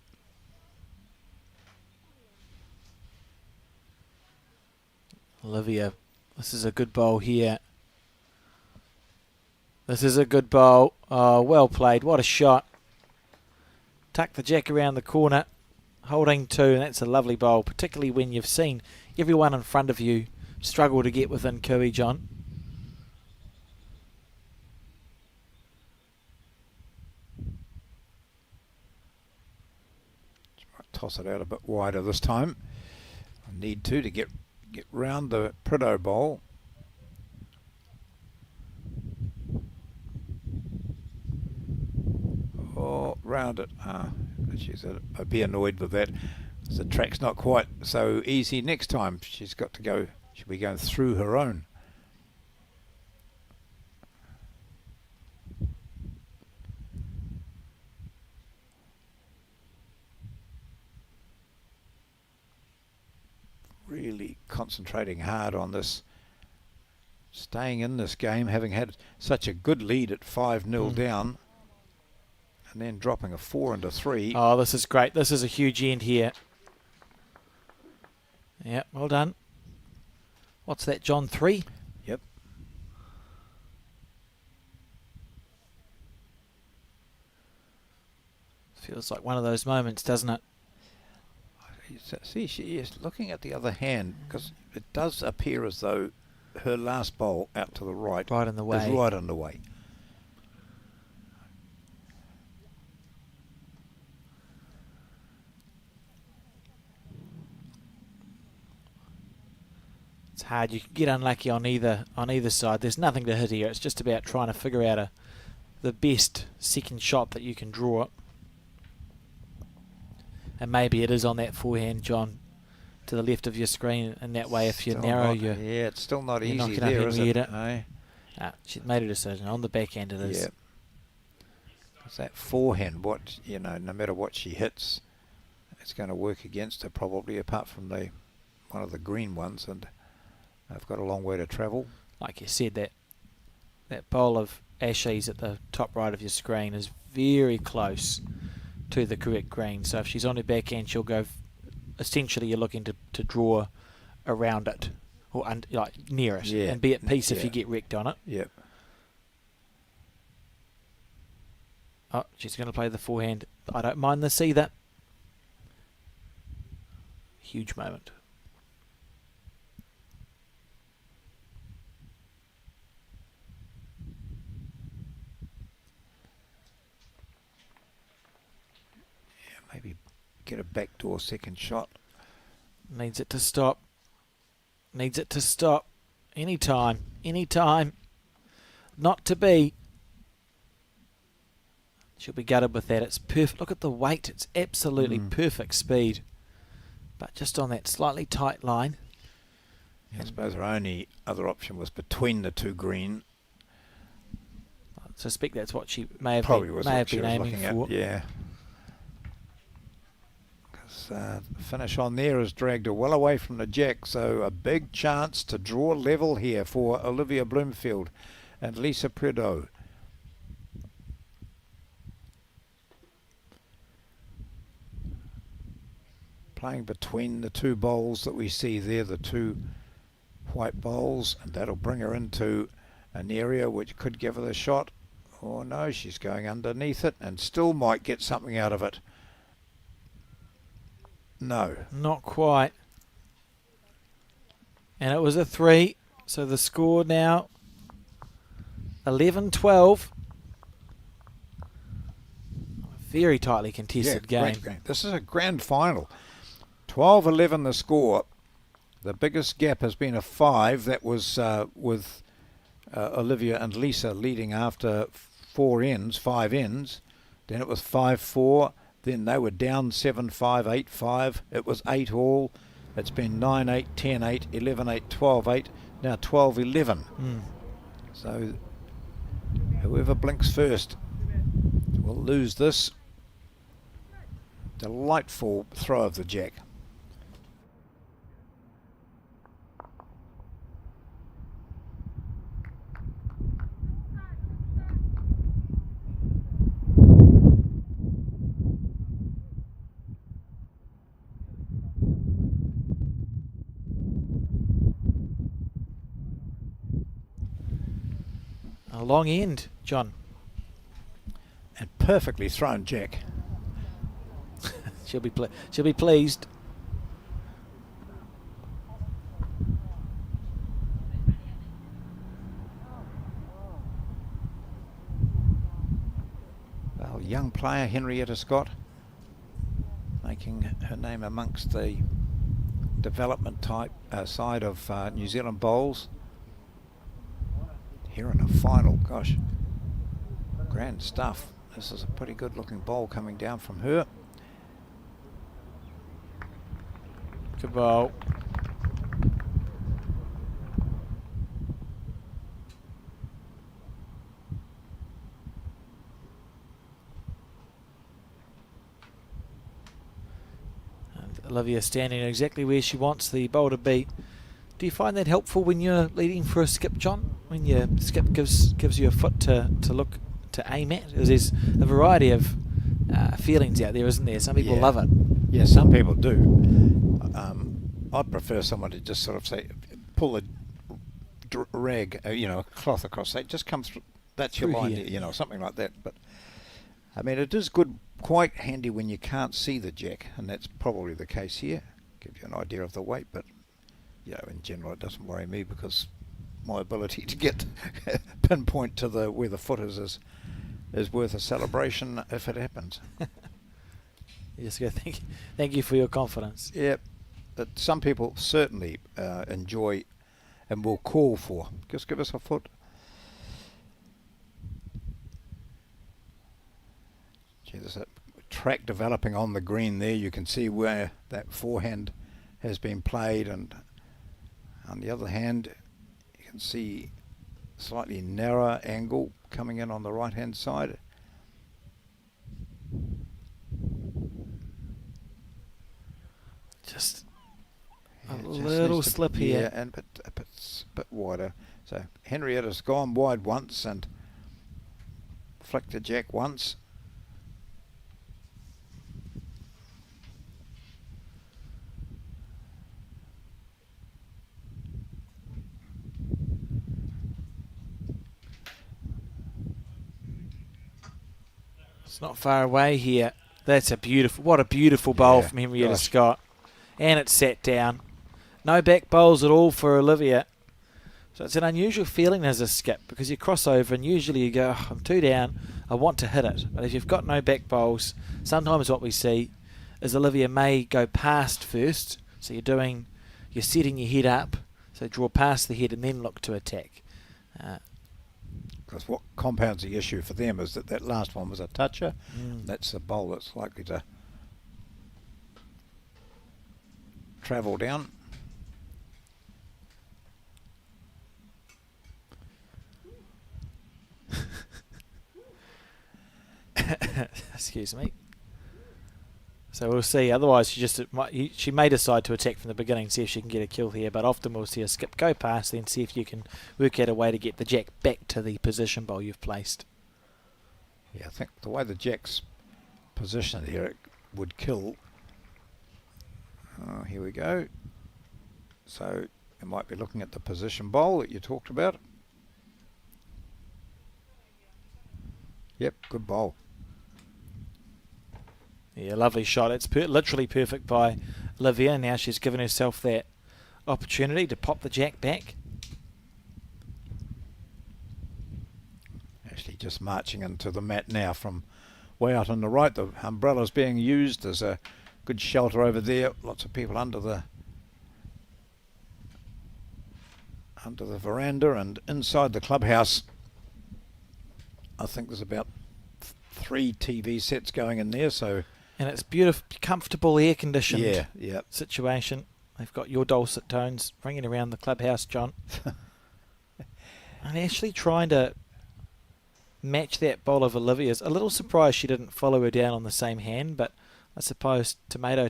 Olivia, this is a good bowl here. This is a good bowl. Oh, well played. What a shot. Tuck the jack around the corner. Holding 2, and that's a lovely bowl, particularly when you've seen everyone in front of you struggle to get within Cooey, John. She might toss it out a bit wider this time. I need to get round the Prideaux bowl. Oh, round it. I'd be annoyed with that. The track's not quite so easy next time. She's got to go. She'll be going through her own. concentrating hard on this, staying in this game, having had such a good lead at 5-0 down, and then dropping a 4 into 3. Oh, this is great. This is a huge end here. Yeah, well done. What's that, John? 3? Yep. Feels like one of those moments, doesn't it? See, she is looking at the other hand, because it does appear as though her last bowl out to the right, Right in the way. is right on the way. It's hard. You can get unlucky on either side. There's nothing to hit here. It's just about trying to figure out the best second shot that you can draw. And maybe it is on that forehand, John, to the left of your screen. And that way, if you're Still narrow, not- yeah, it's still not you're easy knocking up there, is Henrietta. it? No. She's made a decision. On the backhand it is. Yeah. It's that forehand, no matter what she hits, it's going to work against her probably, apart from one of the green ones, and they've got a long way to travel. Like you said, that bowl of Ashes at the top right of your screen is very close to the correct green. So if she's on her backhand, she'll go. Essentially, you're looking to draw around it, or like near it, Yeah. and be at peace if Yeah. you get wrecked on it. Yep. Oh, she's going to play the forehand. I don't mind this either. Huge moment. Maybe get a backdoor second shot. Needs it to stop. Needs it to stop. Anytime. Anytime. Not to be. She'll be gutted with that. It's perfect. Look at the weight. It's absolutely perfect speed. But just on that slightly tight line. I suppose her only other option was between the two green. I suspect that's what she may have Probably been, was may what have she been was aiming looking for. at. Yeah. The finish on there has dragged her well away from the jack, so a big chance to draw level here for Olivia Bloomfield and Lisa Prideaux. Playing between the two bowls that we see there, the two white bowls, and that'll bring her into an area which could give her the shot. Oh no, she's going underneath it and still might get something out of it. No. Not quite. And it was a 3. So the score now 11-12. Very tightly contested game. Great game. This is a grand final. 12-11 the score. The biggest gap has been a 5. That was with Olivia and Lisa leading after 5 ends. Then it was 5-4. Then they were down 7-5, 8-5. It was 8 all. It's been 9-8, 10-8, 11-8, 12-8. Now 12-11. So whoever blinks first will lose this. Delightful throw of the jack. A long end, John. And perfectly thrown jack. She'll be pleased. Well, young player Henrietta Scott making her name amongst the development type side of New Zealand bowls. Here in a final, gosh, grand stuff. This is a pretty good looking bowl coming down from her. Good bowl. And Olivia standing exactly where she wants the bowl to be. Do you find that helpful when you're leading for a skip, John? When your skip gives you a foot to look to aim at? Because there's a variety of feelings out there, isn't there? Some people love it. Yeah, some people do. I'd prefer someone to just sort of say, pull a rag, a cloth across. Say, just come through. That's your Through line, here. something like that. But I mean, it is good, quite handy when you can't see the jack, and that's probably the case here. Give you an idea of the weight, but in general, it doesn't worry me because my ability to get pinpoint to where the foot is worth a celebration if it happens. You just go, thank you for your confidence. Yeah, but some people certainly enjoy and will call for. Just give us a foot. Gee, there's a track developing on the green there. You can see where that forehand has been played, and on the other hand, you can see slightly narrower angle coming in on the right hand side. Just Yeah, a it just little needs to- slip here. Yeah, and a bit wider. So Henrietta's gone wide once and flicked the jack once. It's not far away here. That's what a beautiful bowl Yeah, from Henrietta gosh. Scott. And it's sat down. No back bowls at all for Olivia. So it's an unusual feeling as a skip because you cross over and usually you go, I'm 2 down, I want to hit it. But if you've got no back bowls, sometimes what we see is Olivia may go past first. So you're setting your head up, so draw past the head and then look to attack. Because what compounds the issue for them is that last one was a toucher. Mm. That's a bowl that's likely to travel down. Excuse me. So we'll see. Otherwise, she may decide to attack from the beginning, see if she can get a kill here. But often we'll see a skip go past, then see if you can work out a way to get the jack back to the position bowl you've placed. Yeah, I think the way the jack's positioned here, it would kill. Oh, here we go. So you might be looking at the position bowl that you talked about. Yep, good bowl. Yeah, lovely shot. It's literally perfect by Olivia. Now she's given herself that opportunity to pop the jack back. Actually just marching into the mat now from way out on the right. The umbrella's being used. There's a good shelter over there. Lots of people under the veranda, and inside the clubhouse I think there's about 3 TV sets going in there, so And it's beautiful, comfortable, air-conditioned yeah. situation. They've got your dulcet tones ringing around the clubhouse, John. I'm actually trying to match that bowl of Olivia's. A little surprised she didn't follow her down on the same hand, but I suppose tomato.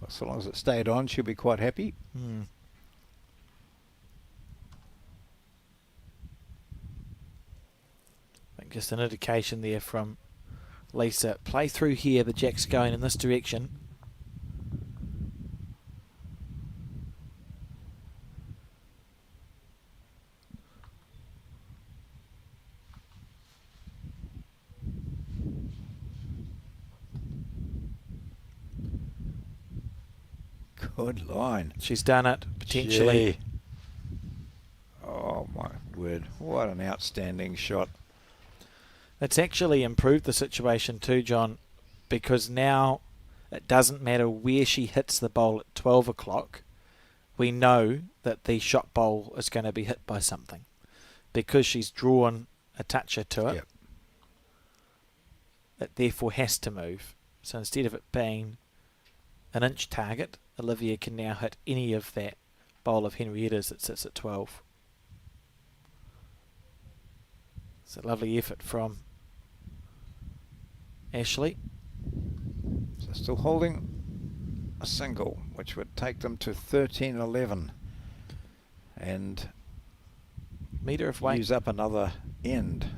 Well, so long as it stayed on, she'll be quite happy. Hmm. I think just an indication there from Lisa. Play through here, the jack's going in this direction. Good line. She's done it, potentially. Gee. Oh my word, what an outstanding shot. It's actually improved the situation too, John, because now it doesn't matter where she hits the bowl at 12 o'clock. We know that the shot bowl is going to be hit by something because she's drawn a toucher to it. Yep. It therefore has to move. So instead of it being an inch target, Olivia can now hit any of that bowl of Henrietta's that sits at 12. It's a lovely effort from Ashley. So still holding. a single, which would take them to 13-11 and Metre of weight use up another end.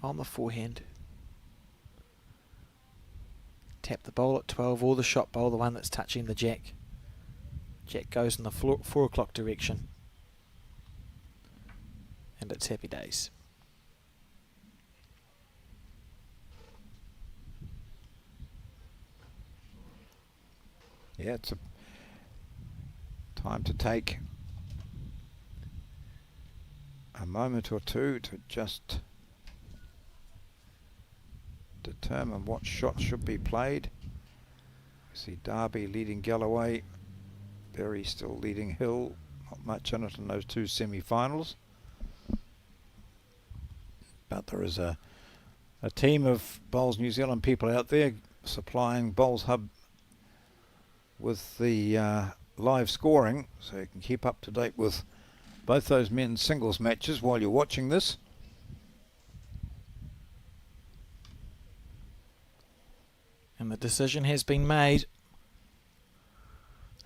on the forehand. Tap the bowl at 12 or the shot bowl, the one that's touching the jack. Jack goes in the 4 o'clock direction. And it's happy days. Yeah, it's a time to take a moment or two to just determine what shots should be played. We see Derby leading Galloway, Berry still leading Hill. Not much in it in those two semi-finals. But there is a team of Bowls New Zealand people out there supplying Bowls Hub with the live scoring, so you can keep up to date with both those men's singles matches while you're watching this. And the decision has been made.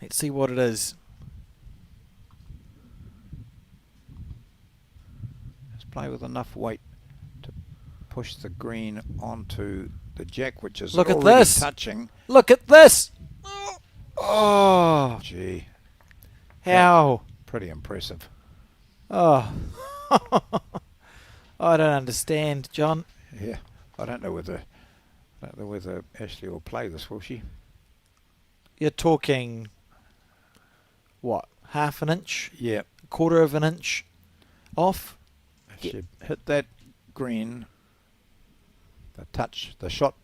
Let's see what it is. Let's play with enough weight to push the green onto the jack, which is Look at already this. touching. Look at this! Oh, Gee, how? pretty impressive. Oh, I don't understand, John. Yeah, I don't know whether Ashley will play this, will she? You're talking, what, half an inch? Yeah. A quarter of an inch off? If she hit that green, the shot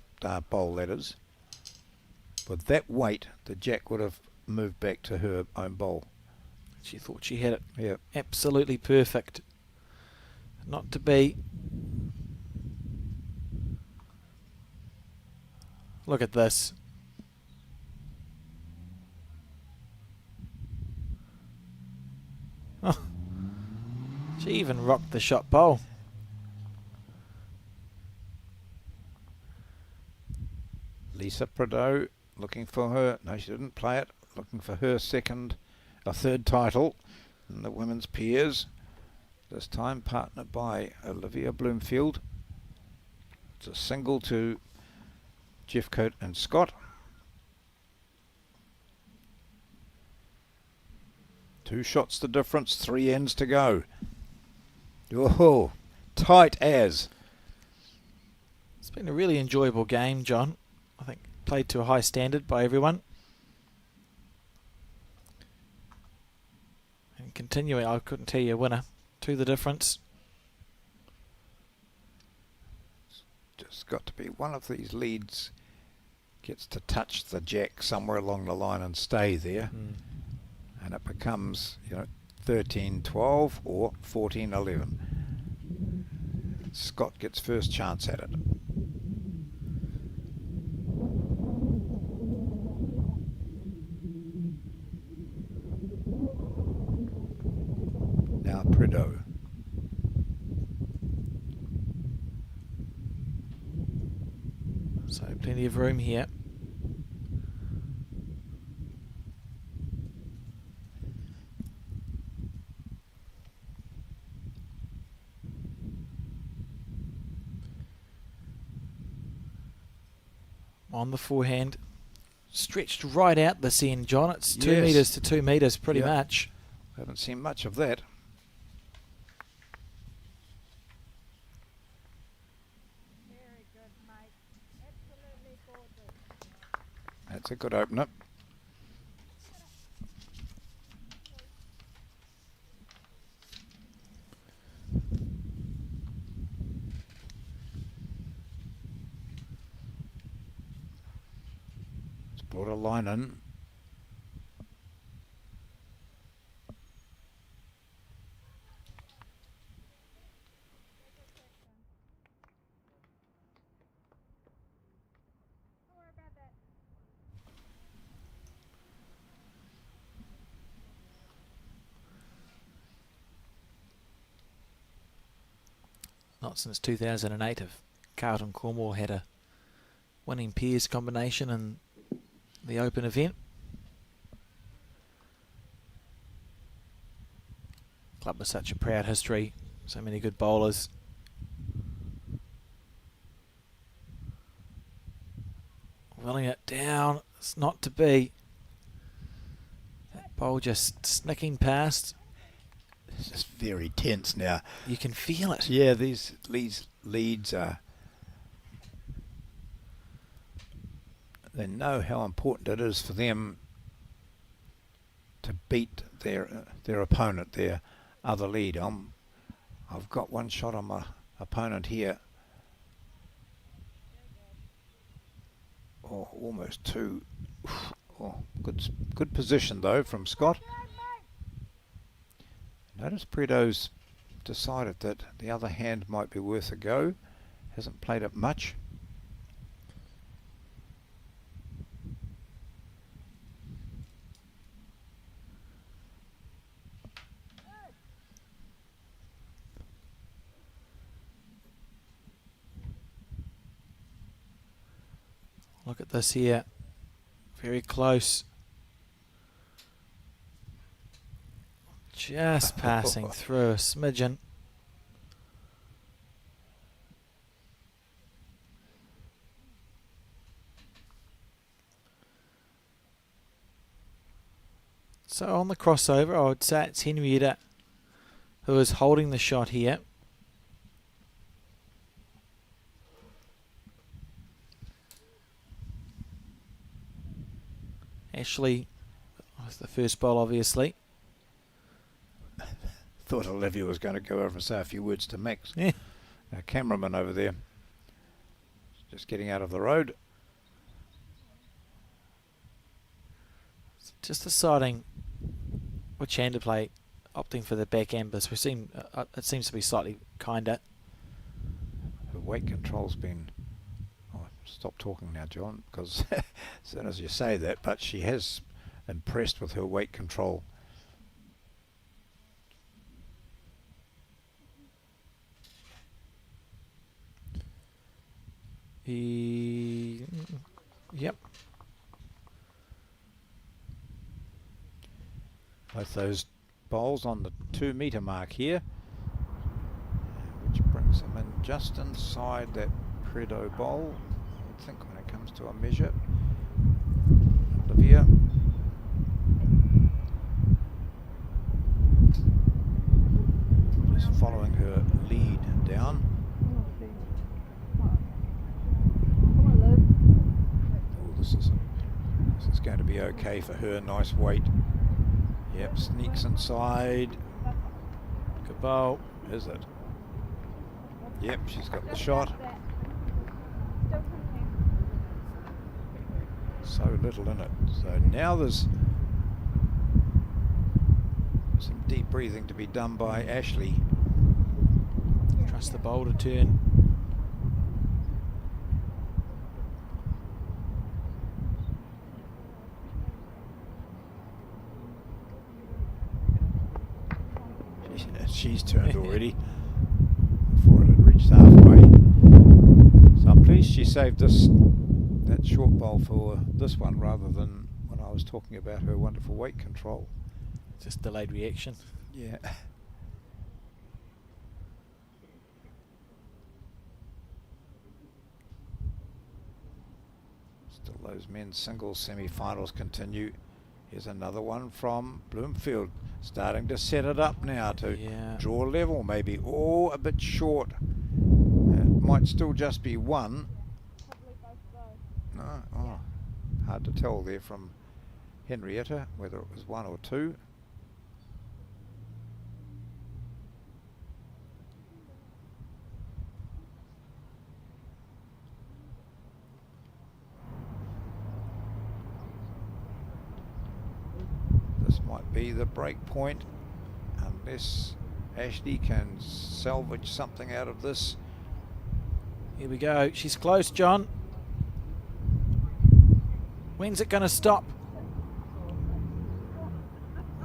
bowl letters, with that weight, the jack would have moved back to her own bowl. She thought she had it Yeah. absolutely perfect. Not to be. Look at this. Oh. She even rocked the shot bowl. Lisa Prideaux looking for her. No, she didn't play it. Looking for her third title in the women's peers. This time partnered by Olivia Bloomfield. It's a single to Jeffcoat and Scott. 2 shots the difference, 3 ends to go. Oh, tight as. It's been a really enjoyable game, John. I think played to a high standard by everyone. And continuing, I couldn't tell you a winner. 2 the difference. Just got to be one of these leads gets to touch the jack somewhere along the line and stay there. And it becomes, 13-12 or 14-11. Scott gets first chance at it. Now Prideaux. So plenty of room here. On the forehand, stretched right out this end, John. It's 2 Yes. metres to 2 metres pretty Yep. much. Haven't seen much of that. Very good, mate. Absolutely gorgeous. That's a good opener. It's brought a line in. Don't worry about that. Not since 2008 have Carlton Cornwall had a winning pairs combination in the Open event. Club with such a proud history, so many good bowlers. Willing it down, it's not to be. That bowl just snicking past. It's just very tense now. You can feel it. Yeah, these leads are. They know how important it is for them to beat their opponent, their other lead. I've got one shot on my opponent here. Oh, almost two. Oh, good position though from Scott. Notice Predo's decided that the other hand might be worth a go. Hasn't played it much. Look at this here. Very close. Just passing through a smidgen. So on the crossover, I would say it's Henrietta who is holding the shot here. Ashley was the first bowl, obviously. Thought Olivia was going to go over and say a few words to Max. Yeah. Our cameraman over there. Just getting out of the road. Just deciding which hand to play, opting for the back end, but it seems to be slightly kinder. Her weight control's been... Oh, stop talking now, John, because as soon as you say that, but she has impressed with her weight control. Yep. Both those bowls on the 2 metre mark here, which brings them in just inside that Predo bowl, I think, when it comes to a measure. Olivia. Just following her lead down. Oh, this is going to be okay for her. Nice weight. Yep, sneaks inside. Good bowl. Is it? Yep, she's got the shot. So little in it. So now there's some deep breathing to be done by Ashley. Trust the bowl to turn. She's turned already before it had reached halfway. So I'm pleased she saved that short bowl for this one rather than when I was talking about her wonderful weight control. Just delayed reaction. Yeah. Still those men's singles semi-finals continue. Here's another one from Bloomfield, starting to set it up now to draw level maybe. Oh, a bit short. It might still just be one. No, oh, hard to tell there from Henrietta whether it was one or two. This might be the break point unless Ashley can salvage something out of this. Here we go. She's close, John. When's it going to stop?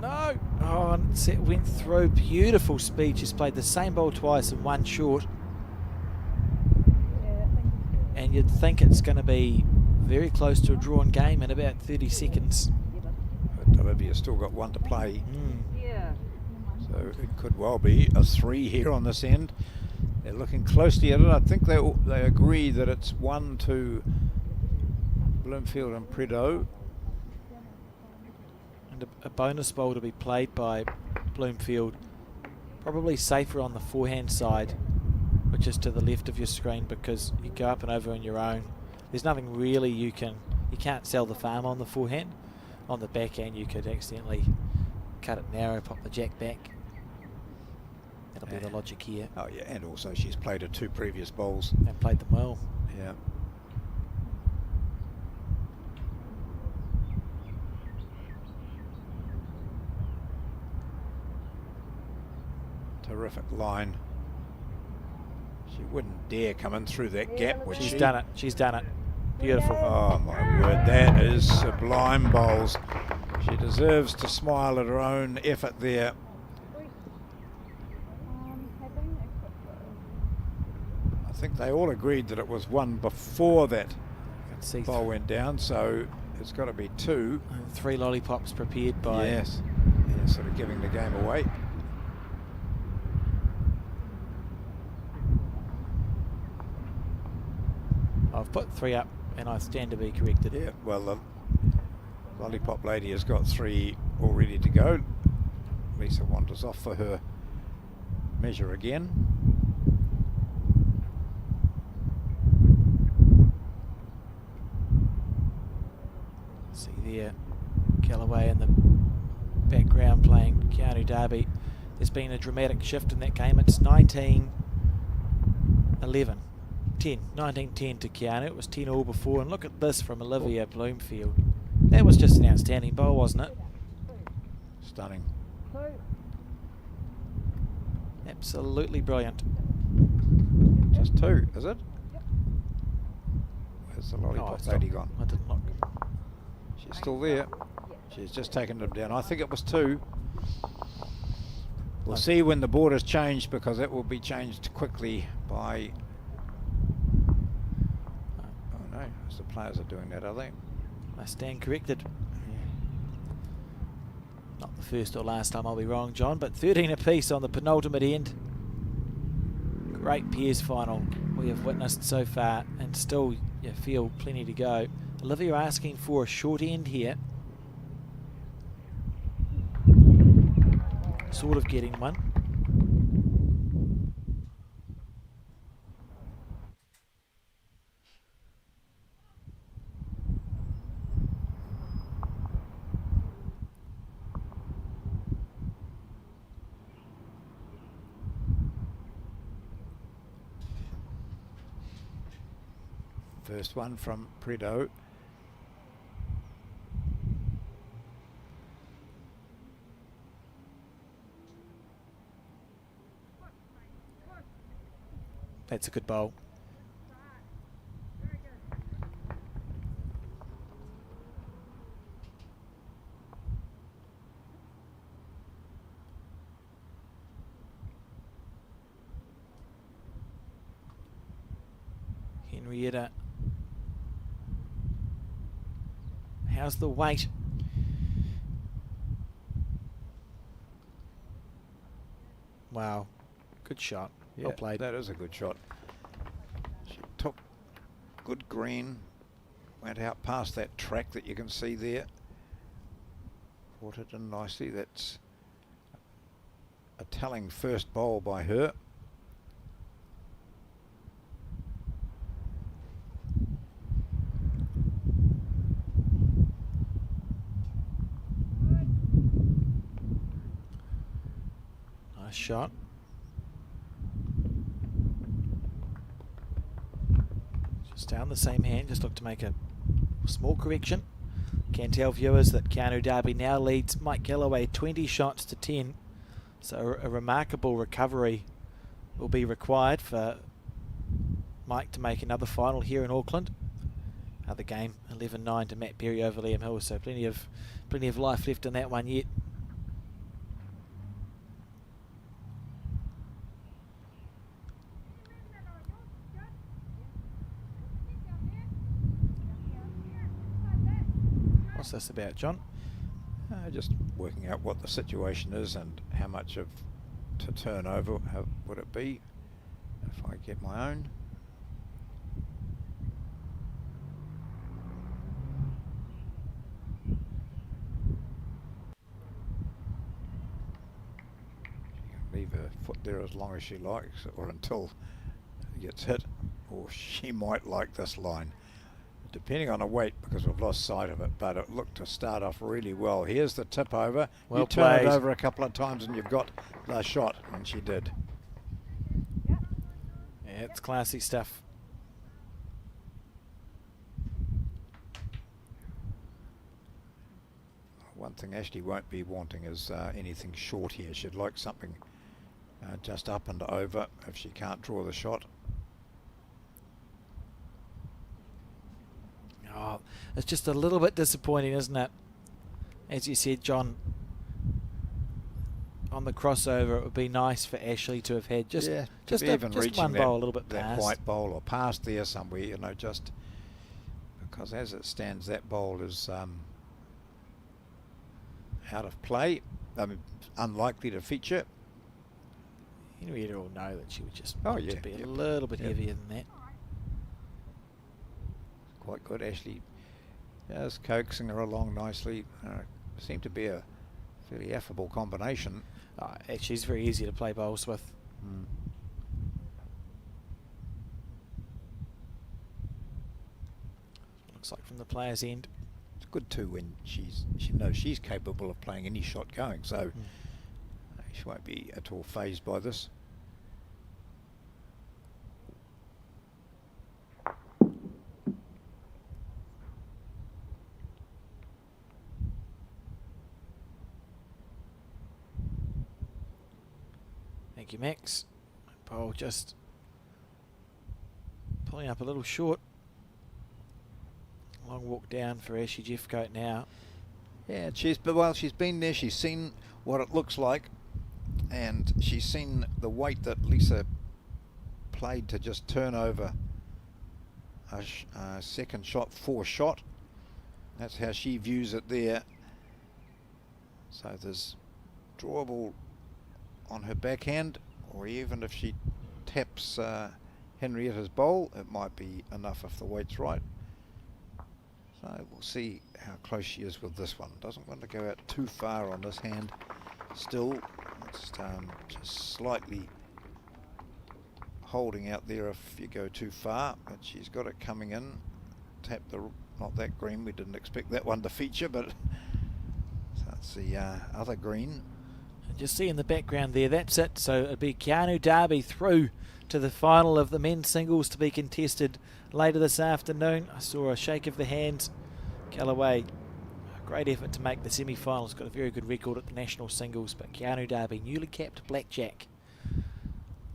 No. Oh, and it went through. Beautiful speed. She's played the same ball twice and one short. And you'd think it's going to be very close to a drawn game in about 30 seconds. But Olivia's still got one to play. So it could well be a 3 here on this end. They're looking closely at it. I think they agree that it's 1 to Bloomfield and Prideaux. And a bonus bowl to be played by Bloomfield. Probably safer on the forehand side, which is to the left of your screen, because you go up and over on your own. There's nothing really you can't sell the farm on the forehand. On the backhand you could accidentally cut it narrow, pop the jack back. That'll be the logic here. Oh yeah, and also she's played her 2 previous bowls. And played them well. Yeah. Terrific line. She wouldn't dare come in through that gap, would she? She's done it. She's done it. Beautiful. Oh my word, that is sublime bowls. She deserves to smile at her own effort there. I think they all agreed that it was 1 before that bowl went down, so it's got to be 2. And 3 lollipops prepared by... Yes. Yeah, sort of giving the game away. I've put 3 up and I stand to be corrected. Yeah, well, the lollipop lady has got 3 all ready to go. Lisa wanders off for her measure again. See there, Callaway in the background playing Keanu Darby. There's been a dramatic shift in that game. It's 19-11. 19-10 to Keanu. It was 10-all before, and look at this from Olivia Bloomfield. That was just an outstanding bowl, wasn't it? Stunning. Absolutely brilliant. Just 2, is it? Where's the lollipop lady gone? I didn't look. She's still there. She's just taken them down. I think it was 2. We'll see when the board is changed, because it will be changed quickly by... Oh no, the players are doing that, are they? I stand corrected. Not the first or last time I'll be wrong, John, but 13 apiece on the penultimate end. Great pairs final we have witnessed so far, and still you feel plenty to go. Olivia asking for a short end here. Sort of getting one. First one from Prideaux. That's a good bowl. Henrietta. How's the weight? Wow, good shot. Yeah, Well played. that is a good shot. She took good green, went out past that track that you can see there. Caught it in nicely. That's a telling first bowl by her. Nice shot. Just down the same hand, just look to make a small correction. Can tell viewers that Keanu Darby now leads Mike Galloway 20 shots to 10. So a remarkable recovery will be required for Mike to make another final here in Auckland. Other game, 11-9 to Matt Berry over Liam Hill, so plenty of life left in that one yet. What's this about, John? Just working out what the situation is and how much of to turn over would it be if I get my own. She can leave her foot there as long as she likes, or until it gets hit, or she might like this line, depending on the weight, because we've lost sight of it. But it looked to start off really well. Here's the tip over. Well you turn played. it over a couple of times and you've got the shot, and she did. Yeah, it's classy stuff. One thing Ashley won't be wanting is anything short here. She'd like something just up and over if she can't draw the shot. Oh, it's just a little bit disappointing, isn't it? As you said, John, on the crossover, it would be nice for Ashley to have had just even just reaching one that, bowl a little bit that past. white bowl or past there somewhere, you know, just because as it stands, that bowl is out of play. I mean, unlikely to feature. You know, you'd all know that she would just Oh, want yeah, to be a yep. little bit Yep. heavier than that. Quite good. Ashley just coaxing her along nicely. Seemed to be a fairly affable combination. She's very easy to play bowls with. Looks like from the player's end. It's good too when she knows she's capable of playing any shot going, so she won't be at all phased by this. Thank you, Max. Bowl just pulling up a little short. Long walk down for Ashley Jeffcoat now. Yeah, she's been there. She's seen what it looks like, and she's seen the weight that Lisa played to just turn over a second shot, 4 shot. That's how she views it there. So there's drawable on her backhand, or even if she taps Henrietta's bowl, it might be enough if the weight's right. So we'll see how close she is with this one. Doesn't want to go out too far on this hand. Still, it's just slightly holding out there if you go too far, but she's got it coming in. Tap not that green, we didn't expect that one to feature, but so that's the other green. Just see in the background there, that's it. So it'll be Keanu Darby through to the final of the men's singles to be contested later this afternoon. I saw a shake of the hand. Callaway, a great effort to make the semi-finals. Got a very good record at the national singles, but Keanu Darby, newly capped blackjack,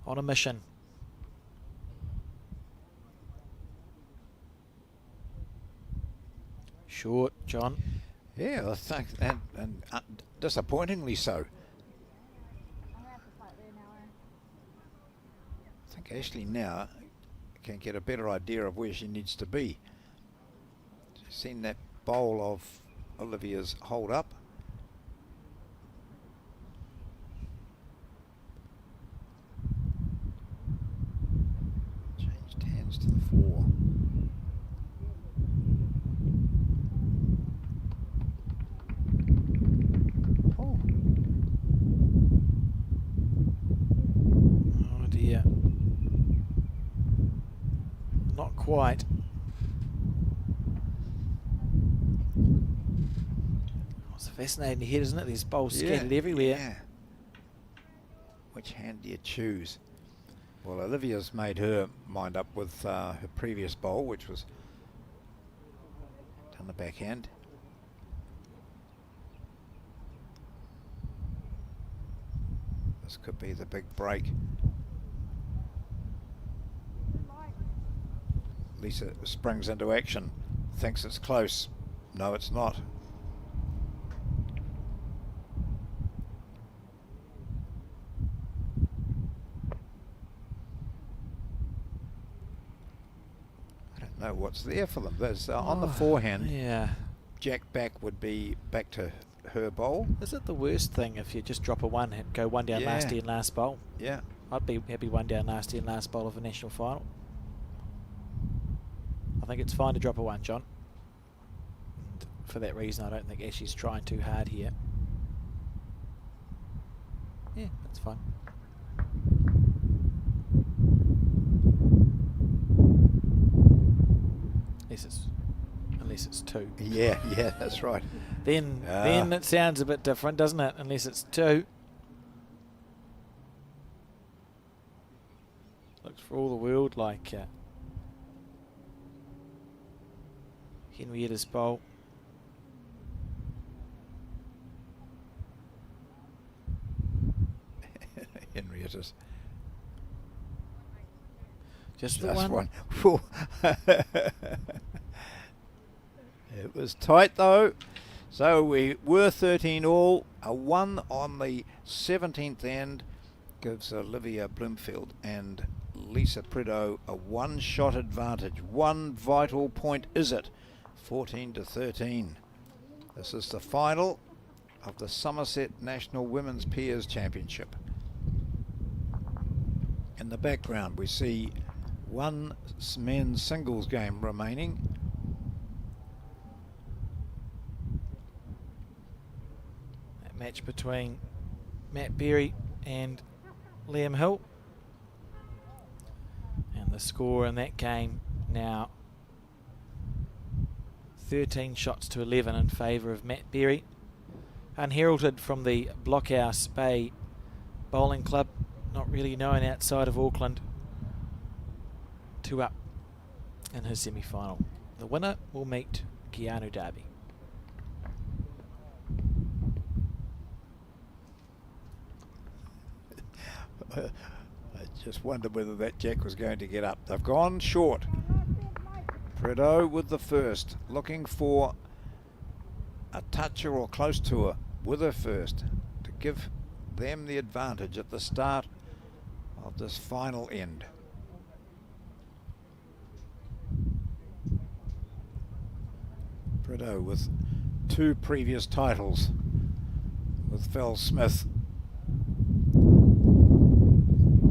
on a mission. Short, John. Yeah, I think, and disappointingly so. I think Ashley now can get a better idea of where she needs to be. She's seen that bowl of Olivia's hold up. Changed hands to the 4. Oh dear. Not quite. It's a fascinating head, isn't it? There's bowls scattered everywhere. Yeah. Which hand do you choose? Well, Olivia's made her mind up with her previous bowl, which was down the backhand. This could be the big break. Lisa springs into action, thinks it's close. No, it's not. I don't know what's there for them. There's on the forehand. Yeah. jack back would be back to her bowl. Is it the worst thing if you just drop a one and go one down nasty in last bowl? Yeah. I'd be happy one down nasty in last bowl of a national final. I think it's fine to drop a one, John. And for that reason, I don't think Ashley's trying too hard here. Yeah, that's fine. Unless it's two. Yeah, that's right. Then it sounds a bit different, doesn't it? Unless it's two. Looks for all the world like Henrietta's bowl. Henrietta's. Just the That's one. one. It was tight though. So we were 13 all. A 1 on the 17th end gives Olivia Bloomfield and Lisa Prideaux a one-shot advantage. One vital point is it. 14-13. This is the final of the Summerset National Women's Peers Championship. In the background we see one men's singles game remaining. That match between Matt Berry and Liam Hill. And the score in that game now 13 shots to 11 in favour of Matt Berry. Unheralded from the Blockhouse Bay Bowling Club, not really known outside of Auckland. 2 up in his semi-final. The winner will meet Keanu Darby. I just wondered whether that jack was going to get up. They've gone short. Prideaux with the first, looking for a toucher or close to her with her first to give them the advantage at the start of this final end. Prideaux with 2 previous titles with Phil Smith.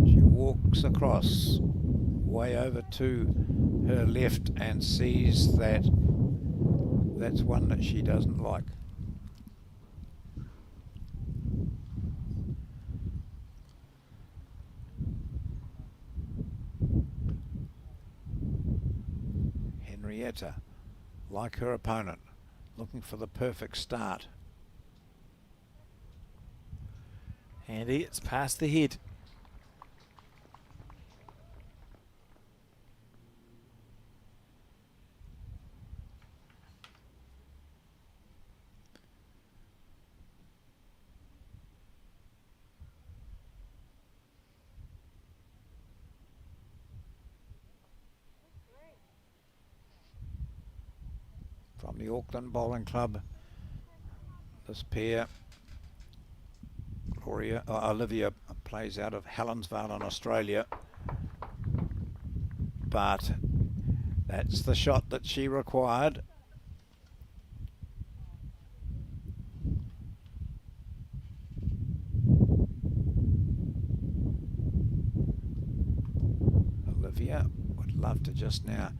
She walks across way over to her left and sees that that's one that she doesn't like. Henrietta, like her opponent, looking for the perfect start. Handy, it's past the head. From the Auckland Bowling Club, this pair, Olivia plays out of Helensvale in Australia, but that's the shot that she required. Olivia would love to just now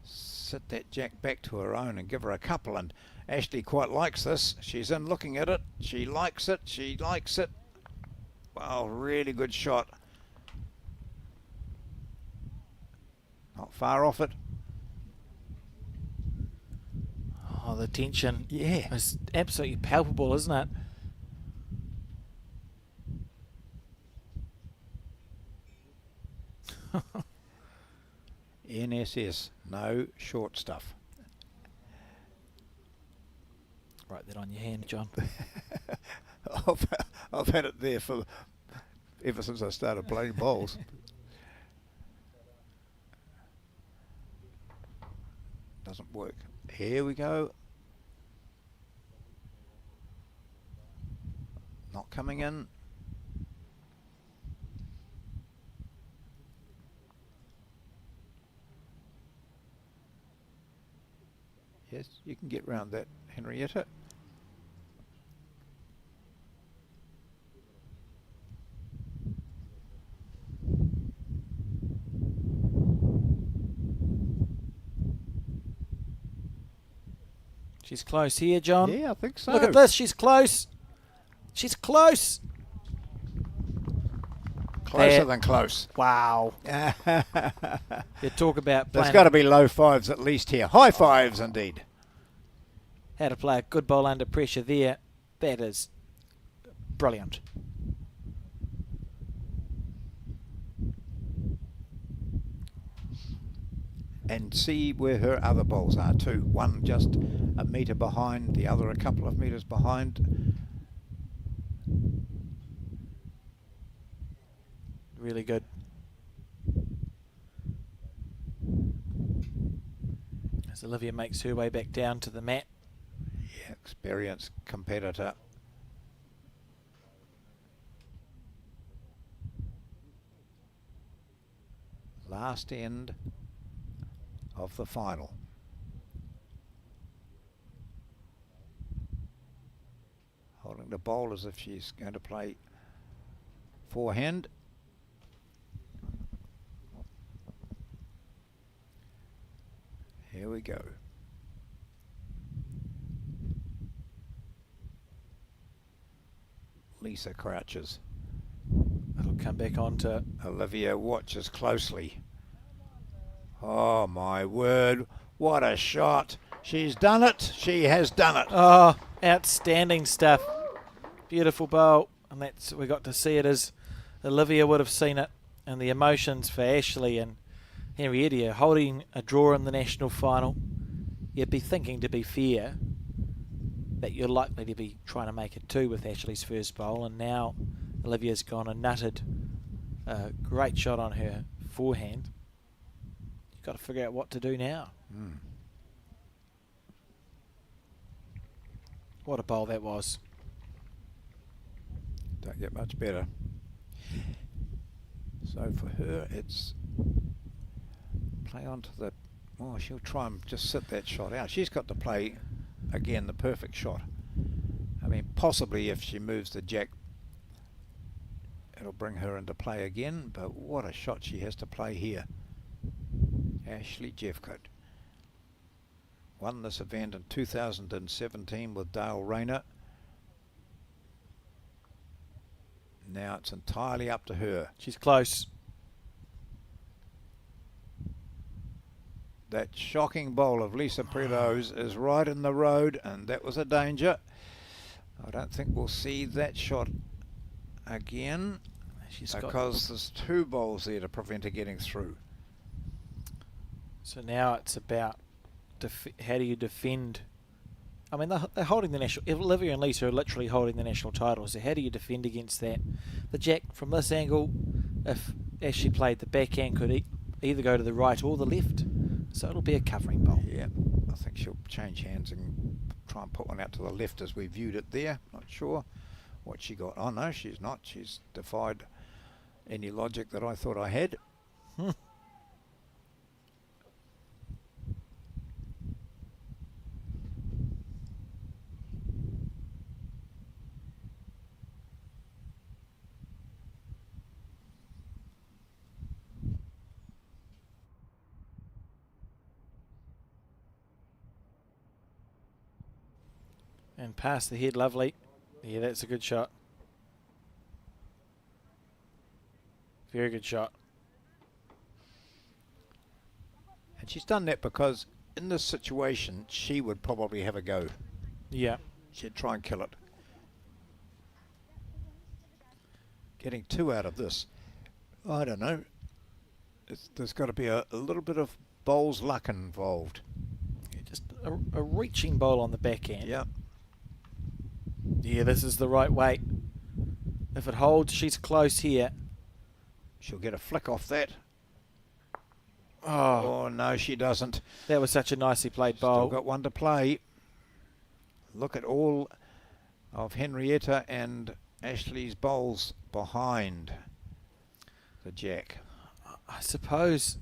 sit that jack back to her own and give her a couple, and Ashley quite likes this. She's in looking at it. She likes it. She likes it. Wow, really good shot. Not far off it. Oh, the tension. Yeah. Is absolutely palpable, isn't it? NSS, no short stuff. Write that on your hand, John. I've had it there for ever since I started playing bowls. Doesn't work. Here we go. Not coming in. Yes, you can get round that, Henrietta. Oh, she's close here, John. Yeah, I think so. Look at this. She's close. She's close. Closer than close. Wow. There's You talk about playing got to be low fives at least here. High fives, indeed. how to play a good ball under pressure there. That is brilliant. And see where her other bowls are too. One just a metre behind, the other a couple of metres behind. Really good. As Olivia makes her way back down to the mat. Yeah, experienced competitor. Last end of the final. Holding the bowl as if she's going to play forehand. Here we go. Lisa crouches. It'll come back on to Olivia watches closely. Oh my word, what a shot. She's done it. She has done it. oh, outstanding stuff. Beautiful bowl, and that's we got to see it as Olivia would have seen it, and the emotions for Ashley and Henrietta holding a draw in the national final. You'd be thinking, to be fair, that you're likely to be trying to make it two with Ashley's first bowl, and now Olivia's gone and nutted a great shot on her forehand. You've got to figure out what to do now. What a bowl that was. Don't get much better. So for her, it's play onto the... Oh, she'll try and just sit that shot out. She's got to play, again, the perfect shot. I mean, possibly if she moves the jack, it'll bring her into play again, but what a shot she has to play here. Ashley Jeffcoat won this event in 2017 with Dale Rayner. Now it's entirely up to her. She's close. That shocking bowl of Lisa Prelow's is right in the road, and that was a danger. I don't think we'll see that shot again because there's two bowls there to prevent her getting through. So now it's about how do you defend. I mean, they're holding the national. Olivia and Lisa are literally holding the national title. So how do you defend against that? The jack from this angle, if Ashley played the backhand, could either go to the right or the left. So it'll be a covering bowl. Yeah, I think she'll change hands and try and put one out to the left as we viewed it there. Not sure what she got. Oh no, she's not. She's defied any logic that I thought I had. And past the head, lovely. Yeah, that's a good shot. Very good shot. And she's done that because in this situation, she would probably have a go. Yeah. She'd try and kill it. Getting two out of this, I don't know. There's got to be a little bit of bowls luck involved. Yeah, just a reaching bowl on the backhand. Yeah. Yeah, this is the right weight. If it holds, she's close here. She'll get a flick off that. Oh, Oh, no, she doesn't. that was such a nicely played Still bowl. got one to play. Look at all of Henrietta and Ashley's bowls behind the jack. I suppose.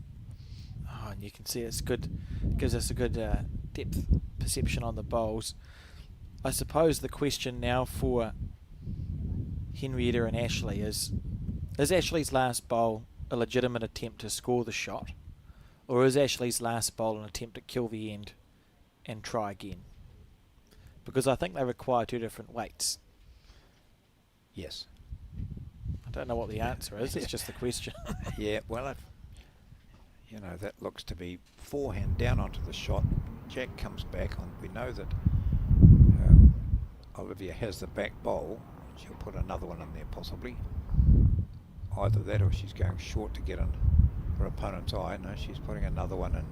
Oh, and you can see it's good. Gives us a good depth perception on the bowls. I suppose the question now for Henrietta and Ashley is Ashley's last bowl a legitimate attempt to score the shot, or is Ashley's last bowl an attempt to kill the end and try again? Because I think they require two different weights. Yes. I don't know what the answer is, it's just the question. Yeah, well, that looks to be forehand down onto the shot. Jack comes back on. We know that Olivia has the back bowl. She'll put another one in there possibly. Either that or she's going short to get in her opponent's eye. No, she's putting another one in.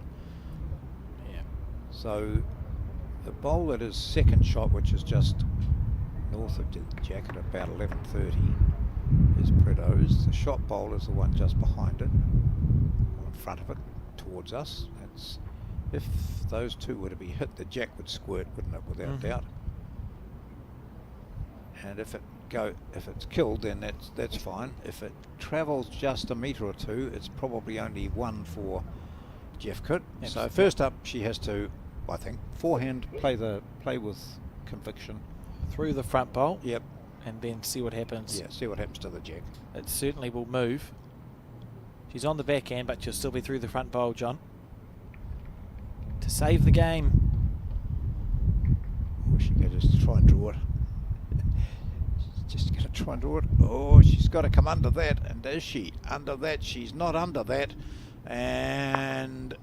Yeah. So the bowl that is second shot, which is just north of Jack at about 11:30, is Prideaux's. The shot bowl is the one just behind it, or in front of it, towards us. It's, if those two were to be hit, the Jack would squirt, wouldn't it, without doubt. And if it's killed, then that's fine. If it travels just a metre or two, it's probably only one for Jeffcoat. So first up, she has to, I think, forehand play with conviction Through the front bowl. Yep. And then see what happens. Yeah, see what happens to the Jack. It certainly will move. She's on the backhand, but she'll still be through the front bowl, John, to save the game. Or she could just try and draw it. Just going to try and draw it. Oh, she's got to come under that. And is she under that? She's not under that. And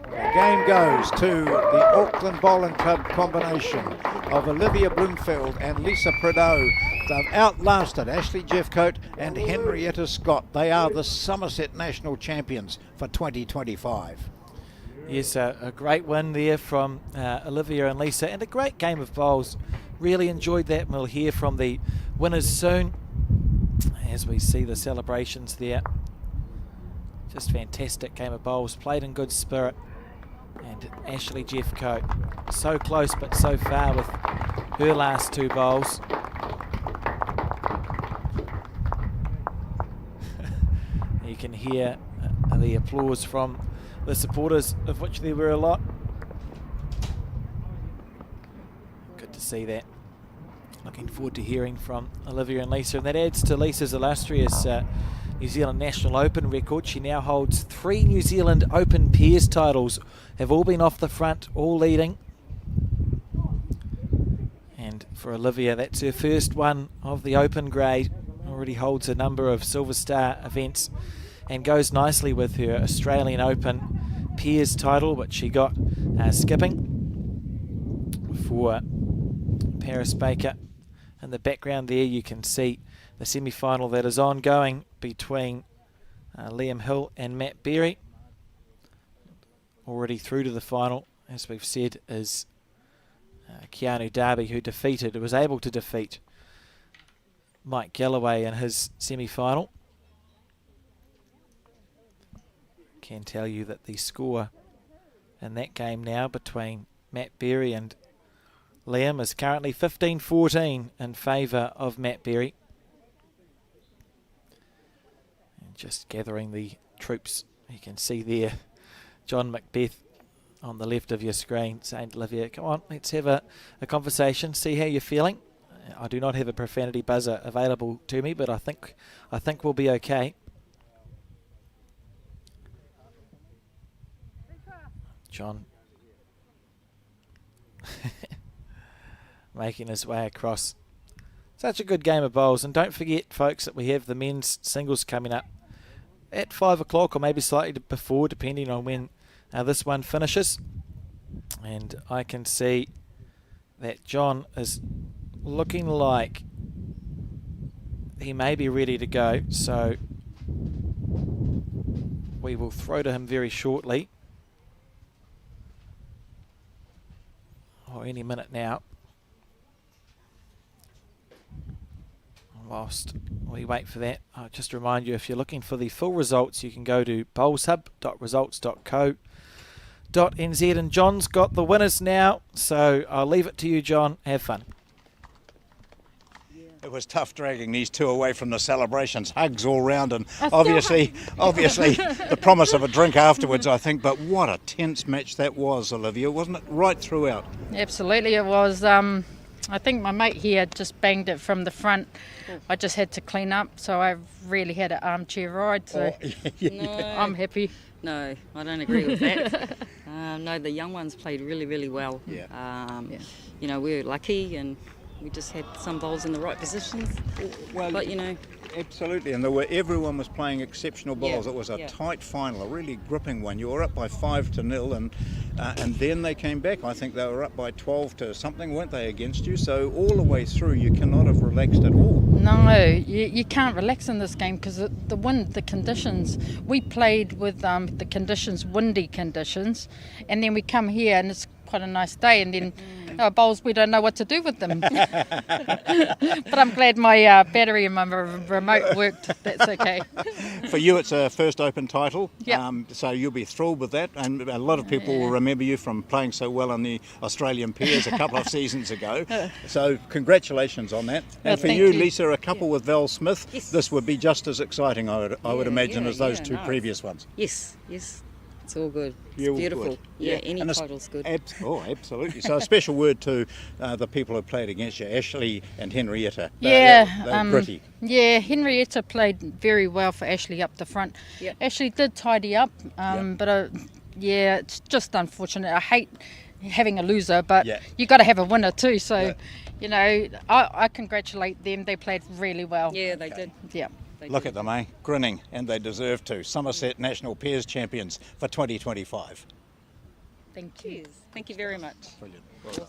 the game goes to the Auckland Bowling Club combination of Olivia Bloomfield and Lisa Prideaux. They've outlasted Ashley Jeffcoat and Henrietta Scott. They are the Summerset National Champions for 2025. Yes, a great win there from Olivia and Lisa, and a great game of bowls. Really enjoyed that, and we'll hear from the winners soon as we see the celebrations there. Just fantastic game of bowls, played in good spirit. And Ashley Jeffcoat, so close but so far with her last two bowls. You can hear the applause from the supporters, of which there were a lot. Good to see that. Looking forward to hearing from Olivia and Lisa, and that adds to Lisa's illustrious New Zealand National Open record. She now holds 3 New Zealand Open pairs titles, have all been off the front, all leading. And for Olivia, that's her first one of the Open grade. Already holds a number of Silver Star events and goes nicely with her Australian Open pairs title, which she got skipping for Paris Baker. In the background there you can see the semi-final that is ongoing between Liam Hill and Matt Berry. Already through to the final, as we've said, is Keanu Darby, who was able to defeat Mike Galloway in his semi-final. Can tell you that the score in that game now between Matt Berry and Liam is currently 15-14 in favour of Matt Berry. And just gathering the troops, you can see there John Macbeth on the left of your screen saying to Olivia, come on, let's have a conversation, see how you're feeling. I do not have a profanity buzzer available to me, but I think we'll be okay. John making his way across. Such a good game of bowls, and don't forget, folks, that we have the men's singles coming up at 5 o'clock, or maybe slightly before, depending on when this one finishes. And I can see that John is looking like he may be ready to go, so we will throw to him very shortly, or any minute now. Whilst we wait for that, I'll just remind you, if you're looking for the full results, you can go to bowlshub.results.co.nz, and John's got the winners now, so I'll leave it to you, John. Have fun. It was tough dragging these two away from the celebrations, hugs all round, and obviously the promise of a drink afterwards, I think. But what a tense match that was, Olivia, wasn't it? Right throughout. Absolutely, it was. I think my mate here just banged it from the front. I just had to clean up, so I really had an armchair ride. So I'm happy. No, I don't agree with that. No, the young ones played really, really well. You know, we were lucky and we just had some bowls in the right positions. Well, but, you know... Absolutely, and everyone was playing exceptional bowls. It was a tight final, a really gripping one. You were up by 5-0, and then they came back. I think they were up by 12 to something, weren't they, against you? So all the way through, you cannot have relaxed at all. No, you can't relax in this game because the wind, the conditions. We played with the conditions, windy conditions, and then we come here and it's quite a nice day, and then our bowls, we don't know what to do with them. But I'm glad my battery and my remote worked. That's okay. For you, it's a first Open title, Yep. So you'll be thrilled with that, and a lot of people will remember you from playing so well on the Australian Peers a couple of seasons ago. So congratulations on that. And for thank you, you. Lisa, a couple with Val Smith, this would be just as exciting, I would imagine, as those two no. previous ones. Yes, it's all good. It's You're beautiful. good. Yeah, any And title's good. Absolutely. So a special word to the people who played against you, Ashley and Henrietta. Yeah, They're gritty. Yeah, Henrietta played very well for Ashley up the front. Yep. Ashley did tidy up, but it's just unfortunate. I hate having a loser, but you got to have a winner too. So, you know, I congratulate them. They played really well. Yeah, they did. Yeah. Look at them, grinning, and they deserve to. Somerset National Peers Champions for 2025. Thank you. Thank you very much. Brilliant. Well done.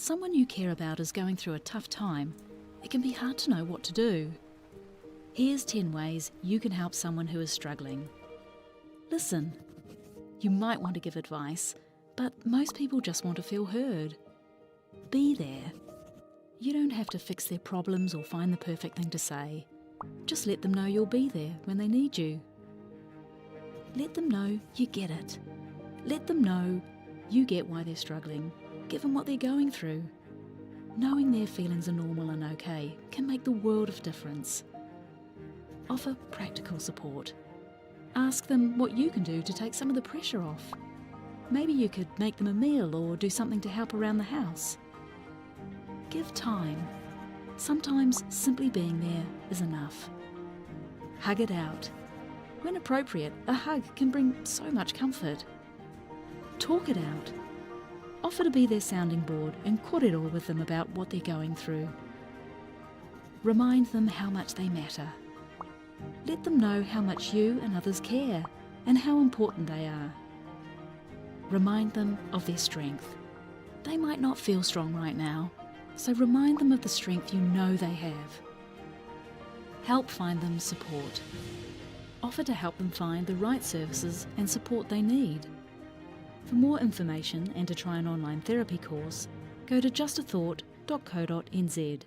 someone you care about is going through a tough time, it can be hard to know what to do. Here's 10 ways you can help someone who is struggling. Listen. You might want to give advice, but most people just want to feel heard. Be there. You don't have to fix their problems or find the perfect thing to say. Just let them know you'll be there when they need you. Let them know you get it. Let them know you get why they're struggling, given what they're going through. Knowing their feelings are normal and okay can make the world of difference. Offer practical support. Ask them what you can do to take some of the pressure off. Maybe you could make them a meal or do something to help around the house. Give time. Sometimes simply being there is enough. Hug it out. When appropriate, a hug can bring so much comfort. Talk it out. Offer to be their sounding board and kōrero with them about what they're going through. Remind them how much they matter. Let them know how much you and others care and how important they are. Remind them of their strength. They might not feel strong right now, so remind them of the strength you know they have. Help find them support. Offer to help them find the right services and support they need. For more information and to try an online therapy course, go to justathought.co.nz.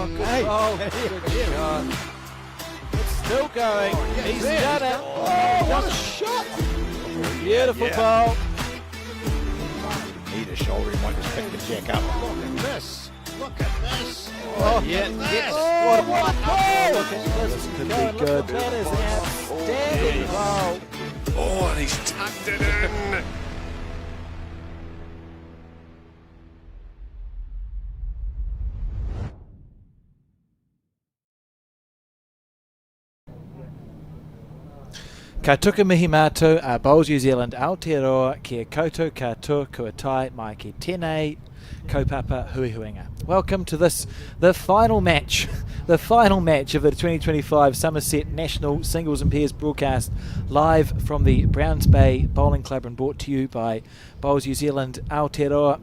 Oh, good roll. Good shot. It's still going. He's done it. Oh, what a shot! Beautiful ball. Need a shoulder, he might just pick the jack up. Look at this. Look at this. Oh, Yeah, This. what a goal! Look at this. Could Go, be look, good. That is outstanding ball. Oh, and he's tucked it in. Ka tuku mihi mātou a Bowls New Zealand Aotearoa kia koutou katoa kua tae mai ki tēnei kaupapa huihuinga. Welcome to the final match, the final match of the 2025 Summerset National Singles and Pairs broadcast live from the Browns Bay Bowling Club and brought to you by Bowls New Zealand Aotearoa.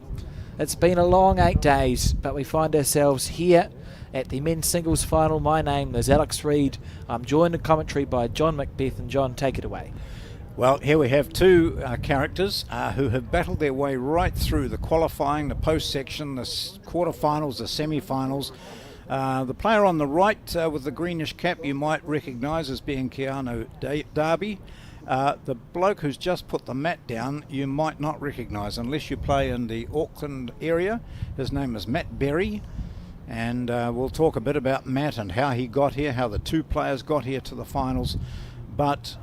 It's been a long 8 days, but we find ourselves here at the men's singles final. My name is Alex Reid. I'm joined in commentary by John Macbeth, and John, take it away. Well, here we have two characters who have battled their way right through the qualifying, the post-section, the quarterfinals, the semi-finals. The player on the right with the greenish cap you might recognise as being Keanu Darby. The bloke who's just put the mat down you might not recognise unless you play in the Auckland area. His name is Matt Berry. And we'll talk a bit about Matt and how he got here, how the two players got here to the finals. But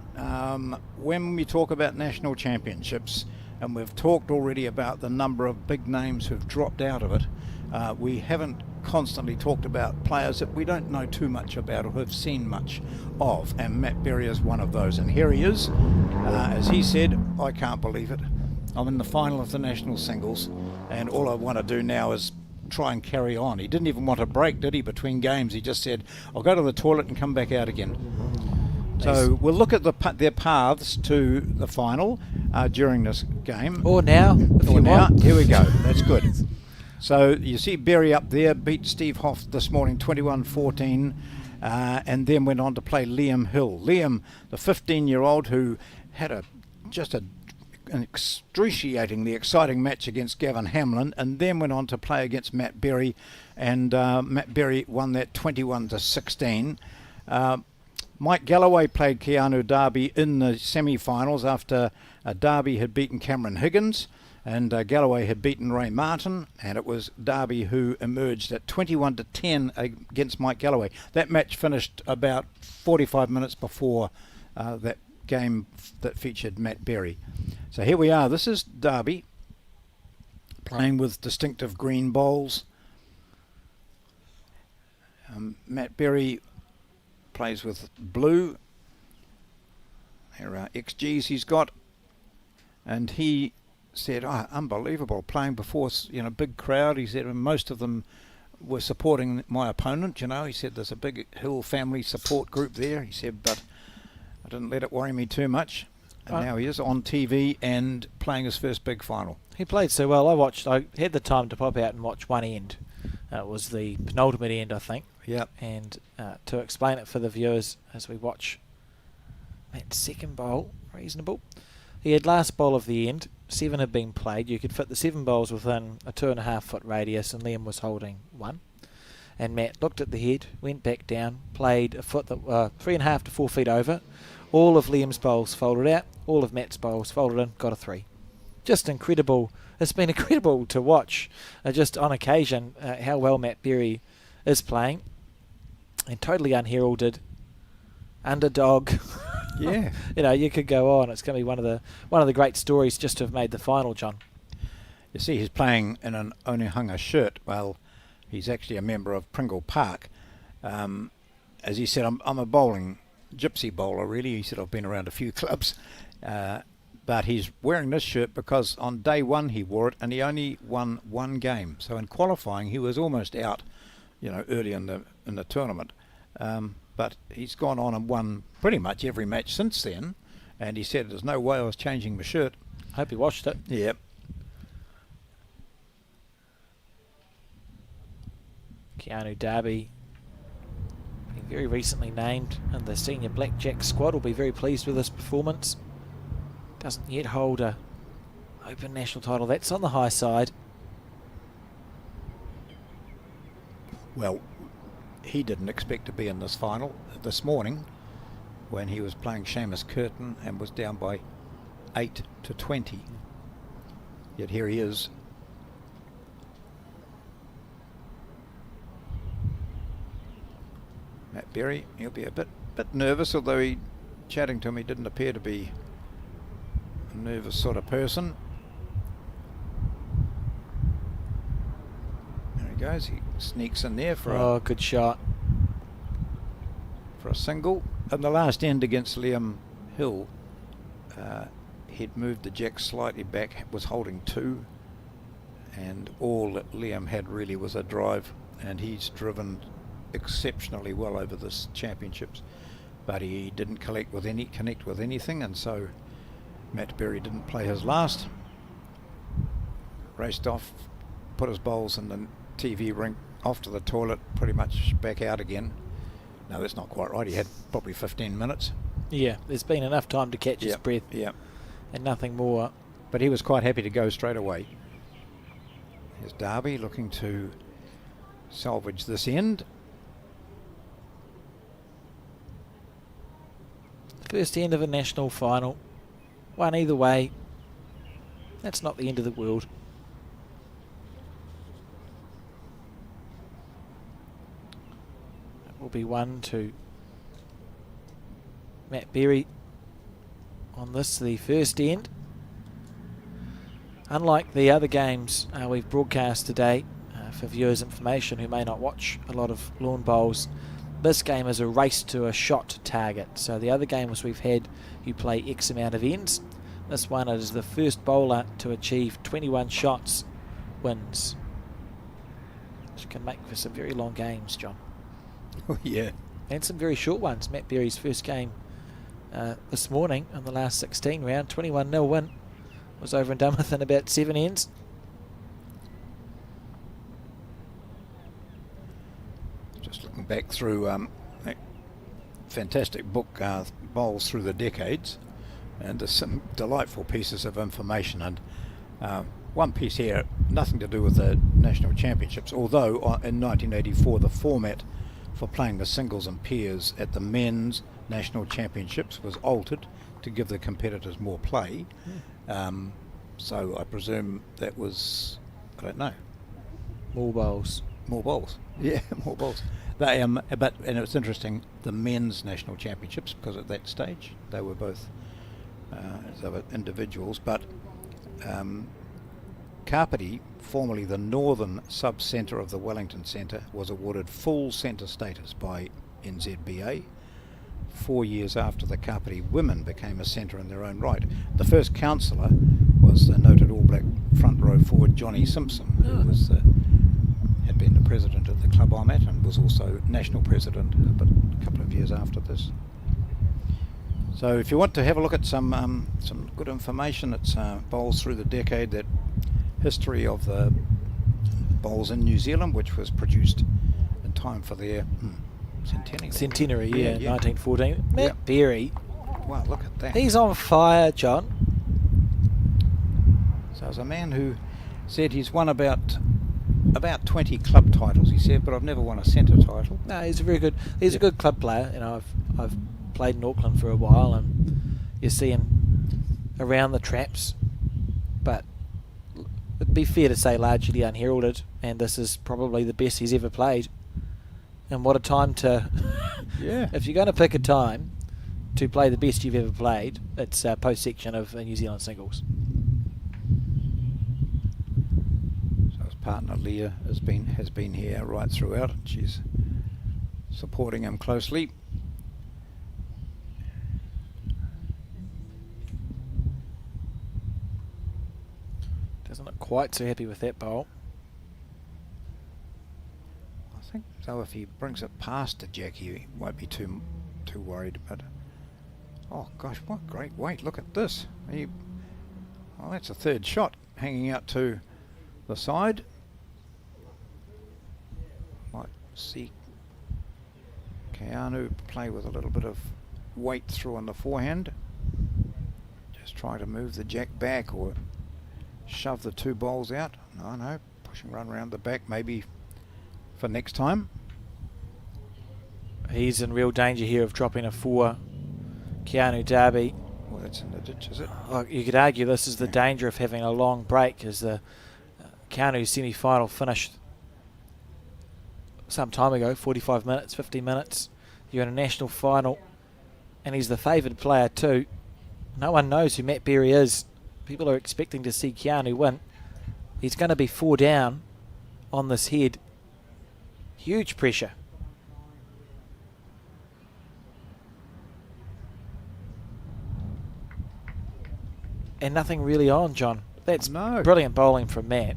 when we talk about national championships, and we've talked already about the number of big names who've dropped out of it, we haven't constantly talked about players that we don't know too much about or have seen much of. And Matt Berry is one of those. And here he is. As he said, I can't believe it. I'm in the final of the national singles, and all I want to do now is try and carry on. He didn't even want a break, did he, between games? He just said, I'll go to the toilet and come back out again. So we'll look at their paths to the final during this game. Or now, if you want. Here we go. That's good. So you see Berry up there, beat Steve Hoff this morning 21-14, and then went on to play Liam Hill. Liam, the 15-year-old who had an excruciatingly exciting match against Gavin Hamlin, and then went on to play against Matt Berry, and Matt Berry won that 21-16. Mike Galloway played Keanu Darby in the semi-finals after Darby had beaten Cameron Higgins, and Galloway had beaten Ray Martin, and it was Darby who emerged at 21-10 against Mike Galloway. That match finished about 45 minutes before that game that featured Matt Berry. So here we are. This is Darby playing with distinctive green bowls. Matt Berry plays with blue. There are XGs he's got, and he said, unbelievable, playing before big crowd. He said most of them were supporting my opponent. He said there's a big Hill family support group there. He said, but I didn't let it worry me too much. And now he is on TV and playing his first big final. He played so well. I had the time to pop out and watch one end. It was the penultimate end, I think. Yep. And to explain it for the viewers as we watch Matt's second bowl, reasonable. He had last bowl of the end. 7 had been played. You could fit the 7 bowls within a 2.5 foot radius, and Liam was holding 1. And Matt looked at the head, went back down, played a foot that 3.5 to 4 feet over. All of Liam's bowls folded out, all of Matt's bowls folded in, got a 3. Just incredible. It's been incredible to watch, just on occasion, how well Matt Berry is playing. And totally unheralded, underdog. Yeah. You could go on. It's going to be one of the great stories just to have made the final, John. You see, he's playing in an Onehunga shirt. Well, he's actually a member of Pringle Park. As he said, I'm a bowling gypsy bowler, really. He said, I've been around a few clubs. But he's wearing this shirt because on day one he wore it and he only won 1 game. So in qualifying he was almost out, early in the tournament. But he's gone on and won pretty much every match since then. And he said, there's no way I was changing my shirt. Hope he washed it. Yep. Keanu Darby, being very recently named in the senior blackjack squad, will be very pleased with this performance. Doesn't yet hold a Open national title. That's on the high side. Well, he didn't expect to be in this final this morning when he was playing Seamus Curtin and was down by 8 to 20. Yet here he is. Matt Berry, he'll be a bit nervous, although chatting to him, he didn't appear to be a nervous sort of person. There he goes, he sneaks in there for a good shot. For a single. And the last end against Liam Hill, he'd moved the jack slightly back, was holding 2, and all that Liam had really was a drive, and he's driven exceptionally well over this championships, but he didn't connect with anything, and so Matt Berry didn't play his last. Raced off, put his bowls in the TV rink, off to the toilet, pretty much back out again. No, that's not quite right. He had probably 15 minutes. Yeah, there's been enough time to catch his breath. Yeah. And nothing more. But he was quite happy to go straight away. Here's Darby looking to salvage this end. First end of a national final. One either way. That's not the end of the world. It will be 1 to Matt Berry on this, the first end. Unlike the other games we've broadcast today, for viewers' information who may not watch a lot of lawn bowls, this game is a race to a shot target. So the other games we've had, you play X amount of ends. This one is the first bowler to achieve 21 shots wins. Which can make for some very long games, John. Oh, yeah. And some very short ones. Matt Berry's first game this morning on the last 16 round, 21-0 win, was over and done with in about 7 ends. Just looking back through that fantastic book, Bowls Through the Decades, and there's some delightful pieces of information, and one piece here, nothing to do with the national championships, although in 1984 the format for playing the singles and pairs at the men's national championships was altered to give the competitors more play. So I presume that was, I don't know. More bowls. More bowls. Yeah, more bowls. They, and it's interesting, the men's national championships, because at that stage they were both individuals, but Kapiti, formerly the northern sub-centre of the Wellington Centre, was awarded full centre status by NZBA 4 years after the Kapiti women became a centre in their own right. The first councillor was the noted All Black front row forward Johnny Simpson, who was had been the president of the club I'm at and was also national president a couple of years after this. So if you want to have a look at some good information, it's Bowls Through the Decade, that history of the bowls in New Zealand, which was produced in time for their centenary, yeah, 1914. Matt Berry. Wow, look at that. He's on fire, John. So as a man who said he's won about 20 club titles, he said, but I've never won a centre title. No, he's a very good. He's a good club player. You know, I've played in Auckland for a while, and you see him around the traps, but it'd be fair to say largely unheralded, and this is probably the best he's ever played. And what a time to yeah. If you're going to pick a time to play the best you've ever played, it's post section of New Zealand singles. So his partner Leah has been here right throughout. She's supporting him closely. Doesn't look quite so happy with that bowl. I think so. If he brings it past the jack, he won't be too worried. But oh gosh, what great weight! Look at this. Well, that's a third shot hanging out to the side. Might see Keanu play with a little bit of weight through on the forehand. Just try to move the jack back or shove the two bowls out. No, pushing run around the back, maybe for next time. He's in real danger here of dropping a 4. Keanu Darby. Well, that's in the ditch, is it? Oh, you could argue this is the danger of having a long break, as the Keanu semi-final finished some time ago, 45 minutes, 50 minutes. You're in a national final, and he's the favoured player too. No one knows who Matt Berry is. People are expecting to see Keanu win. He's going to be 4 down on this head. Huge pressure. And nothing really on, John. That's brilliant bowling from Matt.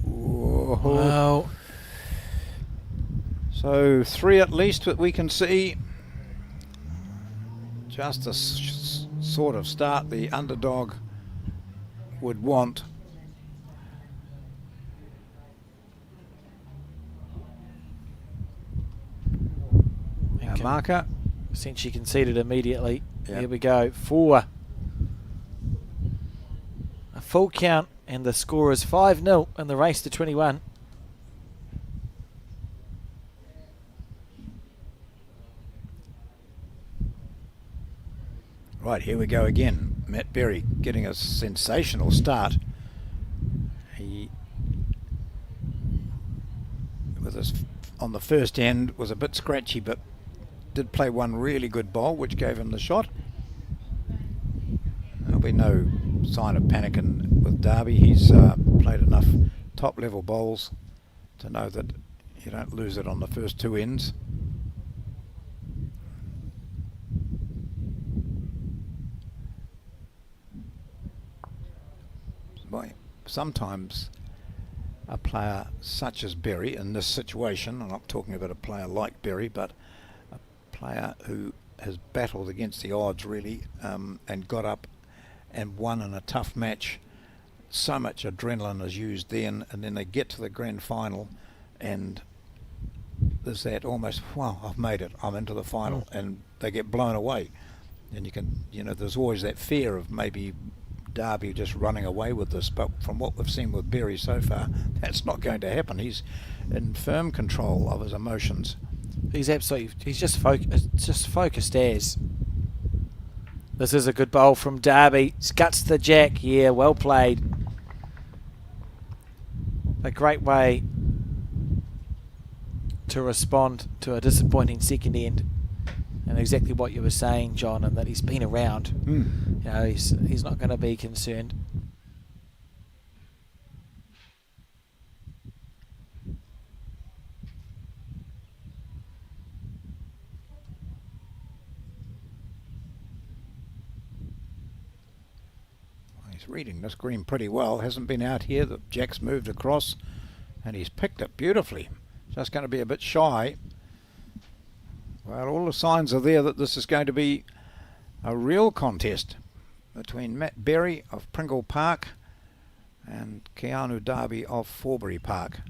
Wow. So 3 at least that we can see. Just the sort of start the underdog would want. Our marker. Essentially conceded immediately. Yep. Here we go. 4. A full count, and the score is 5-0 in the race to 21. Right, here we go again. Matt Berry getting a sensational start. He, with his on the first end, was a bit scratchy, but did play one really good bowl, which gave him the shot. There'll be no sign of panicking with Darby. He's played enough top-level bowls to know that you don't lose it on the first 2 ends. Sometimes a player such as Berry in this situation, I'm not talking about a player like Berry, but a player who has battled against the odds really, and got up and won in a tough match. So much adrenaline is used then, and then they get to the grand final, and there's that almost, wow, I've made it, I'm into the final, and they get blown away. And you can, there's always that fear of maybe Darby just running away with this, but from what we've seen with Berry so far, that's not going to happen. He's in firm control of his emotions. He's just focused as. This is a good bowl from Darby. Scuts the jack. Yeah, well played. A great way to respond to a disappointing second end. And exactly what you were saying, John, and that he's been around. He's not going to be concerned. He's reading this green pretty well. Hasn't been out here. The jack's moved across, and he's picked it beautifully. Just going to be a bit shy. Well, all the signs are there that this is going to be a real contest between Matt Berry of Pringle Park and Keanu Darby of Forbury Park.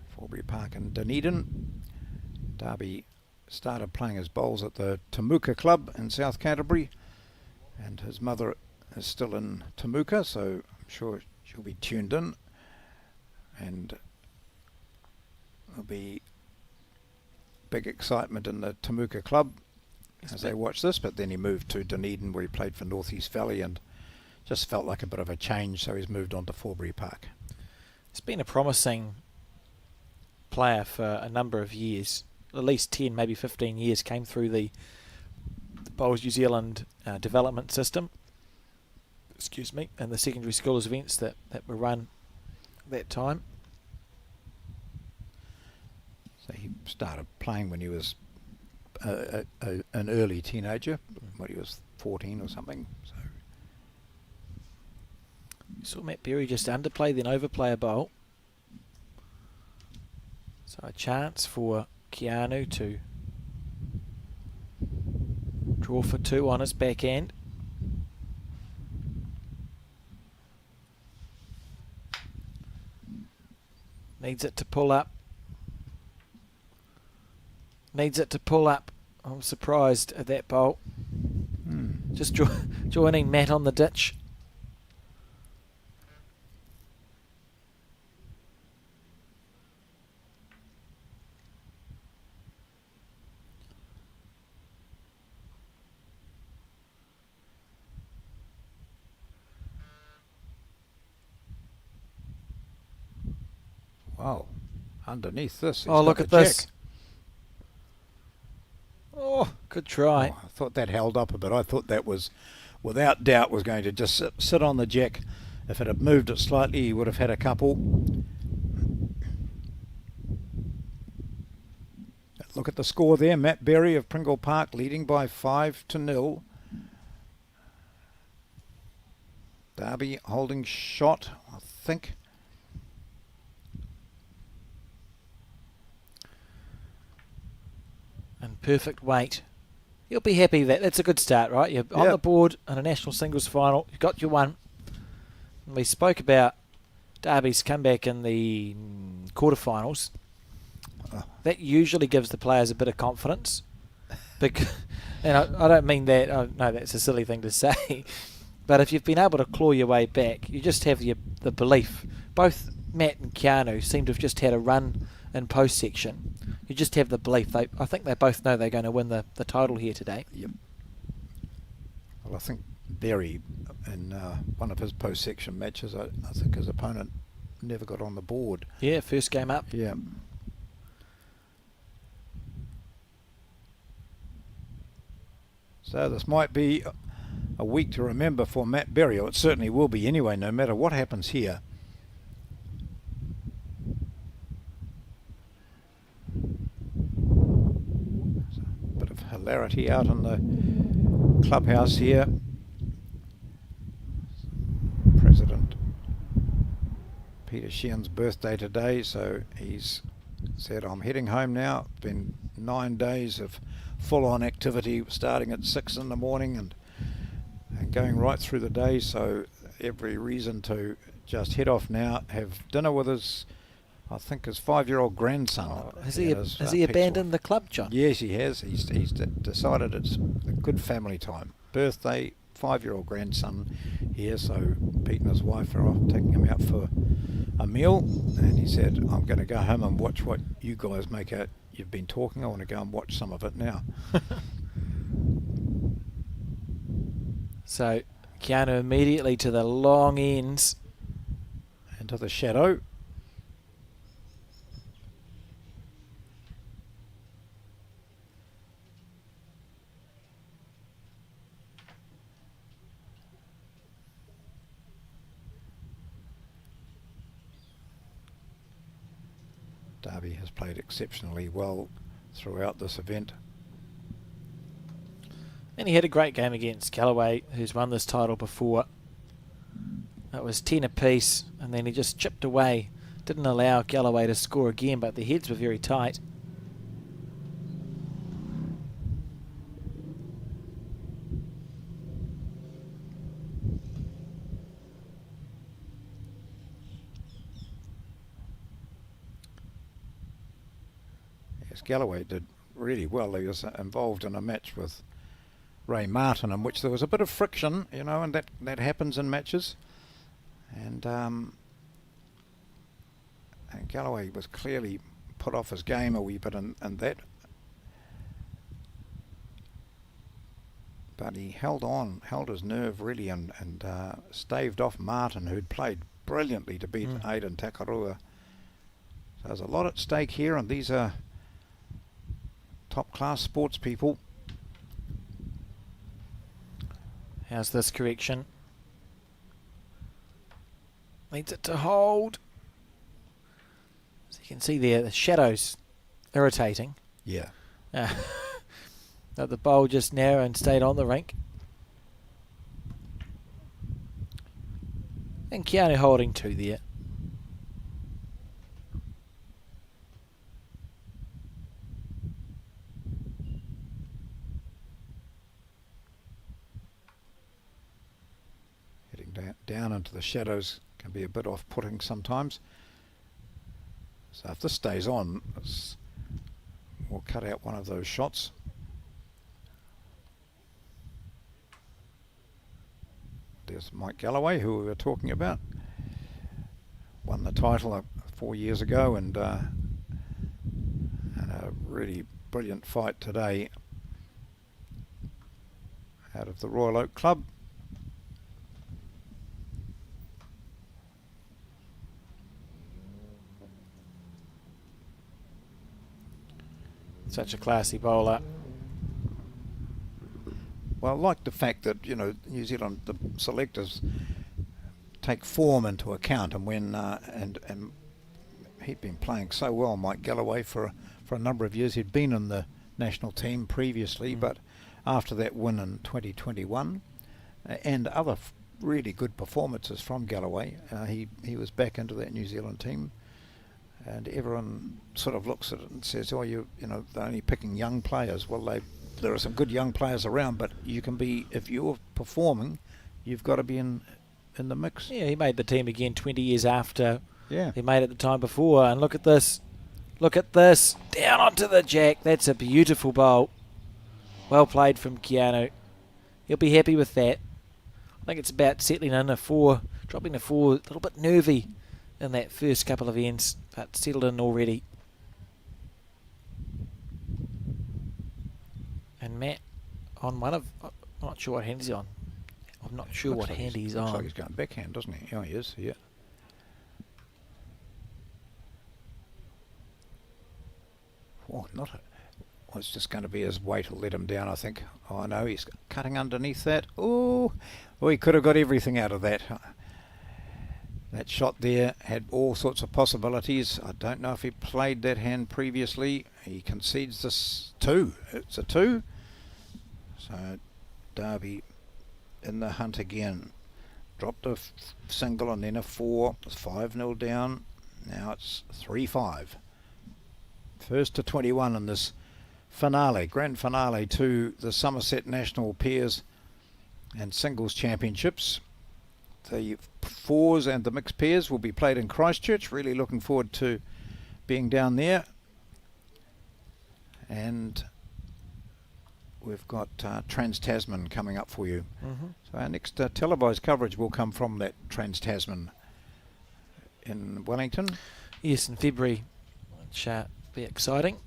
Forbury Park in Dunedin. Darby started playing his bowls at the Temuka Club in South Canterbury, and his mother is still in Temuka, so I'm sure she'll be tuned in, and there'll be big excitement in the Temuka Club as they watch this. But then he moved to Dunedin, where he played for North East Valley, and just felt like a bit of a change, so he's moved on to Forbury Park. He's been a promising player for a number of years, at least 10, maybe 15 years. Came through the Bowls New Zealand development system, and the secondary schools events that were run at that time. So he started playing when he was an early teenager, when he was 14 or something. So you saw Matt Berry just underplay, then overplay a bowl. So a chance for Keanu to draw for 2 on his backhand. Needs it to pull up. Needs it to pull up. I'm surprised at that bowl. Just joining Matt on the ditch. Wow. Underneath this. Oh, look at this. Oh, good try. Oh, I thought that held up a bit. I thought that was, without doubt, was going to just sit on the jack. If it had moved it slightly, he would have had a couple. Look at the score there. Matt Berry of Pringle Park leading by 5-0. Darby holding shot, I think. And perfect weight. You'll be happy that's a good start, right? You're on the board in a national singles final. You've got your one. And we spoke about Darby's comeback in the quarterfinals. That usually gives the players a bit of confidence. And I don't mean that. Oh, no, that's a silly thing to say. But if you've been able to claw your way back, you just have the belief. Both Matt and Keanu seem to have just had a run in post section. You just have the belief. I think they both know they're going to win the title here today. Yep. Well, I think Berry, in one of his post section matches, I think his opponent never got on the board. Yeah, first game up. Yeah. So this might be a week to remember for Matt Berry, or it certainly will be anyway, no matter what happens here. Bit of hilarity out in the clubhouse here. President Peter Sheehan's birthday today, so he's said, I'm heading home now. It's been 9 days of full-on activity, starting at 6 in the morning and going right through the day, so every reason to just head off now, have dinner with his, I think, his 5-year-old grandson. Has he abandoned the club, John? Yes, he has. He's decided it's a good family time. Birthday, 5-year-old grandson here, so Pete and his wife are off, taking him out for a meal, and he said, I'm going to go home and watch what you guys make out. You've been talking. I want to go and watch some of it now. So Keanu immediately to the long ends. Into the shadow. Darby has played exceptionally well throughout this event. And he had a great game against Galloway, who's won this title before. It was 10 apiece, and then he just chipped away. Didn't allow Galloway to score again, but the heads were very tight. Galloway did really well. He was involved in a match with Ray Martin, in which there was a bit of friction, you know, and that happens in matches. And Galloway was clearly put off his game a wee bit in that. But he held his nerve really, and staved off Martin, who'd played brilliantly to beat Aidan Takarua. So there's a lot at stake here, and these are top-class sports people. How's this correction? Needs it to hold. So you can see there, the shadow's irritating. Yeah. That the bowl just narrow and stayed on the rink. And Keanu holding 2 there. Down into the shadows can be a bit off-putting sometimes. So if this stays on, we'll cut out one of those shots. There's Mike Galloway, who we were talking about. Won the title 4 years ago, and a really brilliant fight today out of the Royal Oak Club. Such a classy bowler. Well, I like the fact that, you know, New Zealand, the selectors take form into account, and when and he'd been playing so well, Mike Galloway, for a number of years. He'd been in the national team previously, but after that win in 2021 and other really good performances from Galloway, he was back into that New Zealand team. And everyone sort of looks at it and says, oh, you know, they're only picking young players. Well, there are some good young players around, but you can be, if you're performing, you've got to be in the mix. Yeah, he made the team again 20 years after Yeah. he made it the time before. And look at this. Look at this. Down onto the jack. That's a beautiful bowl. Well played from Keanu. He'll be happy with that. I think it's about settling in a 4, dropping a 4, a little bit nervy in that first couple of ends, but settled in already. And Matt on one of, I'm not sure what hand he's on. I'm not sure what hand he's on. Looks like he's going backhand, doesn't he? Oh, he is, yeah. Oh, well, it's just going to be his weight will let him down, I think. Oh, no, he's cutting underneath that. Oh, he could have got everything out of that. That shot there had all sorts of possibilities. I don't know if he played that hand previously. He concedes this 2. It's a 2. So Derby in the hunt again. Dropped a single and then a 4. It's 5-0 down. Now it's 3-5. First to 21 in this finale, grand finale to the Summerset National Pairs and Singles Championships. The 4s and the mixed pairs will be played in Christchurch. Really looking forward to being down there. And we've got Trans-Tasman coming up for you. So our next televised coverage will come from that Trans-Tasman in Wellington. Yes, in February, which be exciting.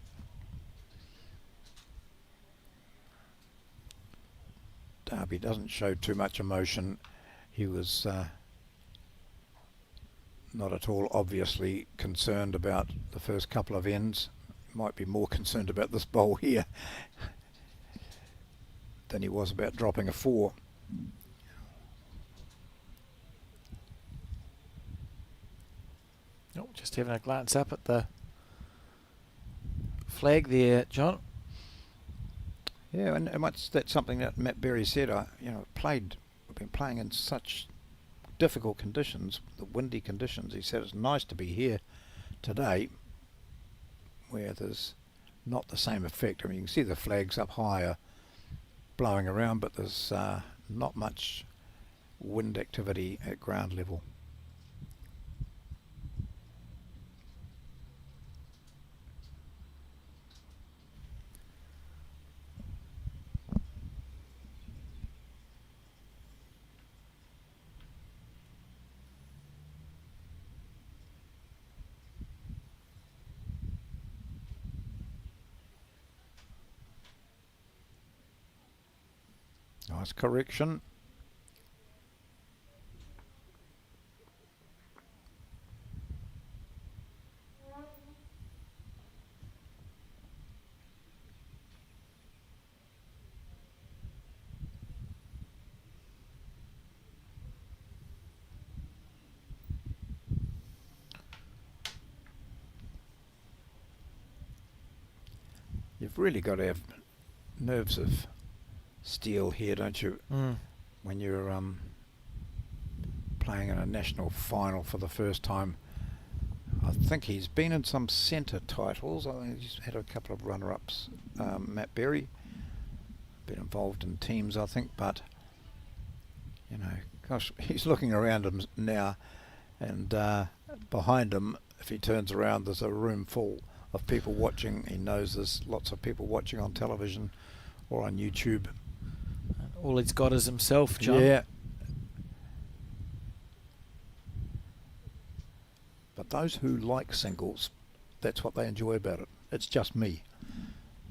Derby doesn't show too much emotion. He was not at all obviously concerned about the first couple of ends. Might be more concerned about this bowl here than he was about dropping a 4. Oh, just having a glance up at the flag there, John. Yeah, and that's something that Matt Berry said. We've been playing in such difficult conditions, the windy conditions. He said it's nice to be here today where there's not the same effect. I mean, you can see the flags up higher blowing around, but there's not much wind activity at ground level. Nice correction. You've really got to have nerves of steel here, don't you? When you're playing in a national final for the first time. I think he's been in some centre titles. I think he's had a couple of runner-ups. Matt Berry, been involved in teams, I think, but you know, gosh, he's looking around him now, and behind him if he turns around, there's a room full of people watching. He knows there's lots of people watching on television or on YouTube. And all he's got is himself, John. Yeah. But those who like singles, that's what they enjoy about it. It's just me.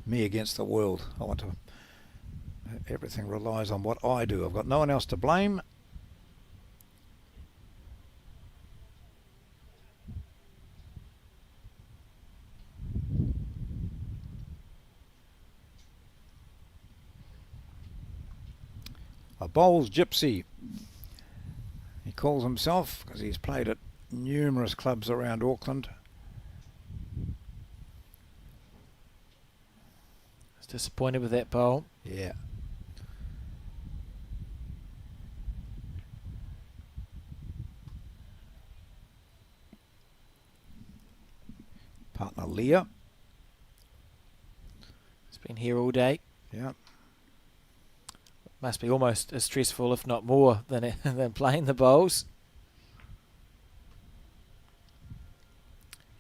Me against the world. I want to... Everything relies on what I do. I've got no one else to blame. A bowls gypsy, he calls himself, because he's played at numerous clubs around Auckland. I was disappointed with that bowl. Yeah. Partner Leah. He's been here all day. Yeah. Must be almost as stressful, if not more, than than playing the bowls.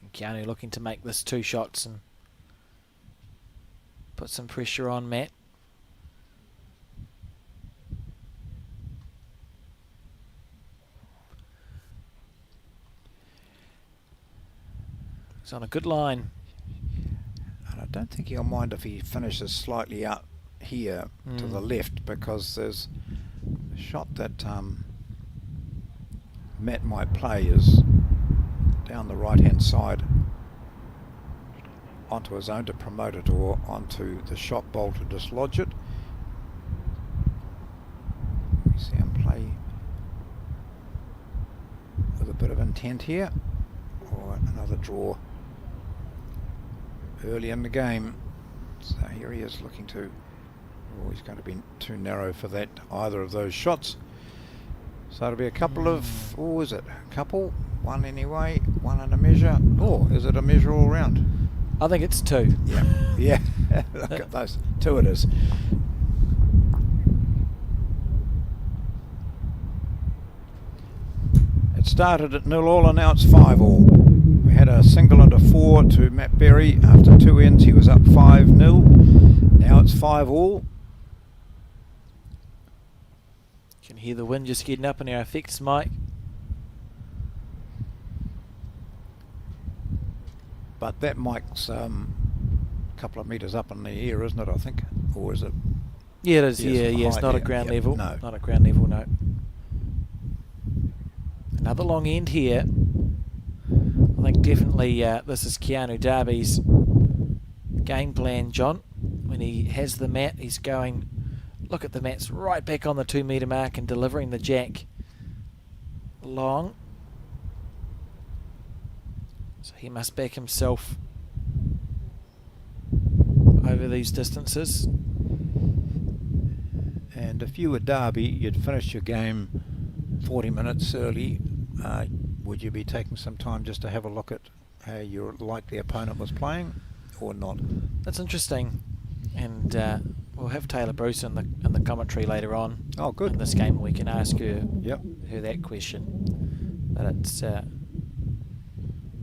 And Keanu looking to make this 2 shots and put some pressure on Matt. He's on a good line. And I don't think he'll mind if he finishes slightly out here to the left, because there's a shot that Matt might play is down the right hand side onto his own to promote it, or onto the shot bowl to dislodge it. We see him play with a bit of intent here, or another draw early in the game. So here he is looking to... Oh, he's going to be too narrow for that, either of those shots. So it'll be a couple of... Oh, is it? A couple? One anyway, one and a measure. Oh, is it a measure all round? I think it's 2. Yeah. Yeah. Look at those. 2 it is. It started at 0-all and now it's 5-all. We had a single and a 4 to Matt Berry. After 2 ends he was up 5-0. Now it's 5-all. You can hear the wind just getting up in our effects, Mike. But that mic's a couple of metres up in the air, isn't it, I think? Or is it? Yeah, it is. Yes, Yeah, it's not height, a ground yep, level. no. Not a ground level, no. Another long end here. I think definitely this is Keanu Darby's game plan, John. When he has the mat, he's going... Look at the mats right back on the 2 metre mark and delivering the jack long. So he must back himself over these distances. And if you were Derby, you'd finish your game 40 minutes early. Would you be taking some time just to have a look at how your likely opponent was playing, or not? That's interesting. And we'll have Taylor Bruce in the commentary later on. Oh, good. In this game, we can ask her Yep. her that question. But it's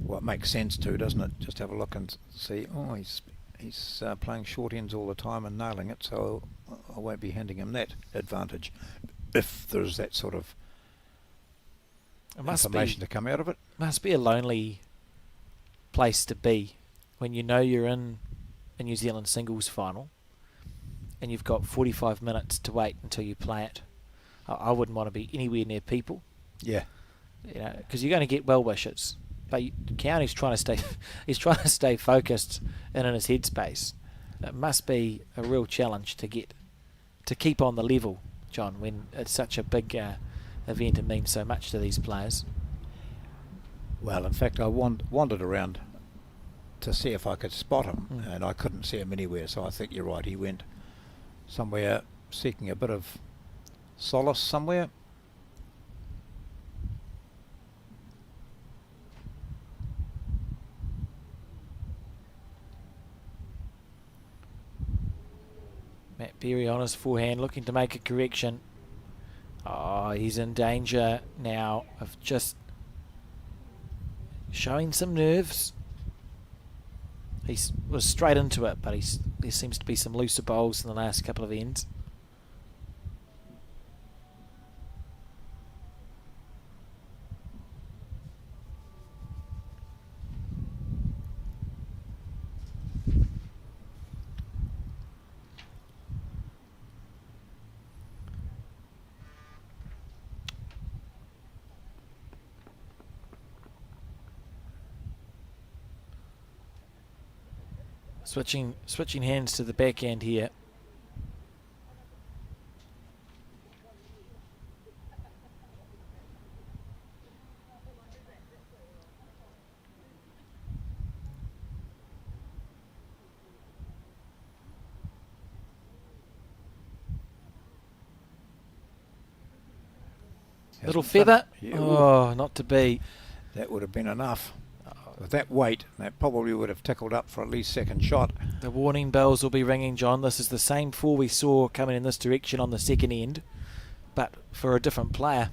Well, it makes sense too, doesn't it? Just have a look and see. Oh, he's playing short ends all the time and nailing it, so I won't be handing him that advantage if there's that sort of information to come out of it. Must be a lonely place to be when you know you're in a New Zealand singles final and you've got 45 minutes to wait until you play it. I wouldn't want to be anywhere near people. Yeah. You know, because you're going to get well wishes. But Keanu's trying to stay. He's trying to stay focused and in his headspace. It must be a real challenge to keep on the level, John, when it's such a big event and means so much to these players. Well, in fact, I wandered around to see if I could spot him, and I couldn't see him anywhere. So I think you're right. He went somewhere seeking a bit of solace somewhere. Matt Berry on his forehand, looking to make a correction. Oh, he's in danger now of just showing some nerves. He was straight into it, but there seems to be some looser bowls in the last couple of ends. Switching hands to the backhand here. Little feather. Yeah, oh, not to be. That would have been enough. With that weight, that probably would have tickled up for at least second shot. The warning bells will be ringing, John. This is the same four we saw coming in this direction on the second end, but for a different player.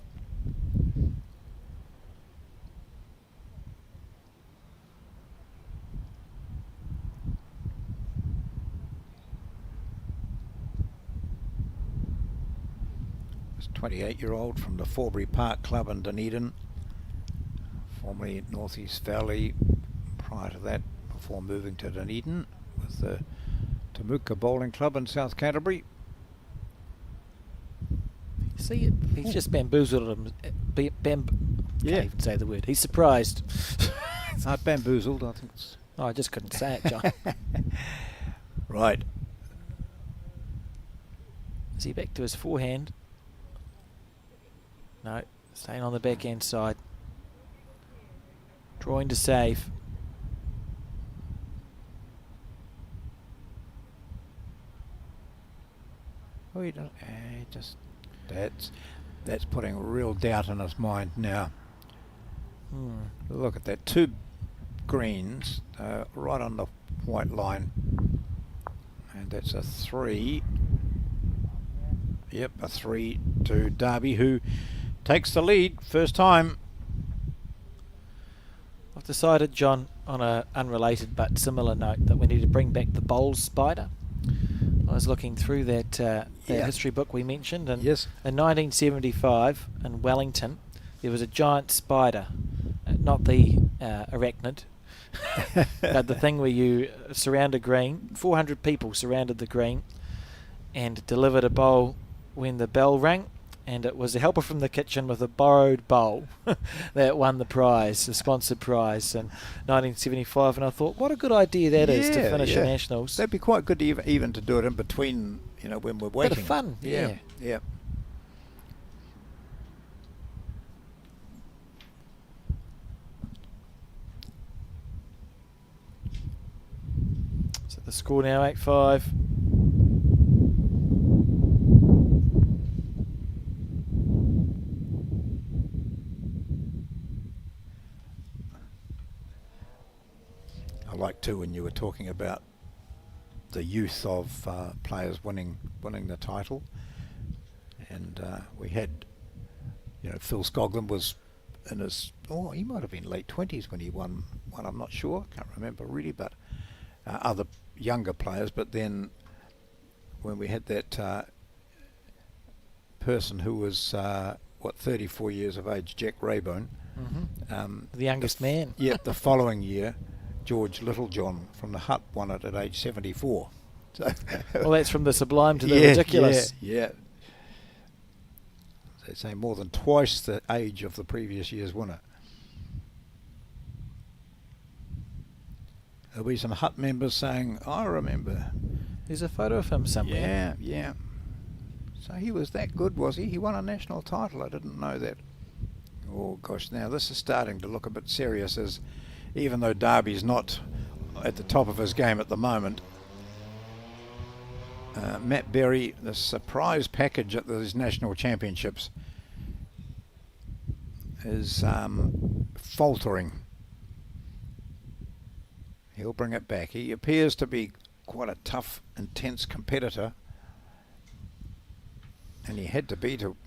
This 28-year-old from the Forbury Park Club in Dunedin, formerly North East Valley, prior to that, before moving to Dunedin with the Temuka Bowling Club in South Canterbury. See, he's just bamboozled him. Can't even say the word. He's surprised. Bamboozled, I think it's... Oh, I just couldn't say it, John. Right. Is he back to his forehand? No, staying on the backhand side. Drawing to save. Oh, you don't. Just that's putting real doubt in his mind now. Look at that, 2 greens right on the white line, and that's a 3. Yep, a 3 to Darby, who takes the lead first time. I've decided, John, on an unrelated but similar note, that we need to bring back the bowls spider. I was looking through that history book we mentioned, and yes, in 1975 in Wellington there was a giant spider, not the arachnid, but the thing where you surround a green. 400 people surrounded the green and delivered a bowl when the bell rang, and it was a helper from the kitchen with a borrowed bowl that won the prize, the sponsored prize in 1975. And I thought, what a good idea that is to finish a Nationals. That'd be quite good to even to do it in between, when we're waiting. Bit of fun, yeah. So the score now 8-5. I like too when you were talking about the youth of players winning the title, and we had, Phil Skoglund was in his, he might have been late 20s when he won one. I'm not sure, can't remember really, but other younger players. But then when we had that person who was 34 years of age, Jack Raybone, the youngest man. Yeah, the following year, George Littlejohn from the Hut won it at age 74. So well, that's from the sublime to the ridiculous. Yeah. They say more than twice the age of the previous year's winner. There'll be some Hut members saying, I remember. There's a photo of him somewhere. Yeah. So he was that good, was he? He won a national title. I didn't know that. Oh gosh, now this is starting to look a bit serious, as even though Darby's not at the top of his game at the moment, Matt Berry, the surprise package at these national championships, is faltering. He'll bring it back. He appears to be quite a tough, intense competitor, and he had to be to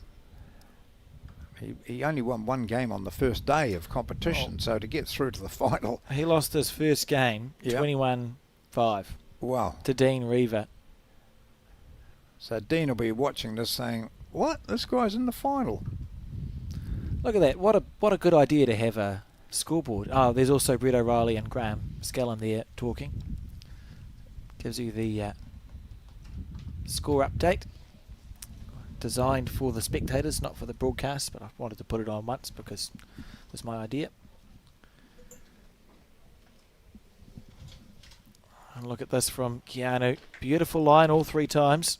he only won one game on the first day of competition, so to get through to the final. He lost his first game, 21-5. Wow. To Dean Reaver. So Dean will be watching this saying, what? This guy's in the final. Look at that. What a good idea to have a scoreboard. Oh, there's also Brett O'Reilly and Graham Scallon there talking. Gives you the score update. Designed for the spectators, not for the broadcast, but I wanted to put it on once because it was my idea. And look at this from Keanu. Beautiful line all 3 times.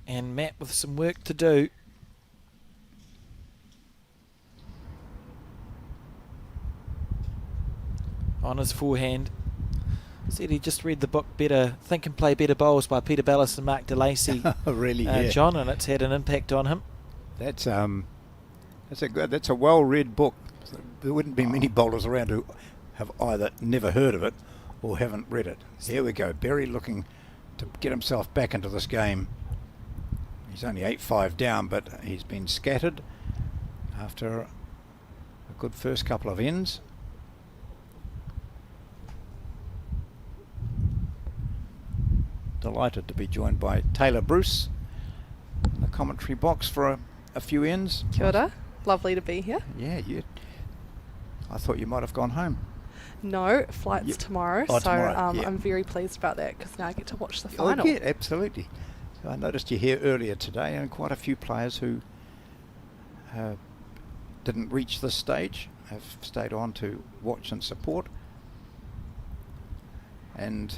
And Matt with some work to do. On his forehand. Said he just read the book Better Think and Play Better Bowls by Peter Ballas and Mark DeLacy. Really, yeah. John, and it's had an impact on him. That's a well-read book. There wouldn't be many bowlers around who have either never heard of it or haven't read it. Here we go. Berry looking to get himself back into this game. He's only 8-5 down, but he's been scattered after a good first couple of ends. Delighted to be joined by Taylor Bruce in the commentary box for a few ends. Kia ora. Lovely to be here. Yeah, I thought you might have gone home. No, flight's tomorrow, so tomorrow, I'm very pleased about that because now I get to watch the final. Yeah, absolutely. So I noticed you here earlier today, and quite a few players who didn't reach this stage have stayed on to watch and support. And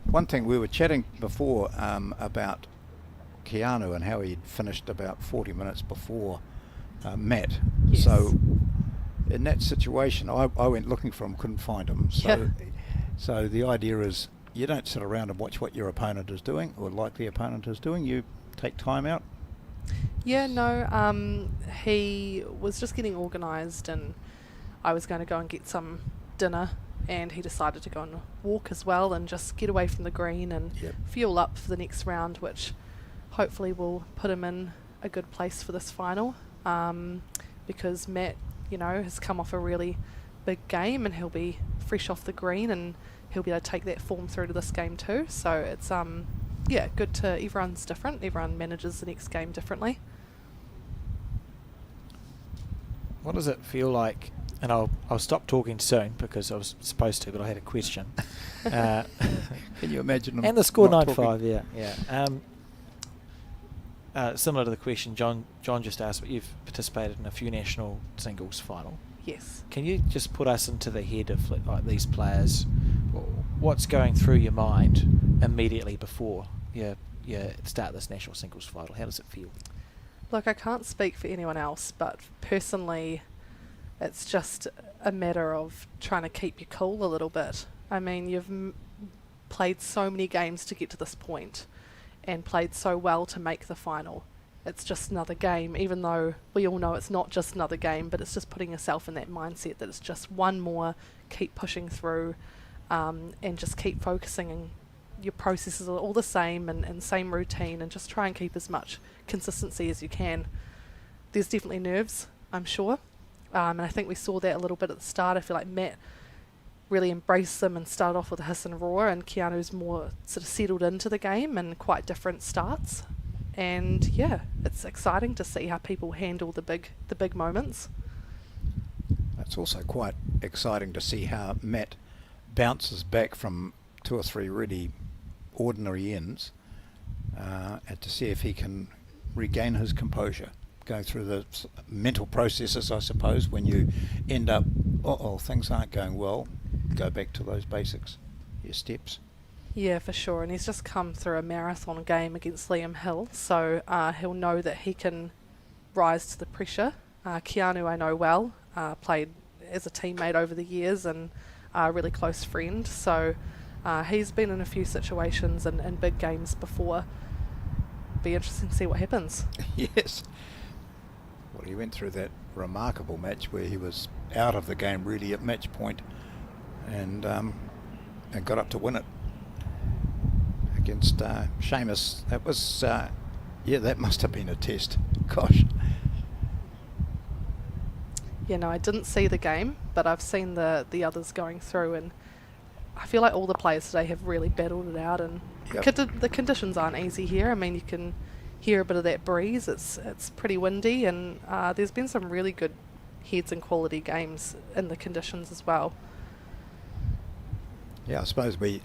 one thing we were chatting before about Keanu and how he'd finished about 40 minutes before Matt. Yes. So in that situation, I went looking for him, couldn't find him. So the idea is you don't sit around and watch what your opponent is doing or like the opponent is doing. You take time out. Yeah, no, he was just getting organised and I was going to go and get some dinner and he decided to go on a walk as well and just get away from the green and fuel up for the next round, which hopefully will put him in a good place for this final, because Matt, has come off a really big game and he'll be fresh off the green and he'll be able to take that form through to this game too. So it's good to, everyone's different, everyone manages the next game differently. What does it feel like? And I'll stop talking soon because I was supposed to, but I had a question. Can you imagine them? And the score not 9-5, similar to the question John just asked, but you've participated in a few national singles final. Yes. Can you just put us into the head of like these players? What's going through your mind immediately before you start this national singles final? How does it feel? Look, I can't speak for anyone else, but personally, it's just a matter of trying to keep your cool a little bit. I mean, you've played so many games to get to this point and played so well to make the final. It's just another game, even though we all know it's not just another game, but it's just putting yourself in that mindset that it's just one more, keep pushing through, and just keep focusing, and your processes are all the same and same routine, and just try and keep as much consistency as you can. There's definitely nerves, I'm sure, and I think we saw that a little bit at the start. I feel like Matt really embraced them and started off with a hiss and roar, and Keanu's more sort of settled into the game and quite different starts. And yeah, it's exciting to see how people handle the big moments. It's also quite exciting to see how Matt bounces back from 2 or 3 really ordinary ends, and to see if he can regain his composure, going through the mental processes, I suppose, when you end up, things aren't going well, go back to those basics, your steps. Yeah, for sure, and he's just come through a marathon game against Liam Hill, so he'll know that he can rise to the pressure. Keanu I know well, played as a teammate over the years and a really close friend, so he's been in a few situations and big games before. Be interesting to see what happens. Yes. Well, he went through that remarkable match where he was out of the game really at match point and got up to win it against Seamus. That was, yeah, that must have been a test. Gosh. Yeah, no, I didn't see the game, but I've seen the others going through, and I feel like all the players today have really battled it out, and the conditions aren't easy here. I mean, you can hear a bit of that breeze. It's pretty windy, and there's been some really good heads and quality games in the conditions as well. Yeah, I suppose we've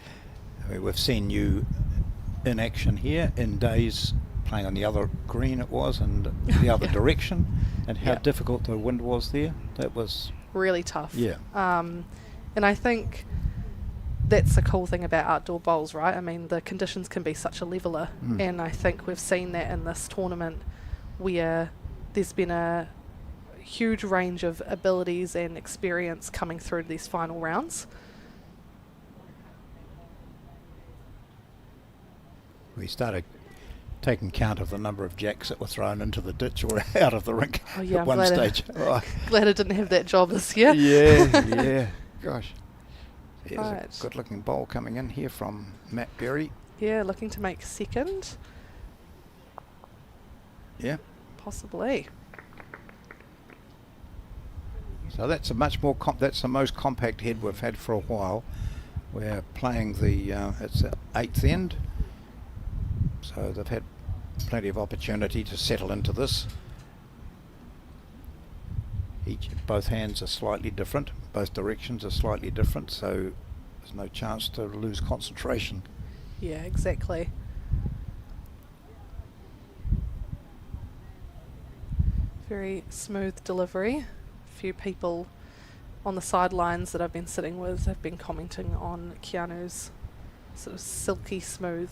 seen you in action here in days playing on the other green it was, and the other direction, and how difficult the wind was there. That was really tough. Yeah. And I think that's the cool thing about outdoor bowls, right? I mean, the conditions can be such a leveller, and I think we've seen that in this tournament where there's been a huge range of abilities and experience coming through these final rounds. We started taking count of the number of jacks that were thrown into the ditch or out of the rink at one stage. Glad I didn't have that job this year. Yeah. Gosh. There's Right. a good-looking bowl coming in here from Matt Berry. Yeah, looking to make second. Yeah. Possibly. So that's a much more that's the most compact head we've had for a while. We're playing it's the 8th end, so they've had plenty of opportunity to settle into this. Both hands are slightly different, both directions are slightly different, so there's no chance to lose concentration. Yeah, exactly. Very smooth delivery. A few people on the sidelines that I've been sitting with have been commenting on Keanu's sort of silky smooth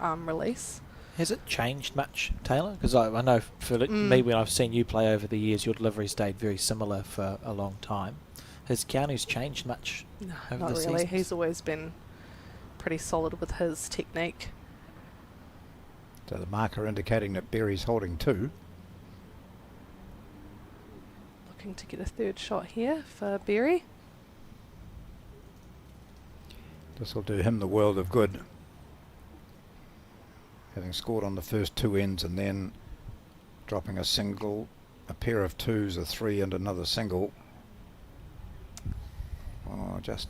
release. Has it changed much, Taylor? Because I know for me, when I've seen you play over the years, your delivery stayed very similar for a long time. Has Keanu's changed much over Not the really. seasons? He's always been pretty solid with his technique. So the marker indicating that Berry's holding 2. Looking to get a third shot here for Berry. This will do him the world of good. Having scored on the first 2 ends and then dropping a single, a pair of 2s, a 3 and another single. Oh, just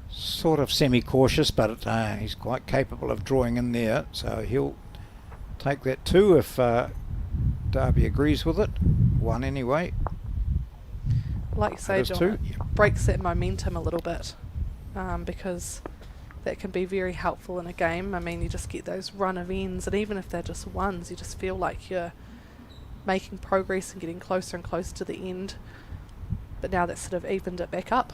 sort of semi-cautious, but he's quite capable of drawing in there, so he'll take that 2 if Darby agrees with it. 1 anyway. Like you say, John, it breaks that momentum a little bit, because that can be very helpful in a game. I mean, you just get those run of ends, and even if they're just ones, you just feel like you're making progress and getting closer and closer to the end. But now that's sort of evened it back up.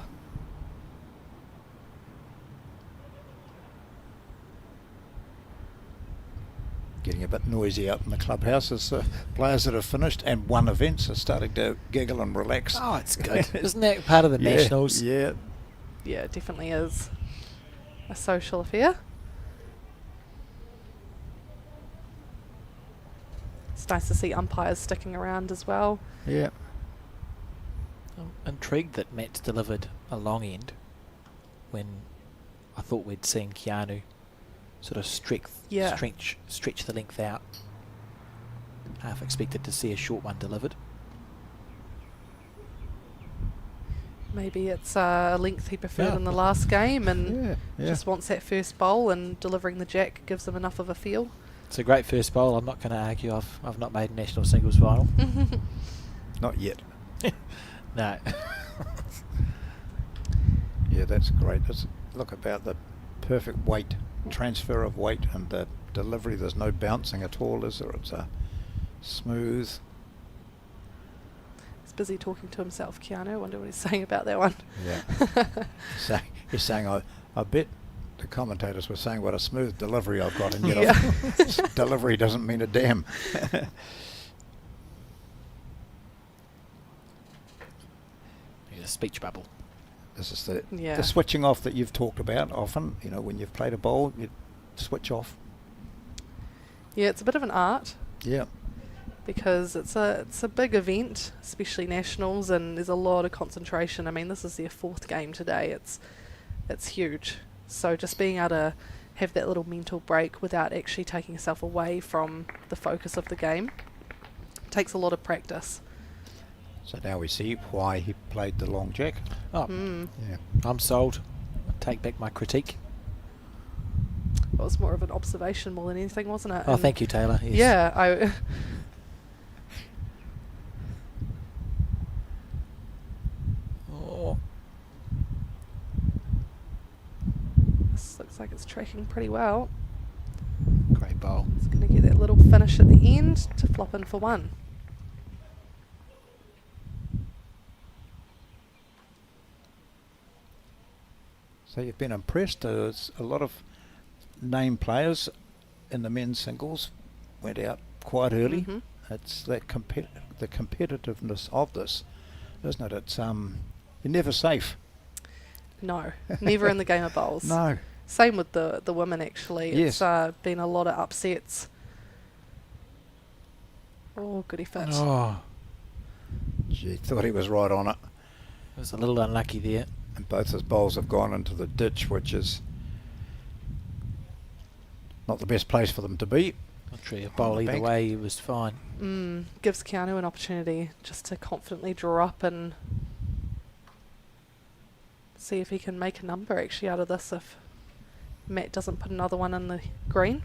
Getting a bit noisy out in the clubhouse as the players that have finished and won events are starting to giggle and relax. Oh, it's good. Isn't that part of the Nationals? Yeah. Yeah, it definitely is a social affair. It's nice to see umpires sticking around as well. Yeah. I'm intrigued that Matt's delivered a long end when I thought we'd seen Keanu sort of stretch the length out. Half expected to see a short one delivered. Maybe it's a length he preferred in the last game, and just wants that first bowl, and delivering the jack gives him enough of a feel. It's a great first bowl. I'm not going to argue. I've not made a national singles final. Not yet. No. Yeah, that's great. Look about the perfect weight, transfer of weight, and the delivery. There's no bouncing at all, is there? It's smooth. He's busy talking to himself, Keanu. I wonder what he's saying about that one. Yeah. He's saying, I bet the commentators were saying what a smooth delivery I've got, and yet delivery doesn't mean a damn. A speech bubble. This is the switching off that you've talked about often. You know, when you've played a bowl, you switch off. Yeah, it's a bit of an art. Yeah. Because it's a big event, especially nationals, and there's a lot of concentration. I mean, this is their 4th game today. It's huge. So just being able to have that little mental break without actually taking yourself away from the focus of the game. It takes a lot of practice. So now we see why he played the long jack. Oh, Yeah. I'm sold. I take back my critique. It was more of an observation more than anything, wasn't it? Oh, And thank you, Taylor. Yes. yeah, Oh, this looks like it's tracking pretty well. great bowl. It's going to get that little finish at the end to flop in for one. So you've been impressed. There's a lot of name players in the men's singles went out quite early. Mhm. It's that the competitiveness of this, isn't it? It's you're never safe. No, never in the game of bowls. No. Same with the women, actually. Yes. It's been a lot of upsets. Oh, goody fit. Oh, Gee, thought he was right on it. it was a little unlucky there. And both his bowls have gone into the ditch, which is not the best place for them to be. Not sure a bowl the either bank. way, he was fine. Gives Keanu an opportunity just to confidently draw up and see if he can make a number actually out of this if Matt doesn't put another one in the green.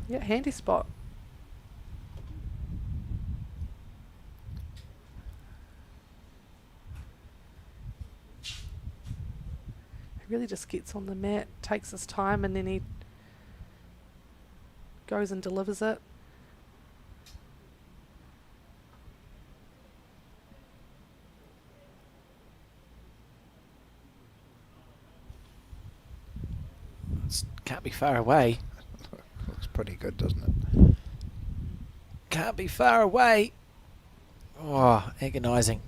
Yeah, handy spot. He really just gets on the mat, takes his time, and then he goes and delivers it. Can't be far away. Looks pretty good, doesn't it? Can't be far away. Oh, agonising.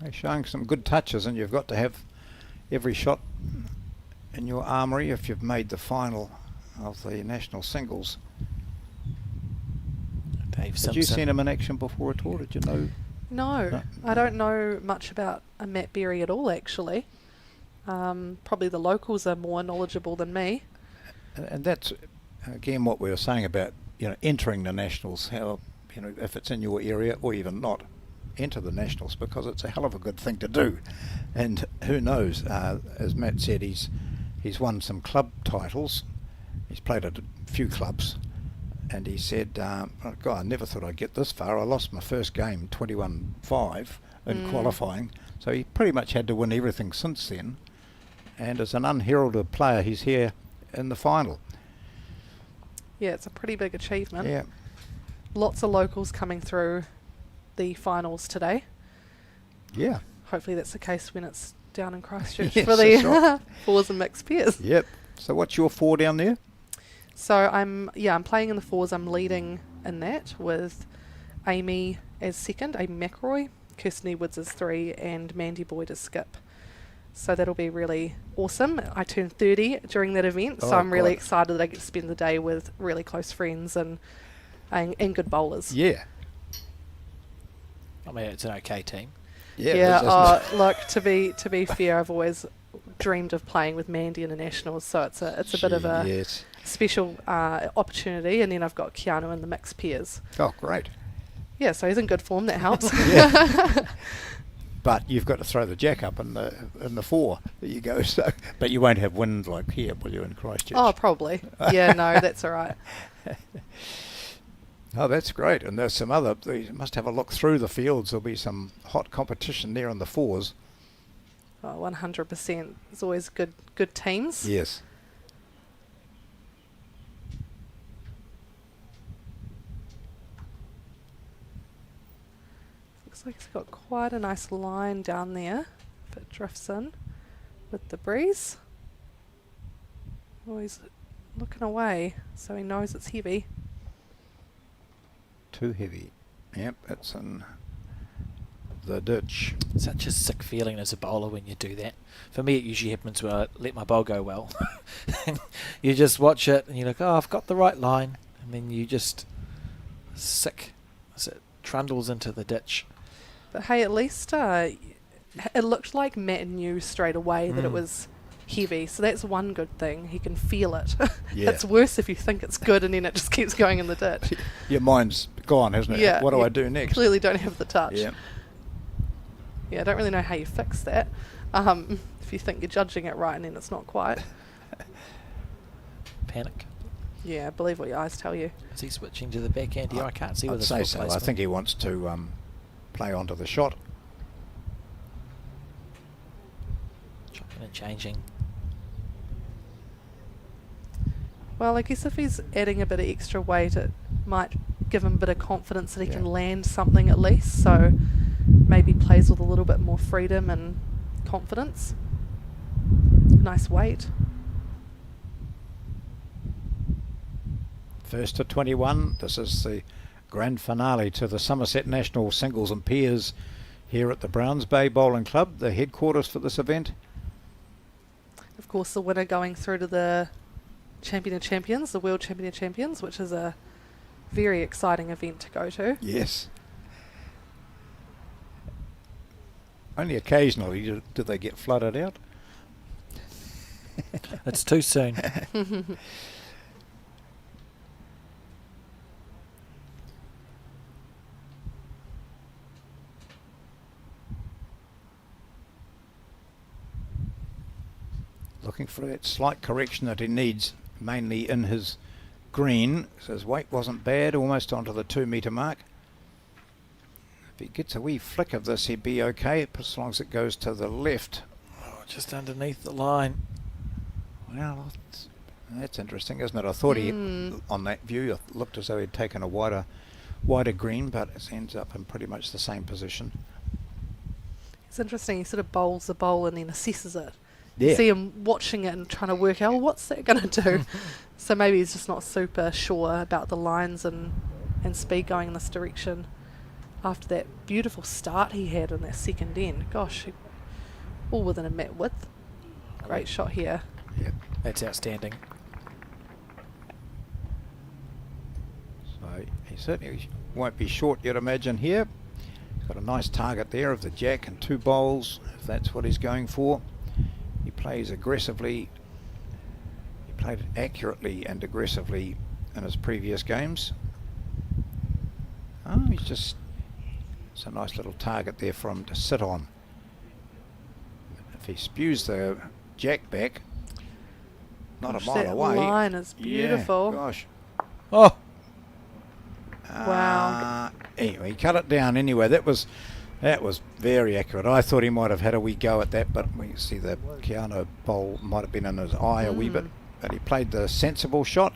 They're showing some good touches, and you've got to have every shot in your armoury if you've made the final of the national singles. Dave Had Simpson. you seen him in action before at all? Did you know? No, No. I don't know much about Matt Berry at all, actually. Probably the locals are more knowledgeable than me. And that's again what we were saying about entering the nationals. How if it's in your area or even not, enter the nationals because it's a hell of a good thing to do. And who knows? As Matt said, he's won some club titles. He's played at a few clubs. And he said, God, I never thought I'd get this far. I lost my first game 21-5 in qualifying. So he pretty much had to win everything since then. And as an unheralded player, he's here in the final. Yeah, it's a pretty big achievement. Yeah. Lots of locals coming through the finals today. Yeah. Hopefully that's the case when it's down in Christchurch Yes, for that's the right. fours and mixed pairs. Yep. So what's your four down there? So I'm playing in the fours. I'm leading in that with Amy as second, Amy McElroy, Kirsten Edwards as 3, and Mandy Boyd as skip. So that'll be really awesome. I turned 30 during that event, so Oh, I'm really God. excited that I get to spend the day with really close friends and good bowlers. Yeah. I mean, it's an okay team. Yeah. Look, to be fair, I've always dreamed of playing with Mandy in the nationals, so it's a bit of a Yes. special opportunity. And then I've got Keanu in the mixed pairs. Oh, great. Yeah, so he's in good form. That helps. But you've got to throw the jack up in the four that you go. So, but you won't have wind like here, will you, in Christchurch? Oh, probably. Yeah, no, that's all right. Oh, that's great. And there's some other. You must have a look through the fields. There'll be some hot competition there on the fours. Oh, 100%. It's always good teams. Yes. Looks like it's got quite a nice line down there if it drifts in with the breeze. Oh, he's looking away, so he knows it's heavy. Too heavy. Yep, it's in the ditch. Such a sick feeling as a bowler when you do that. For me, it usually happens when I let my bowl go well. You just watch it and you're like, oh, I've got the right line. And then you just sick as it trundles into the ditch. But hey, at least it looked like Matt knew straight away that it was heavy, so that's one good thing. He can feel it. Yeah. It's worse if you think it's good and then it just keeps going in the ditch. Your mind's gone, hasn't it? Yeah. What do you I do next? Clearly don't have the touch. Yeah. Yeah, I don't really know how you fix that. If you think you're judging it right and then it's not quite. Panic. Yeah, believe what your eyes tell you. Is he switching to the backhand here? I can't see with I'd his say foot so. placement. I think he wants to play onto the shot. Chopping and changing. Well, I guess if he's adding a bit of extra weight, it might give him a bit of confidence that he can land something at least. So maybe plays with a little bit more freedom and confidence. Nice weight. First to 21. This is the grand finale to the Summerset National Singles and Pairs here at the Browns Bay Bowling Club, the headquarters for this event. Of course, the winner going through to the Champion of Champions, the World Champion of Champions, which is a very exciting event to go to. Yes. Only occasionally do they get flooded out. It's too soon. Looking for that slight correction that he needs, mainly in his green. So his weight wasn't bad, almost onto the 2 metre mark. If he gets a wee flick of this, he'd be okay, as long as it goes to the left. Oh, just underneath the line. Well, that's interesting, isn't it? I thought he, on that view, it looked as though he'd taken a wider green, but it ends up in pretty much the same position. It's interesting, he sort of bowls the bowl and then assesses it. Yeah. You see him watching it and trying to work out, what's that going to do? So maybe he's just not super sure about the lines and speed going in this direction. After that beautiful start he had in that second end. Gosh, all within a mat width. Great shot here. Yep. That's outstanding. So he certainly won't be short, you'd imagine, here. He's got a nice target there of the jack and 2 bowls, if that's what he's going for. He plays aggressively. He played it accurately and aggressively in his previous games. Oh, it's a nice little target there for him to sit on. If he spews the jack back, not Gosh, a mile that away. line is beautiful. Yeah, gosh. Oh! Wow. Anyway, he cut it down anyway. That was very accurate. I thought he might have had a wee go at that, but we see the Keanu bowl might have been in his eye a wee bit. But he played the sensible shot,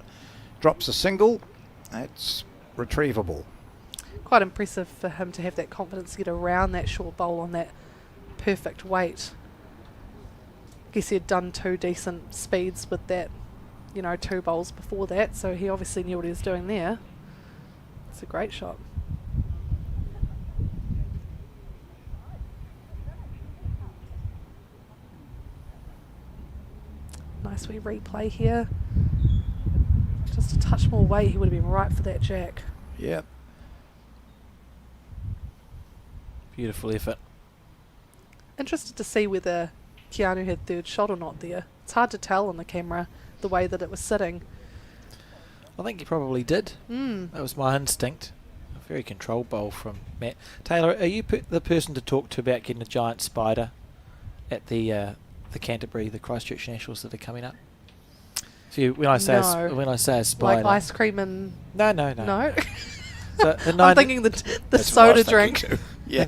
drops a single. That's retrievable. Quite impressive for him to have that confidence to get around that short bowl on that perfect weight. Guess he had done 2 decent speeds with that, 2 bowls before that, so he obviously knew what he was doing there. It's a great shot. Nice wee replay here. Just a touch more weight, he would have been right for that jack. Yep. Beautiful effort. Interested to see whether Keanu had third shot or not there. It's hard to tell on the camera the way that it was sitting. I think he probably did. That was my instinct. A very controlled bowl from Matt. Taylor, are you the person to talk to about getting a giant spider at the Canterbury, the Christchurch Nationals that are coming up? So when I say a spider, like ice cream and no. No. So I'm thinking the soda drink. Yeah.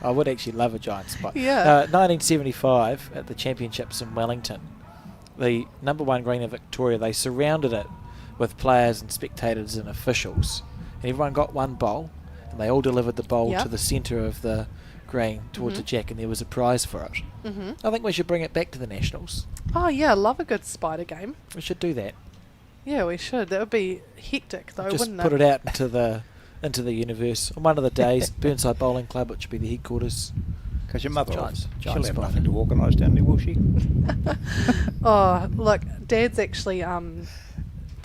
I would actually love a giant spider. Yeah. 1975 at the Championships in Wellington, the #1 green in Victoria, they surrounded it with players and spectators and officials, and everyone got one bowl, and they all delivered the bowl to the centre of the green towards the jack, and there was a prize for it. I think we should bring it back to the Nationals. Oh yeah, I love a good spider game. We should do that. Yeah, we should. That would be hectic though, Just wouldn't put it? it out into the universe on one of the days. Burnside Bowling Club, which would be the headquarters. Because your mother, she'll have spider. nothing to organise down there, will she? Oh, look, Dad's actually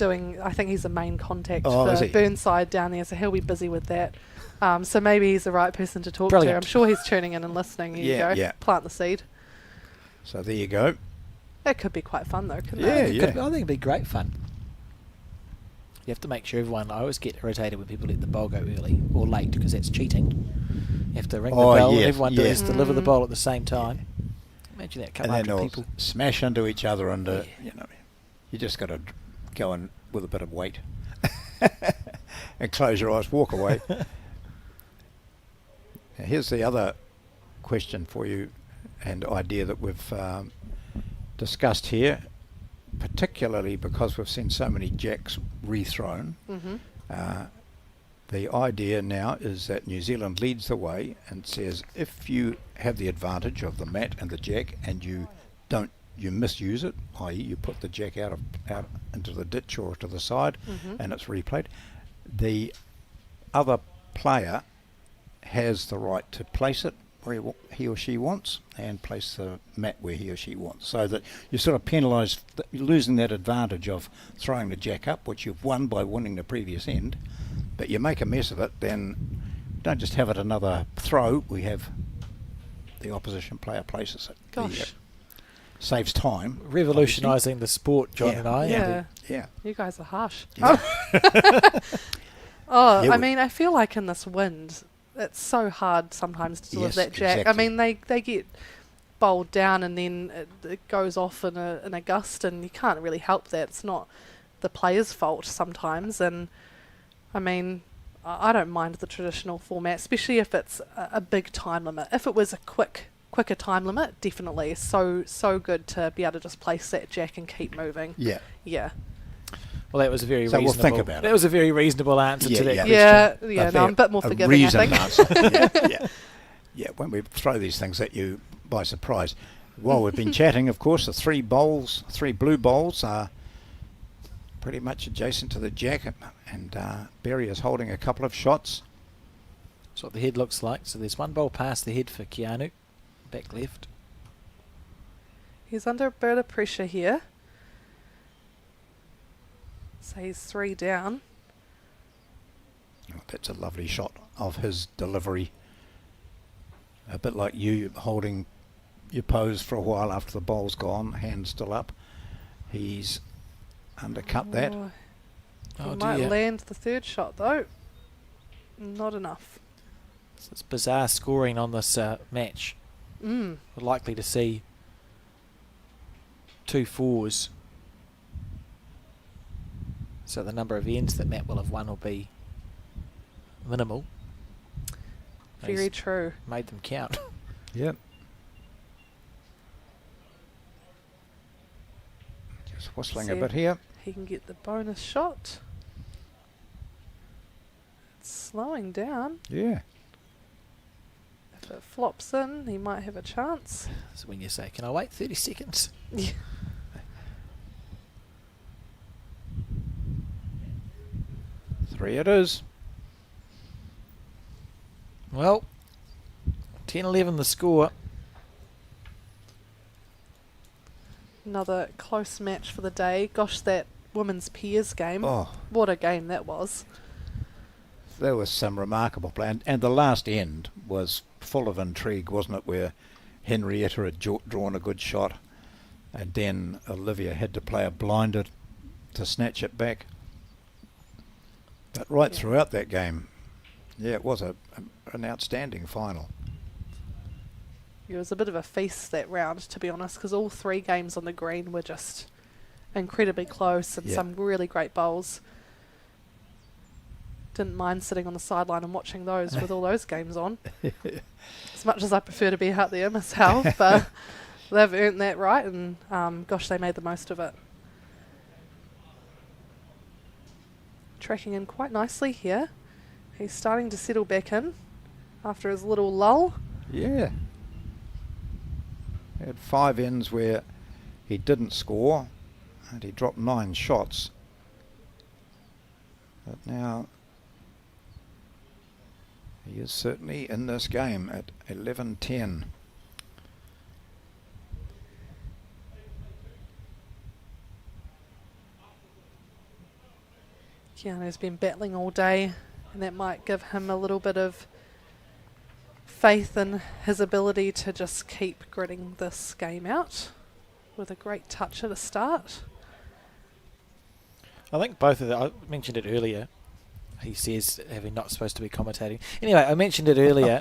I think he's the main contact Oh, is for he? Burnside down there, so he'll be busy with that. So maybe he's the right person to talk Brilliant. to. I'm sure he's tuning in and listening. Here Yeah, you go. yeah. Plant the seed. So there you go. That could be quite fun, though, couldn't Yeah, it? I think it'd be great fun. You have to make sure everyone. I always get irritated when people let the bowl go early or late because that's cheating. You have to ring the bell and everyone does deliver the bowl at the same time. Imagine that, a couple And then hundred they'll people. smash into each other, and you know, you just got to go in with a bit of weight and close your eyes, walk away. Now, here's the other question for you and idea that we've discussed here, particularly because we've seen so many jacks rethrown. The idea now is that New Zealand leads the way and says if you have the advantage of the mat and the jack and you misuse it, i.e. you put the jack out into the ditch or to the side and it's replayed, the other player has the right to place it where he or she wants and place the mat where he or she wants, so that you sort of penalise losing that advantage of throwing the jack up, which you've won by winning the previous end. But you make a mess of it, then don't just have it another throw. We have the opposition player places it. Gosh. Saves time. Revolutionising the sport, John and I. Yeah. You guys are harsh. Yeah. I mean, I feel like in this wind, it's so hard sometimes to deliver that jack. Exactly. I mean, they get bowled down and then it goes off in a gust, and you can't really help that. It's not the player's fault sometimes, and I mean, I don't mind the traditional format, especially if it's a big time limit. If it was a quicker time limit, definitely. So good to be able to just place that jack and keep moving. Yeah. Yeah. Well, that was a very So reasonable. we'll think about it. That was a very reasonable answer to that question. Yeah. No, I'm a bit more forgiving, I think. Answer. Yeah. When we throw these things at you by surprise. While we've been chatting, of course, the three blue bowls are pretty much adjacent to the jack, and Berry is holding a couple of shots. That's what the head looks like. So there's one bowl past the head for Keanu, back left. He's under a bit of pressure here. So he's 3 down. Oh, that's a lovely shot of his delivery. A bit like you holding your pose for a while after the bowl's gone, hands still up. He's undercut that. He might land the third shot though. Not enough. So it's bizarre scoring on this match. We're likely to see 2 4s. So the number of ends that Matt will have won will be minimal. Very true. Made them count. Yep. Just whistling a bit here. He can get the bonus shot. It's slowing down. Yeah. If it flops in, he might have a chance. So when you say, can I wait 30 seconds? Yeah. Three it is. Well, 10-11 the score. Another close match for the day. Gosh, that women's peers game. Oh. What a game that was. There was some remarkable play. And the last end was full of intrigue, wasn't it? Where Henrietta had drawn a good shot and then Olivia had to play a blinder to snatch it back. But right throughout that game, it was an outstanding final. It was a bit of a feast that round, to be honest, because all 3 games on the green were just incredibly close and some really great bowls. Didn't mind sitting on the sideline and watching those with all those games on. As much as I prefer to be out there myself, but they've earned that right, and gosh, they made the most of it. Tracking in quite nicely here. He's starting to settle back in after his little lull. Yeah. He had 5 ends where he didn't score and he dropped 9 shots. But now he is certainly in this game at 11-10. Keanu's been battling all day, and that might give him a little bit of faith in his ability to just keep gritting this game out with a great touch at a start. I think both of them, I mentioned it earlier, he says, having not supposed to be commentating. Anyway, I mentioned it earlier.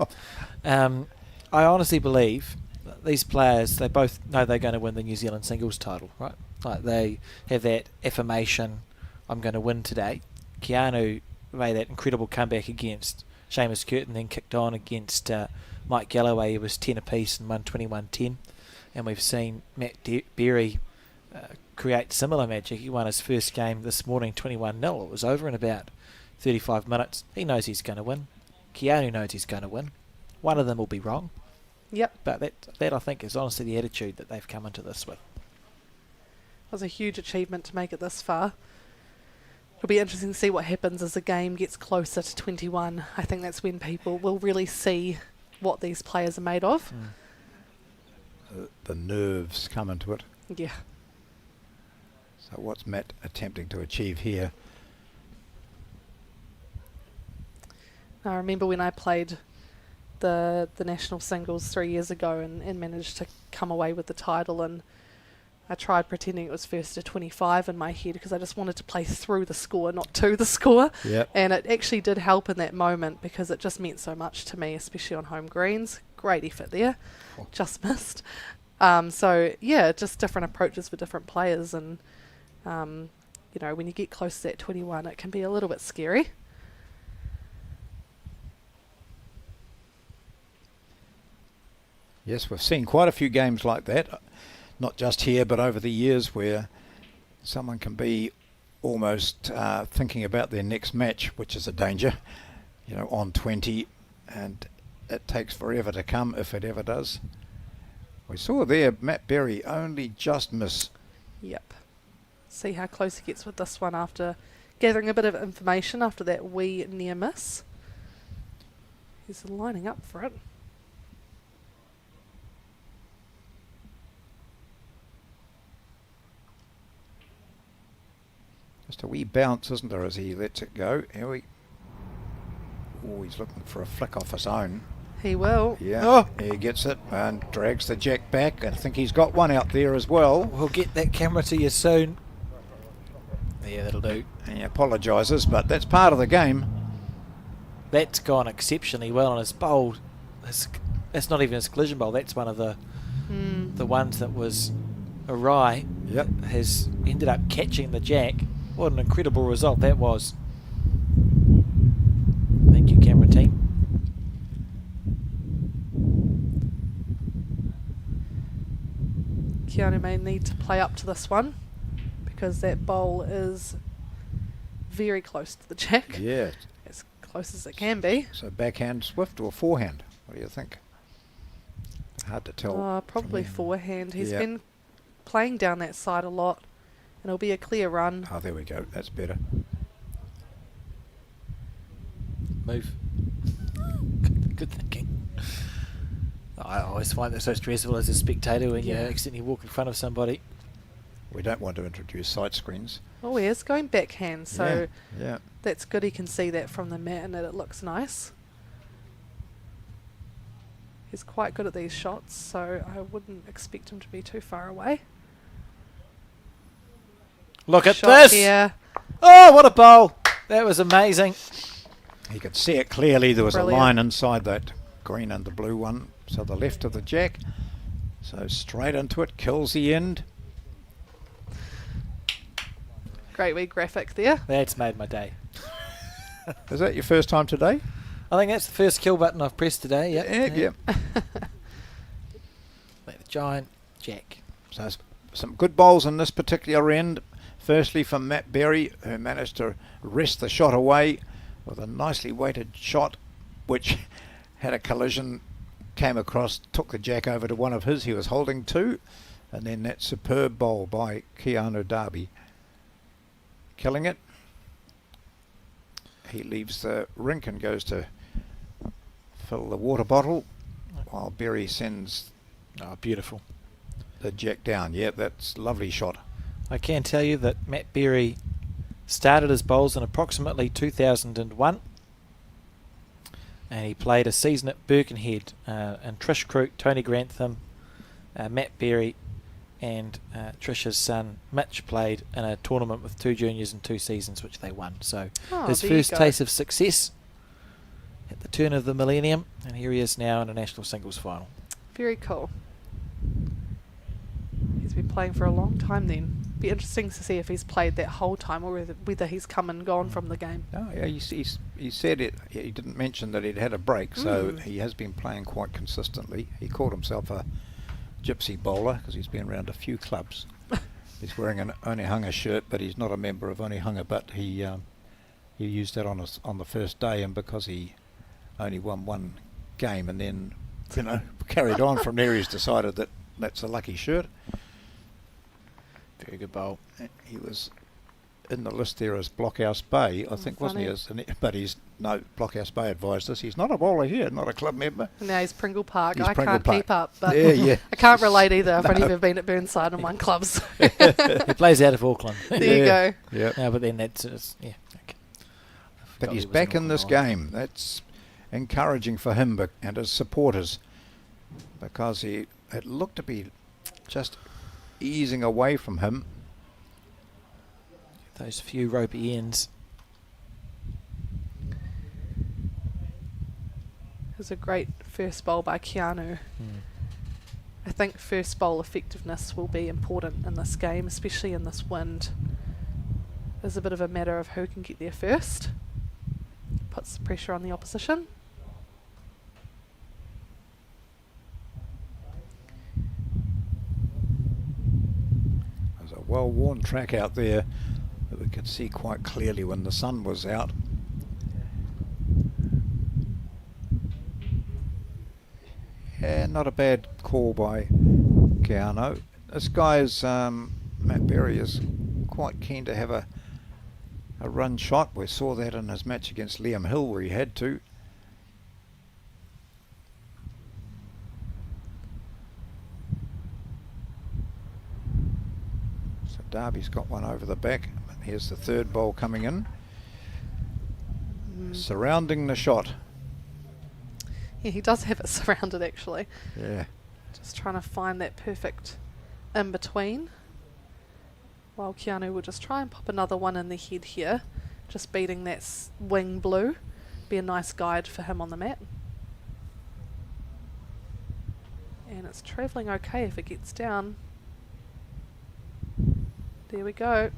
I honestly believe that these players, they both know they're going to win the New Zealand singles title, right? Like they have that affirmation, I'm going to win today. Keanu made that incredible comeback against Seamus Curtin, then kicked on against Mike Galloway. He was 10 apiece and won 21-10. And we've seen Matt Berry create similar magic. He won his first game this morning 21-0. It was over in about 35 minutes. He knows he's going to win. Keanu knows he's going to win. One of them will be wrong. Yep. But that I think is honestly the attitude that they've come into this with. It was a huge achievement to make it this far. It'll be interesting to see what happens as the game gets closer to 21. I think that's when people will really see what these players are made of. The nerves come into it. Yeah. So what's Matt attempting to achieve here? I remember when I played the national singles 3 years ago and managed to come away with the title, and I tried pretending it was first to 25 in my head because I just wanted to play through the score, not to the score. Yep. And it actually did help in that moment because it just meant so much to me, especially on home greens. Great effort there. Just missed. So, yeah, just different approaches for different players. And, you know, when you get close to that 21, it can be a little bit scary. Yes, we've seen quite a few games like that. Not just here, but over the years, where someone can be almost thinking about their next match, which is a danger, you know, on 20, and it takes forever to come if it ever does. We saw there Matt Berry only just miss. Yep. See how close he gets with this one after gathering a bit of information after that wee near miss. He's lining up for it. Just a wee bounce, isn't there, as he lets it go. Here we... Oh, he's looking for a flick off his own. He will. Yeah, he gets it and drags the jack back. I think he's got one out there as well. We'll get that camera to you soon. Yeah, that'll do. And he apologises, but that's part of the game. That's gone exceptionally well on his bowl. That's not even his collision bowl. That's one of the ones that was awry. Yep. Has ended up catching the jack. What an incredible result that was. Thank you, camera team. Keanu may need to play up to this one because that bowl is very close to the jack. Yeah. As close as it can be. So backhand swift or forehand? What do you think? Hard to tell. Probably forehand. He's been playing down that side a lot, and it'll be a clear run. Oh, there we go. That's better. Move. Good thinking. I always find that so stressful as a spectator when you accidentally walk in front of somebody. We don't want to introduce sight screens. Oh, he is going backhand, so yeah. that's good. He can see that from the mat and that it looks nice. He's quite good at these shots, so I wouldn't expect him to be too far away. Look at Shot this! here. Oh, what a bowl! That was amazing. You could see it clearly. There was Brilliant. a line inside that green and the blue one. So the left of the jack. So straight into it, kills the end. Great wee graphic there. That's made my day. Is that your first time today? I think that's the first kill button I've pressed today. Yep. Yeah. Like the giant jack. So some good bowls in this particular end. Firstly from Matt Berry, who managed to wrest the shot away with a nicely weighted shot, which had a collision, came across, took the jack over to one of his he was holding to, and then that superb bowl by Keanu Darby. Killing it. He leaves the rink and goes to fill the water bottle while Berry sends beautiful. the jack down. Yeah, that's a lovely shot. I can tell you that Matt Berry Started his bowls in approximately 2001. And he played a season at Birkenhead, and Trish Crook, Tony Grantham, Matt Berry and Trish's son Mitch played in a tournament with 2 juniors in 2 seasons, which they won. So his first taste of success at the turn of the millennium, and here he is now in a national singles final. Very cool. He's been playing for a long time then. Be interesting to see if he's played that whole time or whether he's come and gone from the game. No, yeah, he said it. He didn't mention that he'd had a break, so he has been playing quite consistently. He called himself a gypsy bowler because he's been around a few clubs. He's wearing an Onehunga shirt, but he's not a member of Onehunga. But he used that on the first day, and because he only won 1 game, and then carried on from there, he's decided that that's a lucky shirt. Very good bowl. He was in the list there as Blockhouse Bay, I think, wasn't he? But Blockhouse Bay advised us he's not a bowler here, not a club member. Now he's Pringle Park. He's I Pringle can't Park. keep up, but yeah. I can't relate either. I've only ever been at Burnside and won clubs. He plays out of Auckland. There you go. Yeah. No, but then that's okay. But he's back in this game. That's encouraging for him and his supporters, because it looked to be just easing away from him. Those few ropey ends. It was a great first bowl by Keanu. I think first bowl effectiveness will be important in this game, especially in this wind. There's a bit of a matter of who can get there first. Puts the pressure on the opposition. There's a well-worn track out there that we could see quite clearly when the sun was out. Yeah, not a bad call by Keanu. This guy's Matt Berry is quite keen to have a run shot. We saw that in his match against Liam Hill where he had to. So Darby's got one over the back. Here's the third ball coming in. Surrounding the shot. Yeah, he does have it surrounded actually. Yeah. Just trying to find that perfect in between. While Keanu will just try and pop another one in the head here. Just beating that wing blue. Be a nice guide for him on the mat. And it's travelling okay if it gets down. There we go.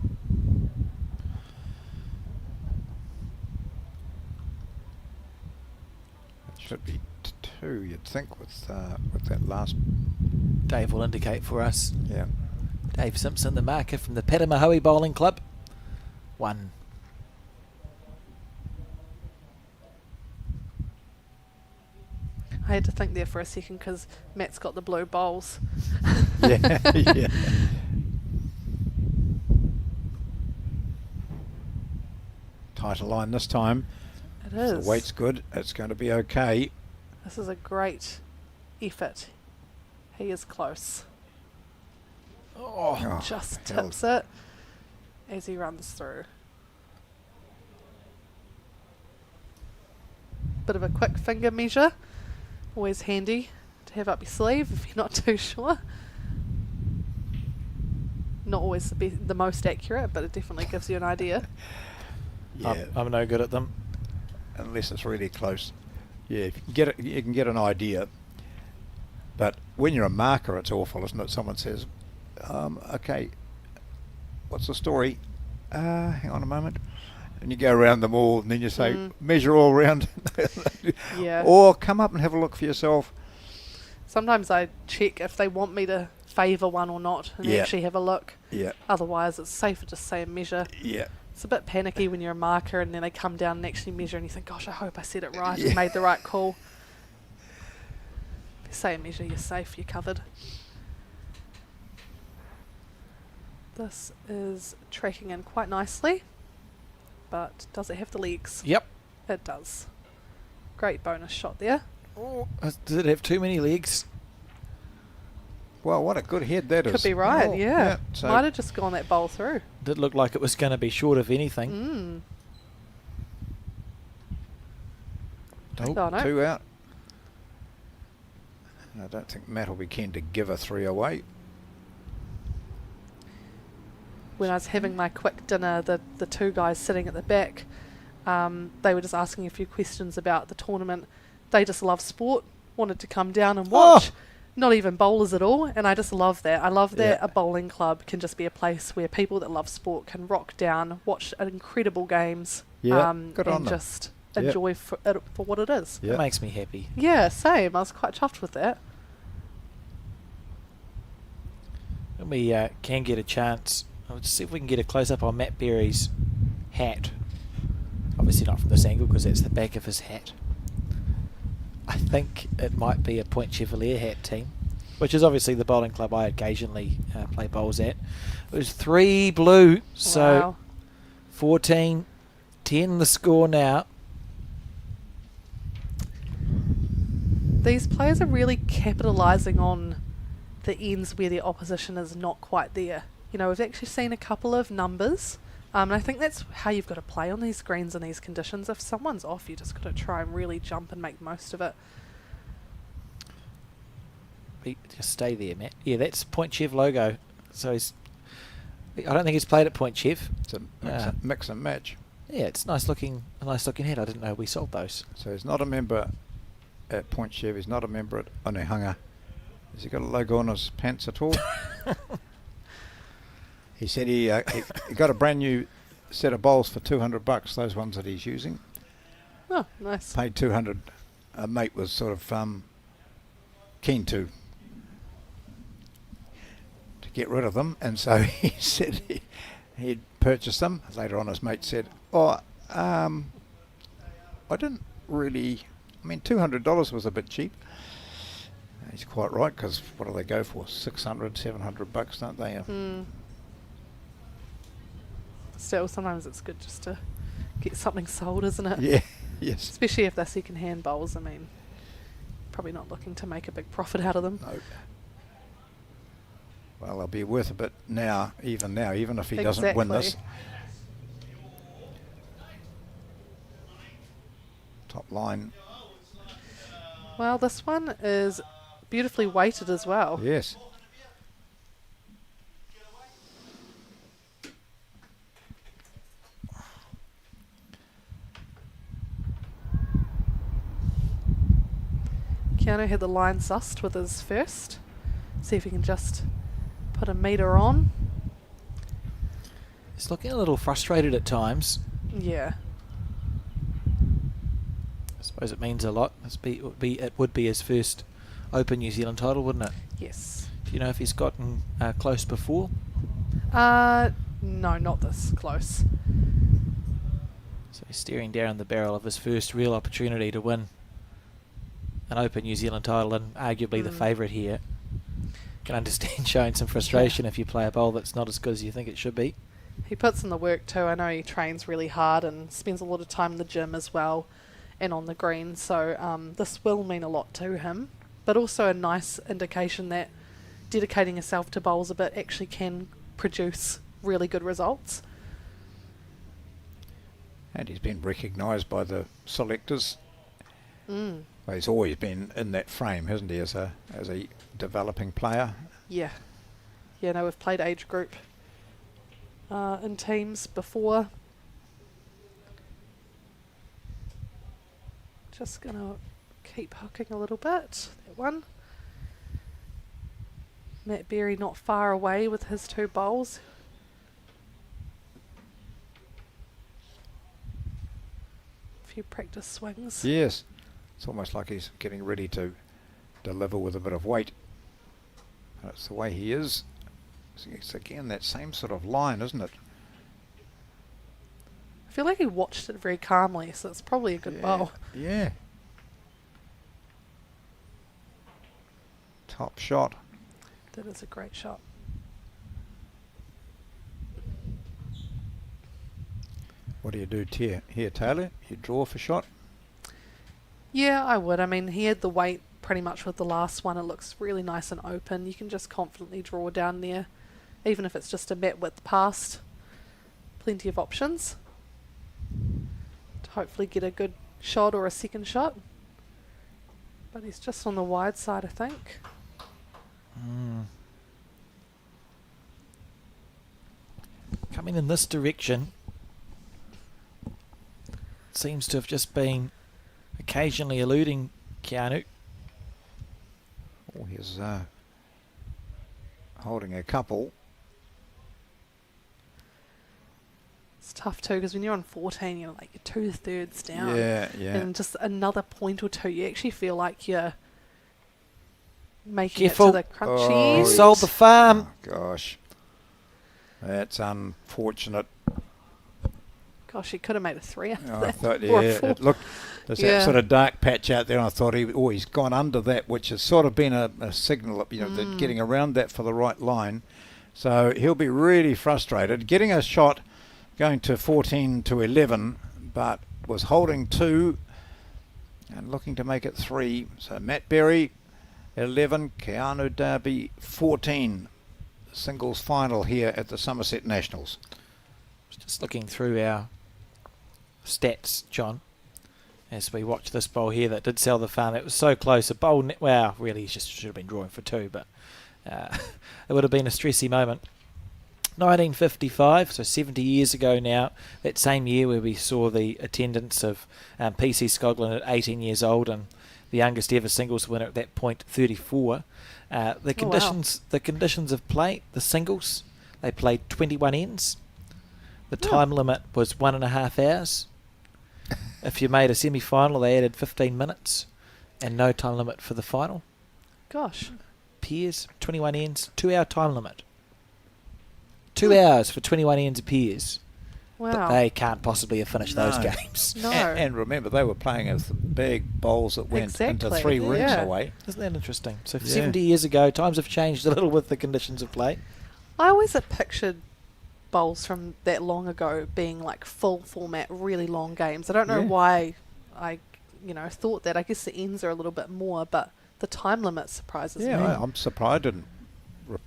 It should be 2, you'd think, with that last. Dave will indicate for us. Yeah. Dave Simpson, the marker from the Patamahoe Bowling Club. 1. I had to think there for a second because Matt's got the blue bowls. Yeah, yeah. Tighter line this time. It If is. the weight's good, it's going to be okay. This is a great effort. He is close. Oh, Just hell. tips it as he runs through. Bit of a quick finger measure. Always handy to have up your sleeve if you're not too sure. Not always the most accurate, but it definitely gives you an idea. Yeah. I'm no good at them. Unless it's really close. Yeah, if you can get it, you can get an idea. But when you're a marker, it's awful, isn't it? Someone says, okay, what's the story? Hang on a moment. And you go around them all, and then you say, measure all round. Yeah. Or come up and have a look for yourself. Sometimes I check if they want me to favour one or not and actually have a look. Yeah. Otherwise, it's safer to say a measure. Yeah. It's a bit panicky when you're a marker and then they come down and actually measure and you think, gosh, I hope I said it right and made the right call. If you say a measure, you're safe, you're covered. This is tracking in quite nicely, but does it have the legs? Yep. It does. Great bonus shot there. Oh, does it have too many legs? Well, what a good head that is. Could be right, Oh, yeah. So Might have just gone that bowl through. Did look like it was going to be short of anything. oh, Oh, no. 2 out. I don't think Matt will be keen to give a 3 away. When I was having my quick dinner, the two guys sitting at the back, they were just asking a few questions about the tournament. They just love sport, wanted to come down and watch. Not even bowlers at all, and I just love that. I love that a bowling club can just be a place where people that love sport can rock down, watch incredible games, Good and on them. just enjoy for what it is. It makes me happy. Yeah, same. I was quite chuffed with that. When we can get a chance, I'll just see if we can get a close-up on Matt Berry's hat. Obviously not from this angle because that's the back of his hat. I think it might be a Point Chevalier hat team, which is obviously the bowling club I occasionally play bowls at. It was 3 blue, so 14-10 the score now. These players are really capitalising on the ends where the opposition is not quite there. You know, we've actually seen a couple of numbers, and I think that's how you've got to play on these greens in these conditions. If someone's off, you just got to try and really jump and make most of it. Just stay there, Matt. Yeah, that's Point Chev logo. So I don't think he's played at Point Chev. It's a mix and match. Yeah, it's a nice looking hat. I didn't know we sold those. So he's not a member at Point Chev. He's not a member at Onehunga. Has he got a logo on his pants at all? He said he got a brand new set of bowls for $200. Those ones that he's using. Oh, nice. Paid $200. A mate was sort of keen to get rid of them, and so he said he'd purchased them. Later on, his mate said, "Oh, I didn't really. I mean, $200 was a bit cheap." He's quite right, because what do they go for? $600, $700, don't they? Still, sometimes it's good just to get something sold, isn't it? Yeah, yes. Especially if they're second-hand bowls. I mean, probably not looking to make a big profit out of them. No. Well, they'll be worth a bit now, even if he doesn't win this. Top line. Well, this one is beautifully weighted as well. Yes. Keanu had the line sussed with his first. See if he can just put a metre on. He's looking a little frustrated at times. Yeah. I suppose it means a lot. It would be his first Open New Zealand title, wouldn't it? Yes. Do you know if he's gotten close before? No, not this close. So he's staring down the barrel of his first real opportunity to win an Open New Zealand title, and arguably the favourite here. Can understand showing some frustration if you play a bowl that's not as good as you think it should be. He puts in the work too. I know he trains really hard and spends a lot of time in the gym as well and on the green, so this will mean a lot to him, but also a nice indication that dedicating yourself to bowls a bit actually can produce really good results. And he's been recognised by the selectors. Well, he's always been in that frame, hasn't he, as a developing player? Yeah. Yeah, no, we've played age group in teams before. Just going to keep hooking a little bit. That one. Matt Berry not far away with his 2 bowls. A few practice swings. Yes. It's almost like he's getting ready to deliver with a bit of weight. That's the way he is. It's again that same sort of line, isn't it? I feel like he watched it very calmly, so it's probably a good bowl. Yeah. Top shot. That is a great shot. What do you do here, Taylor? You draw for shot? Yeah, I would. I mean, he had the weight pretty much with the last one. It looks really nice and open. You can just confidently draw down there, even if it's just a bat width past. Plenty of options to hopefully get a good shot or a second shot. But he's just on the wide side, I think. Coming in this direction, seems to have just been occasionally eluding Keanu. Oh, he's holding a couple. It's tough too, because when you're on 14, you're like you're 2/3 down. Yeah. And just another point or two, you actually feel like you're making Careful. it to the crunchy Oh, end. Sold the farm. Oh, gosh. That's unfortunate. Gosh, he could have made a 3 out of Oh, I that. thought, Or a yeah, 4. it looked, there's that sort of dark patch out there, and I thought he's gone under that, which has sort of been a signal of, that getting around that for the right line. So he'll be really frustrated. Getting a shot going to 14 to 11, but was holding 2 and looking to make it 3. So Matt Berry, 11, Keanu Darby, 14. Singles final here at the Summerset Nationals. Just looking through our stats, John, as we watch this bowl here that did sell the farm. It was so close. A bowl, wow, really just should have been drawing for 2, but it would have been a stressy moment. 1955, so 70 years ago now, that same year where we saw the attendance of PC Skoglund at 18 years old, and the youngest ever singles winner at that point, 34. The conditions of play, the singles, they played 21 ends. The time limit was 1.5 hours. If you made a semi-final, they added 15 minutes, and no time limit for the final. Gosh. Pairs, 21 ends, 2-hour time limit. 2 hours for 21 ends of pairs. Wow. But they can't possibly have finished those games. No. And remember, they were playing as big bowls that went into 3 rings away. Isn't that interesting? So 70 years ago, times have changed a little with the conditions of play. I always had pictured bowls from that long ago being like full format, really long games. I don't know why I, thought that. I guess the ends are a little bit more, but the time limit surprises me. Yeah, I'm surprised. I didn't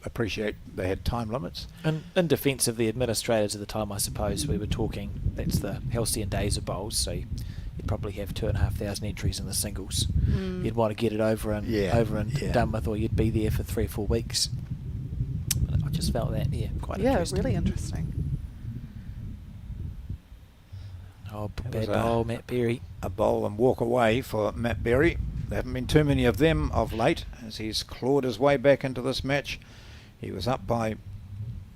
appreciate they had time limits. And in defence of the administrators at the time, I suppose we were talking, that's the halcyon days of bowls, so you'd probably have 2,500 entries in the singles. You'd want to get it over and done with, or you'd be there for 3 or 4 weeks. I just felt that, quite interesting. Yeah, really interesting. Oh, bad bowl, Matt Berry. A bowl and walk away for Matt Berry. There haven't been too many of them of late as he's clawed his way back into this match. He was up by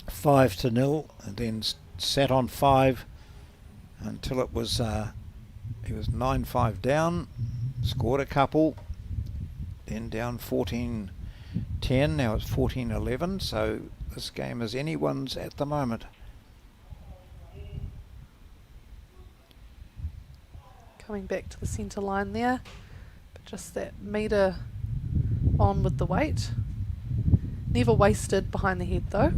5-0 and then sat on 5 until it was he was 9-5 down, scored a couple, then down 14-10. Now it's 14-11. So this game is anyone's at the moment. Coming back to the centre line there. Just that metre on with the weight. Never wasted behind the head though.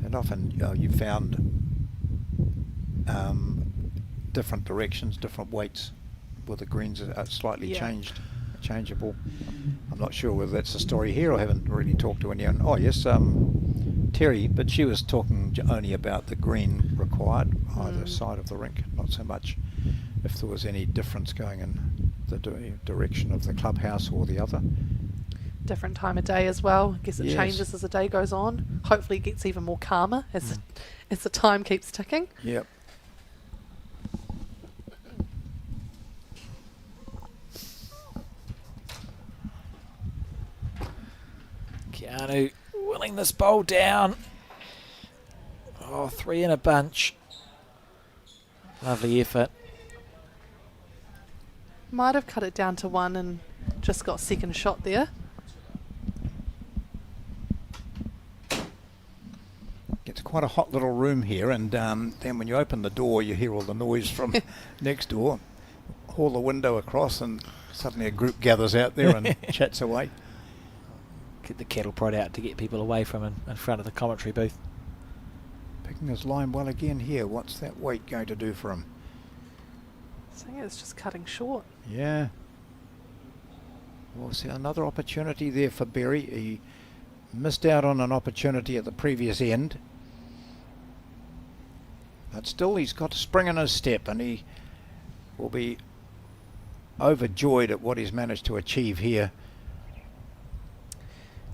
And often you found different directions, different weights where the greens are slightly changeable. I'm not sure whether that's the story here. I haven't really talked to anyone. Oh yes, Terry, but she was talking only about the green required either side of the rink, not so much if there was any difference going in the direction of the clubhouse or the other. Different time of day as well. I guess it changes as the day goes on. Hopefully it gets even more calmer as the time keeps ticking. Yep. Keanu willing this bowl down. Oh, 3 in a bunch. Lovely effort. Might have cut it down to 1 and just got second shot there. It's quite a hot little room here, and then when you open the door you hear all the noise from next door. Haul the window across and suddenly a group gathers out there and chats away. Get the cattle prod out to get people away from in front of the commentary booth. Picking his line well again here. What's that weight going to do for him? So it's just cutting short. Yeah. We'll see another opportunity there for Berry. He missed out on an opportunity at the previous end. But still, he's got a spring in his step, and he will be overjoyed at what he's managed to achieve here.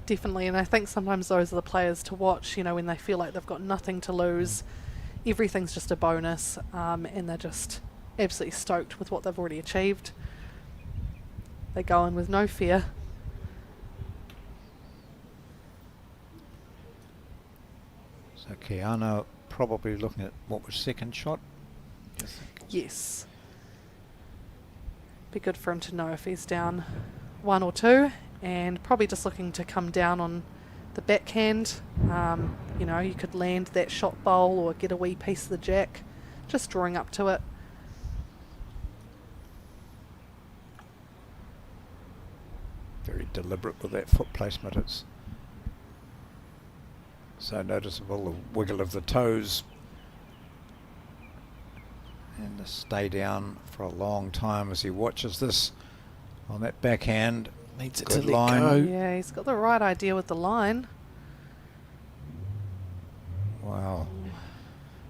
Definitely, and I think sometimes those are the players to watch, you know, when they feel like they've got nothing to lose. Everything's just a bonus, and they're just absolutely stoked with what they've already achieved. They go in with no fear. So Keanu probably looking at what was second shot. Yes. Be good for him to know if he's down 1 or 2, and probably just looking to come down on the backhand. You know, you could land that shot bowl or get a wee piece of the jack, just drawing up to it. Very deliberate with that foot placement. It's so noticeable, the wiggle of the toes. And to stay down for a long time as he watches this on that backhand. Needs it Good to line. let go. Yeah, he's got the right idea with the line. Wow.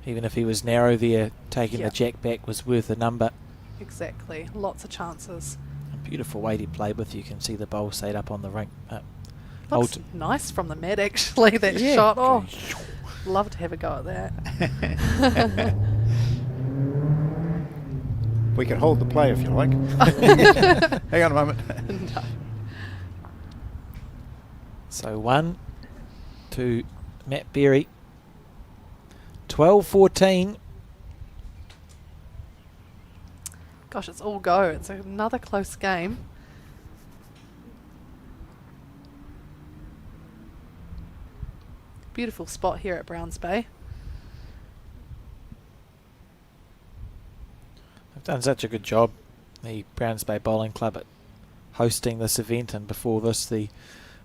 Even if he was narrow there, taking Yep. the jack back was worth a number. Exactly. Lots of chances. A beautiful way to play with. You can see the bowl stayed up on the ring. Looks nice from the mat, actually, that Yeah. shot. Oh, love to have a go at that. We can hold the play if you like. Hang on a moment. No. So 1 to Matt Berry. 12-14. Gosh, it's all go. It's another close game. Beautiful spot here at Browns Bay. They've done such a good job, the Browns Bay Bowling Club, at hosting this event, and before this the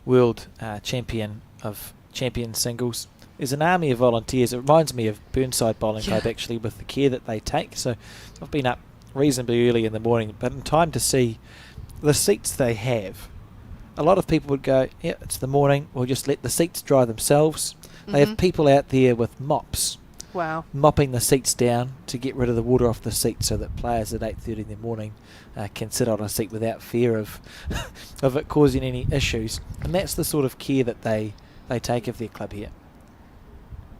world champion of champion singles. There's an army of volunteers. It reminds me of Burnside Bowling Club, actually, with the care that they take. So I've been up reasonably early in the morning, but in time to see the seats they have. A lot of people would go, yeah, it's the morning, we'll just let the seats dry themselves. They have people out there with mops. Wow. Mopping the seats down to get rid of the water off the seats, so that players at 8:30 in the morning can sit on a seat without fear of of it causing any issues. And that's the sort of care that they take of their club here.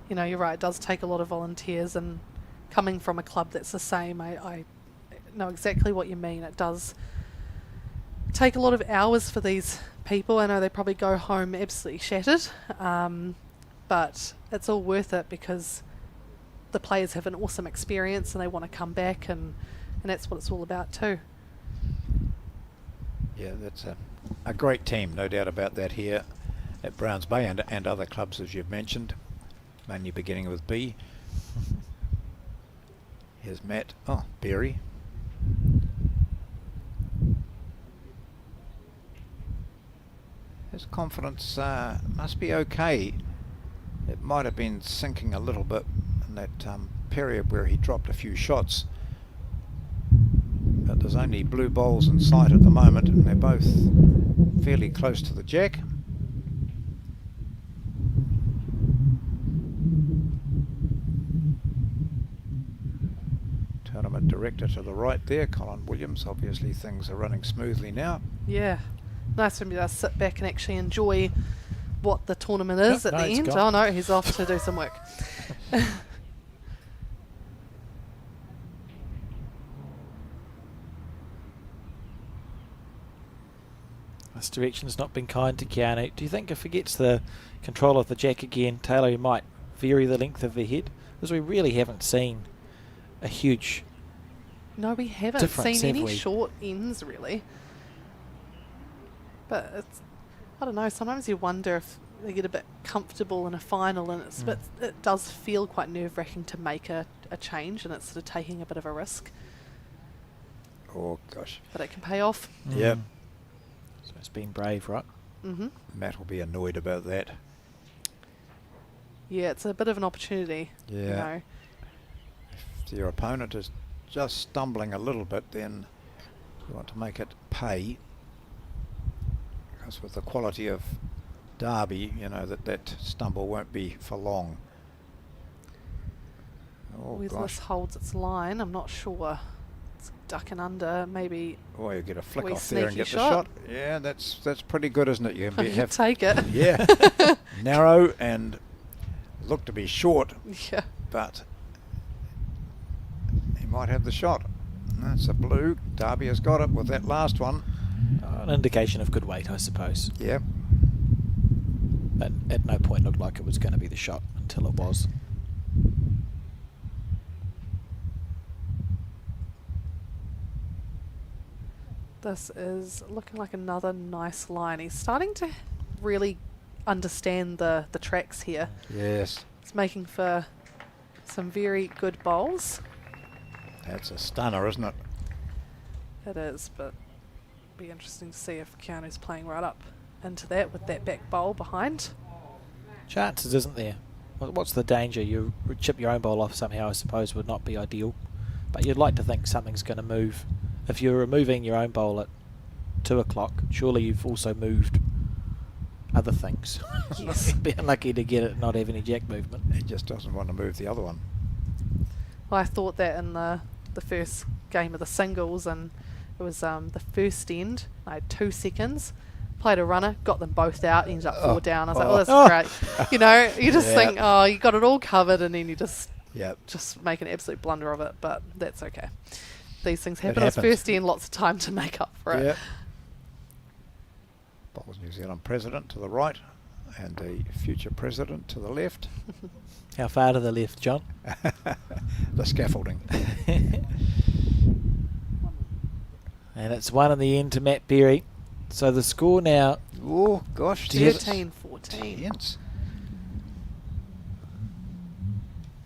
You know, you're right. It does take a lot of volunteers, and coming from a club that's the same, I know exactly what you mean. It does take a lot of hours for these people. I know they probably go home absolutely shattered, but it's all worth it because the players have an awesome experience and they want to come back, and that's what it's all about too. Yeah, that's a great team, no doubt about that, here at Browns Bay and other clubs, as you've mentioned, mainly beginning with B. Here's Matt. Oh, Berry. His confidence must be okay. It might have been sinking a little bit in that period where he dropped a few shots. But there's only blue bowls in sight at the moment, and they're both fairly close to the jack. Tournament director to the right there, Colin Williams. Obviously things are running smoothly now. Yeah. Nice for me to sit back and actually enjoy what the tournament is at the end. Gone. Oh no, he's off to do some work. This direction's not been kind to Keanu. Do you think if he gets the control of the jack again, Taylor might vary the length of the head? Because we really haven't seen a huge No, we haven't difference, seen have any we? short ends really. But it's, I don't know, sometimes you wonder if they get a bit comfortable in a final, and it's it does feel quite nerve-wracking to make a change, and it's sort of taking a bit of a risk. Oh gosh. But it can pay off. Yeah. So it's been brave, right? Mm-hmm. Matt will be annoyed about that. Yeah, it's a bit of an opportunity. Yeah. You know. If your opponent is just stumbling a little bit, then you want to make it pay. Because with the quality of Derby, you know that stumble won't be for long. Oh, Whether gosh. this holds its line, I'm not sure. It's ducking under, maybe. Oh, you get a flick wee off there and sneaky get the shot. Yeah, that's pretty good, isn't it? You can You take it. Yeah. Narrow and look to be short, Yeah. but he might have the shot. That's a blue. Derby has got it with that last one. An indication of good weight, I suppose. Yeah. But at no point looked like it was going to be the shot until it was. This is looking like another nice line. He's starting to really understand the tracks here. Yes. It's making for some very good bowls. That's a stunner, isn't it? It is, but be interesting to see if Keanu's playing right up into that with that back bowl behind. Chances, isn't there? What's the danger? You chip your own bowl off somehow, I suppose, would not be ideal. But you'd like to think something's going to move. If you're removing your own bowl at 2 o'clock, surely you've also moved other things. Yes. You'd be unlucky to get it and not have any jack movement. He just doesn't want to move the other one. Well, I thought that in the first game of the singles, and it was the first end. I had 2 seconds, played a runner, got them both out, ended up 4 down. I was like, oh, that's great. You know, you just think, oh, you got it all covered, and then you just make an absolute blunder of it, but that's okay. These things happen. It's first end, lots of time to make up for it. Yeah. Bowls New Zealand president to the right and the future president to the left. How far to the left, John? The scaffolding. And it's 1 in the end to Matt Berry. So the score now... Oh, gosh. 13-14.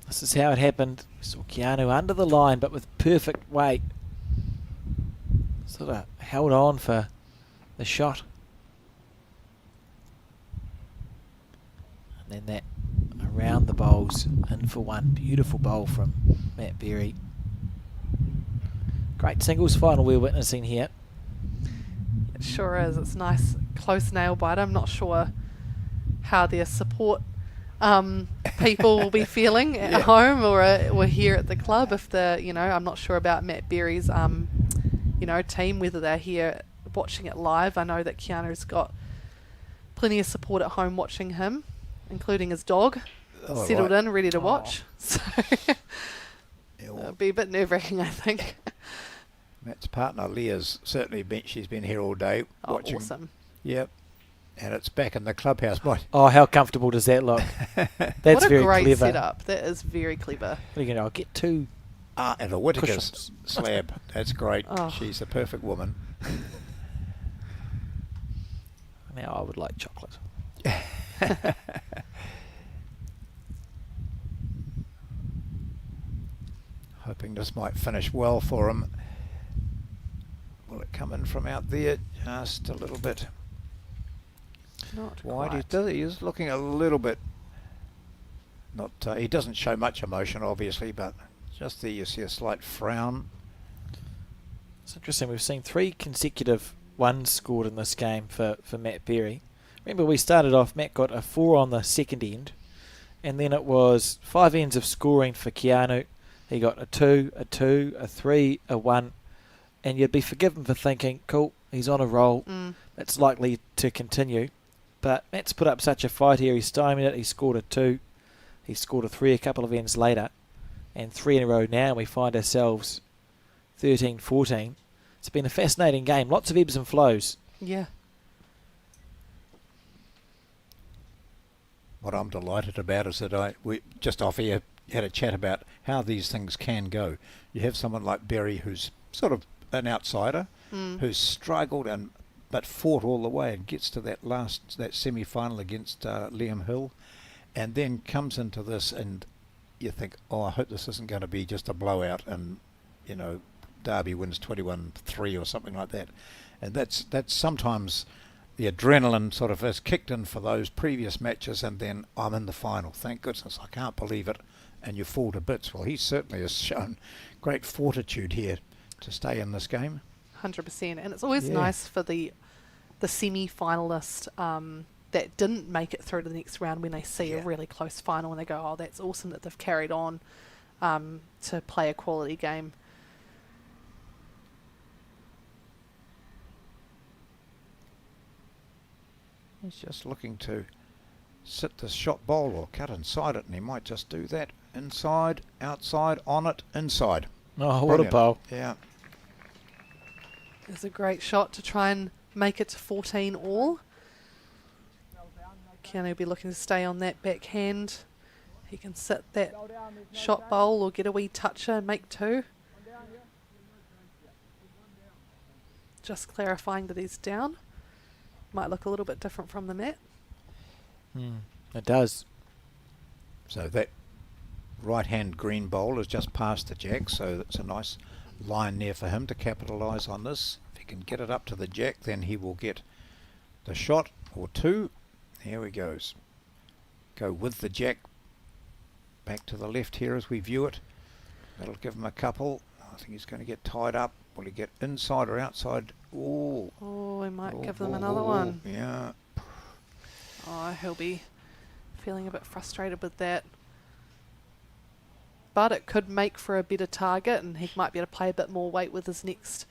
This is how it happened. We saw Keanu under the line, but with perfect weight. Sort of held on for the shot. And then that around the bowls, in for 1. Beautiful bowl from Matt Berry. Great singles final we're witnessing here. It sure is. It's nice, close nail bite. I'm not sure how their support people will be feeling at home or here at the club. If I'm not sure about Matt Berry's team, whether they're here watching it live. I know that Keanu's got plenty of support at home watching him, including his dog, settled in, ready to watch. So it'll be a bit nerve-wracking, I think. Matt's partner Leah's certainly she's been here all day watching. Awesome. Yep. And it's back in the clubhouse. Oh, how comfortable does that look? That's very what a great clever. setup. That is very clever. I'll get 2 and a Whittaker's cushions. slab. That's great. Oh. She's a perfect woman. Now I would like chocolate. Hoping this might finish well for him. Will it come in from out there? Just a little bit. Not wide. quite. He is looking a little bit. Not. He doesn't show much emotion, obviously, but just there you see a slight frown. It's interesting. We've seen 3 consecutive 1s scored in this game for Matt Berry. Remember, we started off. Matt got a 4 on the second end, and then it was 5 ends of scoring for Keanu. He got a 2, a 2, a 3, a 1, and you'd be forgiven for thinking, cool, he's on a roll. That's likely to continue. But Matt's put up such a fight here. He stymied it. He scored a 2. He scored a 3 a couple of ends later. And 3 in a row now. We find ourselves 13-14. It's been a fascinating game. Lots of ebbs and flows. Yeah. What I'm delighted about is that we just off here had a chat about how these things can go. You have someone like Berry who's sort of an outsider, who's struggled but fought all the way and gets to that semi-final against Liam Hill, and then comes into this and you think, oh, I hope this isn't going to be just a blowout and Derby wins 21-3 or something like that. And that's sometimes the adrenaline sort of has kicked in for those previous matches, and then I'm in the final. Thank goodness, I can't believe it. And you fall to bits. Well, he certainly has shown great fortitude here to stay in this game. 100%. And it's always nice for the semi-finalist that didn't make it through to the next round when they see a really close final and they go, oh, that's awesome that they've carried on to play a quality game. He's just looking to sit the shot bowl or cut inside it, and he might just do that. Inside, outside, on it, inside. Oh, what a bowl. Yeah. It's a great shot to try and make it to 14 all. Keanu will be looking to stay on that backhand. He can sit that shot bowl or get a wee toucher and make 2. Just clarifying that he's down. Might look a little bit different from the mat. It does. So that right-hand green bowl has just passed the jack, so that's a nice line there for him to capitalise on this. If he can get it up to the jack, then he will get the shot or 2. Here he goes. Go with the jack back to the left here as we view it. That'll give him a couple. I think he's going to get tied up. Will he get inside or outside? Oh, he might give them another one. Yeah. Oh, he'll be feeling a bit frustrated with that. But it could make for a better target, and he might be able to play a bit more weight with his next.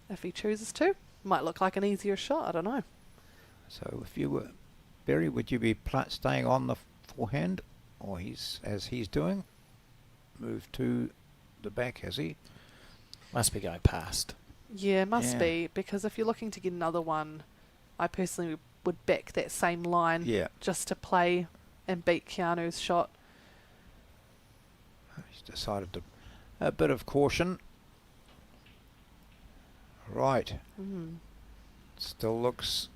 If he chooses to. Might look like an easier shot, I don't know. So if you were Berry, would you be staying on the forehand, or as he's doing? Move to the back, has he? Must be going past. Yeah, must be, because if you're looking to get another one, I personally would back that same line just to play and beat Keanu's shot. He's decided to a bit of caution. Right. Still looks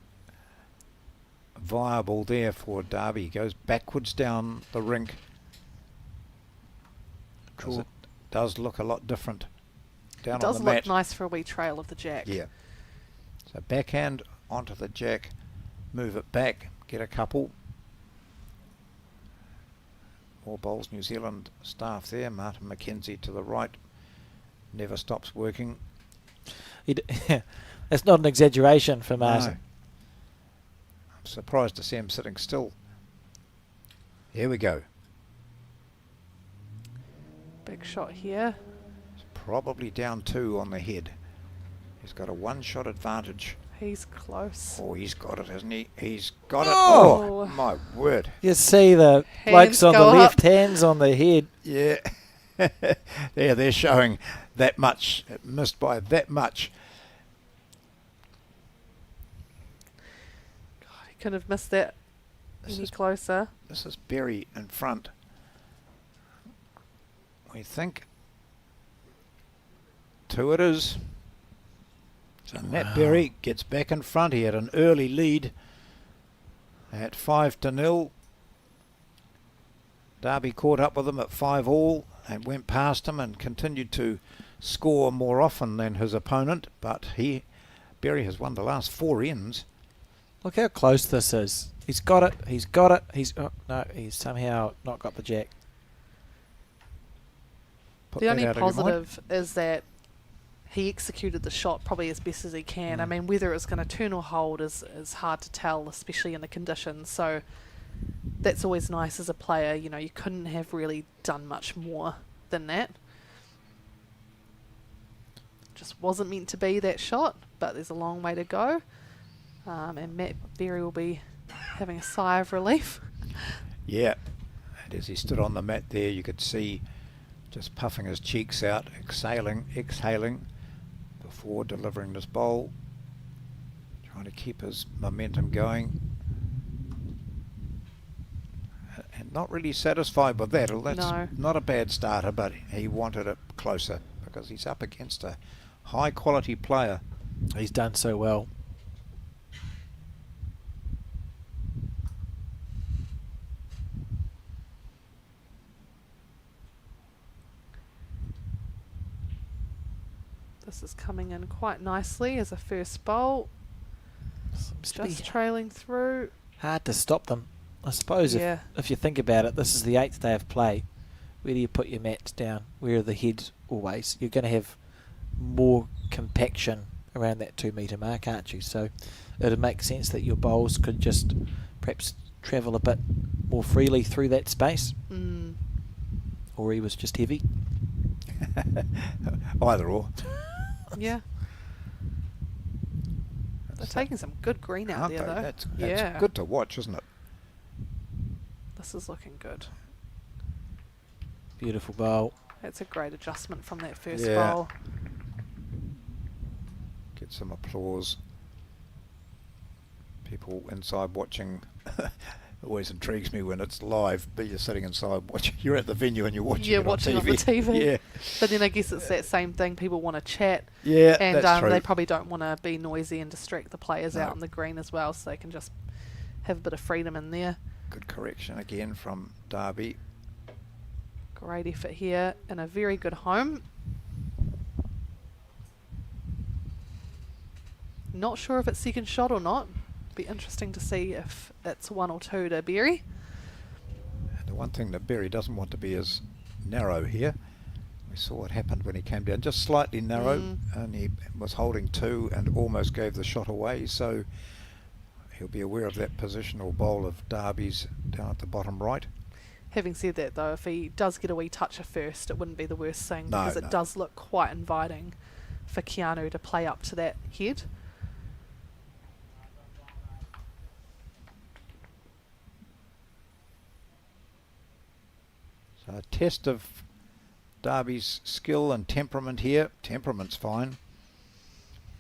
viable there for Derby. He goes backwards down the rink. Cool. It does look a lot different down on the mat. It does look nice for a wee trail of the jack. Yeah. So backhand onto the jack, move it back, get a couple. More bowls, New Zealand staff there. Martin McKenzie to the right. Never stops working. That's not an exaggeration for Martin. No. I'm surprised to see him sitting still. Here we go. Big shot here. He's probably down 2 on the head. He's got a 1-shot advantage. He's close. Oh, he's got it, hasn't he? He's got it. Oh, my word. You see the blokes on the left, hands on the head. Yeah. They're showing that much. It missed by that much. God, he couldn't have missed that any closer. This is Berry in front. We think 2 it is. So Matt Berry gets back in front. He had an early lead at 5-0. Derby caught up with him at 5 all and went past him and continued to score more often than his opponent. But Berry has won the last 4 ends. Look how close this is. He's got it. He's got it. He's somehow not got the jack. The only positive is that he executed the shot probably as best as he can. I mean, whether it's going to turn or hold is hard to tell, especially in the conditions. So that's always nice as a player. You know, you couldn't have really done much more than that. Just wasn't meant to be that shot, but there's a long way to go. And Matt Berry will be having a sigh of relief. Yeah, and as he stood on the mat there, you could see just puffing his cheeks out, exhaling before delivering this bowl, trying to keep his momentum going. And not really satisfied with that. Well, that's not a bad starter, but he wanted it closer because he's up against a high quality player. He's done so well. This is coming in quite nicely as a first bowl. Just trailing through. Hard to stop them. I suppose if you think about it, this is the 8th day of play. Where do you put your mats down? Where are the heads always? You're going to have more compaction around that 2 metre mark, aren't you? So it would make sense that your bowls could just perhaps travel a bit more freely through that space. Or he was just heavy. Either or. Yeah. They're taking some good green out there, though. That's good to watch, isn't it? This is looking good. Beautiful bowl. That's a great adjustment from that first bowl. Get some applause. People inside watching. Always intrigues me when it's live, but you're sitting inside watching. You're at the venue and you're watching it watching on TV. On the TV. Yeah. But then I guess it's that same thing. People want to chat. Yeah, and that's true. They probably don't want to be noisy and distract the players out on the green as well, so they can just have a bit of freedom in there. Good correction again from Darby. Great effort here and a very good home. Not sure if it's second shot or not. Be interesting to see if it's 1 or 2 to Berry. The one thing that Berry doesn't want to be is narrow here. We saw what happened when he came down, just slightly narrow, and he was holding 2 and almost gave the shot away. So he'll be aware of that positional bowl of Darby's down at the bottom right. Having said that, though, if he does get a wee touch at first, it wouldn't be the worst thing, because it does look quite inviting for Keanu to play up to that head. So a test of Darby's skill and temperament here. Temperament's fine.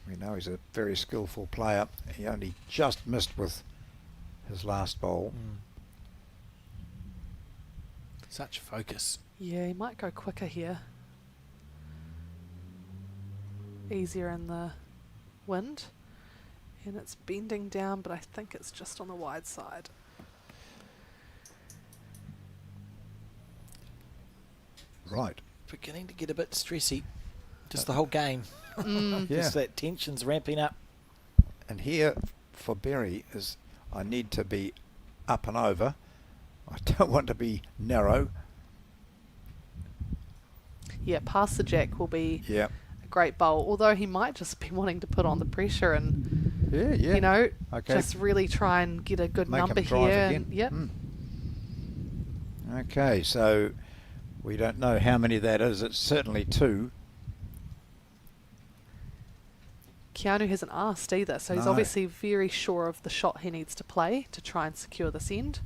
We know he's a very skillful player. He only just missed with his last bowl. Such focus. Yeah, he might go quicker here. Easier in the wind. And it's bending down, but I think it's just on the wide side. Right. Beginning to get a bit stressy. Just the whole game. Yeah. Just that tension's ramping up. And here for Berry is I need to be up and over. I don't want to be narrow. Yeah, past the jack will be a great bowl, although he might just be wanting to put on the pressure and, you know, just really try and get a good number here. And, Okay, so we don't know how many that is. It's certainly 2. Keanu hasn't asked either, so he's obviously very sure of the shot he needs to play to try and secure this end.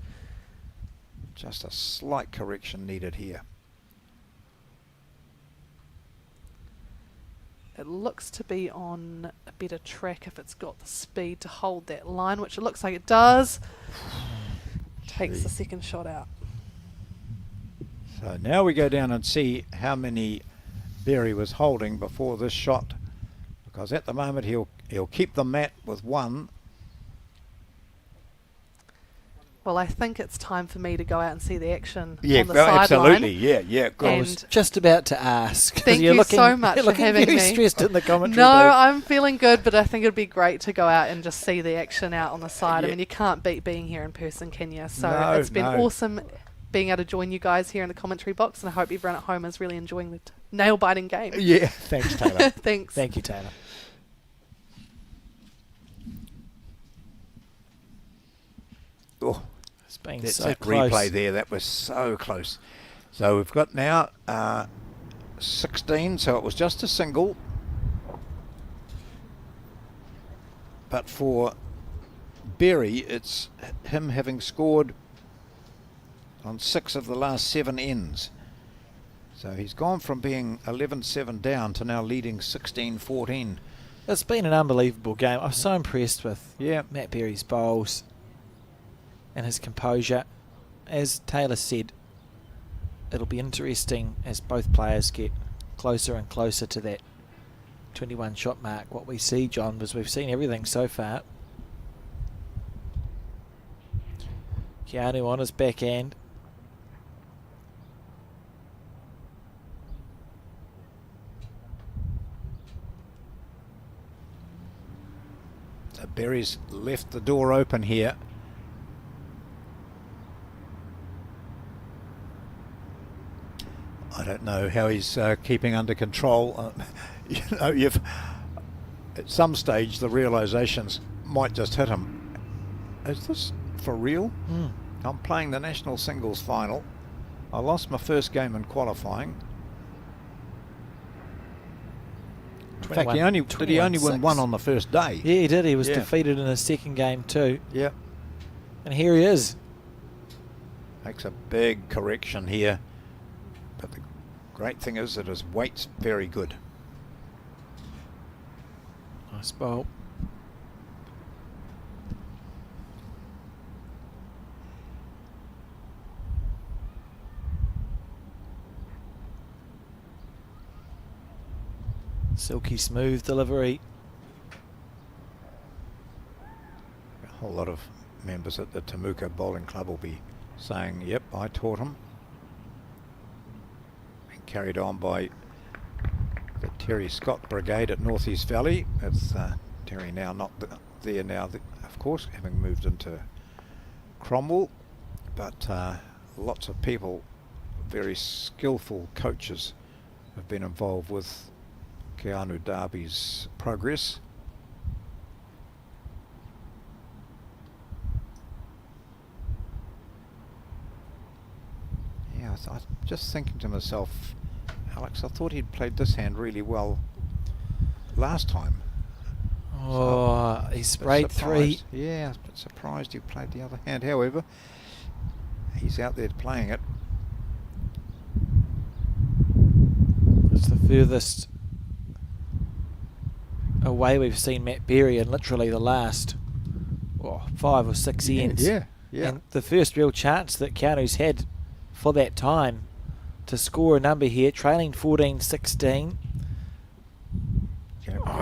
Just a slight correction needed here. It looks to be on a better track if it's got the speed to hold that line, which it looks like it does. Takes the second shot out. So now we go down and see how many Berry was holding before this shot, because at the moment he'll keep the mat with 1. Well, I think it's time for me to go out and see the action on the sideline. Absolutely. Yeah, good. I was just about to ask. Thank you so much for having me. You're stressed in the commentary. No, I'm feeling good, but I think it'd be great to go out and just see the action out on the side. I mean, you can't beat being here in person, can you? So it's been awesome being able to join you guys here in the commentary box, and I hope everyone at home is really enjoying the nail-biting game. Yeah, thanks, Taylor. Thanks. Thank you, Taylor. Oh, it's been that's so that close. replay there. That was so close. So we've got now 16. So it was just a single, but for Berry, it's him having scored on 6 of the last 7 ends. So he's gone from being 11-7 down to now leading 16-14. It's been an unbelievable game. I'm so impressed with Matt Berry's bowls and his composure. As Taylor said, it'll be interesting as both players get closer and closer to that 21 shot mark. What we see, John, was we've seen everything so far. Keanu on his backhand. So Berry's left the door open here. I don't know how he's keeping under control. You know, at some stage the realisations might just hit him. Is this for real? I'm playing the national singles final. I lost my first game in qualifying. In fact, did he only win one on the first day? Yeah, he did. He was defeated in his second game too. Yeah. And here he is. Makes a big correction here. But the great thing is that his weight's very good. Nice bowl. Silky smooth delivery. A whole lot of members at the Temuka Bowling Club will be saying, yep, I taught him. And carried on by the Terry Scott Brigade at North East Valley. It's Terry now not there now, of course, having moved into Cromwell. But lots of people, very skillful coaches, have been involved with Keanu Darby's progress. Yeah, I was just thinking to myself, Alex, I thought he'd played this hand really well last time. Oh, he sprayed three. Yeah, I was a bit surprised he played the other hand. However, he's out there playing it. It's the furthest away we've seen Matt Berry in literally the last 5 or 6 ends. Yeah. And the first real chance that Keanu's had for that time to score a number here, trailing 14-16.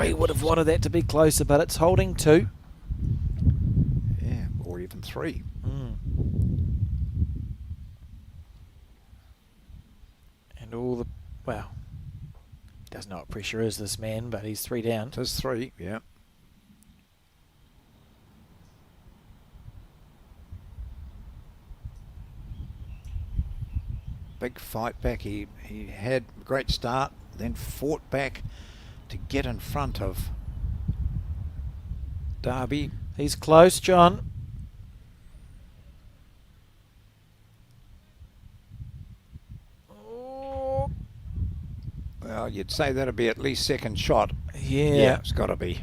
He would have wanted that to be closer, but it's holding 2. Yeah, or even 3. And all the, doesn't know what pressure is, this man, but he's 3 down. It is 3, yeah. Big fight back. He had a great start, then fought back to get in front of Darby. He's close, John. Well, you'd say that'd be at least second shot. Yeah. It's got to be.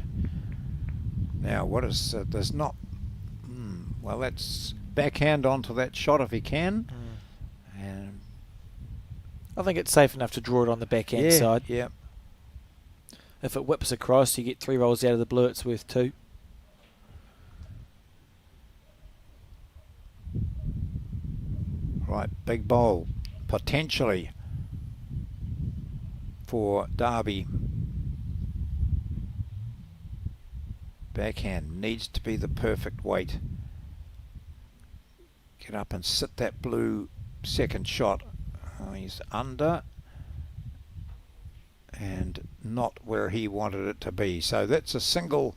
Now, what is... there's not... well, that's backhand onto that shot if he can. And I think it's safe enough to draw it on the backhand side. Yeah. If it whips across, you get 3 rolls out of the blue, it's worth 2. Right, big bowl. Potentially for Darby. Backhand needs to be the perfect weight. Get up and sit that blue second shot. He's under and not where he wanted it to be. So that's a single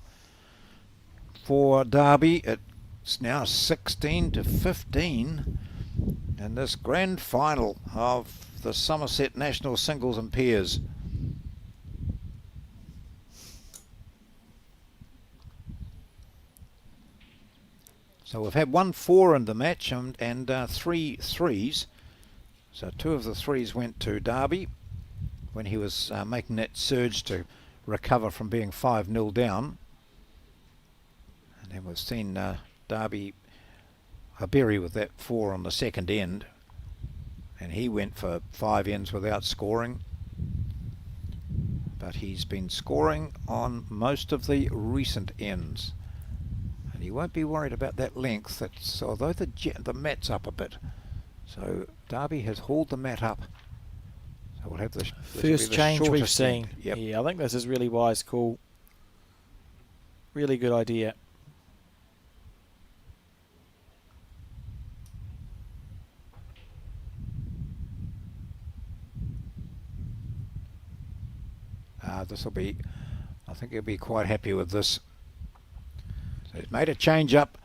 for Darby. It's now 16-15 in this grand final of the Summerset National Singles and Pairs. So we've had 1 4 in the match and 3 3s. So 2 of the 3s went to Darby when he was making that surge to recover from being 5-0 down. And then we've seen Darby Berry with that 4 on the second end. And he went for 5 ends without scoring. But he's been scoring on most of the recent ends. And he won't be worried about that length. That's, although the mat's up a bit. So Darby has hauled the mat up. So we'll have the first change we've seen. Yep. Yeah, I think this is really wise call. Really good idea. This will be, I think he'll be quite happy with this. So he's made a change up,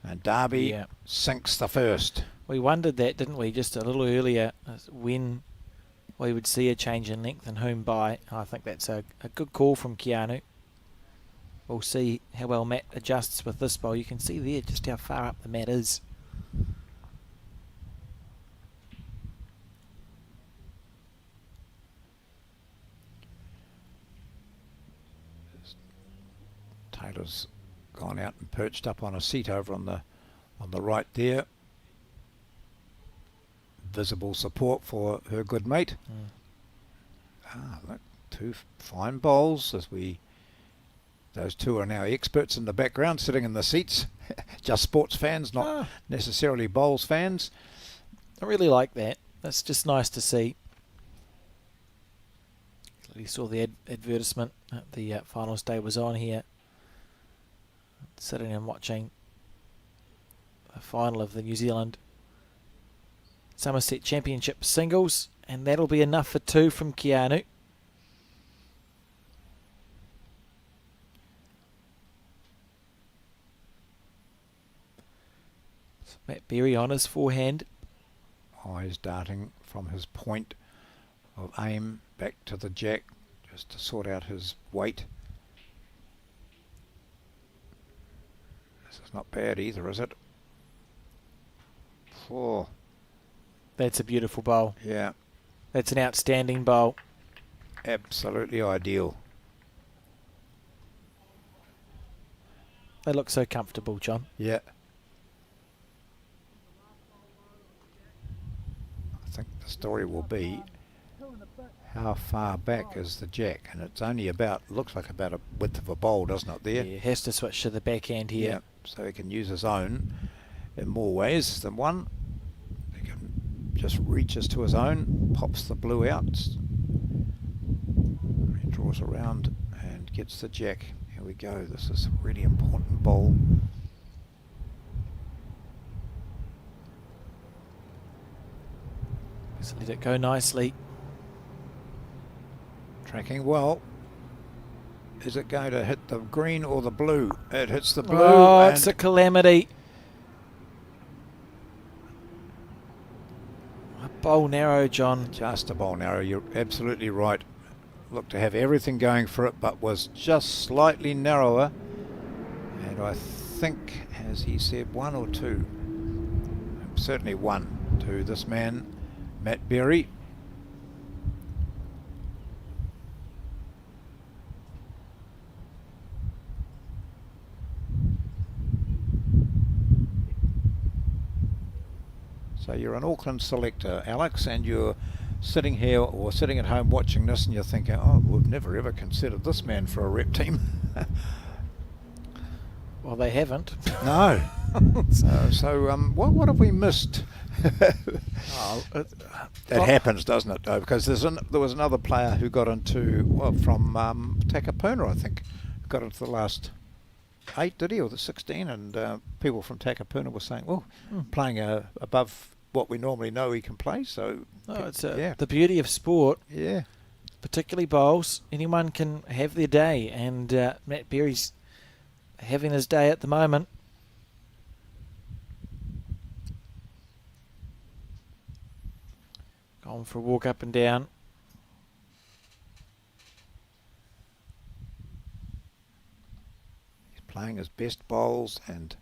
and Darby sinks the first. We wondered that, didn't we, just a little earlier, when we would see a change in length and whom by. I think that's a good call from Keanu. We'll see how well Matt adjusts with this bowl. You can see there just how far up the mat is. Taylor's gone out and perched up on a seat over on the right there. Visible support for her good mate. Look, two fine bowls as those two are now experts in the background, sitting in the seats. Just sports fans, not necessarily bowls fans. I really like that. That's just nice to see. You saw the advertisement at the finals day was on here. Sitting and watching the final of the New Zealand Summerset Championship singles, and that'll be enough for two from Keanu. So Matt Berry on his forehand. Eyes darting from his point of aim back to the jack, just to sort out his weight. This is not bad either, is it? Oh. That's a beautiful bowl. Yeah. That's an outstanding bowl. Absolutely ideal. They look so comfortable, John. Yeah. I think the story will be how far back is the jack, and it's only looks like about a width of a bowl, doesn't it there? Yeah, he has to switch to the backhand here. Yeah, so he can use his own in more ways than one. He can just reaches to his own, pops the blue out. He draws around and gets the jack. Here we go. This is a really important bowl. Just let it go nicely. Tracking well. Is it going to hit the green or the blue? It hits the blue. Oh, it's a calamity. A bowl narrow, John. Just a bowl narrow. You're absolutely right. Looked to have everything going for it, but was just slightly narrower. And I think, as he said, one or two. Certainly one to this man, Matt Berry. So you're an Auckland selector, Alex, and you're sitting here or sitting at home watching this, and you're thinking, oh, we've never ever considered this man for a rep team. Well, they haven't. No. So what have we missed? That happens, doesn't it? Though, because there was another player who got into from Takapuna, I think, got into the last 8, did he, or the 16? And people from Takapuna were saying, well, playing above what we normally know he can play. So it's the beauty of sport. Yeah. Particularly bowls. Anyone can have their day, and Matt Berry's having his day at the moment. Going for a walk up and down. He's playing his best bowls and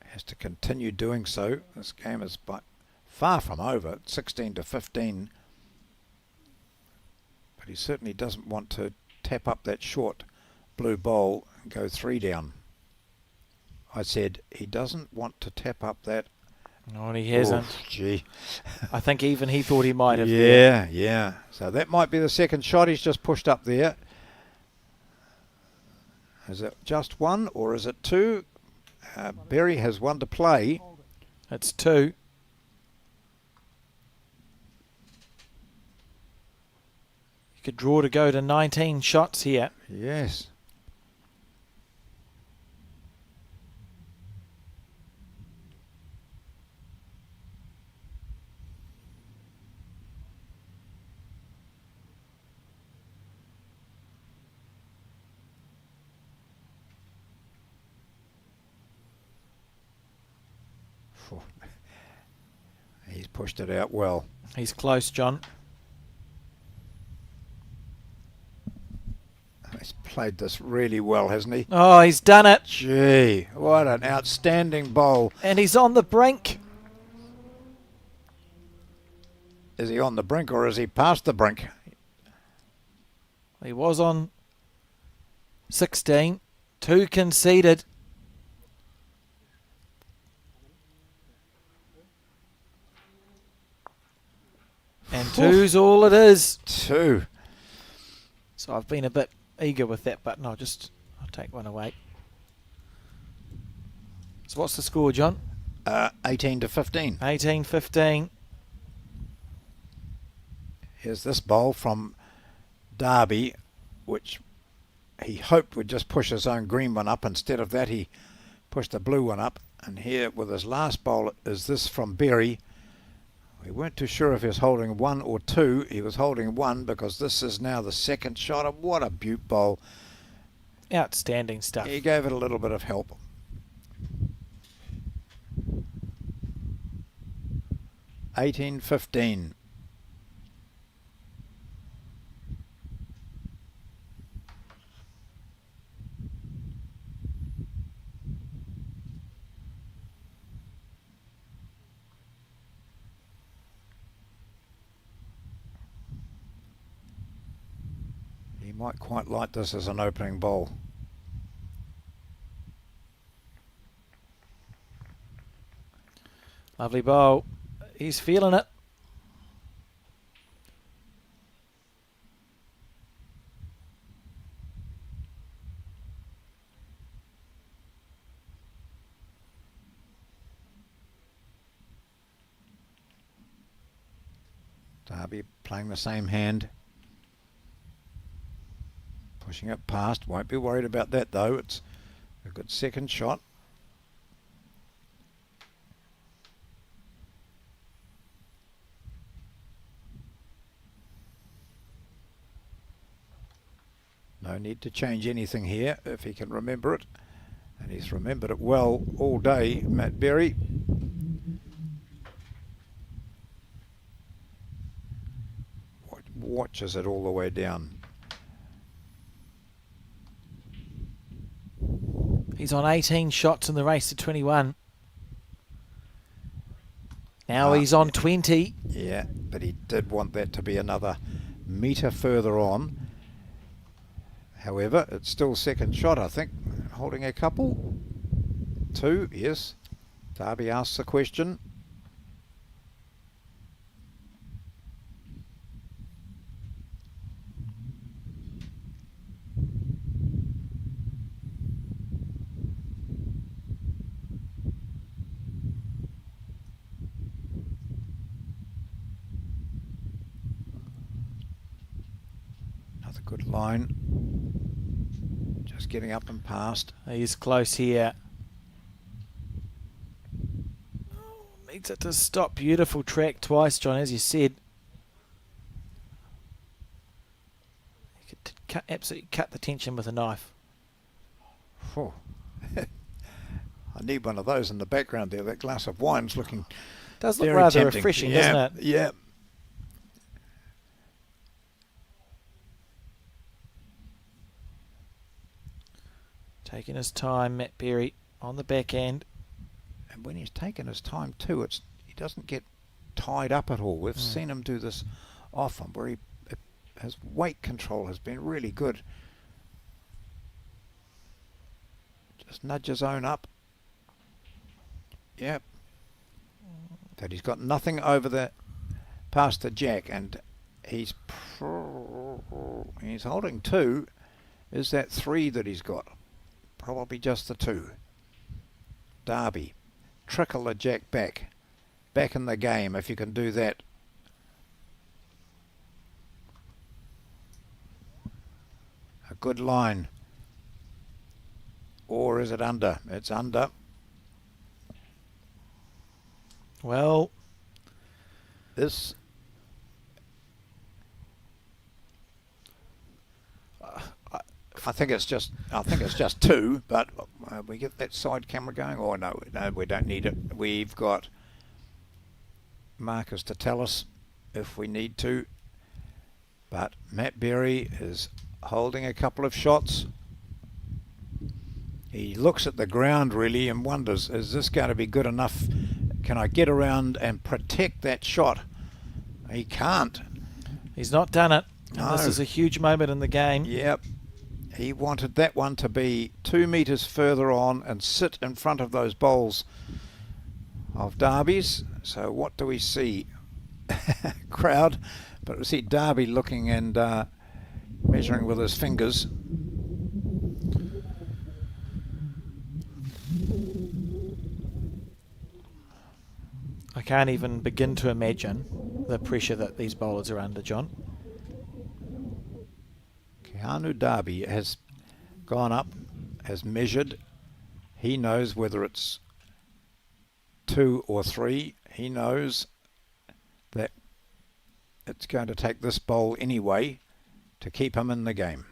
has to continue doing so. This game is far from over, 16-15. But he certainly doesn't want to tap up that short blue bowl and go 3 down. I said he doesn't want to tap up that. No, and he hasn't. Oof, gee. I think even he thought he might have. Yeah. So that might be the second shot he's just pushed up there. Is it just one or is it two? Berry has one to play. It's 2. You could draw to go to 19 shots here. Yes. He's pushed it out well. He's close, John. He's played this really well, hasn't he? Oh, he's done it. Gee, what an outstanding bowl. And he's on the brink. Is he on the brink or is he past the brink? He was on 16. 2 conceded. And 2's all it is. 2. So I've been a bit eager with that button. I'll take one away. So what's the score, John? 18 to 15. 18-15. Here's this bowl from Derby, which he hoped would just push his own green one up. Instead of that, he pushed the blue one up. And here with his last bowl is this from Berry. We weren't too sure if he was holding 1 or 2. He was holding 1 because this is now the second shot. And what a beaut bowl. Outstanding stuff. He gave it a little bit of help. $18-15. He might quite like this as an opening bowl. Lovely bowl. He's feeling it. Derby playing the same hand. Pushing it past. Won't be worried about that though. It's a good second shot. No need to change anything here if he can remember it. And he's remembered it well all day, Matt Berry. Watches it all the way down. He's on 18 shots in the race to 21. Now he's on 20. Yeah, but he did want that to be another metre further on. However, it's still second shot, I think. Holding a couple. 2, yes. Derby asks the question. Another good line. Just getting up and past. He's close here. Needs it to stop. Beautiful track twice, John, as you said. You could absolutely cut the tension with a knife. Oh. I need one of those in the background there. That glass of wine's looking Does look very rather tempting. refreshing, Yeah, doesn't it? Yeah. Taking his time, Matt Berry on the back end. And when he's taken his time too, he doesn't get tied up at all. We've seen him do this often where his weight control has been really good. Just nudge his own up. Yep. That he's got nothing over past the jack, and he's holding 2. Is that 3 that he's got? Probably just the 2. Derby, trickle the jack back in the game if you can do that. A good line. Or is it under? It's under. Well, this I think it's just 2, but we get that side camera going. Oh no, we don't need it. We've got markers to tell us if we need to. But Matt Berry is holding a couple of shots. He looks at the ground really and wonders, is this going to be good enough? Can I get around and protect that shot? He can't. He's not done it. No. This is a huge moment in the game. Yep. He wanted that one to be 2 metres further on and sit in front of those bowls of Derby's. So what do we see? Crowd. But we see Derby looking and measuring with his fingers. I can't even begin to imagine the pressure that these bowlers are under, John. Keanu Darby has gone up, has measured. He knows whether it's 2 or 3. He knows that it's going to take this bowl anyway to keep him in the game.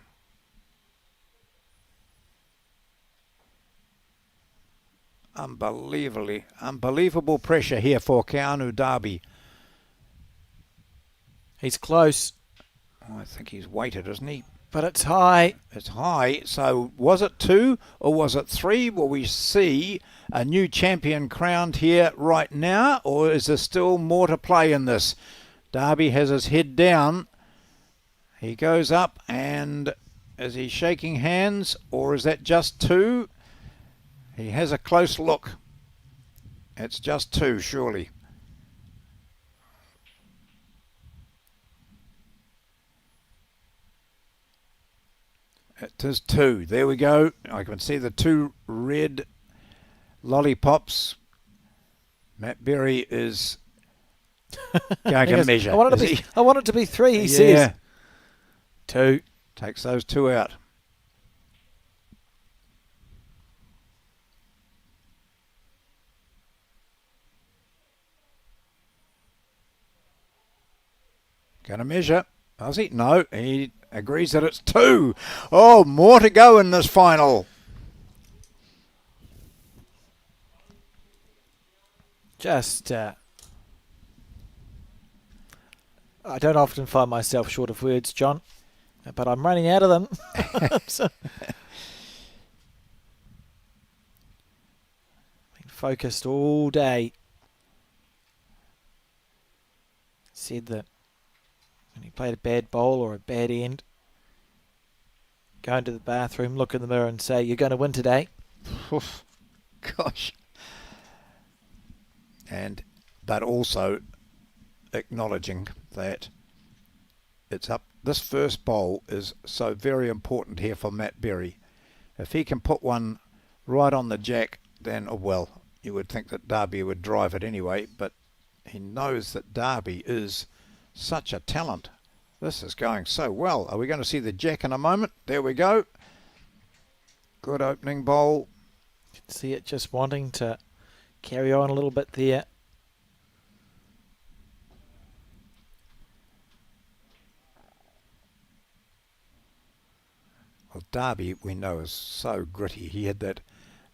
Unbelievable pressure here for Keanu Darby. He's close. Oh, I think he's weighted, isn't he? But it's high. It's high. So was it 2 or was it 3? Will we see a new champion crowned here right now, or is there still more to play in this? Darby has his head down. He goes up, and is he shaking hands, or is that just 2? He has a close look. It's just 2, surely. It is 2. There we go. I can see the 2 red lollipops. Matt Berry is going to measure. I want it to be 3, he says. 2. Takes those 2 out. Going to measure. Does he? No, he agrees that it's 2. Oh, more to go in this final. Just, I don't often find myself short of words, John, but I'm running out of them. So, been focused all day. Said that when he played a bad bowl or a bad end, go into the bathroom, look in the mirror and say, you're going to win today. Oof, gosh. But also acknowledging that it's up. This first bowl is so very important here for Matt Berry. If he can put one right on the jack, then, well, you would think that Darby would drive it anyway, but he knows that Darby is such a talent. This is going so well. Are we going to see the jack in a moment? There we go. Good opening bowl. You can see it just wanting to carry on a little bit there. Well, Darby, we know, is so gritty. He had that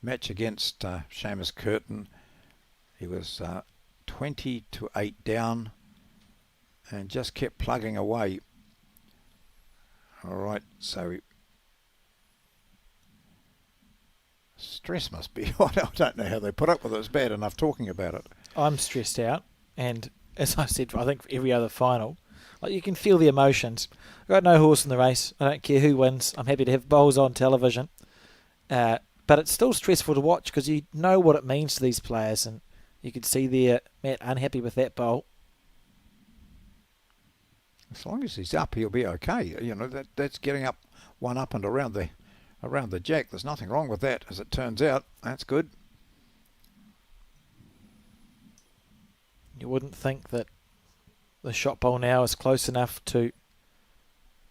match against Seamus Curtin. He was 20-8 down and just kept plugging away. All right, so stress must be. I don't know how they put up with it. It's bad enough talking about it. I'm stressed out, and as I said, I think for every other final, like you can feel the emotions. I've got no horse in the race. I don't care who wins. I'm happy to have bowls on television. But it's still stressful to watch because you know what it means to these players, and you could see there Matt unhappy with that bowl. As long as he's up, he'll be okay. You know, that's getting up one up and around the jack. There's nothing wrong with that, as it turns out. That's good. You wouldn't think that the shot bowl now is close enough to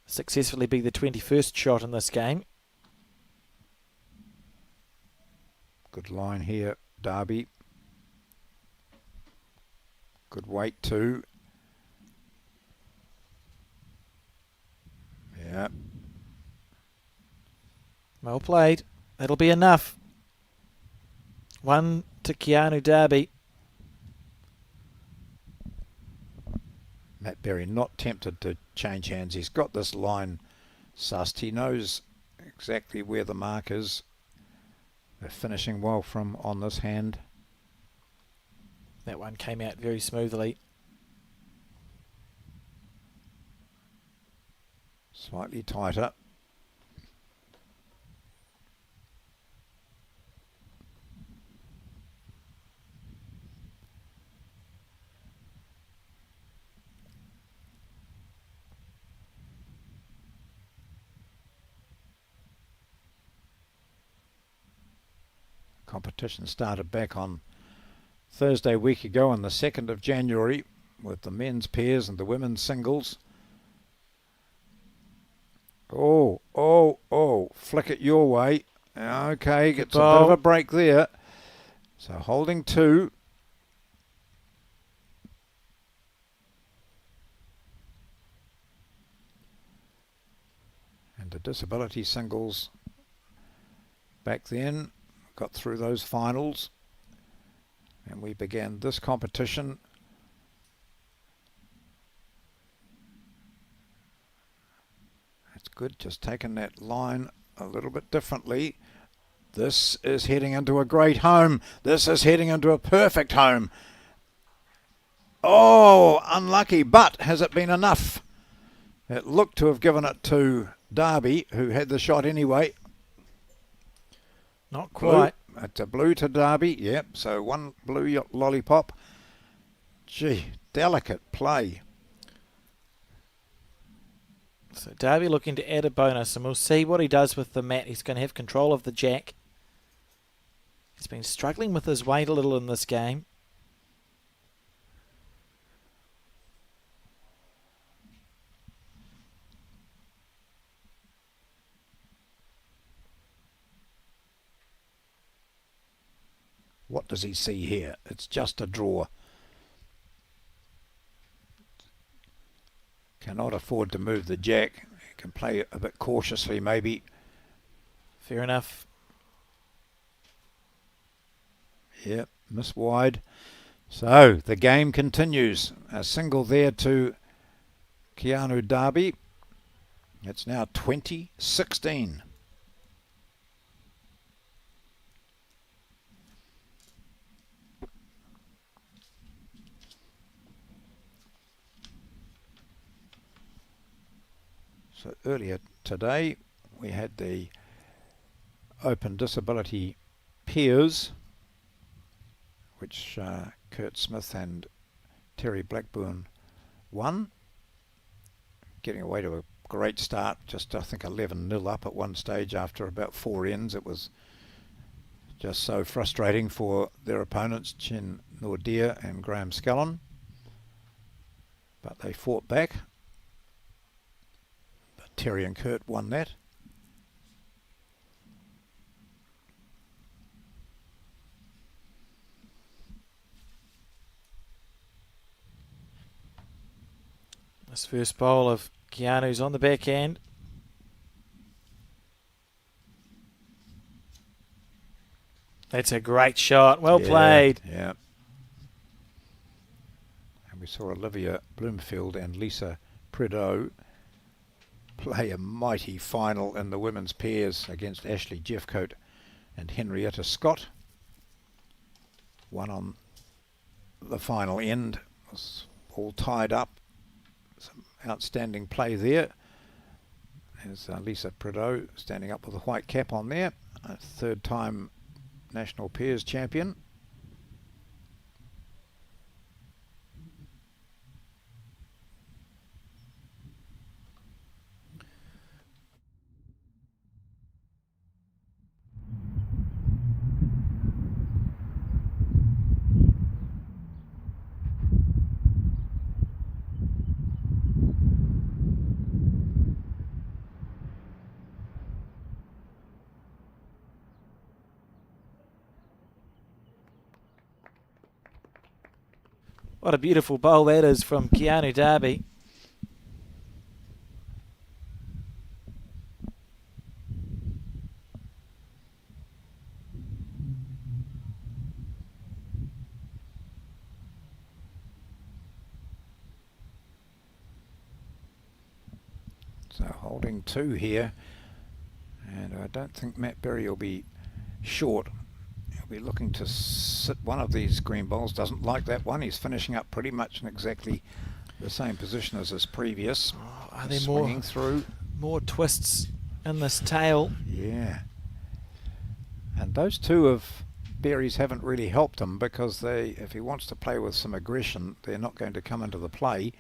successfully be the 21st shot in this game. Good line here, Darby. Good weight too. Yeah. Well played. That'll be enough. 1 to Keanu Darby. Matt Berry not tempted to change hands. He's got this line sussed. He knows exactly where the mark is. They're finishing well from on this hand. That one came out very smoothly. Slightly tighter. Competition started back on Thursday week ago on the 2nd of January with the men's pairs and the women's singles. Oh, flick it your way. Okay, gets a bit of a break there. So holding 2. And the disability singles back then got through those finals, and we began this competition. That's good, just taking that line a little bit differently. This is heading into a great home. This is heading into a perfect home. Oh, unlucky, but has it been enough? It looked to have given it to Darby, who had the shot anyway. Not quite. Blue. It's a blue to Darby. Yep, so 1 blue lollipop. Gee, delicate play. So Darby looking to add a bonus, and we'll see what he does with the mat. He's going to have control of the jack. He's been struggling with his weight a little in this game. What does he see here? It's just a draw. Cannot afford to move the jack. He can play a bit cautiously maybe. Fair enough. Yep, miss wide. So the game continues. A single there to Keanu Darby. It's now 20-16. So earlier today we had the Open Disability Peers, which Kurt Smith and Terry Blackburn won, getting away to a great start, just I think 11-0 up at one stage after about 4 ends. It was just so frustrating for their opponents, Chin Nordia and Graham Scallon, but they fought back. Terry and Kurt won that. This first bowl of Keanu's on the backhand. That's a great shot. Well played. Yeah. And we saw Olivia Bloomfield and Lisa Prideaux play a mighty final in the women's pairs against Ashley Jeffcoat and Henrietta Scott. One on the final end. It was all tied up. Some outstanding play there. There's Lisa Prideaux standing up with a white cap on there. A 3rd time national pairs champion. What a beautiful bowl that is from Keanu Darby. So holding 2 here, and I don't think Matt Berry will be short. He'll be looking to sit one of these green bowls. Doesn't like that one. He's finishing up pretty much in exactly the same position as his previous. Are there swinging through more twists in this tail? Yeah. And those 2 of Berry's haven't really helped him, because if he wants to play with some aggression, they're not going to come into the play.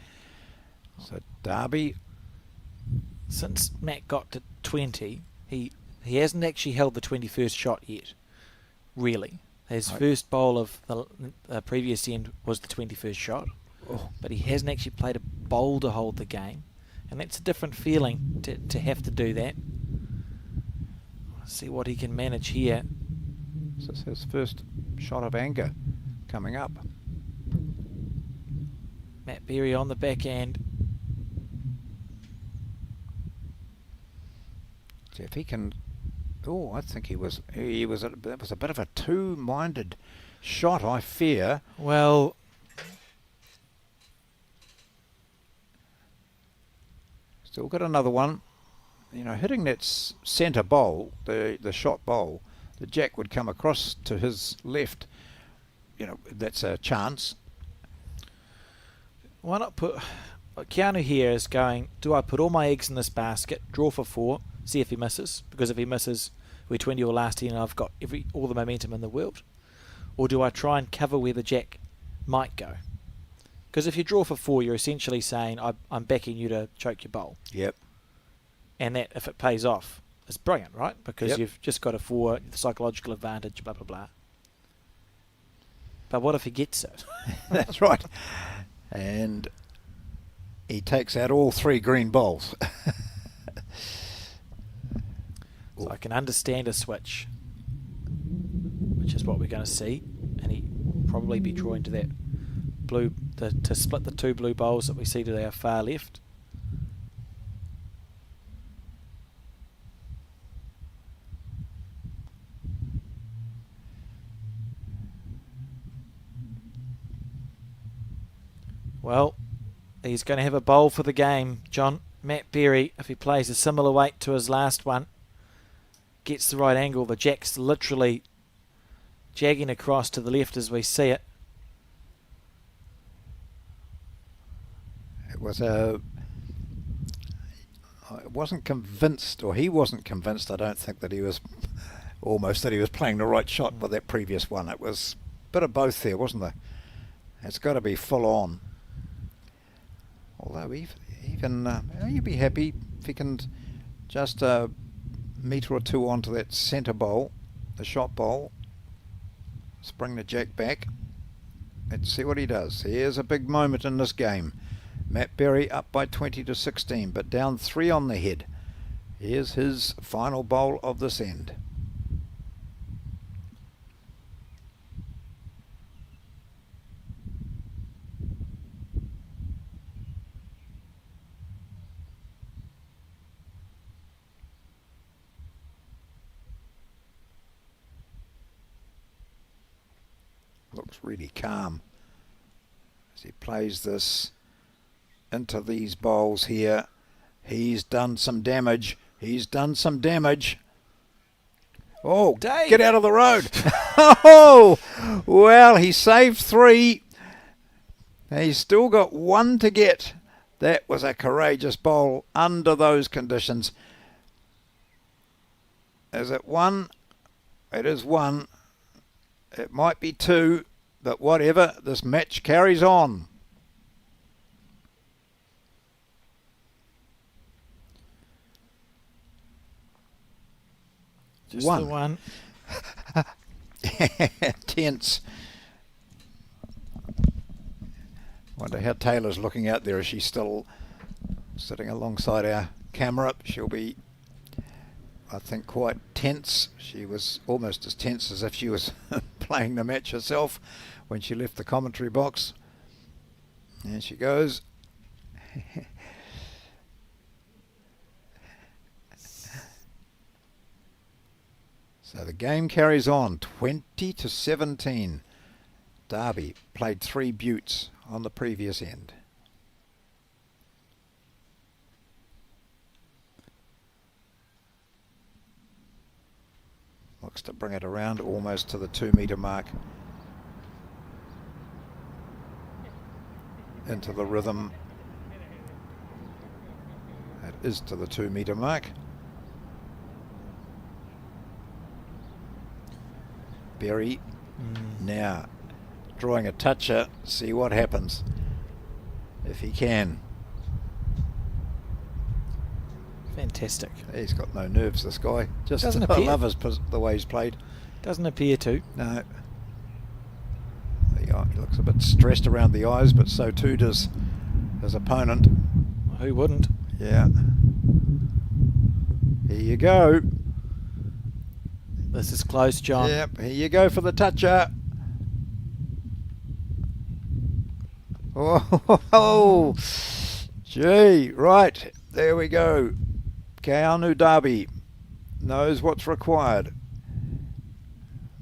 So Darby, since Matt got to 20, he hasn't actually held the 21st shot yet. Really, his first bowl of the previous end was the 21st shot, but he hasn't actually played a bowl to hold the game, and that's a different feeling to have to do that. See what he can manage here. This is his first shot of anger coming up. Matt Berry on the back end. See if he can. Oh, I think that was a bit of a two-minded shot, I fear. Well, still got another one. You know, hitting that centre bowl, the shot bowl, the jack would come across to his left. You know, that's a chance. Why not put... Keanu here is going, do I put all my eggs in this basket, draw for 4, see if he misses? Because if he misses, we're 20 or last 10 and I've got all the momentum in the world. Or do I try and cover where the jack might go? Because if you draw for 4, you're essentially saying, I'm backing you to choke your bowl. Yep. And that, if it pays off, is brilliant, right? Because you've just got a 4, the psychological advantage, blah, blah, blah. But what if he gets it? That's right. And he takes out all 3 green bowls. So I can understand a switch, which is what we're going to see. And he probably be drawing to that blue, to split the 2 blue bowls that we see to our far left. Well, he's going to have a bowl for the game, John. Matt Berry, if he plays a similar weight to his last one, gets the right angle. The jack's literally jagging across to the left as we see it. It was I wasn't convinced, or he wasn't convinced, I don't think, that he was playing the right shot with that previous one. It was a bit of both there, wasn't there? It's got to be full on. Although even you'd be happy if he can just a metre or 2 onto that centre bowl, the shot bowl, spring the jack back. Let's see what he does. Here's a big moment in this game. Matt Berry up by 20 to 16, but down 3 on the head. Here's his final bowl of this end. Looks really calm as he plays this into these bowls here. He's done some damage. Oh, Dave, get out of the road. Oh, well, he saved 3. He's still got 1 to get. That was a courageous bowl under those conditions. Is it 1? It is 1. It might be 2, but whatever, this match carries on. Just the 1. Tense. Wonder how Taylor's looking out there. Is she still sitting alongside our camera? She'll be, I think, quite tense. She was almost as tense as if she was playing the match herself when she left the commentary box. There she goes. So the game carries on, 20 to 17. Derby played 3 buttes on the previous end. bring it around almost to the 2-metre mark. Into the rhythm. That is to the 2-metre mark. Berry now drawing a toucher. See what happens if he can. Fantastic. He's got no nerves, this guy. Just Doesn't I appear. love the way he's played. Doesn't appear to. No. He looks a bit stressed around the eyes, but so too does his opponent. Who wouldn't? Yeah. Here you go. This is close, John. Yep, here you go for the toucher. Oh, gee, right, there we go. Keanu Darby knows what's required.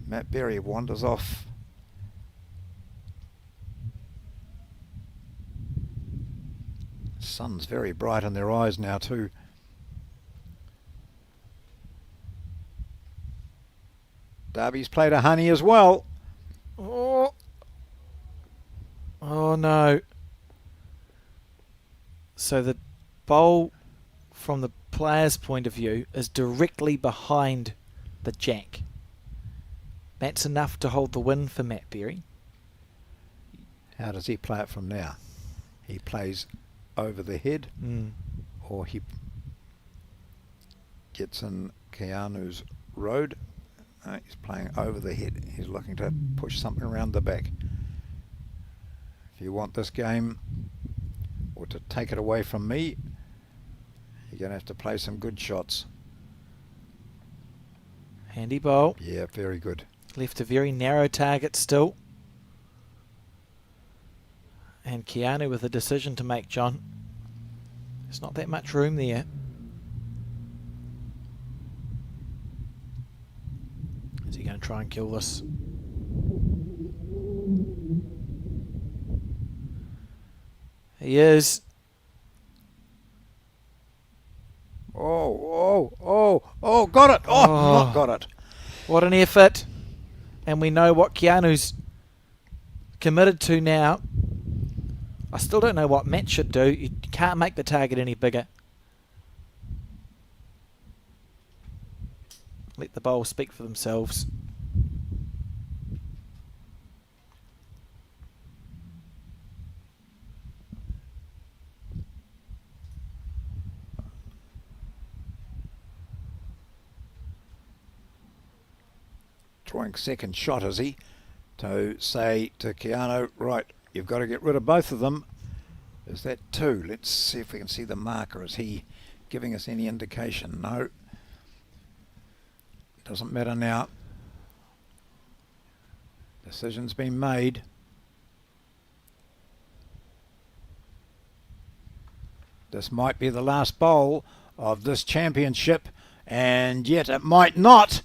Matt Berry wanders off. Sun's very bright in their eyes now too. Darby's played a honey as well. Oh no. So the bowl, from the player's point of view, is directly behind the jack. That's enough to hold the win for Matt Berry. How does he play it from now? He plays over the head, or he gets in Keanu's road. No, he's playing over the head. He's looking to push something around the back. If you want this game, or to take it away from me, you're going to have to play some good shots. Handy bowl. Yeah, very good. Left a very narrow target still. And Keanu with a decision to make, John. There's not that much room there. Is he going to try and kill this? He is. Oh, got it. Oh, not got it. What an effort. And we know what Keanu's committed to now. I still don't know what Matt should do. You can't make the target any bigger. Let the bowls speak for themselves. Drawing second shot, is he? To say to Keanu, right, you've got to get rid of both of them. Is that two? Let's see if we can see the marker. Is he giving us any indication? No. Doesn't matter now. Decision's been made. This might be the last bowl of this championship, and yet it might not.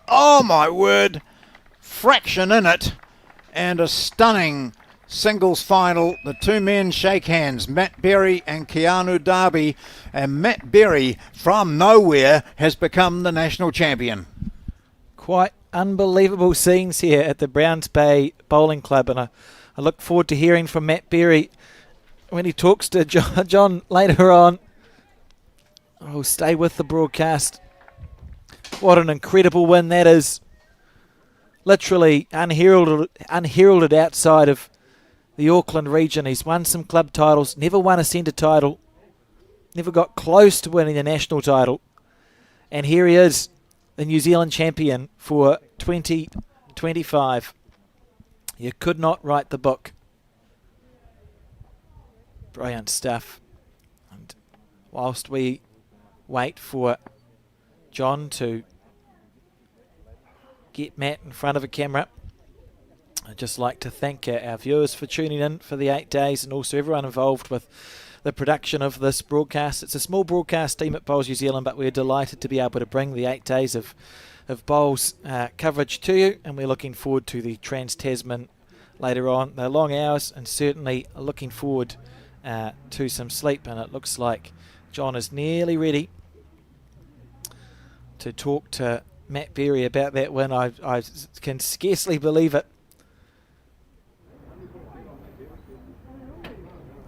Oh my word, fraction in it, and a stunning singles final. The two men shake hands, Matt Berry and Keanu Darby, and Matt Berry from nowhere has become the national champion. Quite unbelievable scenes here at the Browns Bay Bowling Club, and I look forward to hearing from Matt Berry when he talks to John later on. Oh, stay with the broadcast. What an incredible win that is. Literally unheralded outside of the Auckland region. He's won some club titles, never won a centre title, never got close to winning the national title. And here he is, the New Zealand champion for 2025. You could not write the book. Brilliant stuff. And whilst we wait for John to get Matt in front of a camera, I'd just like to thank our viewers for tuning in for the 8 days, and also everyone involved with the production of this broadcast. It's a small broadcast team at Bowls New Zealand, but we're delighted to be able to bring the 8 days of Bowls coverage to you, and we're looking forward to the Trans-Tasman later on. They're long hours, and certainly looking forward to some sleep, and it looks like John is nearly ready to talk to Matt Berry about that win. I can scarcely believe it.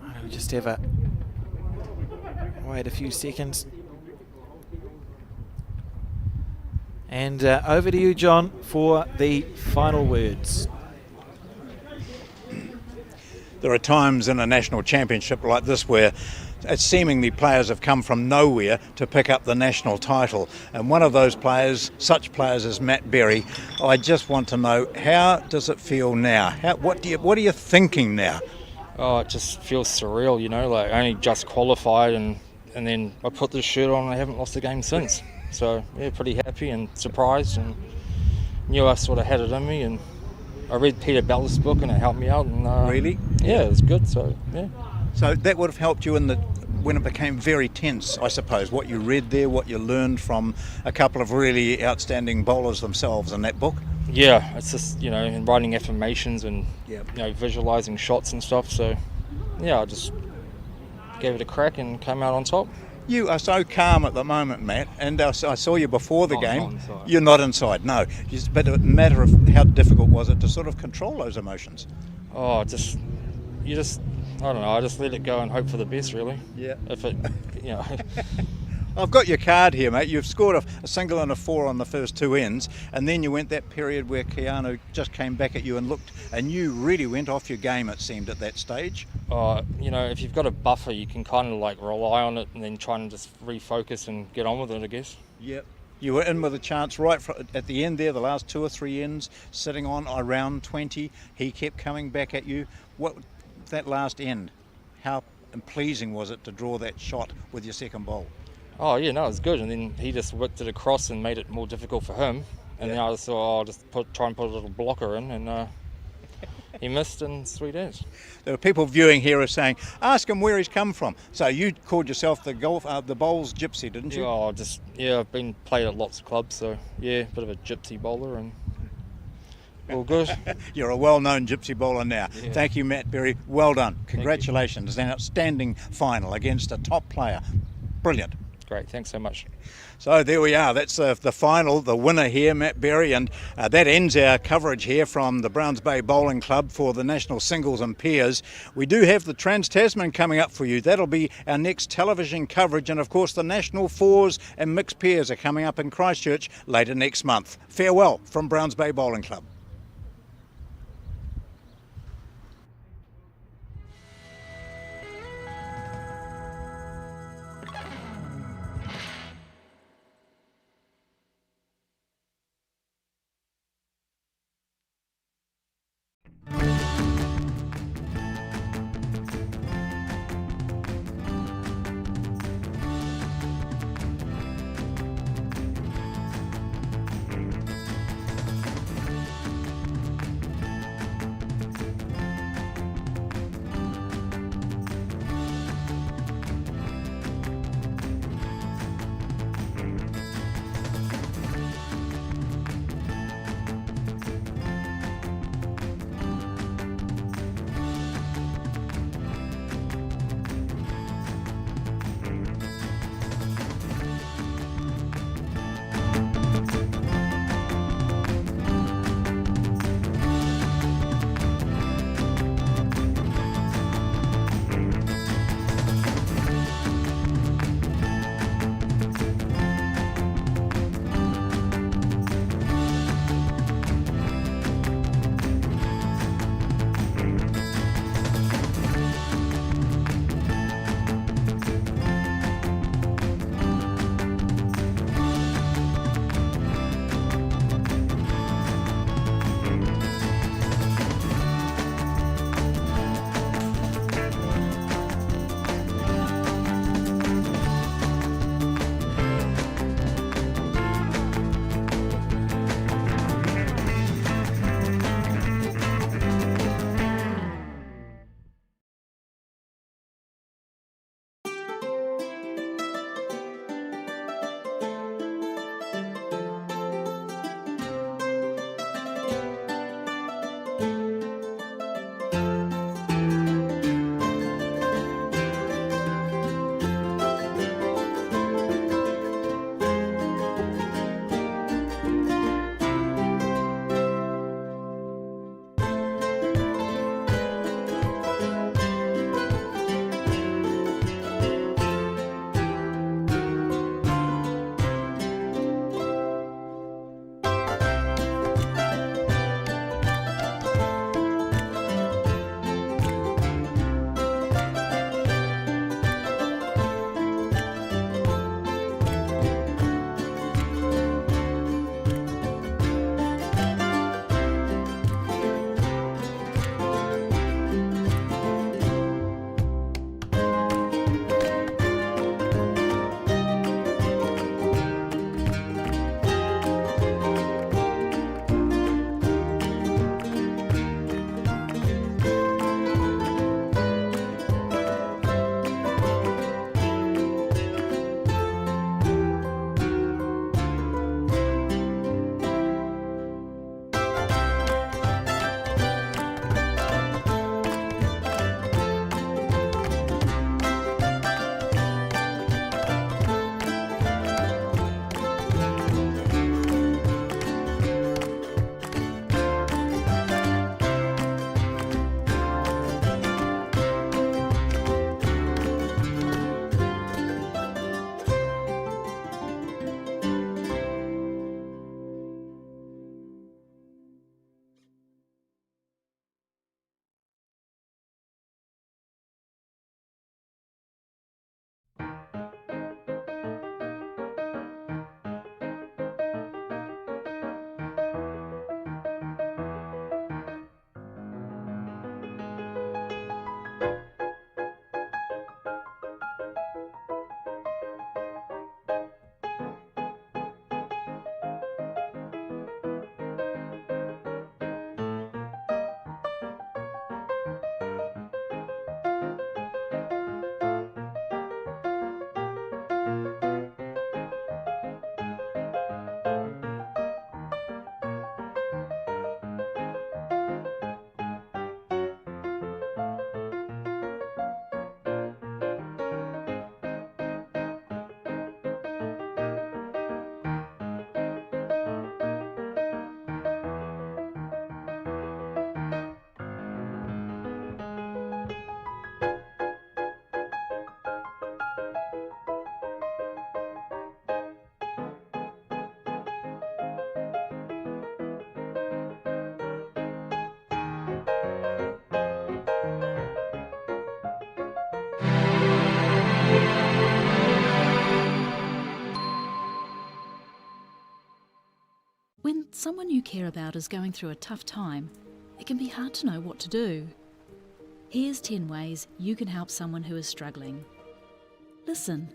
I'll just have a wait a few seconds. And over to you, John, for the final words. There are times in a national championship like this where seemingly players have come from nowhere to pick up the national title, and one of those players, such players as Matt Berry, I just want to know, how does it feel now? What are you thinking now? Oh, it just feels surreal, you know, like I only just qualified and then I put this shirt on and I haven't lost a game since. So yeah, pretty happy and surprised, and knew I sort of had it in me, and I read Peter Bella's book and it helped me out. And Really? Yeah, it was good. So yeah. So that would have helped you when it became very tense, I suppose, what you read there, what you learned from a couple of really outstanding bowlers themselves in that book. Yeah, it's just, you know, and writing affirmations and you know, visualising shots and stuff. So yeah, I just gave it a crack and came out on top. You are so calm at the moment, Matt, and I saw you before the game. Not inside. You're not inside, no. But a matter of how difficult was it to sort of control those emotions? Oh, I don't know, I just let it go and hope for the best, really. Yeah. If it, you know. I've got your card here, mate. You've scored a single and a 4 on the first 2 ends, and then you went that period where Keanu just came back at you and looked, and you really went off your game, it seemed, at that stage. You know, if you've got a buffer, you can kind of like rely on it and then try and just refocus and get on with it, I guess. Yep. You were in with a chance right at the end there, the last 2 or 3 ends, sitting on around 20. He kept coming back at you. What that last end, how pleasing was it to draw that shot with your second bowl? Oh yeah, no, it was good, and then he just whipped it across and made it more difficult for him. And then I just thought, I'll just try and put a little blocker in, and he missed in 3 days. There are people viewing here are saying, ask him where he's come from. So you called yourself the bowls gypsy, didn't you? Oh, I've been played at lots of clubs, so yeah, a bit of a gypsy bowler and all good. You're a well-known gypsy bowler now. Yeah. Thank you, Matt Berry. Well done. Congratulations. An outstanding final against a top player. Brilliant. Great, thanks so much. So there we are. That's the final, the winner here, Matt Berry, and that ends our coverage here from the Browns Bay Bowling Club for the National Singles and Pairs. We do have the Trans-Tasman coming up for you. That'll be our next television coverage, and of course the National Fours and Mixed Pairs are coming up in Christchurch later next month. Farewell from Browns Bay Bowling Club. someone you care about is going through a tough time, it can be hard to know what to do. Here's 10 ways you can help someone who is struggling. Listen.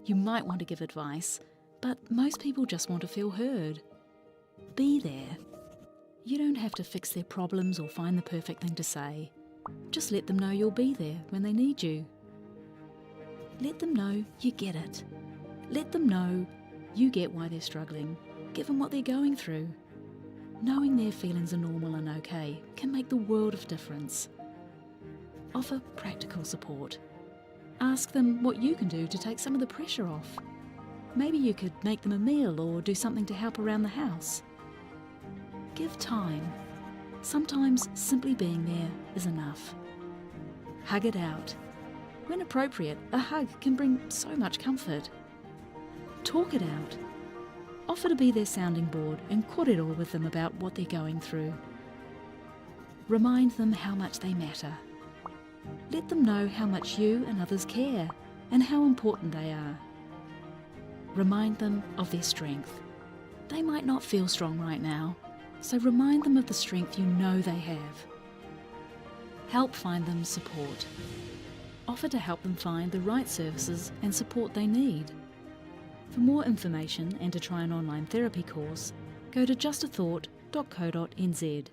You might want to give advice, but most people just want to feel heard. Be there. You don't have to fix their problems or find the perfect thing to say. Just let them know you'll be there when they need you. Let them know you get it. Let them know you get why they're struggling, given what they're going through. Knowing their feelings are normal and okay can make the world of difference. Offer practical support. Ask them what you can do to take some of the pressure off. Maybe you could make them a meal or do something to help around the house. Give time. Sometimes simply being there is enough. Hug it out. When appropriate, a hug can bring so much comfort. Talk it out. Offer to be their sounding board and kōrero with them about what they're going through. Remind them how much they matter. Let them know how much you and others care and how important they are. Remind them of their strength. They might not feel strong right now, so remind them of the strength you know they have. Help find them support. Offer to help them find the right services and support they need. For more information and to try an online therapy course, go to justathought.co.nz.